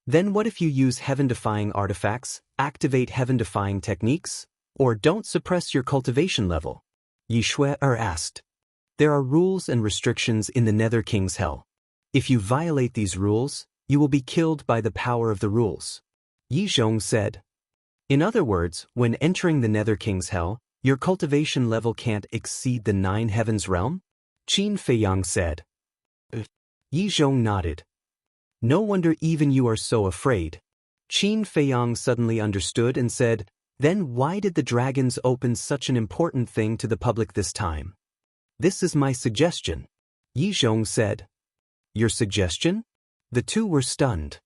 Then what if you use heaven-defying artifacts, activate heaven-defying techniques, or don't suppress your cultivation level? Yi Shui asked. There are rules and restrictions in the Nether King's Hell. If you violate these rules, you will be killed by the power of the rules. Yi Zhong said. In other words, when entering the Nether King's Hell, your cultivation level can't exceed the 9 heavens realm? Qin Feiyang said. Yi Zhong nodded. No wonder even you are so afraid. Qin Feiyang suddenly understood and said, then why did the dragons open such an important thing to the public this time? This is my suggestion. Yi Zhong said. Your suggestion? The two were stunned.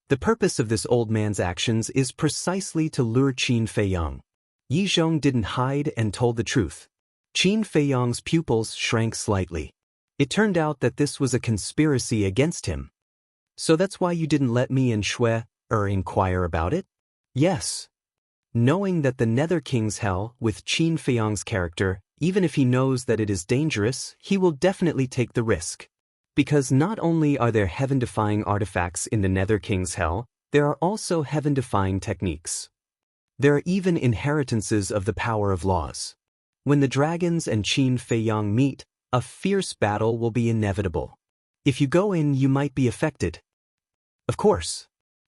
The purpose of this old man's actions is precisely to lure Qin Feiyang. Yi Zhong didn't hide and told the truth. Qin Feiyang's pupils shrank slightly. It turned out that this was a conspiracy against him. So that's why you didn't let me and Shui inquire about it? Yes. Knowing that the Nether King's Hell, with Qin Feiyang's character, even if he knows that it is dangerous, he will definitely take the risk. Because not only are there heaven-defying artifacts in the Nether King's Hell, there are also heaven-defying techniques. There are even inheritances of the power of laws. When the dragons and Qin Feiyang meet, a fierce battle will be inevitable. If you go in, you might be affected. Of course.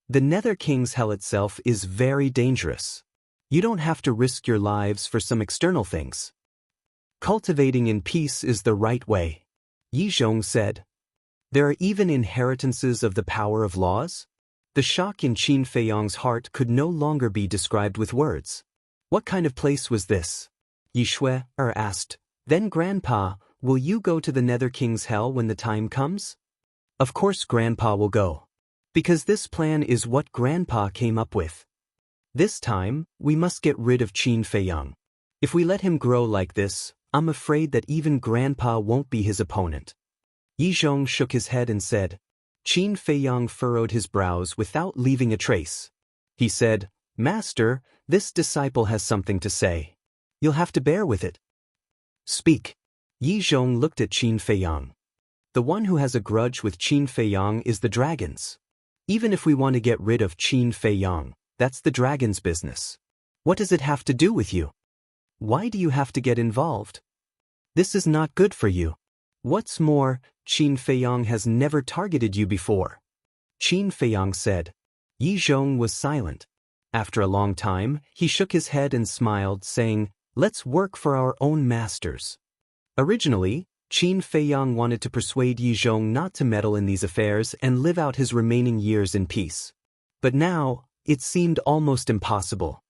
The Nether King's Hell itself is very dangerous. You don't have to risk your lives for some external things. Cultivating in peace is the right way. Yi Zhong said. There are even inheritances of the power of laws? The shock in Qin Feiyang's heart could no longer be described with words. What kind of place was this? Yi Shui asked. Then Grandpa, will you go to the Nether King's Hell when the time comes? Of course Grandpa will go. Because this plan is what Grandpa came up with. This time, we must get rid of Qin Feiyang. If we let him grow like this, I'm afraid that even Grandpa won't be his opponent. Yi Zhong shook his head and said. Qin Feiyang furrowed his brows without leaving a trace. He said, Master, this disciple has something to say. You'll have to bear with it. Speak. Yi Zhong looked at Qin Feiyang. The one who has a grudge with Qin Feiyang is the dragons. Even if we want to get rid of Qin Feiyang, that's the dragon's business. What does it have to do with you? Why do you have to get involved? This is not good for you. What's more, Qin Feiyang has never targeted you before. Qin Feiyang said. Yi Zhong was silent. After a long time, he shook his head and smiled, saying, Let's work for our own masters. Originally, Qin Feiyang wanted to persuade Yi Zhong not to meddle in these affairs and live out his remaining years in peace. But now, it seemed almost impossible.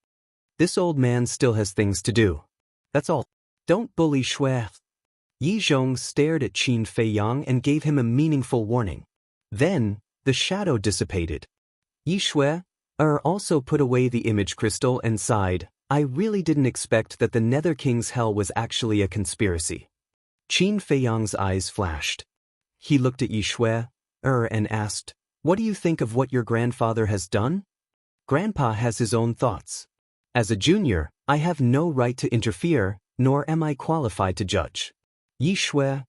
This old man still has things to do. That's all. Don't bully Shui. Yi Zhong stared at Qin Feiyang and gave him a meaningful warning. Then, the shadow dissipated. Yi Shui also put away the image crystal and sighed, I really didn't expect that the Nether King's Hell was actually a conspiracy. Qin Feiyang's eyes flashed. He looked at Yi Shui and asked, What do you think of what your grandfather has done? Grandpa has his own thoughts. As a junior, I have no right to interfere, nor am I qualified to judge. Yi Shui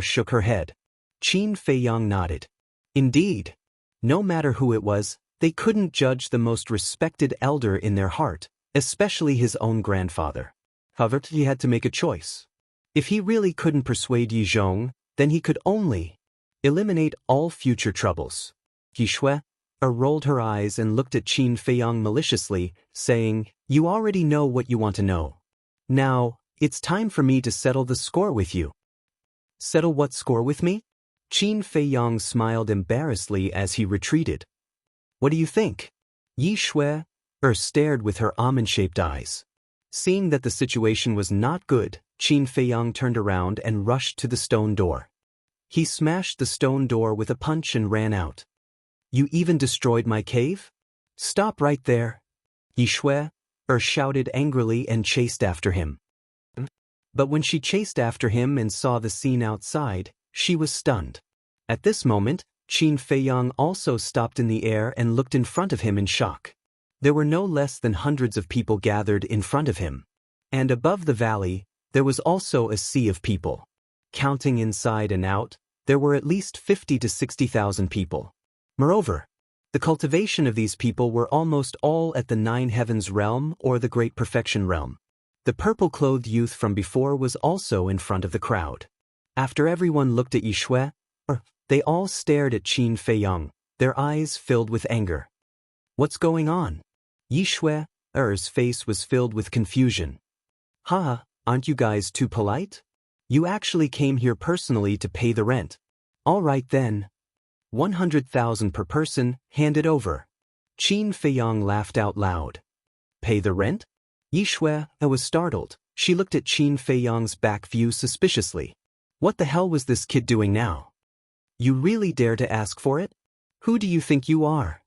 shook her head. Qin Feiyang nodded. Indeed. No matter who it was, they couldn't judge the most respected elder in their heart, especially his own grandfather. However, he had to make a choice. If he really couldn't persuade Yi Zhong, then he could only eliminate all future troubles. Yi Shui rolled her eyes and looked at Qin Feiyang maliciously, saying, You already know what you want to know. Now, it's time for me to settle the score with you. Settle what score with me? Qin Feiyang smiled embarrassedly as he retreated. What do you think? Yi Shui stared with her almond-shaped eyes. Seeing that the situation was not good, Qin Feiyang turned around and rushed to the stone door. He smashed the stone door with a punch and ran out. You even destroyed my cave? Stop right there. Yi Shui shouted angrily and chased after him. But when she chased after him and saw the scene outside, she was stunned. At this moment, Qin Feiyang also stopped in the air and looked in front of him in shock. There were no less than hundreds of people gathered in front of him. And above the valley, there was also a sea of people. Counting inside and out, there were at least 50 to 60,000 people. Moreover, The cultivation of these people were almost all at the Nine Heavens realm or the Great Perfection realm. The purple-clothed youth from before was also in front of the crowd. After everyone looked at Yishui, they all stared at Qin Feiyang, their eyes filled with anger. What's going on? Yishui's face was filled with confusion. Ha, aren't you guys too polite? You actually came here personally to pay the rent. All right then. 100,000 per person, hand it over. Qin Feiyang laughed out loud. Pay the rent? Yishui was startled. She looked at Qin Feiyang's back view suspiciously. What the hell was this kid doing now? You really dare to ask for it? Who do you think you are?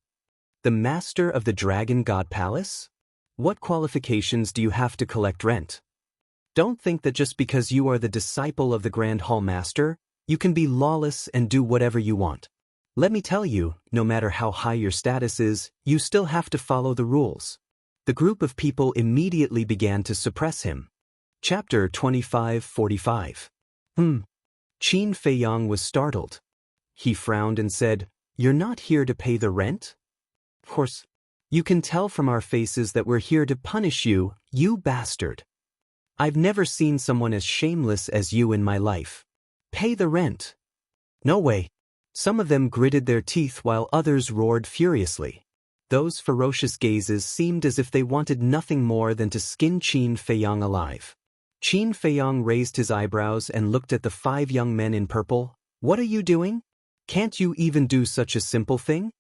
The master of the Dragon God Palace? What qualifications do you have to collect rent? Don't think that just because you are the disciple of the Grand Hall Master, you can be lawless and do whatever you want. Let me tell you, no matter how high your status is, you still have to follow the rules. The group of people immediately began to suppress him. Chapter 25:45. Qin Feiyang was startled. He frowned and said, "You're not here to pay the rent? Of course, you can tell from our faces that we're here to punish you, you bastard. I've never seen someone as shameless as you in my life. Pay the rent." No way. Some of them gritted their teeth while others roared furiously. Those ferocious gazes seemed as if they wanted nothing more than to skin Qin Feiyang alive. Qin Feiyang raised his eyebrows and looked at the 5 young men in purple. What are you doing? Can't you even do such a simple thing?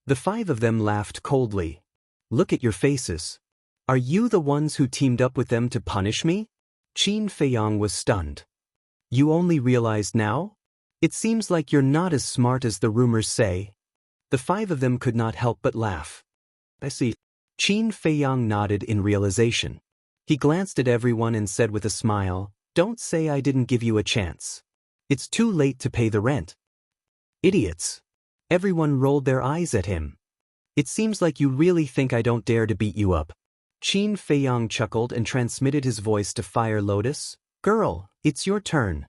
The 5 of them laughed coldly. Look at your faces. Are you the ones who teamed up with them to punish me? Qin Feiyang was stunned. You only realized now? It seems like you're not as smart as the rumors say. The 5 of them could not help but laugh. I see. Qin Feiyang nodded in realization. He glanced at everyone and said with a smile, "Don't say I didn't give you a chance. It's too late to pay the rent." Idiots. Everyone rolled their eyes at him. It seems like you really think I don't dare to beat you up. Qin Feiyang chuckled and transmitted his voice to Fire Lotus. Girl, it's your turn.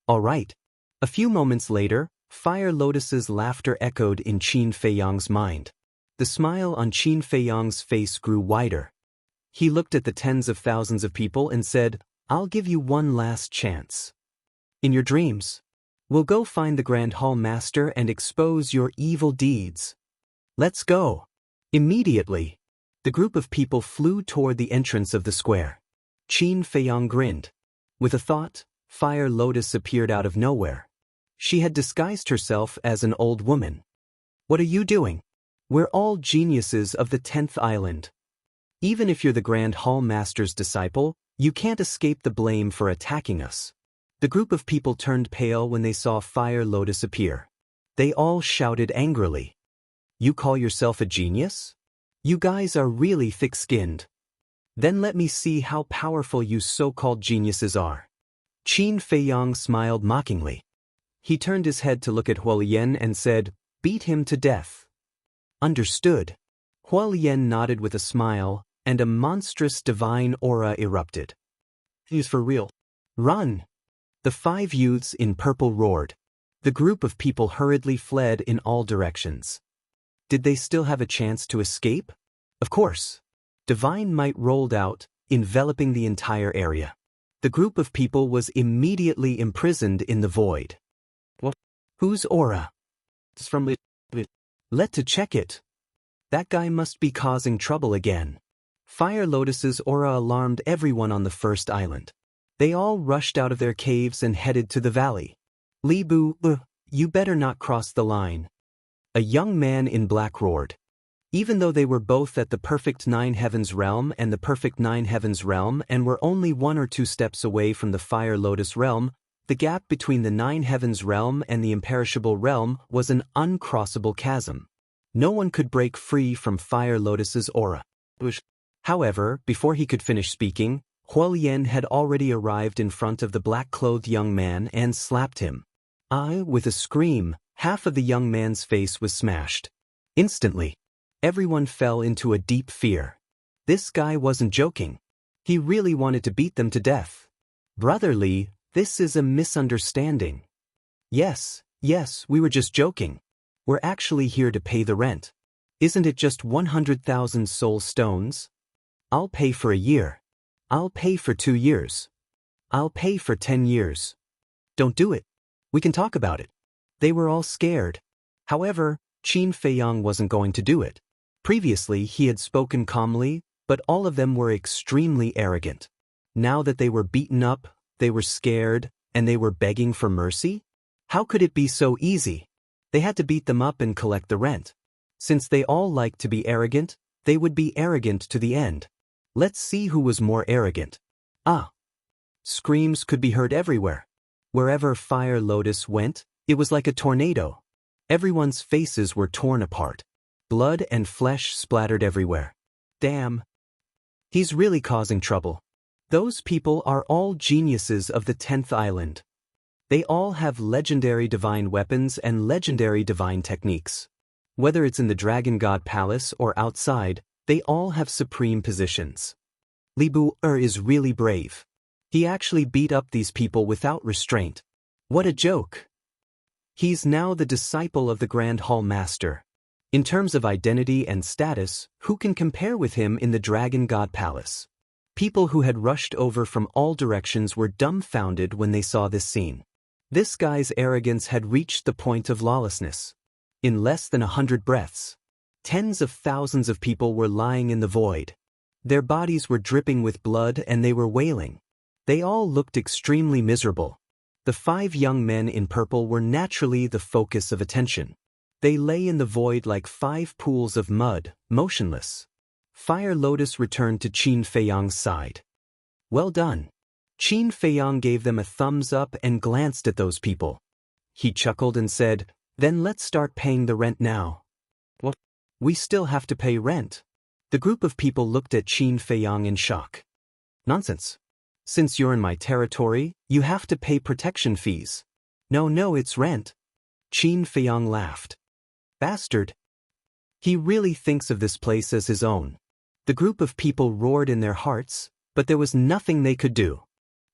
All right. A few moments later, Fire Lotus's laughter echoed in Qin Feiyang's mind. The smile on Qin Feiyang's face grew wider. He looked at the tens of thousands of people and said, I'll give you one last chance. In your dreams, we'll go find the Grand Hall Master and expose your evil deeds. Let's go. Immediately, the group of people flew toward the entrance of the square. Qin Feiyang grinned. With a thought, Fire Lotus appeared out of nowhere. She had disguised herself as an old woman. What are you doing? We're all geniuses of the 10th island. Even if you're the Grand Hall Master's disciple, you can't escape the blame for attacking us. The group of people turned pale when they saw Fire Lotus appear. They all shouted angrily. You call yourself a genius? You guys are really thick-skinned. Then let me see how powerful you so-called geniuses are. Qin Feiyang smiled mockingly. He turned his head to look at Huolian and said, Beat him to death. Understood. Huolian nodded with a smile, and a monstrous divine aura erupted. He's for real. Run! The 5 youths in purple roared. The group of people hurriedly fled in all directions. Did they still have a chance to escape? Of course. Divine might rolled out, enveloping the entire area. The group of people was immediately imprisoned in the void. What? Whose aura? It's from it. Let to check it. That guy must be causing trouble again. Fire Lotus's aura alarmed everyone on the first island. They all rushed out of their caves and headed to the valley. Li Bu, you better not cross the line. A young man in black roared. Even though they were both at the perfect 9 heavens realm and the perfect 9 heavens realm and were only 1 or 2 steps away from the Fire Lotus realm, the gap between the 9 heavens realm and the imperishable realm was an uncrossable chasm. No one could break free from Fire Lotus's aura. However, before he could finish speaking, Huolian had already arrived in front of the black-clothed young man and slapped him. With a scream, half of the young man's face was smashed. Instantly, everyone fell into a deep fear. This guy wasn't joking. He really wanted to beat them to death. Brotherly, this is a misunderstanding. Yes, we were just joking. We're actually here to pay the rent. Isn't it just 100,000 soul stones? I'll pay for a year. I'll pay for 2 years. I'll pay for 10 years. Don't do it. We can talk about it. They were all scared. However, Qin Feiyang wasn't going to do it. Previously, he had spoken calmly, but all of them were extremely arrogant. Now that they were beaten up, they were scared, and they were begging for mercy? How could it be so easy? They had to beat them up and collect the rent. Since they all liked to be arrogant, they would be arrogant to the end. Let's see who was more arrogant. Ah! Screams could be heard everywhere. Wherever Fire Lotus went, it was like a tornado. Everyone's faces were torn apart. Blood and flesh splattered everywhere. Damn! He's really causing trouble. Those people are all geniuses of the 10th island. They all have legendary divine weapons and legendary divine techniques. Whether it's in the Dragon God Palace or outside, they all have supreme positions. Li Bu-er is really brave. He actually beat up these people without restraint. What a joke! He's now the disciple of the Grand Hall Master. In terms of identity and status, who can compare with him in the Dragon God Palace? People who had rushed over from all directions were dumbfounded when they saw this scene. This guy's arrogance had reached the point of lawlessness. In less than 100 breaths, tens of thousands of people were lying in the void. Their bodies were dripping with blood and they were wailing. They all looked extremely miserable. The 5 young men in purple were naturally the focus of attention. They lay in the void like 5 pools of mud, motionless. Fire Lotus returned to Qin Feiyang's side. Well done. Qin Feiyang gave them a thumbs up and glanced at those people. He chuckled and said, "Then let's start paying the rent now." What? We still have to pay rent? The group of people looked at Qin Feiyang in shock. Nonsense. Since you're in my territory, you have to pay protection fees. No, it's rent. Qin Feiyang laughed. Bastard. He really thinks of this place as his own. The group of people roared in their hearts, but there was nothing they could do.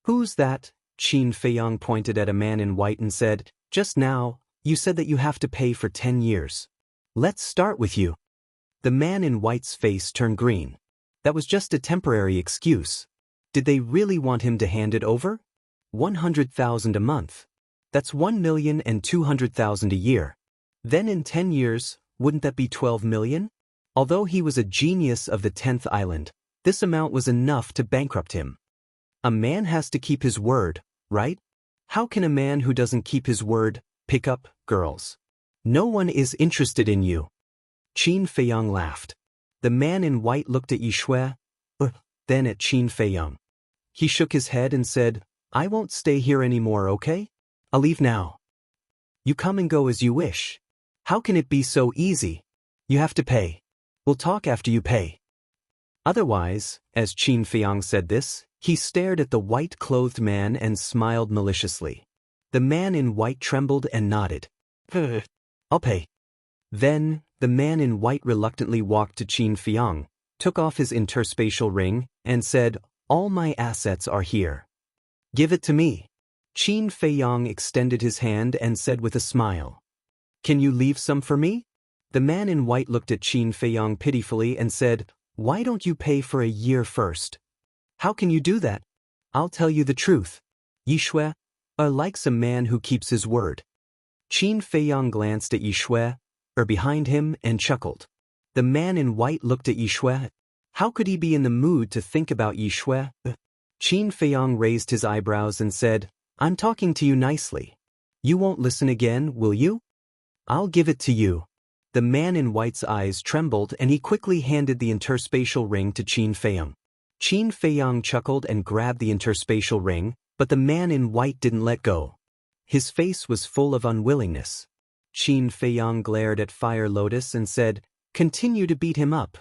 Who's that? Qin Feiyang pointed at a man in white and said, "Just now, you said that you have to pay for 10 years. Let's start with you." The man in white's face turned green. That was just a temporary excuse. Did they really want him to hand it over? 100,000 a month. That's 1,200,000 a year. Then in 10 years, wouldn't that be 12 million? Although he was a genius of the 10th island, this amount was enough to bankrupt him. A man has to keep his word, right? How can a man who doesn't keep his word pick up girls? No one is interested in you. Qin Feiyang laughed. The man in white looked at Yishui, then at Qin Feiyang. He shook his head and said, "I won't stay here anymore, okay? I'll leave now." You come and go as you wish. How can it be so easy? You have to pay. We'll talk after you pay. Otherwise, as Qin Feiyang said this, he stared at the white-clothed man and smiled maliciously. The man in white trembled and nodded. I'll pay. Then, the man in white reluctantly walked to Qin Feiyang, took off his interspatial ring, and said, "All my assets are here. Give it to me." Qin Feiyang extended his hand and said with a smile, "Can you leave some for me?" The man in white looked at Qin Feiyang pitifully and said, "Why don't you pay for a year first?" "How can you do that?" "I'll tell you the truth. Yishui likes a man who keeps his word." Qin Feiyang glanced at Yishui behind him and chuckled. The man in white looked at Yishui. How could he be in the mood to think about Yishui? Qin Feiyang raised his eyebrows and said, "I'm talking to you nicely. You won't listen again, will you?" "I'll give it to you." The man in white's eyes trembled and he quickly handed the interspatial ring to Qin Feiyang. Qin Feiyang chuckled and grabbed the interspatial ring, but the man in white didn't let go. His face was full of unwillingness. Qin Feiyang glared at Fire Lotus and said, "Continue to beat him up."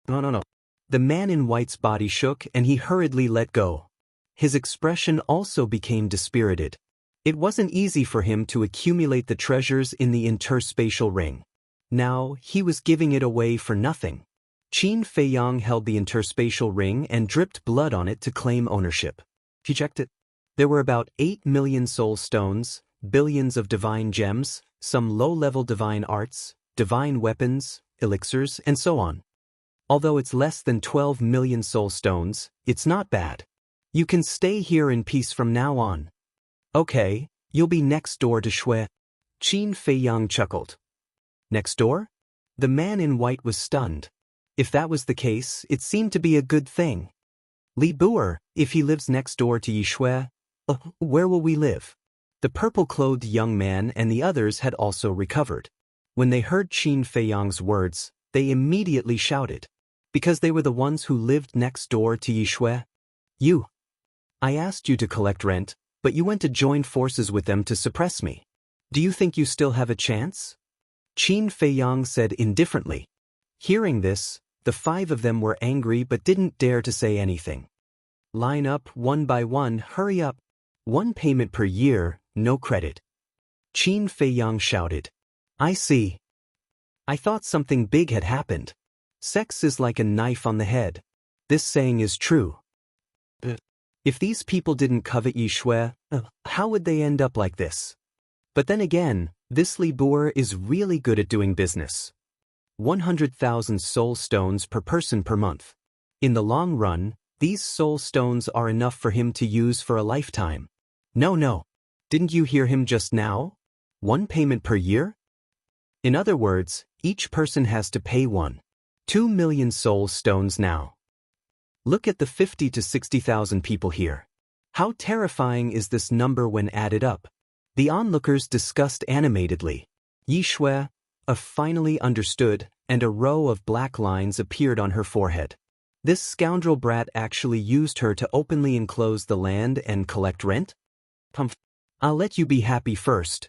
No. The man in white's body shook and he hurriedly let go. His expression also became dispirited. It wasn't easy for him to accumulate the treasures in the interspatial ring. Now, he was giving it away for nothing. Qin Feiyang held the interspatial ring and dripped blood on it to claim ownership. He checked it. There were about 8 million soul stones, billions of divine gems, some low-level divine arts, divine weapons, elixirs, and so on. Although it's less than 12 million soul stones, it's not bad. You can stay here in peace from now on. Okay, you'll be next door to Shui. Qin Feiyang chuckled. Next door? The man in white was stunned. If that was the case, it seemed to be a good thing. Li Buer, if he lives next door to Yi Shui, where will we live? The purple-clothed young man and the others had also recovered. When they heard Qin Feiyang's words, they immediately shouted. Because they were the ones who lived next door to Yi Shui. You. I asked you to collect rent, but you went to join forces with them to suppress me. Do you think you still have a chance? Qin Feiyang said indifferently. Hearing this, the 5 of them were angry but didn't dare to say anything. Line up one by one, hurry up. 1 payment per year, no credit. Qin Feiyang shouted. I see. I thought something big had happened. Sex is like a knife on the head. This saying is true. If these people didn't covet Yi Shui, how would they end up like this? But then again, this Li Buer is really good at doing business. 100,000 soul stones per person per month. In the long run, these soul stones are enough for him to use for a lifetime. No. Didn't you hear him just now? 1 payment per year? In other words, each person has to pay 2 million soul stones now. Look at the 50 to 60,000 people here. How terrifying is this number when added up? The onlookers discussed animatedly. Yi Shui, finally understood, and a row of black lines appeared on her forehead. This scoundrel brat actually used her to openly enclose the land and collect rent? I'll let you be happy first.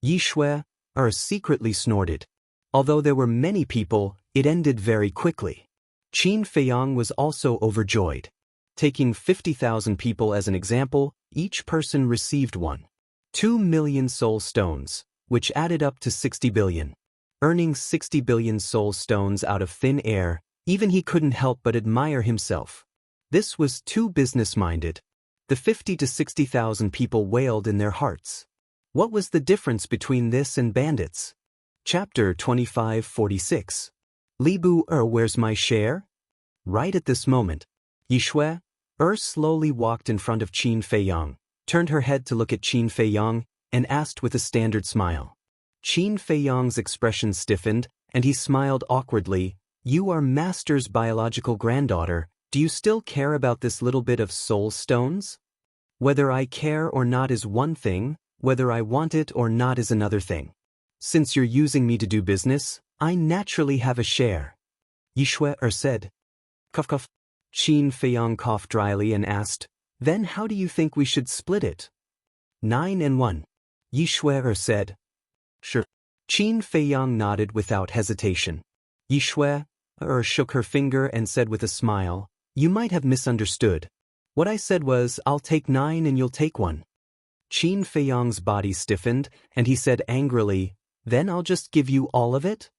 Yi Shui, secretly snorted. Although there were many people, it ended very quickly. Qin Feiyang was also overjoyed. Taking 50,000 people as an example, each person received 2 million soul stones, which added up to 60 billion. Earning 60 billion soul stones out of thin air, even he couldn't help but admire himself. This was too business-minded. The 50 to 60,000 people wailed in their hearts. What was the difference between this and bandits? Chapter 2546. Li Buer, where's my share? Right at this moment, Yi Shui, slowly walked in front of Qin Feiyang, turned her head to look at Qin Feiyang, and asked with a standard smile. Qin Feiyang's expression stiffened, and he smiled awkwardly. You are Master's biological granddaughter. Do you still care about this little bit of soul stones? Whether I care or not is one thing, whether I want it or not is another thing. Since you're using me to do business, I naturally have a share. Yi Shui said. Cough cough. Qin Feiyang coughed dryly and asked, Then how do you think we should split it? 9 and 1. Yi Shui said. Sure. Qin Feiyang nodded without hesitation. Yi Shui shook her finger and said with a smile, You might have misunderstood. What I said was, I'll take 9 and you'll take 1. Qin Feiyang's body stiffened, and he said angrily, Then I'll just give you all of it?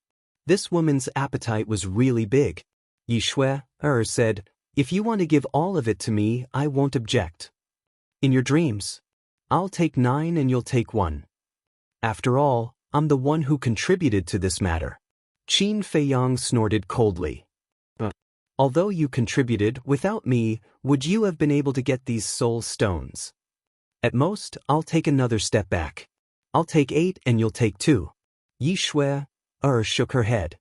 This woman's appetite was really big. Yi Shui said, If you want to give all of it to me, I won't object. In your dreams. I'll take 9 and you'll take 1. After all, I'm the one who contributed to this matter. Qin Feiyang snorted coldly. Although you contributed, without me, would you have been able to get these soul stones? At most, I'll take another step back. I'll take 8 and you'll take 2. Yi Shui shook her head.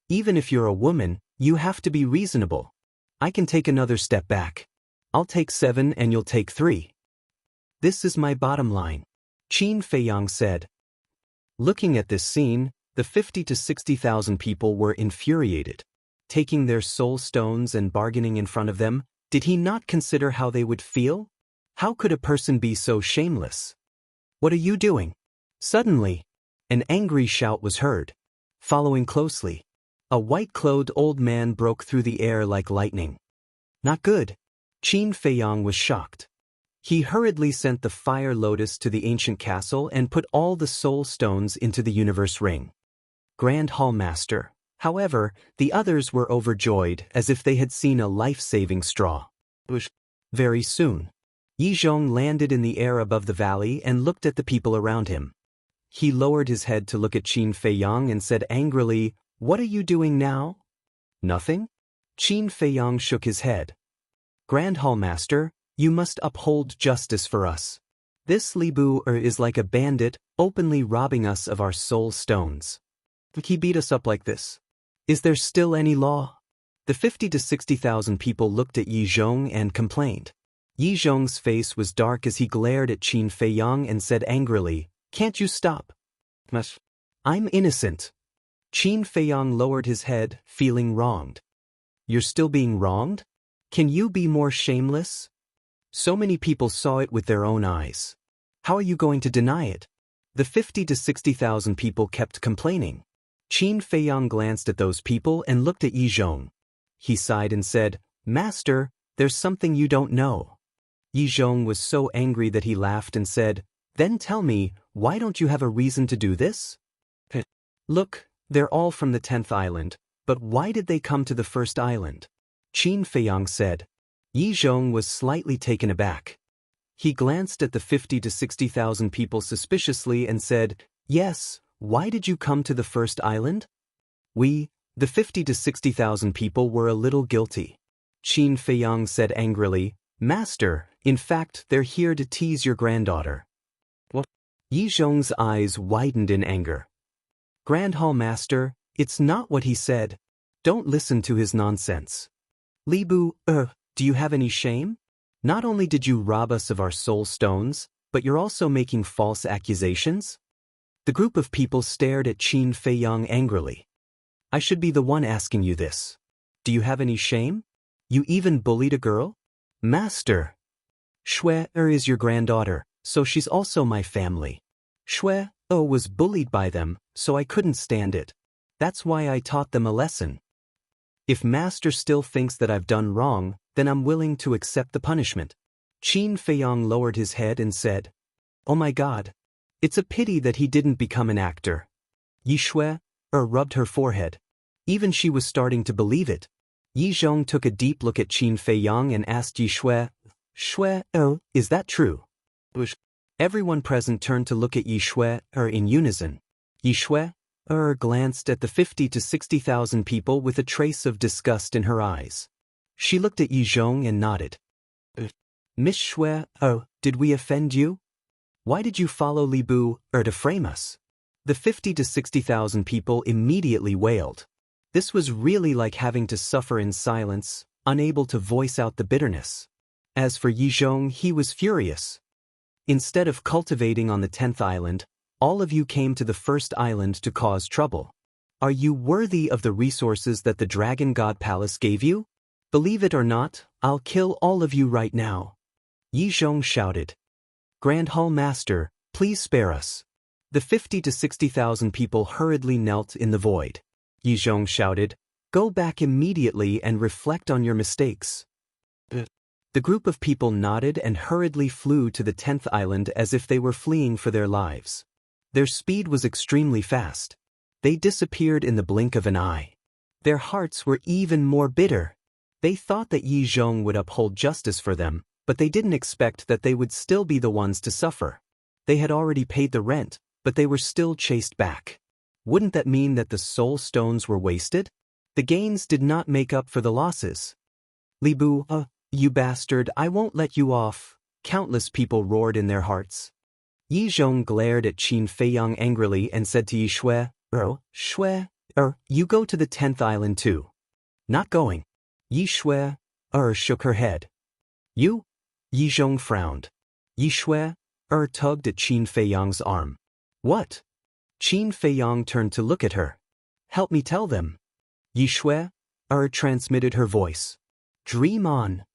Even if you're a woman, you have to be reasonable. I can take another step back. I'll take 7 and you'll take 3. This is my bottom line. Qin Feiyang said. Looking at this scene, the 50 to 60,000 people were infuriated. Taking their soul stones and bargaining in front of them, did he not consider how they would feel? How could a person be so shameless? What are you doing? Suddenly, an angry shout was heard. Following closely, a white-clothed old man broke through the air like lightning. Not good. Qin Feiyang was shocked. He hurriedly sent the fire lotus to the ancient castle and put all the soul stones into the universe ring. Grand Hall Master. However, the others were overjoyed as if they had seen a life-saving straw. Very soon, Yi Zhong landed in the air above the valley and looked at the people around him. He lowered his head to look at Qin Feiyang and said angrily, "What are you doing now?" "Nothing?" Qin Feiyang shook his head. "Grand Hall Master, you must uphold justice for us. This Li Bu is like a bandit, openly robbing us of our soul stones. He beat us up like this. Is there still any law?" The 50 to 60,000 people looked at Yi Zhong and complained. Yi Zhong's face was dark as he glared at Qin Feiyang and said angrily, "Can't you stop?" "I'm innocent." Qin Feiyang lowered his head, feeling wronged. "You're still being wronged? Can you be more shameless? So many people saw it with their own eyes. How are you going to deny it?" The 50 to 60,000 people kept complaining. Qin Feiyang glanced at those people and looked at Yi Zhong. He sighed and said, "Master, there's something you don't know." Yi Zhong was so angry that he laughed and said, "Then tell me, why don't you have a reason to do this?" "Look, they're all from the 10th island, but why did they come to the first island?" Qin Feiyang said. Yi Zhong was slightly taken aback. He glanced at the 50 to 60,000 people suspiciously and said, "Yes, why did you come to the first island?" The 50 to 60,000 people were a little guilty. Qin Feiyang said angrily, "Master, in fact, they're here to tease your granddaughter." "What?" Yi Zhong's eyes widened in anger. "Grand Hall Master, it's not what he said. Don't listen to his nonsense. Li Bu, do you have any shame? Not only did you rob us of our soul stones, but you're also making false accusations?" The group of people stared at Qin Feiyang angrily. "I should be the one asking you this. Do you have any shame? You even bullied a girl?" "Master, Shui is your granddaughter, so she's also my family. Shui was bullied by them, so I couldn't stand it. That's why I taught them a lesson. If Master still thinks that I've done wrong, then I'm willing to accept the punishment." Qin Feiyang lowered his head and said, "Oh my God. It's a pity that he didn't become an actor." Yi Shui rubbed her forehead. Even she was starting to believe it. Yi Zhong took a deep look at Qin Feiyang and asked Yi Shui, "Is that true?" Everyone present turned to look at Yi Shui in unison. Yi Shui glanced at the 50 to 60,000 people with a trace of disgust in her eyes. She looked at Yi Zhong and nodded. "Miss Shui, did we offend you? Why did you follow Li Bu to frame us?" The 50 to 60,000 people immediately wailed. This was really like having to suffer in silence, unable to voice out the bitterness. As for Yi Zhong, he was furious. "Instead of cultivating on the 10th island, all of you came to the first island to cause trouble. Are you worthy of the resources that the Dragon God Palace gave you? Believe it or not, I'll kill all of you right now." Yi Zhong shouted. "Grand Hall Master, please spare us." The 50 to 60,000 people hurriedly knelt in the void. Yi Zhong shouted, "Go back immediately and reflect on your mistakes." The group of people nodded and hurriedly flew to the 10th island as if they were fleeing for their lives. Their speed was extremely fast. They disappeared in the blink of an eye. Their hearts were even more bitter. They thought that Yi Zhong would uphold justice for them, but they didn't expect that they would still be the ones to suffer. They had already paid the rent, but they were still chased back. Wouldn't that mean that the soul stones were wasted? The gains did not make up for the losses. "Li Bu, you bastard, I won't let you off," countless people roared in their hearts. Yi Zhong glared at Qin Feiyang angrily and said to Yi Shui, "Shui, you go to the 10th island too." "Not going." Yi Shui shook her head. "You?" Yi Zhong frowned. Yi Shui tugged at Qin Feiyang's arm. "What?" Qin Feiyang turned to look at her. "Help me tell them." Yi Shui transmitted her voice. "Dream on."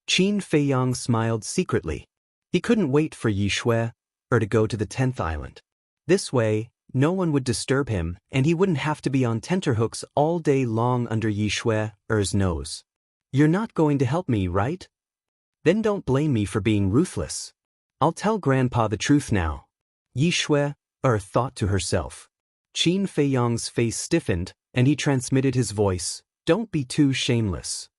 Qin Feiyang smiled secretly. He couldn't wait for Yi Shui to go to the 10th island. This way, no one would disturb him and he wouldn't have to be on tenterhooks all day long under Yi Shui's nose. "You're not going to help me, right? Then don't blame me for being ruthless. I'll tell Grandpa the truth now." Yi Shui thought to herself. Qin Feiyang's face stiffened and he transmitted his voice, "Don't be too shameless."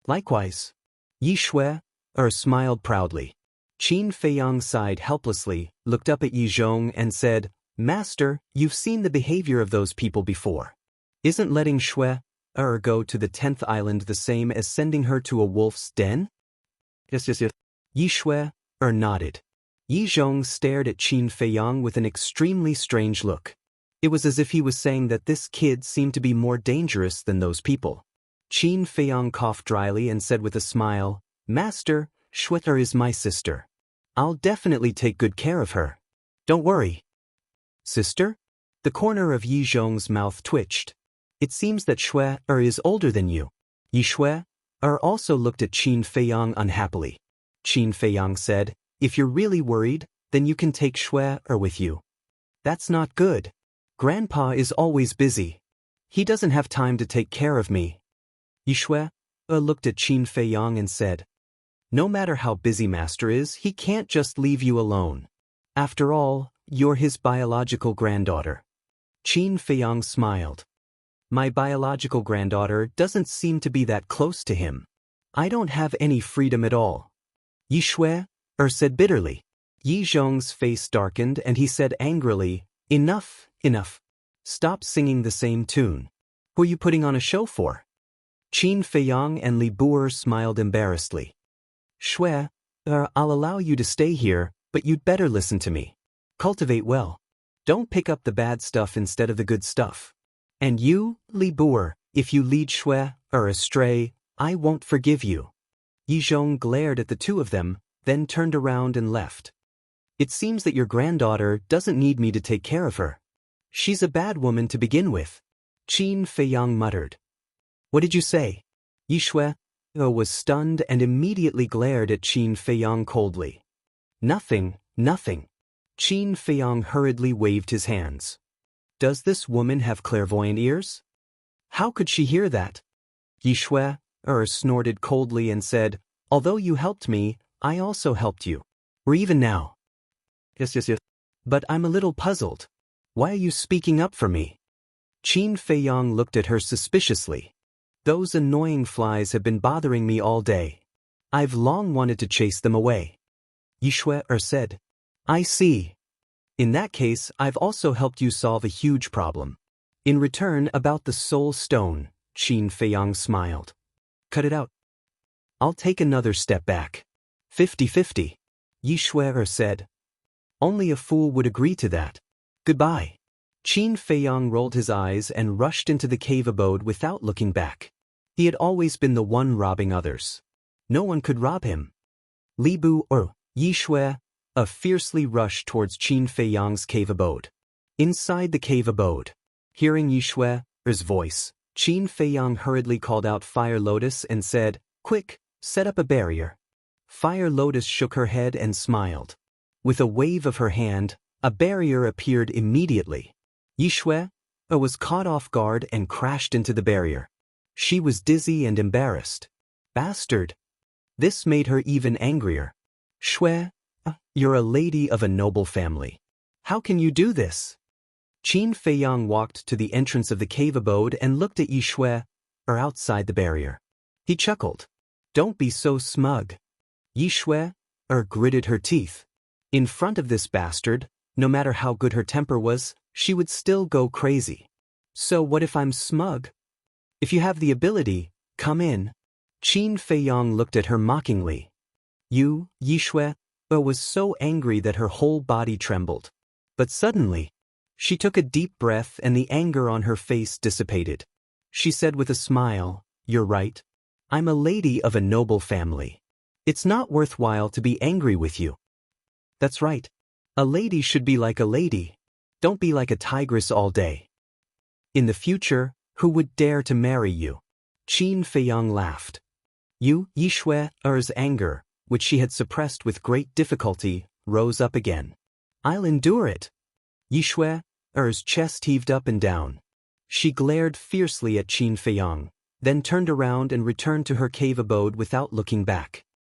"Likewise." Yi Shui smiled proudly. Qin Feiyang sighed helplessly, looked up at Yi Zhong and said, Master, you've seen the behavior of those people before. Isn't letting Shui go to the 10th island the same as sending her to a wolf's den? Yes. Yi Shui nodded. Yi Zhong stared at Qin Feiyang with an extremely strange look. It was as if he was saying that this kid seemed to be more dangerous than those people. Qin Feiyang coughed dryly and said with a smile, Master, Shui is my sister. I'll definitely take good care of her. Don't worry. Sister? The corner of Yi Zhong's mouth twitched. It seems that Shui is older than you. Yi Shui also looked at Qin Feiyang unhappily. Qin Feiyang said, If you're really worried, then you can take Shui with you. That's not good. Grandpa is always busy. He doesn't have time to take care of me. Yi Shui looked at Qin Feiyang and said, No matter how busy Master is, he can't just leave you alone. After all, you're his biological granddaughter. Qin Feiyang smiled. My biological granddaughter doesn't seem to be that close to him. I don't have any freedom at all. Yi Shui said bitterly. Yi Zhong's face darkened and he said angrily, Enough. Stop singing the same tune. Who are you putting on a show for? Qin Feiyang and Li Buer smiled embarrassedly. Shui, I'll allow you to stay here, but you'd better listen to me. Cultivate well. Don't pick up the bad stuff instead of the good stuff. And you, Li Buer, if you lead Shui astray, I won't forgive you. Yi Zhong glared at the two of them, then turned around and left. It seems that your granddaughter doesn't need me to take care of her. She's a bad woman to begin with. Qin Feiyang muttered. What did you say? Yi Shui was stunned and immediately glared at Qin Feiyang coldly. Nothing. Qin Feiyang hurriedly waved his hands. Does this woman have clairvoyant ears? How could she hear that? Yi Shui snorted coldly and said, Although you helped me, I also helped you. We're even now. Yes. But I'm a little puzzled. Why are you speaking up for me? Qin Feiyang looked at her suspiciously. Those annoying flies have been bothering me all day. I've long wanted to chase them away. Yi Shui said. I see. In that case, I've also helped you solve a huge problem. In return, about the soul stone, Qin Feiyang smiled. Cut it out. I'll take another step back. 50-50. Yi Shui said. Only a fool would agree to that. Goodbye. Qin Feiyang rolled his eyes and rushed into the cave abode without looking back. He had always been the one robbing others. No one could rob him. Li Buer, Yi Shui, fiercely rushed towards Qin Feiyang's cave abode. Inside the cave abode, hearing Yi Shui's voice, Qin Feiyang hurriedly called out Fire Lotus and said, Quick, set up a barrier. Fire Lotus shook her head and smiled. With a wave of her hand, a barrier appeared immediately. Yi Shui was caught off guard and crashed into the barrier. She was dizzy and embarrassed. Bastard! This made her even angrier. Shui, you're a lady of a noble family. How can you do this? Qin Feiyang walked to the entrance of the cave abode and looked at Yi Shui outside the barrier. He chuckled. Don't be so smug. Yi Shui gritted her teeth. In front of this bastard, no matter how good her temper was, she would still go crazy. So what if I'm smug? If you have the ability, come in. Qin Feiyang looked at her mockingly. You, Yi Shui, was so angry that her whole body trembled. But suddenly, she took a deep breath and the anger on her face dissipated. She said with a smile, You're right. I'm a lady of a noble family. It's not worthwhile to be angry with you. That's right. A lady should be like a lady. Don't be like a tigress all day. In the future, who would dare to marry you? Qin Feiyang laughed. You, Yi Shui's anger, which she had suppressed with great difficulty, rose up again. I'll endure it. Yi Shui's chest heaved up and down. She glared fiercely at Qin Feiyang, then turned around and returned to her cave abode without looking back.